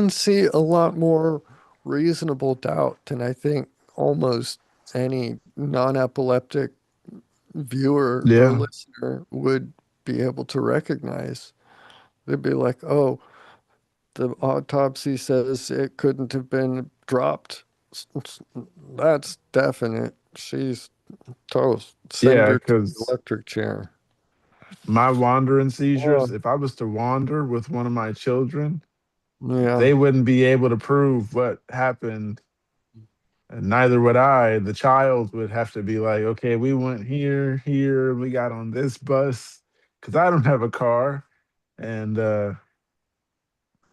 [SPEAKER 1] see a lot more reasonable doubt than I think almost any non-epileptic viewer or
[SPEAKER 2] Yeah.
[SPEAKER 1] listener would be able to recognize. They'd be like, "Oh, the autopsy says it couldn't have been dropped. That's definite. She's toast. Send
[SPEAKER 2] Yeah,
[SPEAKER 1] her to the
[SPEAKER 2] because
[SPEAKER 1] electric chair."
[SPEAKER 2] my wandering seizures,
[SPEAKER 1] Oh,
[SPEAKER 2] if I was to wander with one of my children,
[SPEAKER 1] yeah.
[SPEAKER 2] they wouldn't be able to prove what happened. And neither would I. The child would have to be like, okay, we went here, here, we got on this bus, because I don't have a car. And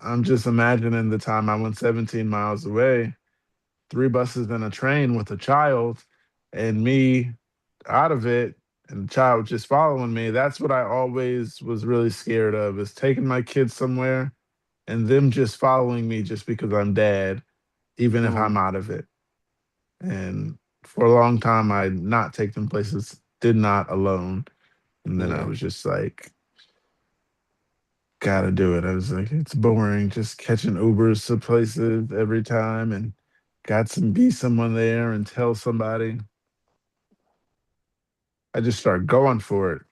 [SPEAKER 2] I'm just imagining the time I went 17 miles away, three buses and a train with a child, and me out of it, and the child just following me. That's what I always was really scared of, is taking my kids somewhere and them just following me just because I'm dad, even if
[SPEAKER 1] Mm,
[SPEAKER 2] I'm out of it. And for a long time, I not take them places, did not alone. And then I
[SPEAKER 1] yeah.
[SPEAKER 2] was just like, gotta do it. I was like, it's boring just catching Ubers to places every time and got some be someone there and tell somebody. I just start going for it.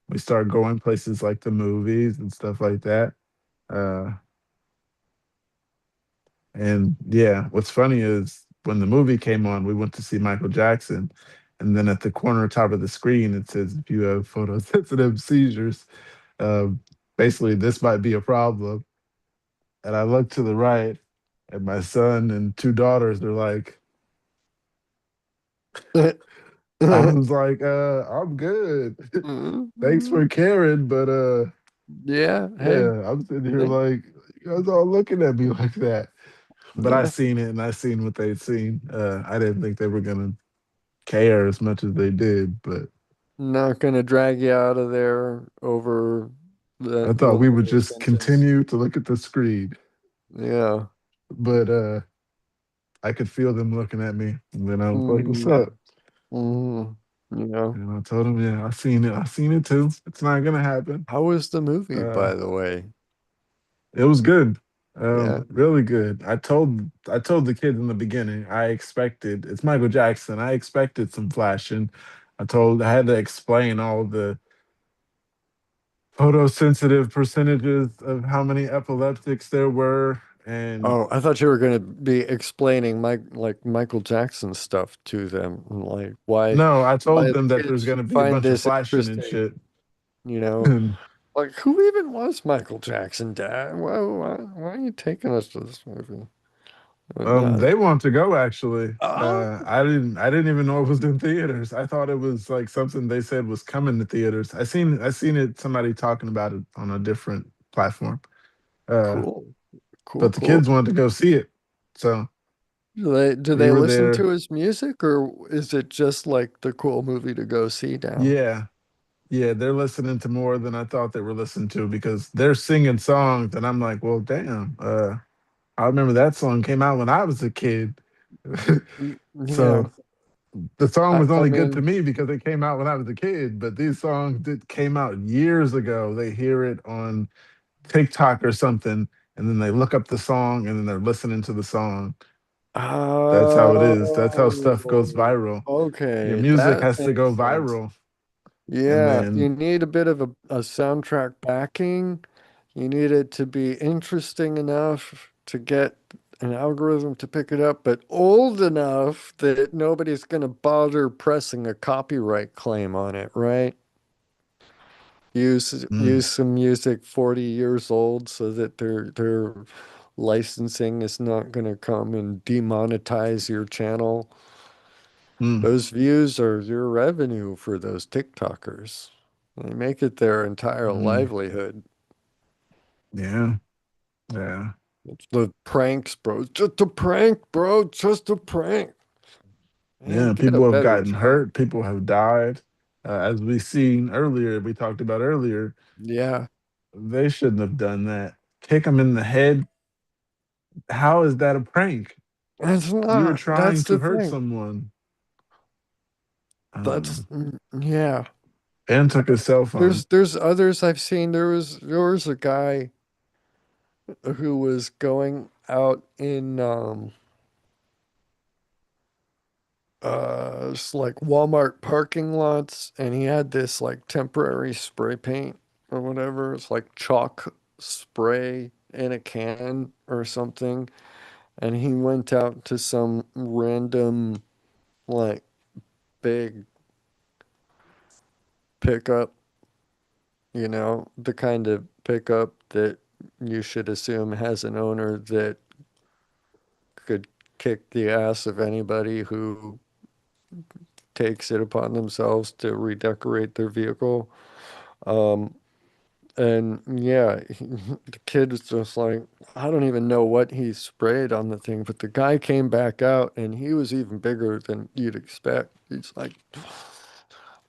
[SPEAKER 2] We start going places like the movies and stuff like that. Uh, and yeah, what's funny is when the movie came on, we went to see Michael Jackson. And then at the corner top of the screen, it says, if you have photosensitive seizures, uh, basically this might be a problem. And I look to the right, and my son and two daughters are like, I was like, I'm good. Thanks for caring, but
[SPEAKER 1] Yeah, hey,
[SPEAKER 2] yeah, I'm sitting here
[SPEAKER 1] they,
[SPEAKER 2] like, you guys all looking at me like that. But I
[SPEAKER 1] yeah,
[SPEAKER 2] seen it and I seen what they'd seen. I didn't think they were gonna care as much as they did, but
[SPEAKER 1] not gonna drag you out of there over
[SPEAKER 2] I
[SPEAKER 1] that
[SPEAKER 2] thought
[SPEAKER 1] one
[SPEAKER 2] we would
[SPEAKER 1] little
[SPEAKER 2] just
[SPEAKER 1] sentence.
[SPEAKER 2] continue to look at the screen.
[SPEAKER 1] Yeah.
[SPEAKER 2] But I could feel them looking at me. And then I was like, what's
[SPEAKER 1] Mm,
[SPEAKER 2] up?
[SPEAKER 1] mm, yeah.
[SPEAKER 2] And I told him, yeah, I seen it. I seen it too. It's not gonna happen.
[SPEAKER 1] How was the movie,
[SPEAKER 2] Uh,
[SPEAKER 1] by the way?
[SPEAKER 2] it was good.
[SPEAKER 1] Yeah.
[SPEAKER 2] Really good. I told the kids in the beginning, I expected it's Michael Jackson. I expected some flashing. I had to explain all the photosensitive percentages of how many epileptics there were. And
[SPEAKER 1] Oh, I thought you were gonna be explaining Michael Jackson stuff to them, like
[SPEAKER 2] no, I
[SPEAKER 1] why
[SPEAKER 2] told
[SPEAKER 1] the
[SPEAKER 2] them that there's
[SPEAKER 1] kids
[SPEAKER 2] gonna
[SPEAKER 1] should
[SPEAKER 2] be a
[SPEAKER 1] find
[SPEAKER 2] bunch of
[SPEAKER 1] this
[SPEAKER 2] flashing and
[SPEAKER 1] interesting,
[SPEAKER 2] shit.
[SPEAKER 1] you know?
[SPEAKER 2] And
[SPEAKER 1] Like, who even was Michael Jackson, Dad? Why are you taking us to this movie? No.
[SPEAKER 2] they want to go actually.
[SPEAKER 1] Oh,
[SPEAKER 2] I didn't even know it was in theaters. I thought it was like something they said was coming to theaters. I seen it somebody talking about it on a different platform. Uh,
[SPEAKER 1] cool, cool,
[SPEAKER 2] but the kids
[SPEAKER 1] cool.
[SPEAKER 2] wanted to go see it. So
[SPEAKER 1] Do
[SPEAKER 2] we
[SPEAKER 1] they
[SPEAKER 2] were
[SPEAKER 1] listen
[SPEAKER 2] there.
[SPEAKER 1] to his music, or is it just like the cool movie to go see now?
[SPEAKER 2] Yeah. Yeah, they're listening to more than I thought they were listening to because they're singing songs and I'm like, well, damn. I remember that song came out when I was a kid.
[SPEAKER 1] Yeah,
[SPEAKER 2] So the song was
[SPEAKER 1] I
[SPEAKER 2] only good to
[SPEAKER 1] mean,
[SPEAKER 2] me because it came out when I was a kid, but these songs that came out years ago, they hear it on TikTok or something, and then they look up the song and then they're listening to the song. That's how it is. That's how stuff goes
[SPEAKER 1] oh,
[SPEAKER 2] viral. Your
[SPEAKER 1] okay,
[SPEAKER 2] music
[SPEAKER 1] that
[SPEAKER 2] has to
[SPEAKER 1] makes
[SPEAKER 2] go
[SPEAKER 1] sense.
[SPEAKER 2] viral. And
[SPEAKER 1] Yeah, you
[SPEAKER 2] then,
[SPEAKER 1] need a bit of a soundtrack backing. You need it to be interesting enough to get an algorithm to pick it up, but old enough that nobody's going to bother pressing a copyright claim on it, right?
[SPEAKER 2] mm,
[SPEAKER 1] Use some music 40 years old so that their licensing is not going to come and demonetize your channel.
[SPEAKER 2] mm,
[SPEAKER 1] Those views are your revenue for those TikTokers. They make it their entire
[SPEAKER 2] mm,
[SPEAKER 1] livelihood.
[SPEAKER 2] yeah, yeah.
[SPEAKER 1] It's the pranks, bro. It's just a prank, bro. It's just a prank.
[SPEAKER 2] Yeah,
[SPEAKER 1] Man, get a
[SPEAKER 2] people have
[SPEAKER 1] better
[SPEAKER 2] gotten
[SPEAKER 1] job.
[SPEAKER 2] hurt. People have died. As we seen earlier, we talked about earlier,
[SPEAKER 1] Yeah,
[SPEAKER 2] they shouldn't have done that. Kick them in the head. How is that a prank?
[SPEAKER 1] it's
[SPEAKER 2] You were
[SPEAKER 1] not.
[SPEAKER 2] trying
[SPEAKER 1] That's
[SPEAKER 2] to
[SPEAKER 1] the
[SPEAKER 2] hurt
[SPEAKER 1] thing.
[SPEAKER 2] someone. I don't know.
[SPEAKER 1] Yeah.
[SPEAKER 2] And took his cell phone.
[SPEAKER 1] There's others I've seen. There was a guy who was going out in it's like Walmart parking lots, and he had this like temporary spray paint or whatever. It's like chalk spray in a can or something. And he went out to some random like big pickup, the kind of pickup that you should assume has an owner that could kick the ass of anybody who takes it upon themselves to redecorate their vehicle. Um, and yeah, the kid was just like, I don't even know what he sprayed on the thing, but the guy came back out and he was even bigger than you'd expect. He's like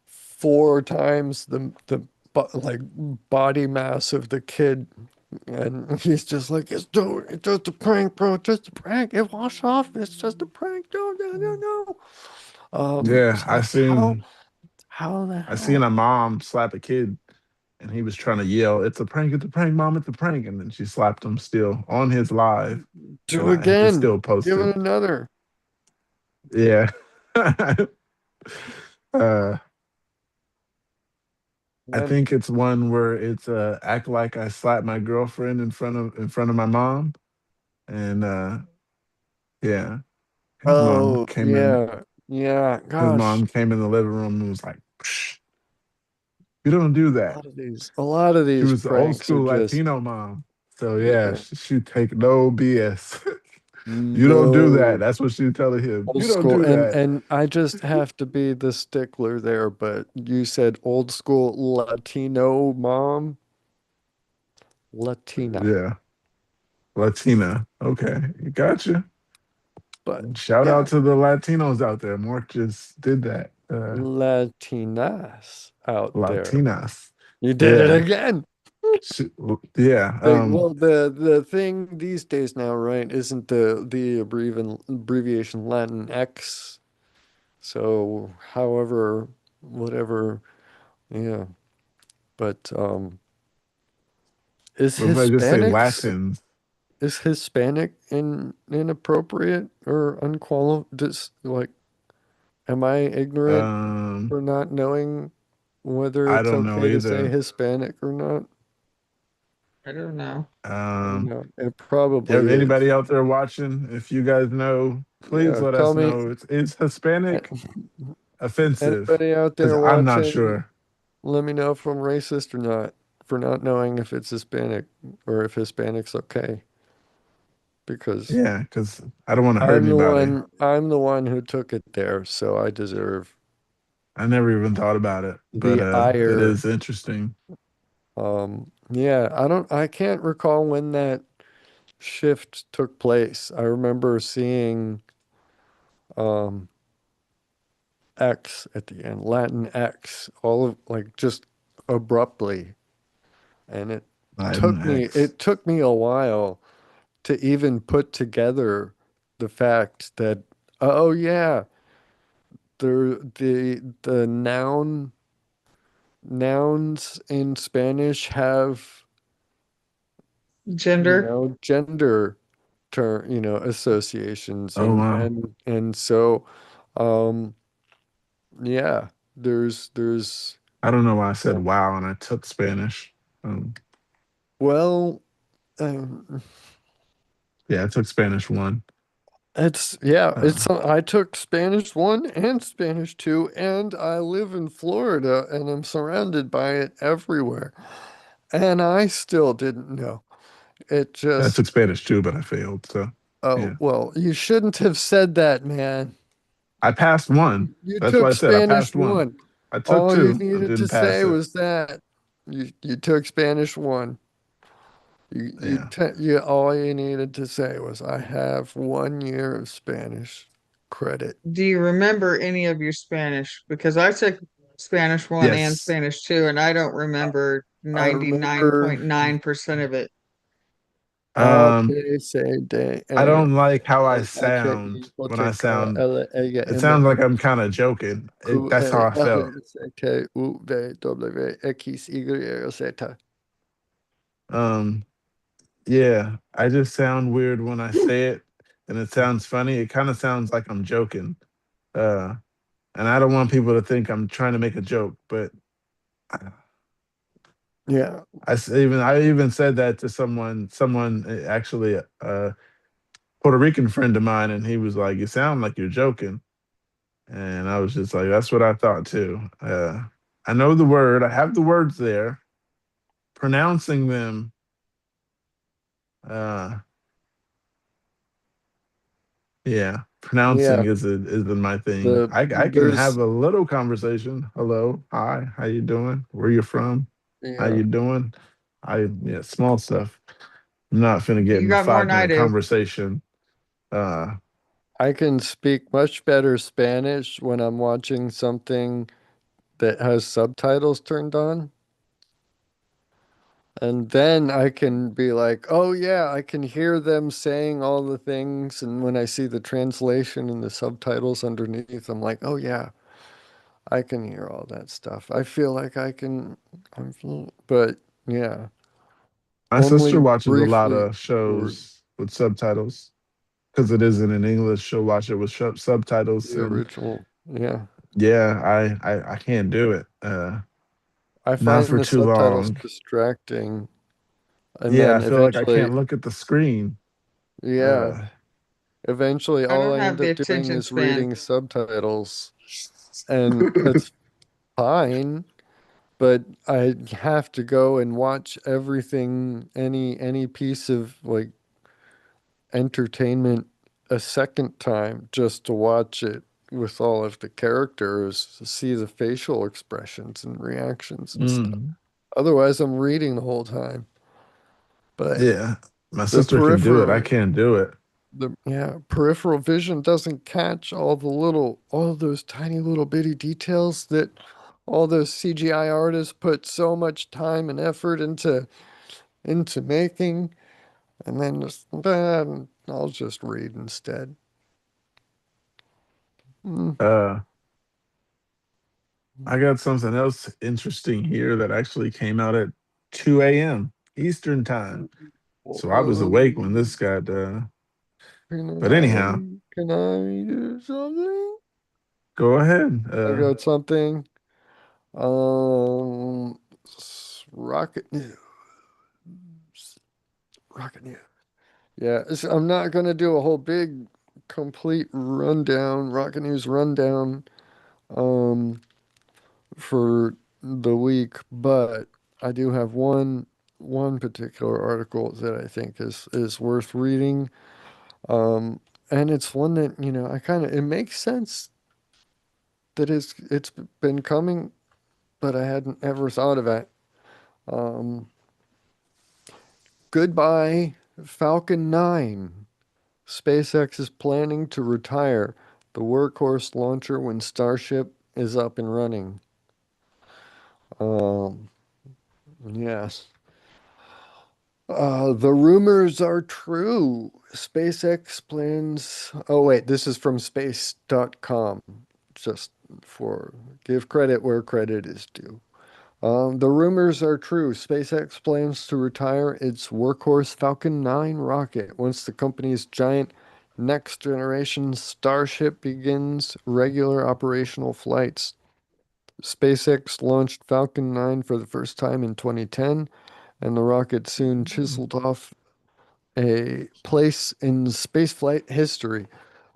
[SPEAKER 1] four times like body mass of the kid. And he's just like, it's just a prank, bro. It's just a prank. It washed off. It's just a prank. No, no, no, no.
[SPEAKER 2] Yeah,
[SPEAKER 1] It's like, how
[SPEAKER 2] I
[SPEAKER 1] the
[SPEAKER 2] seen
[SPEAKER 1] hell?
[SPEAKER 2] a mom slap a kid. and he was trying to yell, it's a prank, mom, it's a prank," and then she slapped him still on his live, and
[SPEAKER 1] Do
[SPEAKER 2] it's
[SPEAKER 1] again.
[SPEAKER 2] still
[SPEAKER 1] Give
[SPEAKER 2] posted.
[SPEAKER 1] it another.
[SPEAKER 2] Yeah. uh, I
[SPEAKER 1] Then,
[SPEAKER 2] think it's one where it's act like I slapped my girlfriend in front of my mom, and yeah, his mom
[SPEAKER 1] oh,
[SPEAKER 2] came in.
[SPEAKER 1] yeah. Yeah.
[SPEAKER 2] His
[SPEAKER 1] Gosh.
[SPEAKER 2] mom came in the living room and was like, "Psh, you don't do that."
[SPEAKER 1] A lot of
[SPEAKER 2] She
[SPEAKER 1] these
[SPEAKER 2] was the old
[SPEAKER 1] pranks are
[SPEAKER 2] school
[SPEAKER 1] just,
[SPEAKER 2] Latino mom. So yeah,
[SPEAKER 1] yeah,
[SPEAKER 2] she take no BS. You don't do that.
[SPEAKER 1] no
[SPEAKER 2] That's what she telling him.
[SPEAKER 1] old
[SPEAKER 2] You don't
[SPEAKER 1] school.
[SPEAKER 2] do that.
[SPEAKER 1] And I just have to be the stickler there, but you said old school Latino mom, Latina.
[SPEAKER 2] Yeah, Latina. Okay, gotcha.
[SPEAKER 1] But
[SPEAKER 2] Shout
[SPEAKER 1] yeah,
[SPEAKER 2] out to the Latinos out there. Mark just did that.
[SPEAKER 1] Latinas out there.
[SPEAKER 2] Latinas.
[SPEAKER 1] You did it
[SPEAKER 2] Yeah.
[SPEAKER 1] again.
[SPEAKER 2] Yeah.
[SPEAKER 1] Well, the thing these days now, right, isn't the abbreviation Latin X. So, however, whatever, yeah. But is
[SPEAKER 2] What if I just say
[SPEAKER 1] Hispanics
[SPEAKER 2] Latins?
[SPEAKER 1] is Hispanic inappropriate or unqualified? Just like, am I ignorant
[SPEAKER 2] Um,
[SPEAKER 1] for not knowing whether
[SPEAKER 2] I
[SPEAKER 1] it's
[SPEAKER 2] don't know
[SPEAKER 1] okay to say
[SPEAKER 2] either.
[SPEAKER 1] Hispanic or not?
[SPEAKER 3] I don't know.
[SPEAKER 1] I don't
[SPEAKER 2] Um,
[SPEAKER 1] know. It probably
[SPEAKER 2] if
[SPEAKER 1] is.
[SPEAKER 2] anybody out there watching, if you guys know, please
[SPEAKER 1] Yeah,
[SPEAKER 2] let
[SPEAKER 1] tell
[SPEAKER 2] us
[SPEAKER 1] me,
[SPEAKER 2] know. Is Hispanic offensive?
[SPEAKER 1] anybody out
[SPEAKER 2] Because
[SPEAKER 1] there
[SPEAKER 2] I'm not
[SPEAKER 1] watching,
[SPEAKER 2] sure.
[SPEAKER 1] let me know if I'm racist or not for not knowing if it's Hispanic or if Hispanic's okay. Because
[SPEAKER 2] Yeah, because I don't want to hurt anybody.
[SPEAKER 1] I'm the one who took it there, so I deserve
[SPEAKER 2] I never even thought about it, but
[SPEAKER 1] the
[SPEAKER 2] it
[SPEAKER 1] ire.
[SPEAKER 2] is interesting.
[SPEAKER 1] Yeah, I can't recall when that shift took place. I remember seeing um X at the end, Latin X, all of like just abruptly. And
[SPEAKER 2] Latin X.
[SPEAKER 1] it took me a while to even put together the fact that, oh yeah, the nouns in Spanish have,
[SPEAKER 3] Gender.
[SPEAKER 1] gender term, associations
[SPEAKER 2] Oh wow.
[SPEAKER 1] and so um yeah, there's
[SPEAKER 2] I don't know why I said
[SPEAKER 1] uh,
[SPEAKER 2] wow and I took Spanish.
[SPEAKER 1] well, um,
[SPEAKER 2] Yeah, I took Spanish one. Uh,
[SPEAKER 1] I took Spanish 1 and Spanish 2, and I live in Florida and I'm surrounded by it everywhere. And I still didn't know. It
[SPEAKER 2] I
[SPEAKER 1] just,
[SPEAKER 2] took Spanish too, but I failed. So
[SPEAKER 1] oh,
[SPEAKER 2] yeah,
[SPEAKER 1] well, you shouldn't have said that, man.
[SPEAKER 2] I passed one.
[SPEAKER 1] You
[SPEAKER 2] That's why
[SPEAKER 1] took
[SPEAKER 2] I said I
[SPEAKER 1] Spanish
[SPEAKER 2] passed one.
[SPEAKER 1] 1.
[SPEAKER 2] I took
[SPEAKER 1] All you
[SPEAKER 2] two. I
[SPEAKER 1] needed to
[SPEAKER 2] didn't
[SPEAKER 1] say
[SPEAKER 2] pass it.
[SPEAKER 1] was that. You took Spanish 1.
[SPEAKER 2] Yeah.
[SPEAKER 1] All you needed to say was I have 1 year of Spanish credit.
[SPEAKER 3] Do you remember any of your Spanish? Because I took Spanish 1 and
[SPEAKER 2] Yes.
[SPEAKER 3] Spanish 2, and I don't remember
[SPEAKER 1] I remember
[SPEAKER 3] 99.9% of it.
[SPEAKER 1] A,
[SPEAKER 2] Um,
[SPEAKER 1] B, C, D,
[SPEAKER 2] I
[SPEAKER 1] E,
[SPEAKER 2] don't like how I
[SPEAKER 1] F, G, I,
[SPEAKER 2] sound when
[SPEAKER 1] J,
[SPEAKER 2] I
[SPEAKER 1] K,
[SPEAKER 2] sound.
[SPEAKER 1] L, M,
[SPEAKER 2] It
[SPEAKER 1] N,
[SPEAKER 2] sounds
[SPEAKER 1] O,
[SPEAKER 2] like I'm kind of joking.
[SPEAKER 1] Q,
[SPEAKER 2] That's how
[SPEAKER 1] A,
[SPEAKER 2] I
[SPEAKER 1] L,
[SPEAKER 2] felt.
[SPEAKER 1] S, T, U, V, W, X, Y, Z.
[SPEAKER 2] Um, yeah, I just sound weird when I say it, and it sounds funny. It kind of sounds like I'm joking. Uh, and I don't want people to think I'm trying to make a joke, but
[SPEAKER 1] Yeah,
[SPEAKER 2] I even said that to someone actually Puerto Rican friend of mine, and he was like, "You sound like you're joking," and I was just like, "That's what I thought too." I know the word, I have the words there, pronouncing them. Uh, yeah, pronouncing
[SPEAKER 1] yeah.
[SPEAKER 2] isn't my thing.
[SPEAKER 1] The
[SPEAKER 2] I can have
[SPEAKER 1] there's
[SPEAKER 2] a little conversation. Hello, hi, how you doing? Where you from? How
[SPEAKER 1] yeah.
[SPEAKER 2] you doing? Yeah, small stuff. I'm not finna get
[SPEAKER 3] You
[SPEAKER 2] in a
[SPEAKER 3] got more than I
[SPEAKER 2] 5 minute
[SPEAKER 3] do.
[SPEAKER 2] conversation. Uh,
[SPEAKER 1] I can speak much better Spanish when I'm watching something that has subtitles turned on. And then I can be like, oh yeah, I can hear them saying all the things. And when I see the translation and the subtitles underneath, I'm like, oh yeah, I can hear all that stuff. I feel like I can, I'm fluent, but yeah,
[SPEAKER 2] My sister
[SPEAKER 1] only
[SPEAKER 2] watches a lot
[SPEAKER 1] briefly
[SPEAKER 2] of
[SPEAKER 1] for
[SPEAKER 2] shows with subtitles because it isn't in English. She'll watch it with subtitles,
[SPEAKER 1] the
[SPEAKER 2] and
[SPEAKER 1] original. Yeah.
[SPEAKER 2] yeah, I can't do it.
[SPEAKER 1] I
[SPEAKER 2] Not
[SPEAKER 1] find
[SPEAKER 2] for
[SPEAKER 1] the
[SPEAKER 2] too
[SPEAKER 1] subtitles
[SPEAKER 2] long.
[SPEAKER 1] distracting, and
[SPEAKER 2] Yeah, I
[SPEAKER 1] then
[SPEAKER 2] feel like I
[SPEAKER 1] eventually,
[SPEAKER 2] can't look at the screen.
[SPEAKER 1] yeah,
[SPEAKER 2] Uh,
[SPEAKER 1] eventually
[SPEAKER 3] I
[SPEAKER 1] all
[SPEAKER 3] don't
[SPEAKER 1] I
[SPEAKER 3] have
[SPEAKER 1] end
[SPEAKER 3] the
[SPEAKER 1] up doing
[SPEAKER 3] attention
[SPEAKER 1] is
[SPEAKER 3] span.
[SPEAKER 1] reading subtitles, and it's fine, but I have to go and watch everything, any piece of like entertainment a second time just to watch it with all of the characters, to see the facial expressions and reactions and stuff.
[SPEAKER 2] mm,
[SPEAKER 1] Otherwise, I'm reading the whole time. But
[SPEAKER 2] yeah, my
[SPEAKER 1] the
[SPEAKER 2] sister can do it. I
[SPEAKER 1] peripheral,
[SPEAKER 2] can't do it.
[SPEAKER 1] the yeah, peripheral vision doesn't catch all of those tiny little bitty details that all those CGI artists put so much time and effort into making, and then just, I'll just read instead. Mm.
[SPEAKER 2] Uh, I got something else interesting here that actually came out at 2 a.m. Eastern time. So I was awake when
[SPEAKER 1] Whoa.
[SPEAKER 2] this got.
[SPEAKER 1] Can
[SPEAKER 2] But anyhow,
[SPEAKER 1] can I do something?
[SPEAKER 2] go ahead.
[SPEAKER 1] I got something. Rocket News. Rocket News. Yeah, I'm not gonna do a whole big, complete rundown, Rocket News rundown, um, for the week, but I do have one particular article that I think is worth reading. Um, and it's one that, I kind of it makes sense that it's been coming, but I hadn't ever thought of it. Um, Goodbye, Falcon 9. SpaceX is planning to retire the workhorse launcher when Starship is up and running. Um, yes. The rumors are true. SpaceX plans. Oh, wait, this is from space.com. Just for give credit where credit is due. The rumors are true. SpaceX plans to retire its workhorse Falcon 9 rocket once the company's giant next generation Starship begins regular operational flights. SpaceX launched Falcon 9 for the first time in 2010, and the rocket soon chiseled off a place in spaceflight history.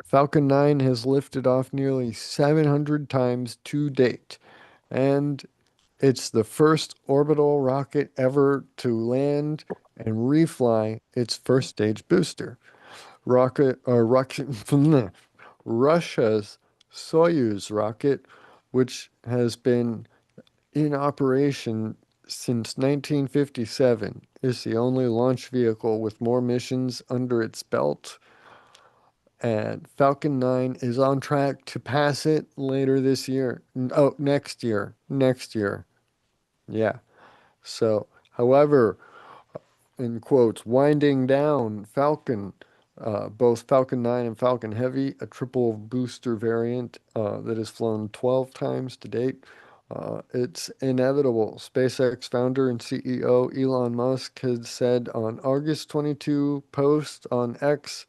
[SPEAKER 1] Falcon 9 has lifted off nearly 700 times to date, and it's the first orbital rocket ever to land and refly its first stage booster. Rocket Russia's Soyuz rocket, which has been in operation since 1957, is the only launch vehicle with more missions under its belt, and Falcon 9 is on track to pass it later this year. Oh, next year. Next year. Yeah. So, however, in quotes, winding down Falcon, both Falcon 9 and Falcon Heavy, a triple booster variant that has flown 12 times to date. It's inevitable. SpaceX founder and CEO Elon Musk has said on August 22 post on X,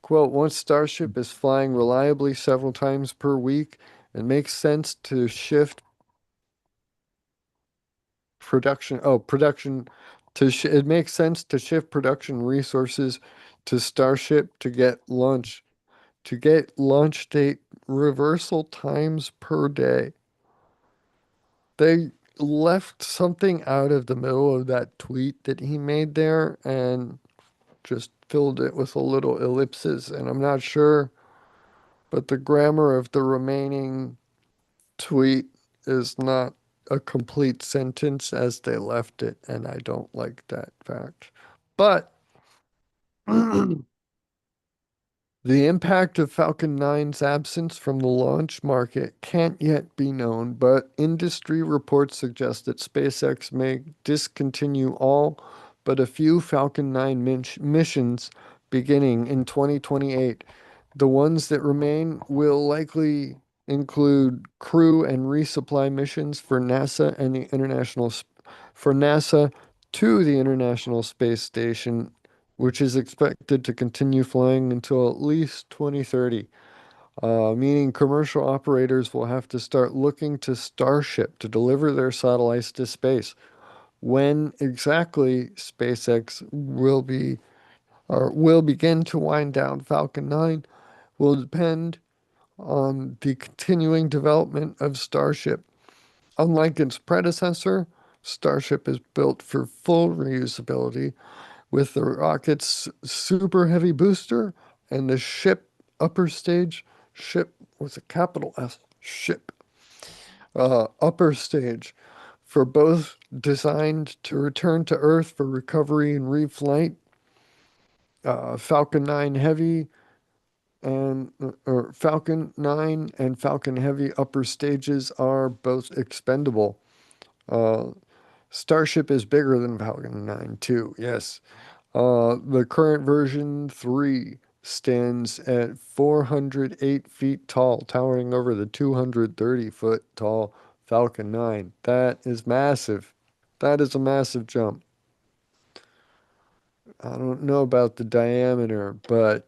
[SPEAKER 1] quote, once Starship is flying reliably several times per week, it makes sense to shift production it makes sense to shift production resources to Starship to get launch date reversal times per day. They left something out of the middle of that tweet that he made there and just filled it with a little ellipses, and I'm not sure, but the grammar of the remaining tweet is not a complete sentence as they left it, and I don't like that fact. But the impact of Falcon 9's absence from the launch market can't yet be known, but industry reports suggest that SpaceX may discontinue all but a few Falcon 9 missions beginning in 2028. The ones that remain will likely include crew and resupply missions for NASA and the for NASA to the International Space Station, which is expected to continue flying until at least 2030. Meaning commercial operators will have to start looking to Starship to deliver their satellites to space. When exactly SpaceX will begin to wind down Falcon 9 will depend on the continuing development of Starship. Unlike its predecessor, Starship is built for full reusability with the rocket's super heavy booster and the ship upper stage, ship with a capital S, ship, upper stage for both designed to return to Earth for recovery and reflight. Falcon 9 Heavy and or Falcon 9 and Falcon Heavy upper stages are both expendable. Uh, Starship is bigger than Falcon 9 too. Yes. The current version 3 stands at 408 feet tall, towering over the 230-foot tall Falcon 9. That is massive. That is a massive jump. I don't know about the diameter, but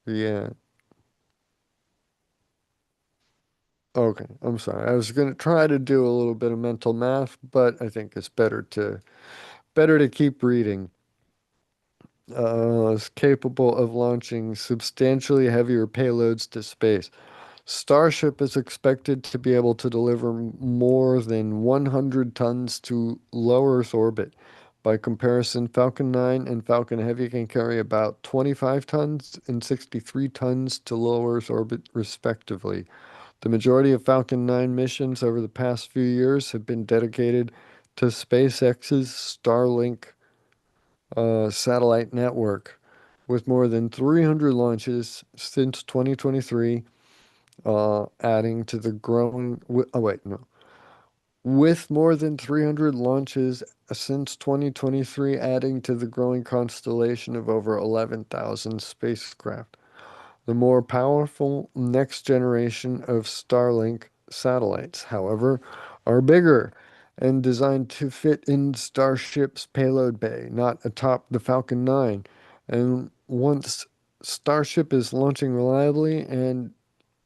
[SPEAKER 1] yeah. Okay, I'm sorry. I was gonna try to do a little bit of mental math, but I think it's better to keep reading. Is capable of launching substantially heavier payloads to space. Starship is expected to be able to deliver more than 100 tons to low Earth orbit. By comparison, Falcon 9 and Falcon Heavy can carry about 25 tons and 63 tons to low Earth orbit, respectively. The majority of Falcon 9 missions over the past few years have been dedicated to SpaceX's Starlink satellite network, with more than 300 launches since 2023, adding to the growing. Oh, wait, no. With more than 300 launches since 2023, adding to the growing constellation of over 11,000 spacecraft. The more powerful next generation of Starlink satellites, however, are bigger and designed to fit in Starship's payload bay, not atop the Falcon 9. And once Starship is launching reliably and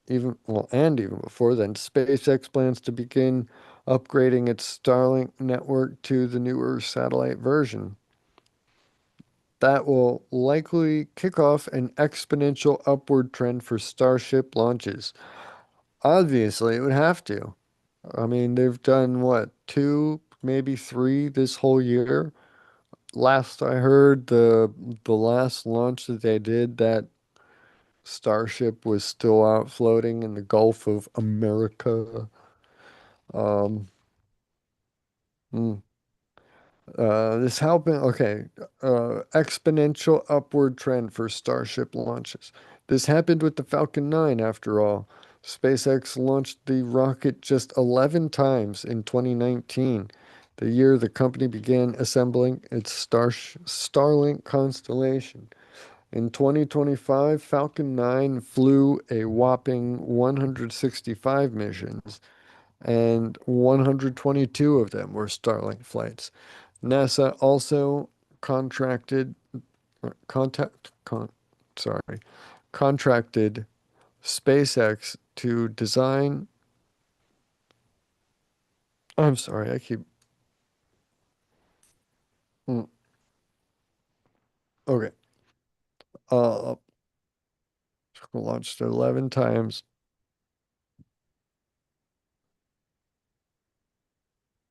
[SPEAKER 1] even before then, SpaceX plans to begin upgrading its Starlink network to the newer satellite version. That will likely kick off an exponential upward trend for Starship launches. Obviously, it would have to. I mean, they've done what, two, maybe three this whole year. Last I heard, the last launch that they did, that Starship was still out floating in the Gulf of America. Um, hmm. This happened, okay, exponential upward trend for Starship launches. This happened with the Falcon 9 after all. SpaceX launched the rocket just 11 times in 2019, the year the company began assembling its Starlink constellation. In 2025, Falcon 9 flew a whopping 165 missions, and 122 of them were Starlink flights. NASA also contracted contact con, sorry, contracted SpaceX to design. I'm sorry, I keep. mm, Okay. Uh, Launched 11 times.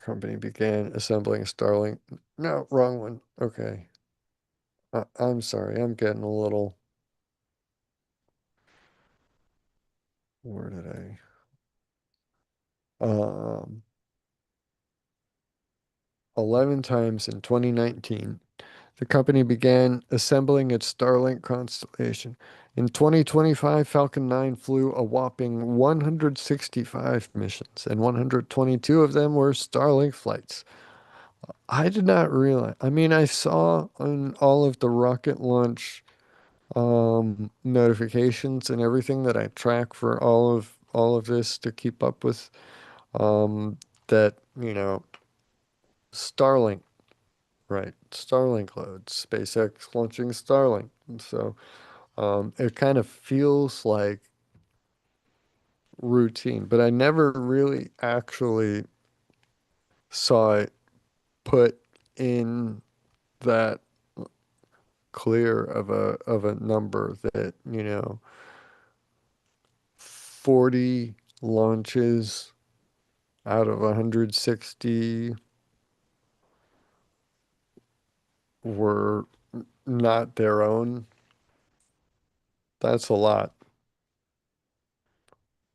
[SPEAKER 1] Company began assembling Starlink. No, wrong one. Okay. I'm sorry. I'm getting a little. Where did I? Um, 11 times in 2019. The company began assembling its Starlink constellation. In 2025, Falcon 9 flew a whopping 165 missions, and 122 of them were Starlink flights. I did not realize. I mean, I saw on all of the rocket launch notifications and everything that I track for all of this to keep up with that, Starlink, right? Starlink loads, SpaceX launching Starlink. So it kind of feels like routine, but I never really actually saw it put in that clear of a number that, 40 launches out of 160 were not their own. That's a lot.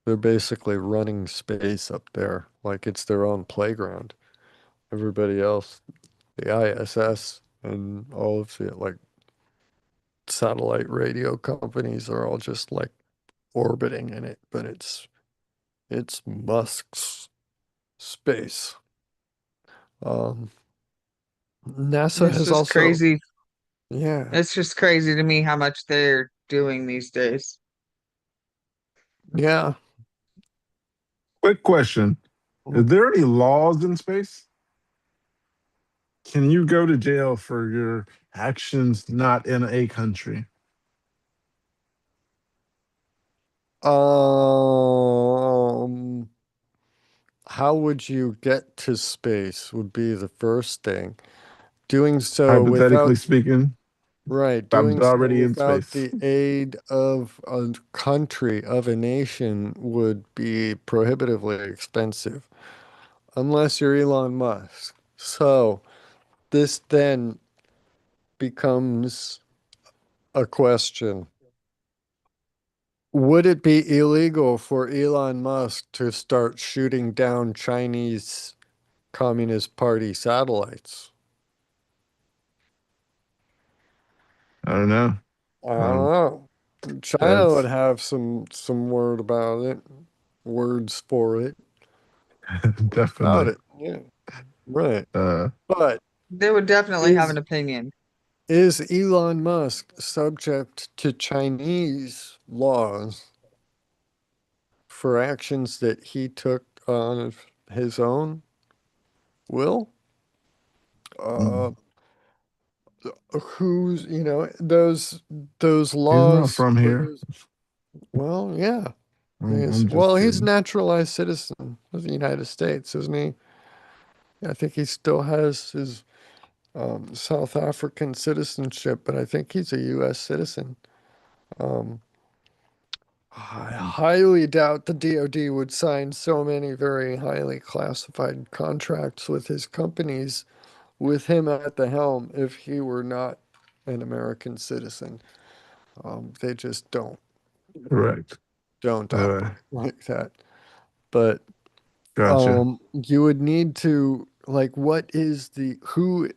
[SPEAKER 1] They're basically running space up there like it's their own playground. Everybody else, the ISS and all of the like satellite radio companies are all just like orbiting in it, but it's Musk's space. Um, NASA
[SPEAKER 3] It's
[SPEAKER 1] has
[SPEAKER 3] just
[SPEAKER 1] also,
[SPEAKER 3] crazy.
[SPEAKER 1] yeah,
[SPEAKER 3] It's just crazy to me how much they're doing these days.
[SPEAKER 1] yeah.
[SPEAKER 2] Quick question: is there any laws in space? Can you go to jail for your actions not in a country?
[SPEAKER 1] Um, how would you get to space would be the first thing. Doing so
[SPEAKER 2] Hypothetically
[SPEAKER 1] without,
[SPEAKER 2] speaking,
[SPEAKER 1] right,
[SPEAKER 2] I'm
[SPEAKER 1] doing so
[SPEAKER 2] already in
[SPEAKER 1] without
[SPEAKER 2] space.
[SPEAKER 1] the aid of a country, of a nation, would be prohibitively expensive, unless you're Elon Musk. So this then becomes a question. Would it be illegal for Elon Musk to start shooting down Chinese Communist Party satellites?
[SPEAKER 2] I don't know.
[SPEAKER 1] I don't
[SPEAKER 2] Um,
[SPEAKER 1] know. China would
[SPEAKER 2] that's
[SPEAKER 1] have some word about it, words for it, about
[SPEAKER 2] definitely.
[SPEAKER 1] it. Yeah, right.
[SPEAKER 2] Uh,
[SPEAKER 1] But
[SPEAKER 3] They would definitely have
[SPEAKER 1] is
[SPEAKER 3] an opinion.
[SPEAKER 1] is Elon Musk subject to Chinese laws for actions that he took on his own will? Uh,
[SPEAKER 2] mm,
[SPEAKER 1] who's, those
[SPEAKER 2] he's not
[SPEAKER 1] laws,
[SPEAKER 2] from here.
[SPEAKER 1] well, yeah.
[SPEAKER 2] I'm just
[SPEAKER 1] He's a
[SPEAKER 2] kidding.
[SPEAKER 1] naturalized citizen of the United States, isn't he? I think he still has his South African citizenship, but I think he's a U.S. citizen. Um, I highly doubt the DoD would sign so many very highly classified contracts with his companies with him at the helm if he were not an American citizen. They just
[SPEAKER 2] Correct.
[SPEAKER 1] don't
[SPEAKER 2] Uh,
[SPEAKER 1] operate like that. But
[SPEAKER 2] gotcha.
[SPEAKER 1] you would need to like, what is the who?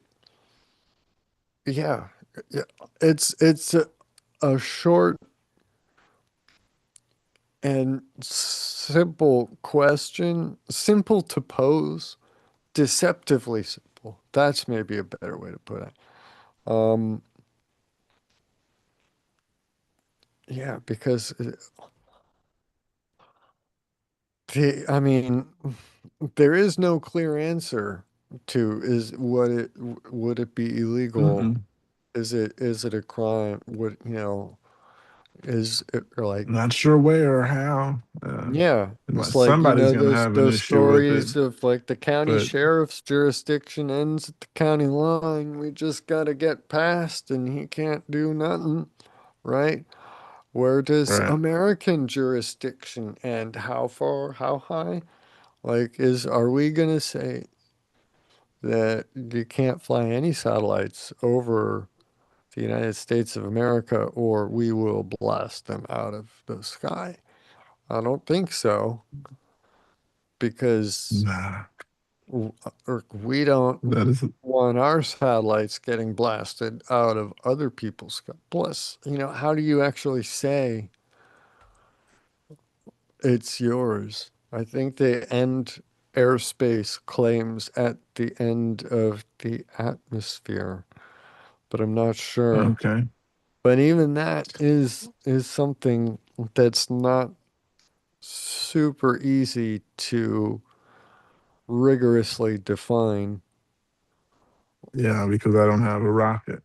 [SPEAKER 1] Yeah, yeah. It's a short and simple question, simple to pose, deceptively simple. That's maybe a better way to put it. Um, yeah, because I mean, there is no clear answer to is what it would it be illegal?
[SPEAKER 2] Mm-mm.
[SPEAKER 1] Is it a crime? Is it or like
[SPEAKER 2] Not sure where or how.
[SPEAKER 1] yeah, it's like,
[SPEAKER 2] Somebody's gonna
[SPEAKER 1] those
[SPEAKER 2] have an issue with it,
[SPEAKER 1] stories of like the county
[SPEAKER 2] but
[SPEAKER 1] sheriff's jurisdiction ends at the county line. We just gotta get past and he can't do nothing, right? Where does
[SPEAKER 2] right,
[SPEAKER 1] American jurisdiction end? How far, how high? Like, are we gonna say that you can't fly any satellites over the United States of America or we will blast them out of the sky? I don't think so because
[SPEAKER 2] nah,
[SPEAKER 1] or we don't
[SPEAKER 2] that is
[SPEAKER 1] want our satellites getting blasted out of other people's sky. Plus, how do you actually say it's yours? I think they end airspace claims at the end of the atmosphere, but I'm not sure.
[SPEAKER 2] okay.
[SPEAKER 1] But even that is something that's not super easy to rigorously define.
[SPEAKER 2] Yeah, because I don't have a rocket.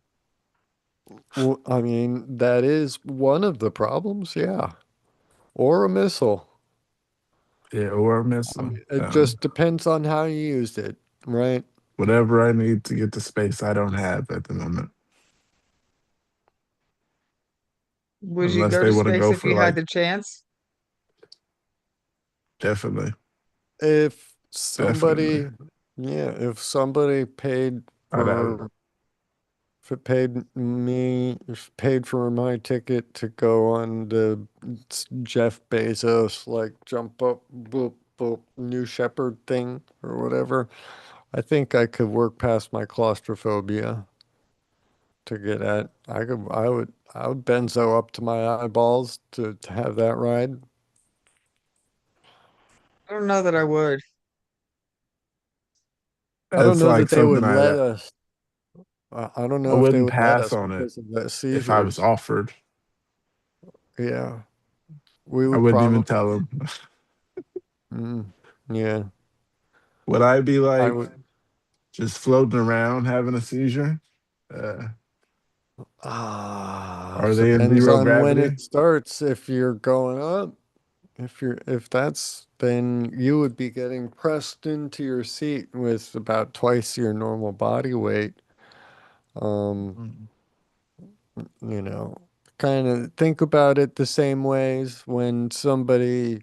[SPEAKER 1] Well, I mean, that is one of the problems, yeah. Or a missile.
[SPEAKER 2] Yeah, or a
[SPEAKER 1] I
[SPEAKER 2] missile.
[SPEAKER 1] mean, it just depends on how you used it, right?
[SPEAKER 2] Whatever I need to get to space, I don't have at the moment.
[SPEAKER 3] Would you
[SPEAKER 2] Unless
[SPEAKER 3] go
[SPEAKER 2] they
[SPEAKER 3] to
[SPEAKER 2] want to
[SPEAKER 3] space
[SPEAKER 2] go
[SPEAKER 3] if
[SPEAKER 2] for
[SPEAKER 3] you had
[SPEAKER 2] like,
[SPEAKER 3] the chance?
[SPEAKER 2] definitely,
[SPEAKER 1] If
[SPEAKER 2] definitely.
[SPEAKER 1] somebody, yeah, if somebody paid
[SPEAKER 2] I'd have,
[SPEAKER 1] for, if it paid me, if paid for my ticket to go on the Jeff Bezos, like jump up, boop, boop, New Shepard thing or whatever, I think I could work past my claustrophobia to get at. I would benzo up to my eyeballs to have that ride.
[SPEAKER 3] I don't know that I would.
[SPEAKER 1] I don't
[SPEAKER 2] that's
[SPEAKER 1] know
[SPEAKER 2] like
[SPEAKER 1] that they would
[SPEAKER 2] something
[SPEAKER 1] let us. I don't
[SPEAKER 2] I
[SPEAKER 1] know if they
[SPEAKER 2] wouldn't
[SPEAKER 1] would let
[SPEAKER 2] pass
[SPEAKER 1] us
[SPEAKER 2] on it
[SPEAKER 1] because of the
[SPEAKER 2] if I was
[SPEAKER 1] seizures.
[SPEAKER 2] offered.
[SPEAKER 1] Yeah, we
[SPEAKER 2] I
[SPEAKER 1] would
[SPEAKER 2] wouldn't even
[SPEAKER 1] probably.
[SPEAKER 2] tell them.
[SPEAKER 1] Mm, yeah,
[SPEAKER 2] Would I be
[SPEAKER 1] I
[SPEAKER 2] like
[SPEAKER 1] would.
[SPEAKER 2] just floating around having a seizure? Uh, are they in
[SPEAKER 1] Depends
[SPEAKER 2] zero
[SPEAKER 1] on when
[SPEAKER 2] gravity?
[SPEAKER 1] it starts. If you're going up, if that's, then you would be getting pressed into your seat with about twice your normal body weight. Um,
[SPEAKER 2] Mm.
[SPEAKER 1] you know, kind of think about it the same ways when somebody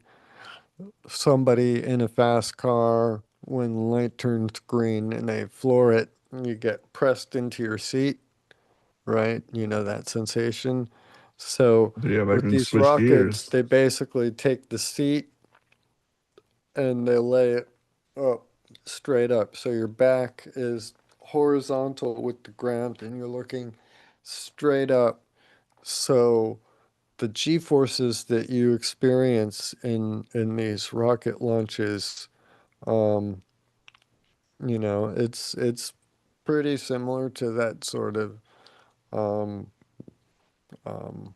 [SPEAKER 1] in a fast car, when the light turns green and they floor it, you get pressed into your seat, right? You know that sensation. So
[SPEAKER 2] Yeah, like
[SPEAKER 1] with
[SPEAKER 2] when you
[SPEAKER 1] these
[SPEAKER 2] switch
[SPEAKER 1] rockets,
[SPEAKER 2] gears.
[SPEAKER 1] they basically take the seat and they lay it up straight up. So your back is horizontal with the ground and you're looking straight up. So the G forces that you experience in these rocket launches, um, it's pretty similar to that sort of um, um,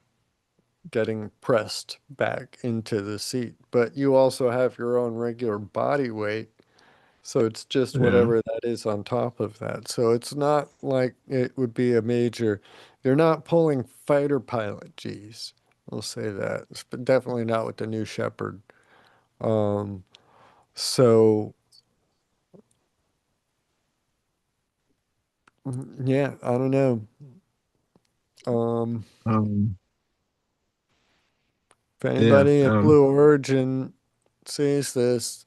[SPEAKER 1] getting pressed back into the seat. But you also have your own regular body weight, so it's just
[SPEAKER 2] Yeah.
[SPEAKER 1] whatever that is on top of that. So it's not like it would be a major. You're not pulling fighter pilot G's. I'll say that, but definitely not with the new Shepard. Um, so yeah, I don't know. Um,
[SPEAKER 2] Um,
[SPEAKER 1] if
[SPEAKER 2] yeah.
[SPEAKER 1] anybody in Blue Origin sees this,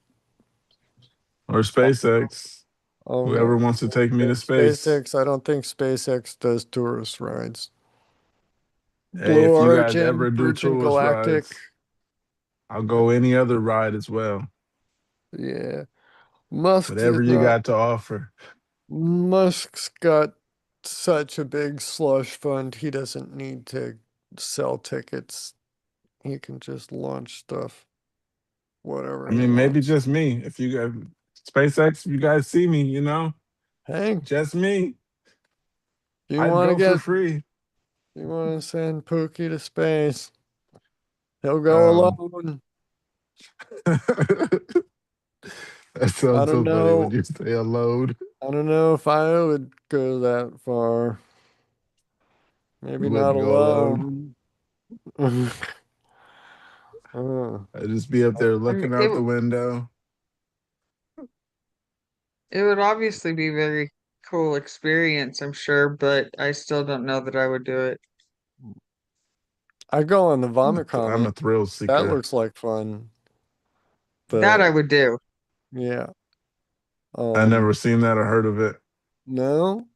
[SPEAKER 2] Or
[SPEAKER 1] oh,
[SPEAKER 2] SpaceX.
[SPEAKER 1] oh
[SPEAKER 2] Whoever
[SPEAKER 1] no,
[SPEAKER 2] wants to take me
[SPEAKER 1] yeah,
[SPEAKER 2] to space.
[SPEAKER 1] SpaceX. I don't think SpaceX does tourist rides.
[SPEAKER 2] Hey,
[SPEAKER 1] Blue
[SPEAKER 2] if you guys
[SPEAKER 1] Origin,
[SPEAKER 2] ever do
[SPEAKER 1] Virgin
[SPEAKER 2] tourist
[SPEAKER 1] Galactic.
[SPEAKER 2] rides, I'll go any other ride as well.
[SPEAKER 1] Yeah, Musk is
[SPEAKER 2] Whatever you
[SPEAKER 1] not.
[SPEAKER 2] got to offer.
[SPEAKER 1] Musk's got such a big slush fund. He doesn't need to sell tickets. He can just launch stuff, whatever
[SPEAKER 2] I
[SPEAKER 1] he
[SPEAKER 2] mean, maybe
[SPEAKER 1] wants.
[SPEAKER 2] just me. If you guys, SpaceX, if you guys see me,
[SPEAKER 1] Hey,
[SPEAKER 2] just me.
[SPEAKER 1] you
[SPEAKER 2] I'd
[SPEAKER 1] want to
[SPEAKER 2] go for
[SPEAKER 1] get,
[SPEAKER 2] free.
[SPEAKER 1] you want to send Pookie to space? He'll go
[SPEAKER 2] Um,
[SPEAKER 1] alone.
[SPEAKER 2] that
[SPEAKER 1] I
[SPEAKER 2] sounds
[SPEAKER 1] don't
[SPEAKER 2] so funny when
[SPEAKER 1] know.
[SPEAKER 2] you say alone.
[SPEAKER 1] I don't know if I would go that far.
[SPEAKER 2] You
[SPEAKER 1] Maybe not
[SPEAKER 2] wouldn't go alone.
[SPEAKER 1] alone. Uh,
[SPEAKER 2] I'd just be up there
[SPEAKER 3] I mean,
[SPEAKER 2] looking
[SPEAKER 3] it
[SPEAKER 2] out the window.
[SPEAKER 3] it would obviously be very cool experience, I'm sure, but I still don't know that I would do it.
[SPEAKER 1] I go on the Vomit
[SPEAKER 2] I'm
[SPEAKER 1] Comet.
[SPEAKER 2] a thrill
[SPEAKER 1] That
[SPEAKER 2] seeker.
[SPEAKER 1] looks like fun.
[SPEAKER 3] That I
[SPEAKER 1] The
[SPEAKER 3] would do.
[SPEAKER 1] Yeah.
[SPEAKER 2] I
[SPEAKER 1] Um,
[SPEAKER 2] never seen that or heard of it.
[SPEAKER 1] no,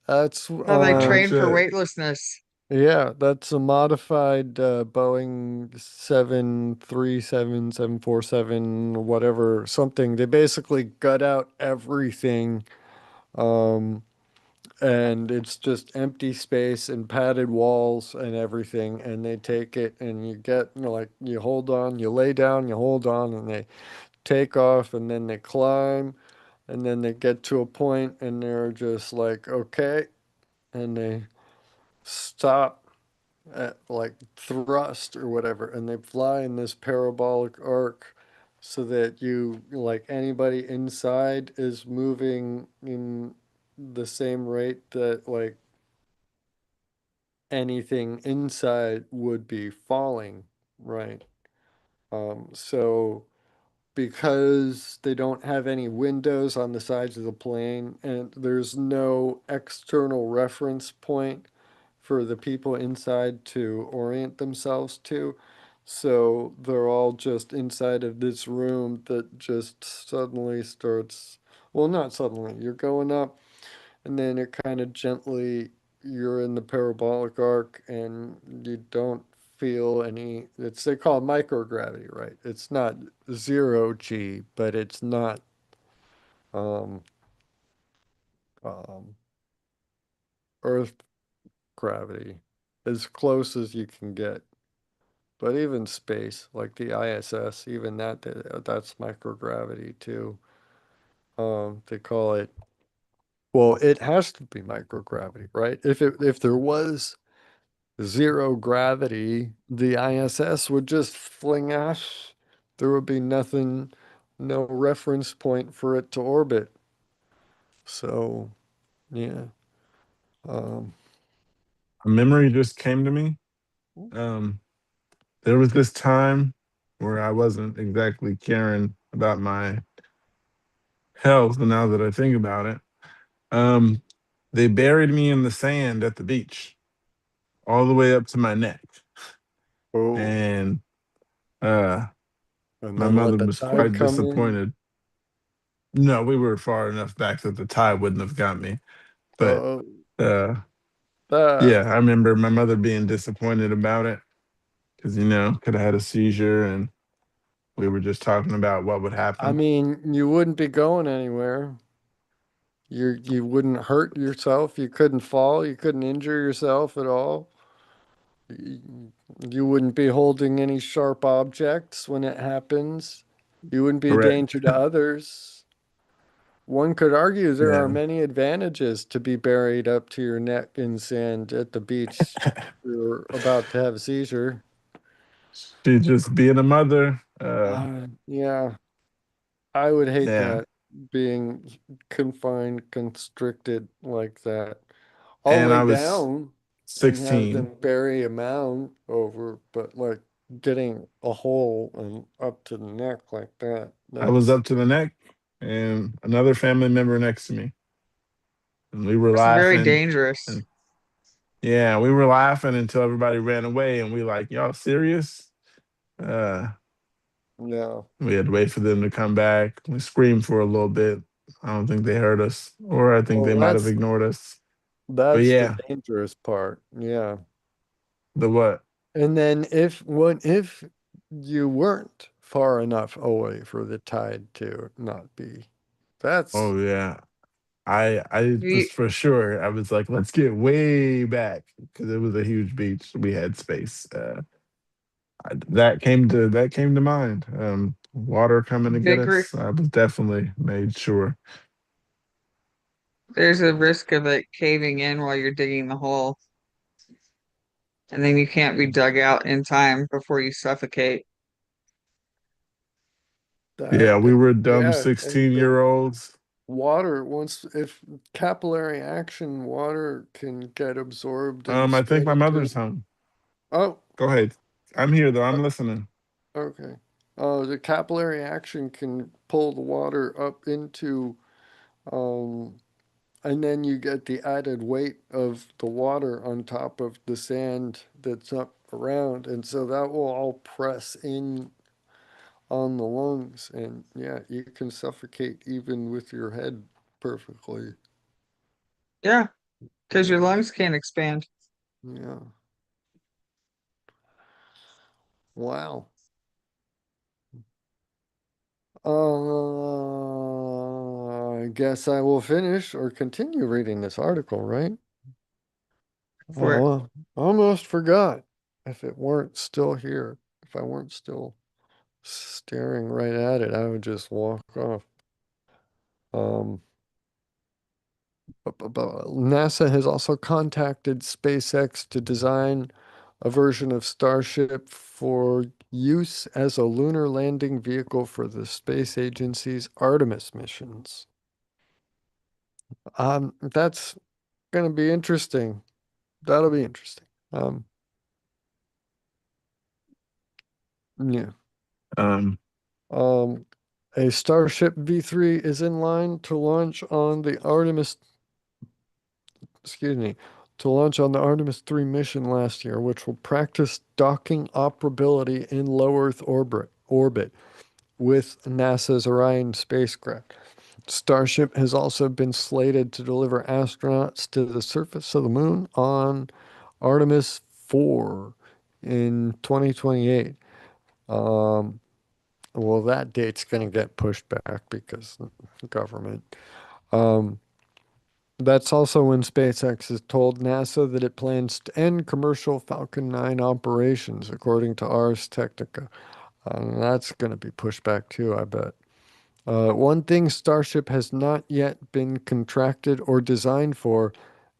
[SPEAKER 1] that's
[SPEAKER 3] How they
[SPEAKER 2] Nah,
[SPEAKER 3] train for
[SPEAKER 2] shit.
[SPEAKER 3] weightlessness.
[SPEAKER 1] yeah, that's a modified Boeing 737, 747, whatever, something. They basically gut out everything, um, and it's just empty space and padded walls and everything. And they take it and like, you hold on, you lay down, you hold on, and they take off and then they climb and then they get to a point and they're just like, okay, and they stop like thrust or whatever, and they fly in this parabolic arc so that you, like anybody inside is moving in the same rate that like anything inside would be falling, right? So because they don't have any windows on the sides of the plane and there's no external reference point for the people inside to orient themselves to. So they're all just inside of this room that just suddenly starts, well, not suddenly, you're going up and then it kind of gently, you're in the parabolic arc and you don't feel any, it's, they call it microgravity, right? It's not zero G, but it's not um, um, Earth gravity, as close as you can get. But even space, like the ISS, even that's microgravity too. They call it, well, it has to be microgravity, right? If there was zero gravity, the ISS would just fling ash. There would be nothing, no reference point for it to orbit. So, yeah. Um,
[SPEAKER 2] A memory just came to me. Um, there was this time where I wasn't exactly caring about my health, and now that I think about it, um, they buried me in the sand at the beach, all the way up to my neck,
[SPEAKER 1] oh,
[SPEAKER 2] and uh,
[SPEAKER 1] and
[SPEAKER 2] my
[SPEAKER 1] then
[SPEAKER 2] mother
[SPEAKER 1] let the
[SPEAKER 2] was
[SPEAKER 1] tide
[SPEAKER 2] quite
[SPEAKER 1] come in.
[SPEAKER 2] disappointed. No, we were far enough back that the tide wouldn't have got me, but
[SPEAKER 1] Uh,
[SPEAKER 2] uh,
[SPEAKER 1] that,
[SPEAKER 2] yeah, I remember my mother being disappointed about it because could have had a seizure, and we were just talking about what would
[SPEAKER 1] I
[SPEAKER 2] happen.
[SPEAKER 1] mean, you wouldn't be going anywhere. You wouldn't hurt yourself. You couldn't fall. You couldn't injure yourself at all. You wouldn't be holding any sharp objects when it happens. You wouldn't be a
[SPEAKER 2] Correct.
[SPEAKER 1] danger to others. One could argue there are
[SPEAKER 2] Yeah.
[SPEAKER 1] many advantages to be buried up to your neck in sand at the beach. You're about to have a seizure.
[SPEAKER 2] She just being a mother.
[SPEAKER 1] Yeah, I would hate
[SPEAKER 2] Yeah.
[SPEAKER 1] that, being confined, constricted like that. I'll
[SPEAKER 2] And
[SPEAKER 1] lay
[SPEAKER 2] I was
[SPEAKER 1] down and have
[SPEAKER 2] 16.
[SPEAKER 1] them bury a mound over, but like getting a hole and up to the neck like that,
[SPEAKER 2] I was
[SPEAKER 1] that's,
[SPEAKER 2] up to the neck and another family member next to me. And we were
[SPEAKER 3] It's very
[SPEAKER 2] laughing.
[SPEAKER 3] dangerous.
[SPEAKER 2] And yeah, we were laughing until everybody ran away. And we like, y'all serious? Uh,
[SPEAKER 1] no.
[SPEAKER 2] we had to wait for them to come back. We screamed for a little bit. I don't think they heard us, or I think
[SPEAKER 1] Well,
[SPEAKER 2] they might have ignored us. But
[SPEAKER 1] that's the
[SPEAKER 2] yeah,
[SPEAKER 1] dangerous part. Yeah.
[SPEAKER 2] the what?
[SPEAKER 1] And then if you weren't far enough away for the tide to not be, that's,
[SPEAKER 2] Oh yeah. I
[SPEAKER 3] You,
[SPEAKER 2] just for sure I was like, let's get way back because it was a huge beach. We had space. That came to mind. Water coming to get
[SPEAKER 3] big,
[SPEAKER 2] us. I was definitely made sure.
[SPEAKER 3] there's a risk of it caving in while you're digging the hole, and then you can't be dug out in time before you suffocate.
[SPEAKER 2] Yeah,
[SPEAKER 1] that,
[SPEAKER 2] we were dumb
[SPEAKER 1] yeah, and
[SPEAKER 2] 16-year
[SPEAKER 1] the
[SPEAKER 2] olds.
[SPEAKER 1] water, once, if capillary action, water can get absorbed and
[SPEAKER 2] I think
[SPEAKER 1] spread
[SPEAKER 2] my
[SPEAKER 1] into,
[SPEAKER 2] mother's home.
[SPEAKER 1] oh,
[SPEAKER 2] Go ahead. I'm here though.
[SPEAKER 1] uh,
[SPEAKER 2] I'm listening.
[SPEAKER 1] okay. The capillary action can pull the water up into, um, and then you get the added weight of the water on top of the sand that's up around. And so that will all press in on the lungs. And yeah, you can suffocate even with your head perfectly.
[SPEAKER 3] Yeah, because your
[SPEAKER 1] Yeah.
[SPEAKER 3] lungs can't expand.
[SPEAKER 1] Yeah. Wow. I guess I will finish or continue reading this article, right?
[SPEAKER 3] For it.
[SPEAKER 1] Oh, almost forgot. If it weren't still here, if I weren't still staring right at it, I would just walk off. Um, NASA has also contacted SpaceX to design a version of Starship for use as a lunar landing vehicle for the space agency's Artemis missions. That's gonna be interesting. That'll be interesting. Yeah.
[SPEAKER 2] Um,
[SPEAKER 1] Um, a Starship V3 is in line to launch on the Artemis, excuse me, to launch on the Artemis 3 mission last year, which will practice docking operability in low Earth orbit with NASA's Orion spacecraft. Starship has also been slated to deliver astronauts to the surface of the moon on Artemis 4 in 2028. Um, well, that date's going to get pushed back because government. Um, that's also when SpaceX has told NASA that it plans to end commercial Falcon 9 operations, according to Ars Technica. That's going to be pushed back too, I bet. One thing Starship has not yet been contracted or designed for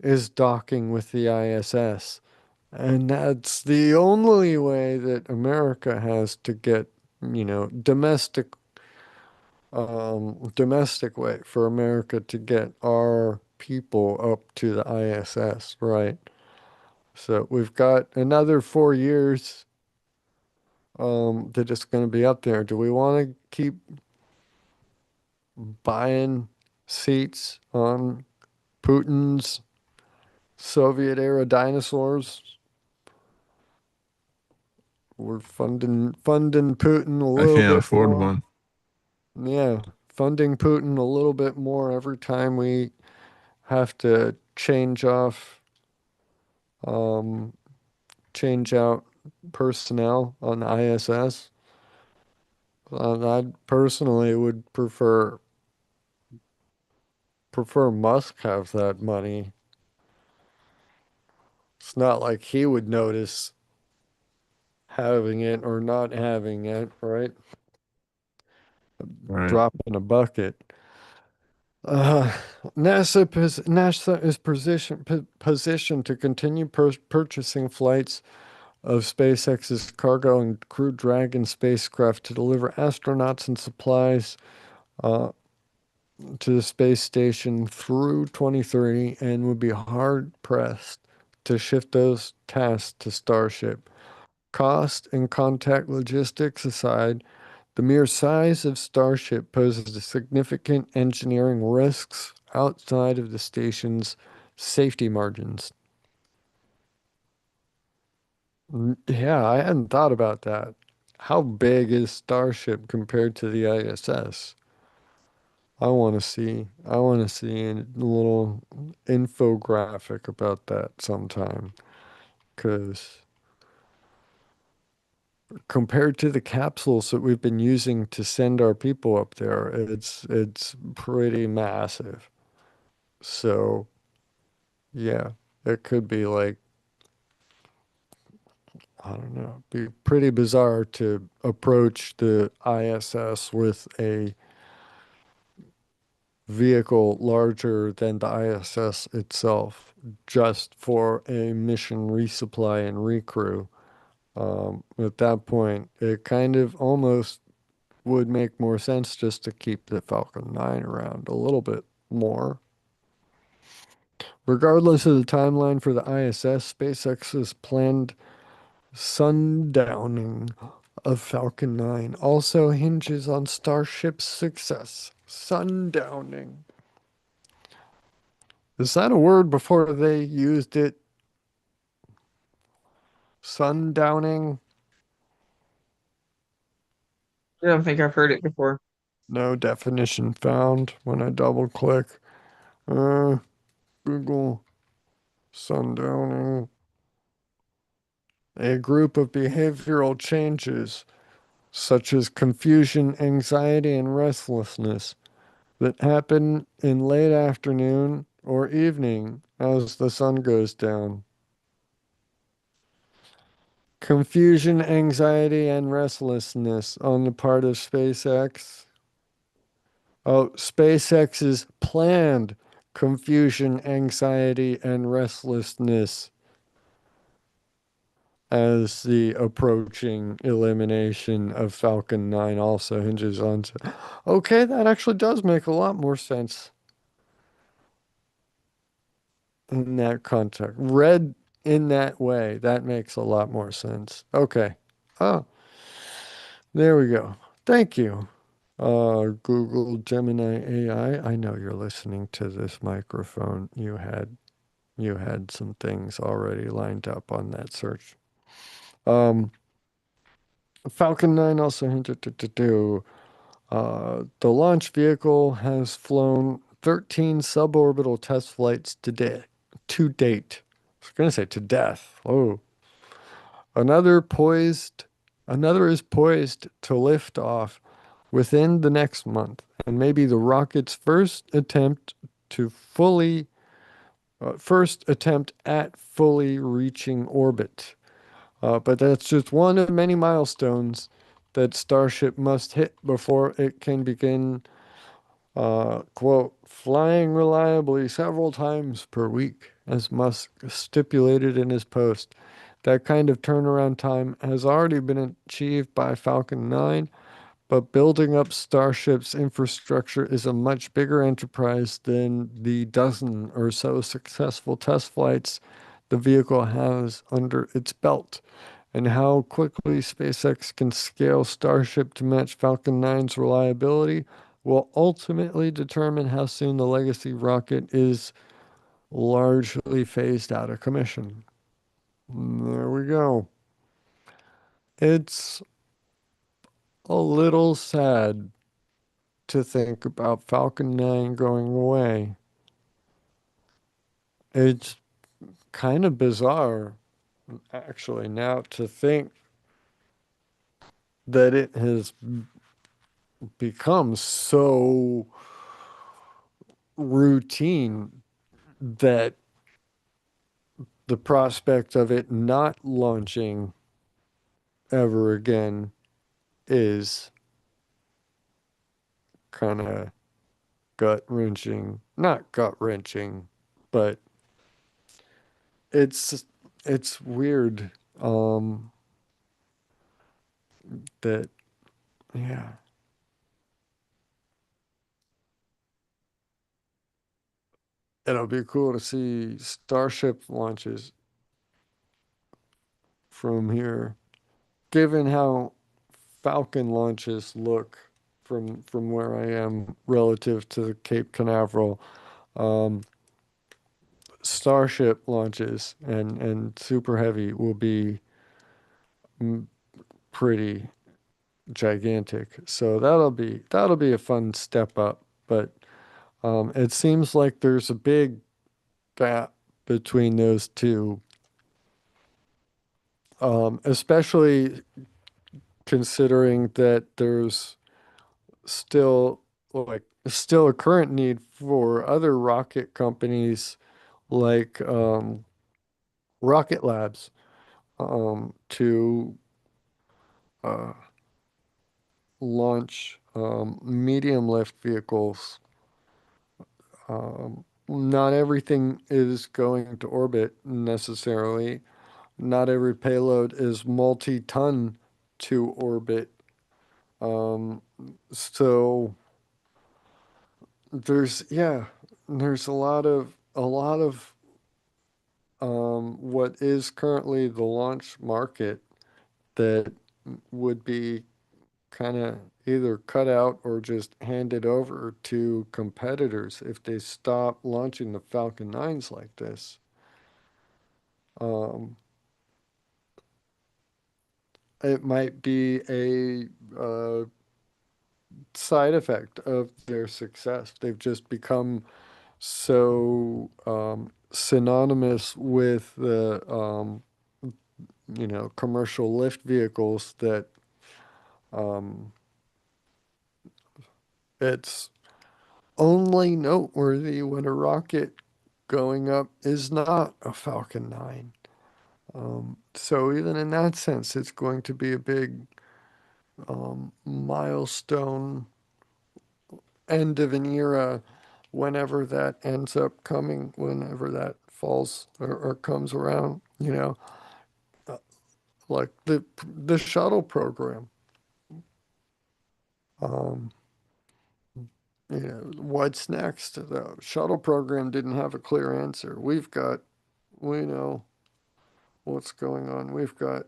[SPEAKER 1] is docking with the ISS. And that's the only way that America has to get, domestic way for America to get our people up to the ISS, right? So we've got another 4 years that it's going to be up there. Do we want to keep buying seats on Putin's Soviet era dinosaurs? We're funding Putin a
[SPEAKER 2] I
[SPEAKER 1] little
[SPEAKER 2] can't
[SPEAKER 1] bit
[SPEAKER 2] afford
[SPEAKER 1] more.
[SPEAKER 2] one.
[SPEAKER 1] Yeah, funding Putin a little bit more every time we have to um, change out personnel on the ISS. I personally would prefer Musk have that money. It's not like he would notice having it or not having it, right?
[SPEAKER 2] Right.
[SPEAKER 1] Drop in a bucket. Uh, NASA is positioned to continue purchasing flights of SpaceX's cargo and Crew Dragon spacecraft to deliver astronauts and supplies uh, to the space station through 2030 and would be hard pressed to shift those tasks to Starship. Cost and contact logistics aside, the mere size of Starship poses significant engineering risks outside of the station's safety margins. Yeah, I hadn't thought about that. How big is Starship compared to the ISS? I want to see a little infographic about that sometime. Because compared to the capsules that we've been using to send our people up there, it's pretty massive. So, yeah, it could be like, I don't know, be pretty bizarre to approach the ISS with a vehicle larger than the ISS itself just for a mission resupply and recrew. At that point, it kind of almost would make more sense just to keep the Falcon 9 around a little bit more. Regardless of the timeline for the ISS, SpaceX's planned sundowning of Falcon 9 also hinges on Starship's success. Sundowning. Is that a word before they used it? Sundowning?
[SPEAKER 3] I don't think I've heard it before.
[SPEAKER 1] No definition found when I double click. Uh, Google sundowning. A group of behavioral changes such as confusion, anxiety, and restlessness that happen in late afternoon or evening as the sun goes down. Confusion, anxiety, and restlessness on the part of SpaceX. Oh, SpaceX's planned confusion, anxiety, and restlessness as the approaching elimination of Falcon 9 also hinges on. Okay, that actually does make a lot more sense in that context. Read in that way, that makes a lot more sense. Okay. Oh, there we go. Thank you. Google Gemini AI. I know you're listening to this microphone. You had some things already lined up on that search. Um, Falcon 9 also hinted to the launch vehicle has flown 13 suborbital test flights today, to date. I was going to say to death. Oh, another poised, another is poised to lift off within the next month, and maybe the rocket's first attempt at fully reaching orbit. But that's just one of many milestones that Starship must hit before it can begin, quote, flying reliably several times per week, as Musk stipulated in his post. That kind of turnaround time has already been achieved by Falcon 9, but building up Starship's infrastructure is a much bigger enterprise than the dozen or so successful test flights the vehicle has under its belt. And how quickly SpaceX can scale Starship to match Falcon 9's reliability will ultimately determine how soon the legacy rocket is largely phased out of commission. There we go. It's a little sad to think about Falcon 9 going away. It's kind of bizarre, actually, now to think that it has become so routine that the prospect of it not launching ever again is kind of gut wrenching. Not gut wrenching, but it's weird that yeah. It'll be cool to see Starship launches from here, given how Falcon launches look from where I am relative to Cape Canaveral. Um, Starship launches and Super Heavy will be pretty gigantic. So that'll be a fun step up. But it seems like there's a big gap between those two, especially considering that there's still a current need for other rocket companies like Rocket Labs to uh, launch medium lift vehicles. Not everything is going to orbit necessarily. Not every payload is multi-ton to orbit. Um, so there's a lot of what is currently the launch market that would be kind of either cut out or just handed over to competitors if they stop launching the Falcon 9s like this. Um, it might be a side effect of their success. They've just become so synonymous with the commercial lift vehicles that um, it's only noteworthy when a rocket going up is not a Falcon 9. So even in that sense, it's going to be a big milestone end of an era whenever that ends up coming, whenever that falls or comes around. like the shuttle program. Um, what's next? The shuttle program didn't have a clear answer. We know what's going on. We've got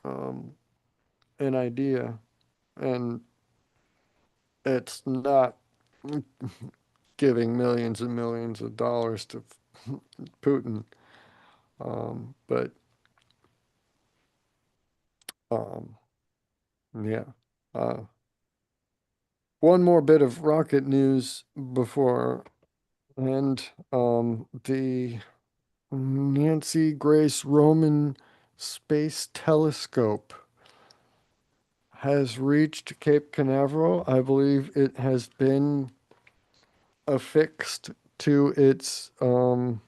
[SPEAKER 1] um, an idea, and it's not giving millions and millions of dollars to Putin. But um, yeah. Uh, one more bit of rocket news before, and the Nancy Grace Roman Space Telescope has reached Cape Canaveral. I believe it has been affixed to its um,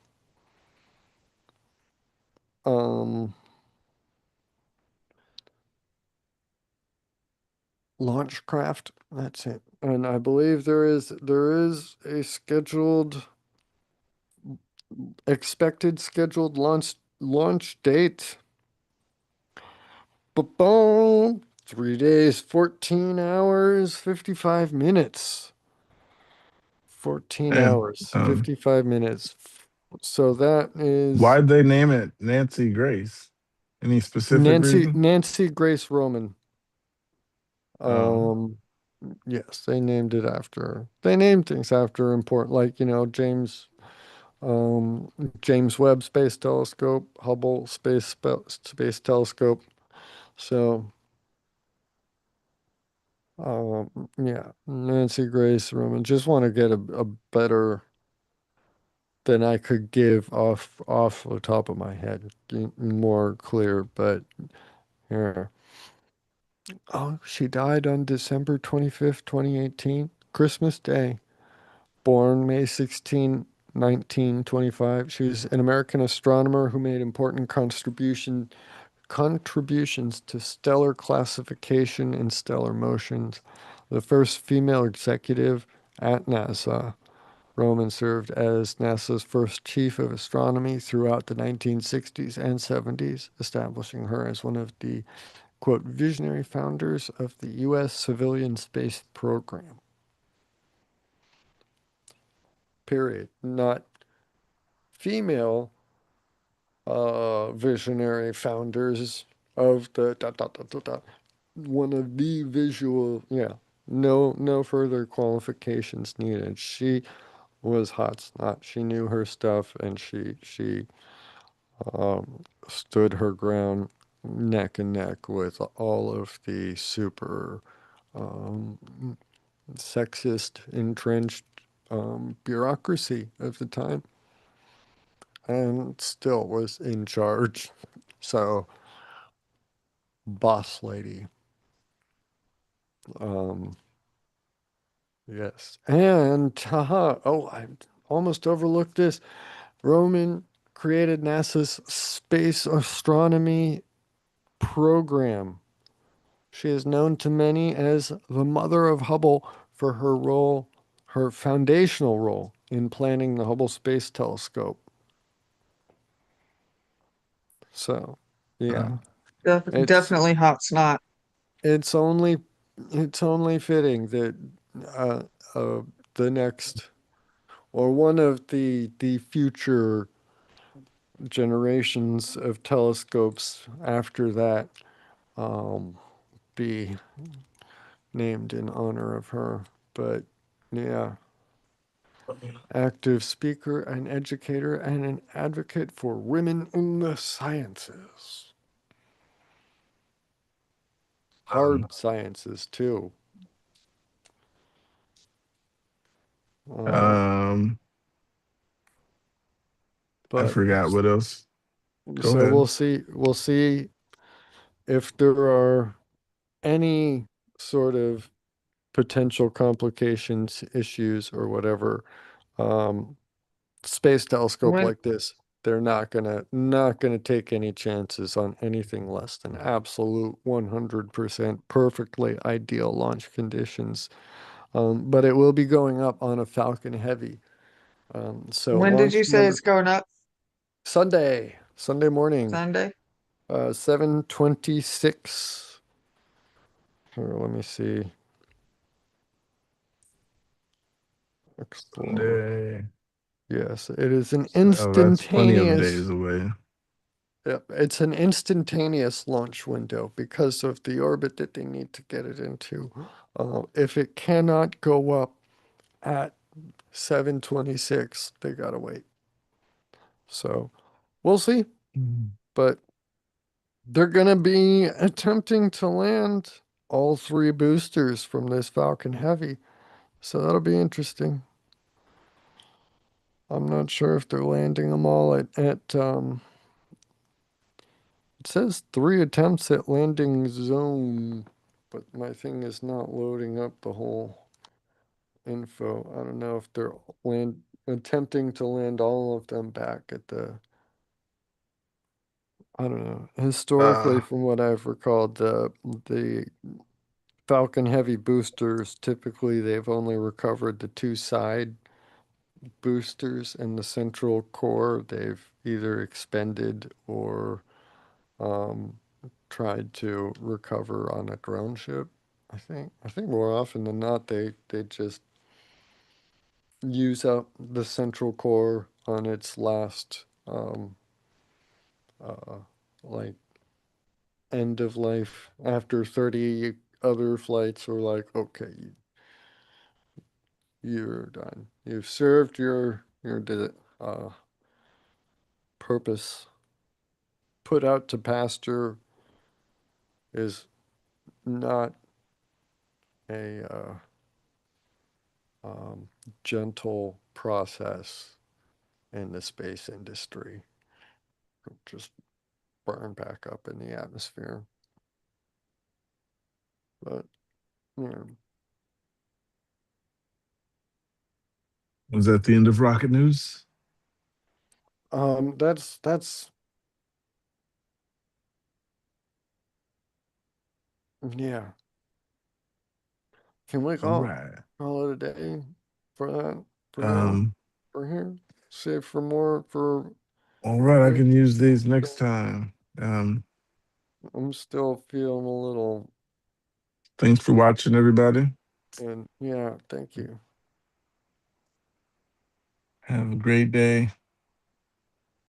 [SPEAKER 1] launch craft. That's it. And I believe there is a expected scheduled launch date. Boom! 3 days, 14 hours, 55 minutes. 14
[SPEAKER 2] And
[SPEAKER 1] hours, 55 minutes. So that is
[SPEAKER 2] why'd they name it Nancy Grace? Any specific reason?
[SPEAKER 1] Nancy Grace Roman.
[SPEAKER 2] Oh,
[SPEAKER 1] Um, yes, they named it after. They named things after important, like um, James Webb Space Telescope, Hubble Space Telescope. So, yeah, Nancy Grace Roman. Just want to get a better than I could give off the top of my head, more clear. But here, oh, she died on December 25th, 2018, Christmas Day. Born May 16, 1925. She was an American astronomer who made important contributions to stellar classification and stellar motions. The first female executive at NASA, Roman served as NASA's first chief of astronomy throughout the 1960s and 70s, establishing her as one of the, quote, visionary founders of the U.S. civilian space program. Period. Not female visionary founders of the one of the visual, yeah. No further qualifications needed. She was hot snot. She knew her stuff, and she stood her ground neck and neck with all of the super um, sexist, entrenched bureaucracy of the time, and still was in charge. So, boss lady. Um, yes. And, haha, oh, I almost overlooked this. Roman created NASA's space astronomy program. She is known to many as the mother of Hubble for her foundational role in planning the Hubble Space Telescope. So, yeah,
[SPEAKER 2] uh,
[SPEAKER 1] it's
[SPEAKER 3] Definitely hot snot.
[SPEAKER 1] it's only it's only fitting that uh, uh, the next or one of the future generations of telescopes after that um, be named in honor of her. But yeah, active speaker, an educator, and an advocate for women in the sciences.
[SPEAKER 2] um,
[SPEAKER 1] Hard sciences, too. Uh,
[SPEAKER 2] um, I
[SPEAKER 1] but
[SPEAKER 2] forgot what else. Go
[SPEAKER 1] so
[SPEAKER 2] ahead.
[SPEAKER 1] we'll see if there are any sort of potential complications, issues, or whatever. Um, Space telescope
[SPEAKER 3] When
[SPEAKER 1] like this, they're not gonna take any chances on anything less than absolute 100% perfectly ideal launch conditions. But it will be going up on a Falcon Heavy. So
[SPEAKER 3] when did
[SPEAKER 1] launch
[SPEAKER 3] you say
[SPEAKER 1] number
[SPEAKER 3] it's going up?
[SPEAKER 1] Sunday morning.
[SPEAKER 3] Sunday?
[SPEAKER 1] 7:26. Here, let me see. Explore.
[SPEAKER 2] Sunday.
[SPEAKER 1] Yes, it is an
[SPEAKER 2] Oh, that's plenty of days
[SPEAKER 1] instantaneous.
[SPEAKER 2] away.
[SPEAKER 1] Yep, it's an instantaneous launch window because of the orbit that they need to get it into. If it cannot go up at 7:26, they gotta wait. So we'll see.
[SPEAKER 2] Mm.
[SPEAKER 1] But they're gonna be attempting to land all three boosters from this Falcon Heavy. So that'll be interesting. I'm not sure if they're landing them all at it says 3 attempts at landing zone, but my thing is not loading up the whole info. I don't know if they're land attempting to land all of them back at the, I don't know. Historically,
[SPEAKER 2] Uh,
[SPEAKER 1] from what I've recalled, the Falcon Heavy boosters, typically they've only recovered the two side boosters, and the central core they've either expended or um, tried to recover on a drone ship. I think more often than not they just use up the central core on its last uh like end of life after 30 other flights are like, okay, you're done. You've served your purpose. Put out to pasture is not a um, gentle process in the space industry. Just burn back up in the atmosphere. But yeah,
[SPEAKER 2] was that the end of rocket news?
[SPEAKER 1] that's yeah. Can we
[SPEAKER 2] All
[SPEAKER 1] call
[SPEAKER 2] right.
[SPEAKER 1] call it a day for that for now
[SPEAKER 2] Um,
[SPEAKER 1] for here? Save for more for
[SPEAKER 2] all right, I
[SPEAKER 1] later.
[SPEAKER 2] can use these next time. Um,
[SPEAKER 1] I'm still feeling a little,
[SPEAKER 2] thanks for watching, everybody.
[SPEAKER 1] and yeah, thank you.
[SPEAKER 2] Have a great day.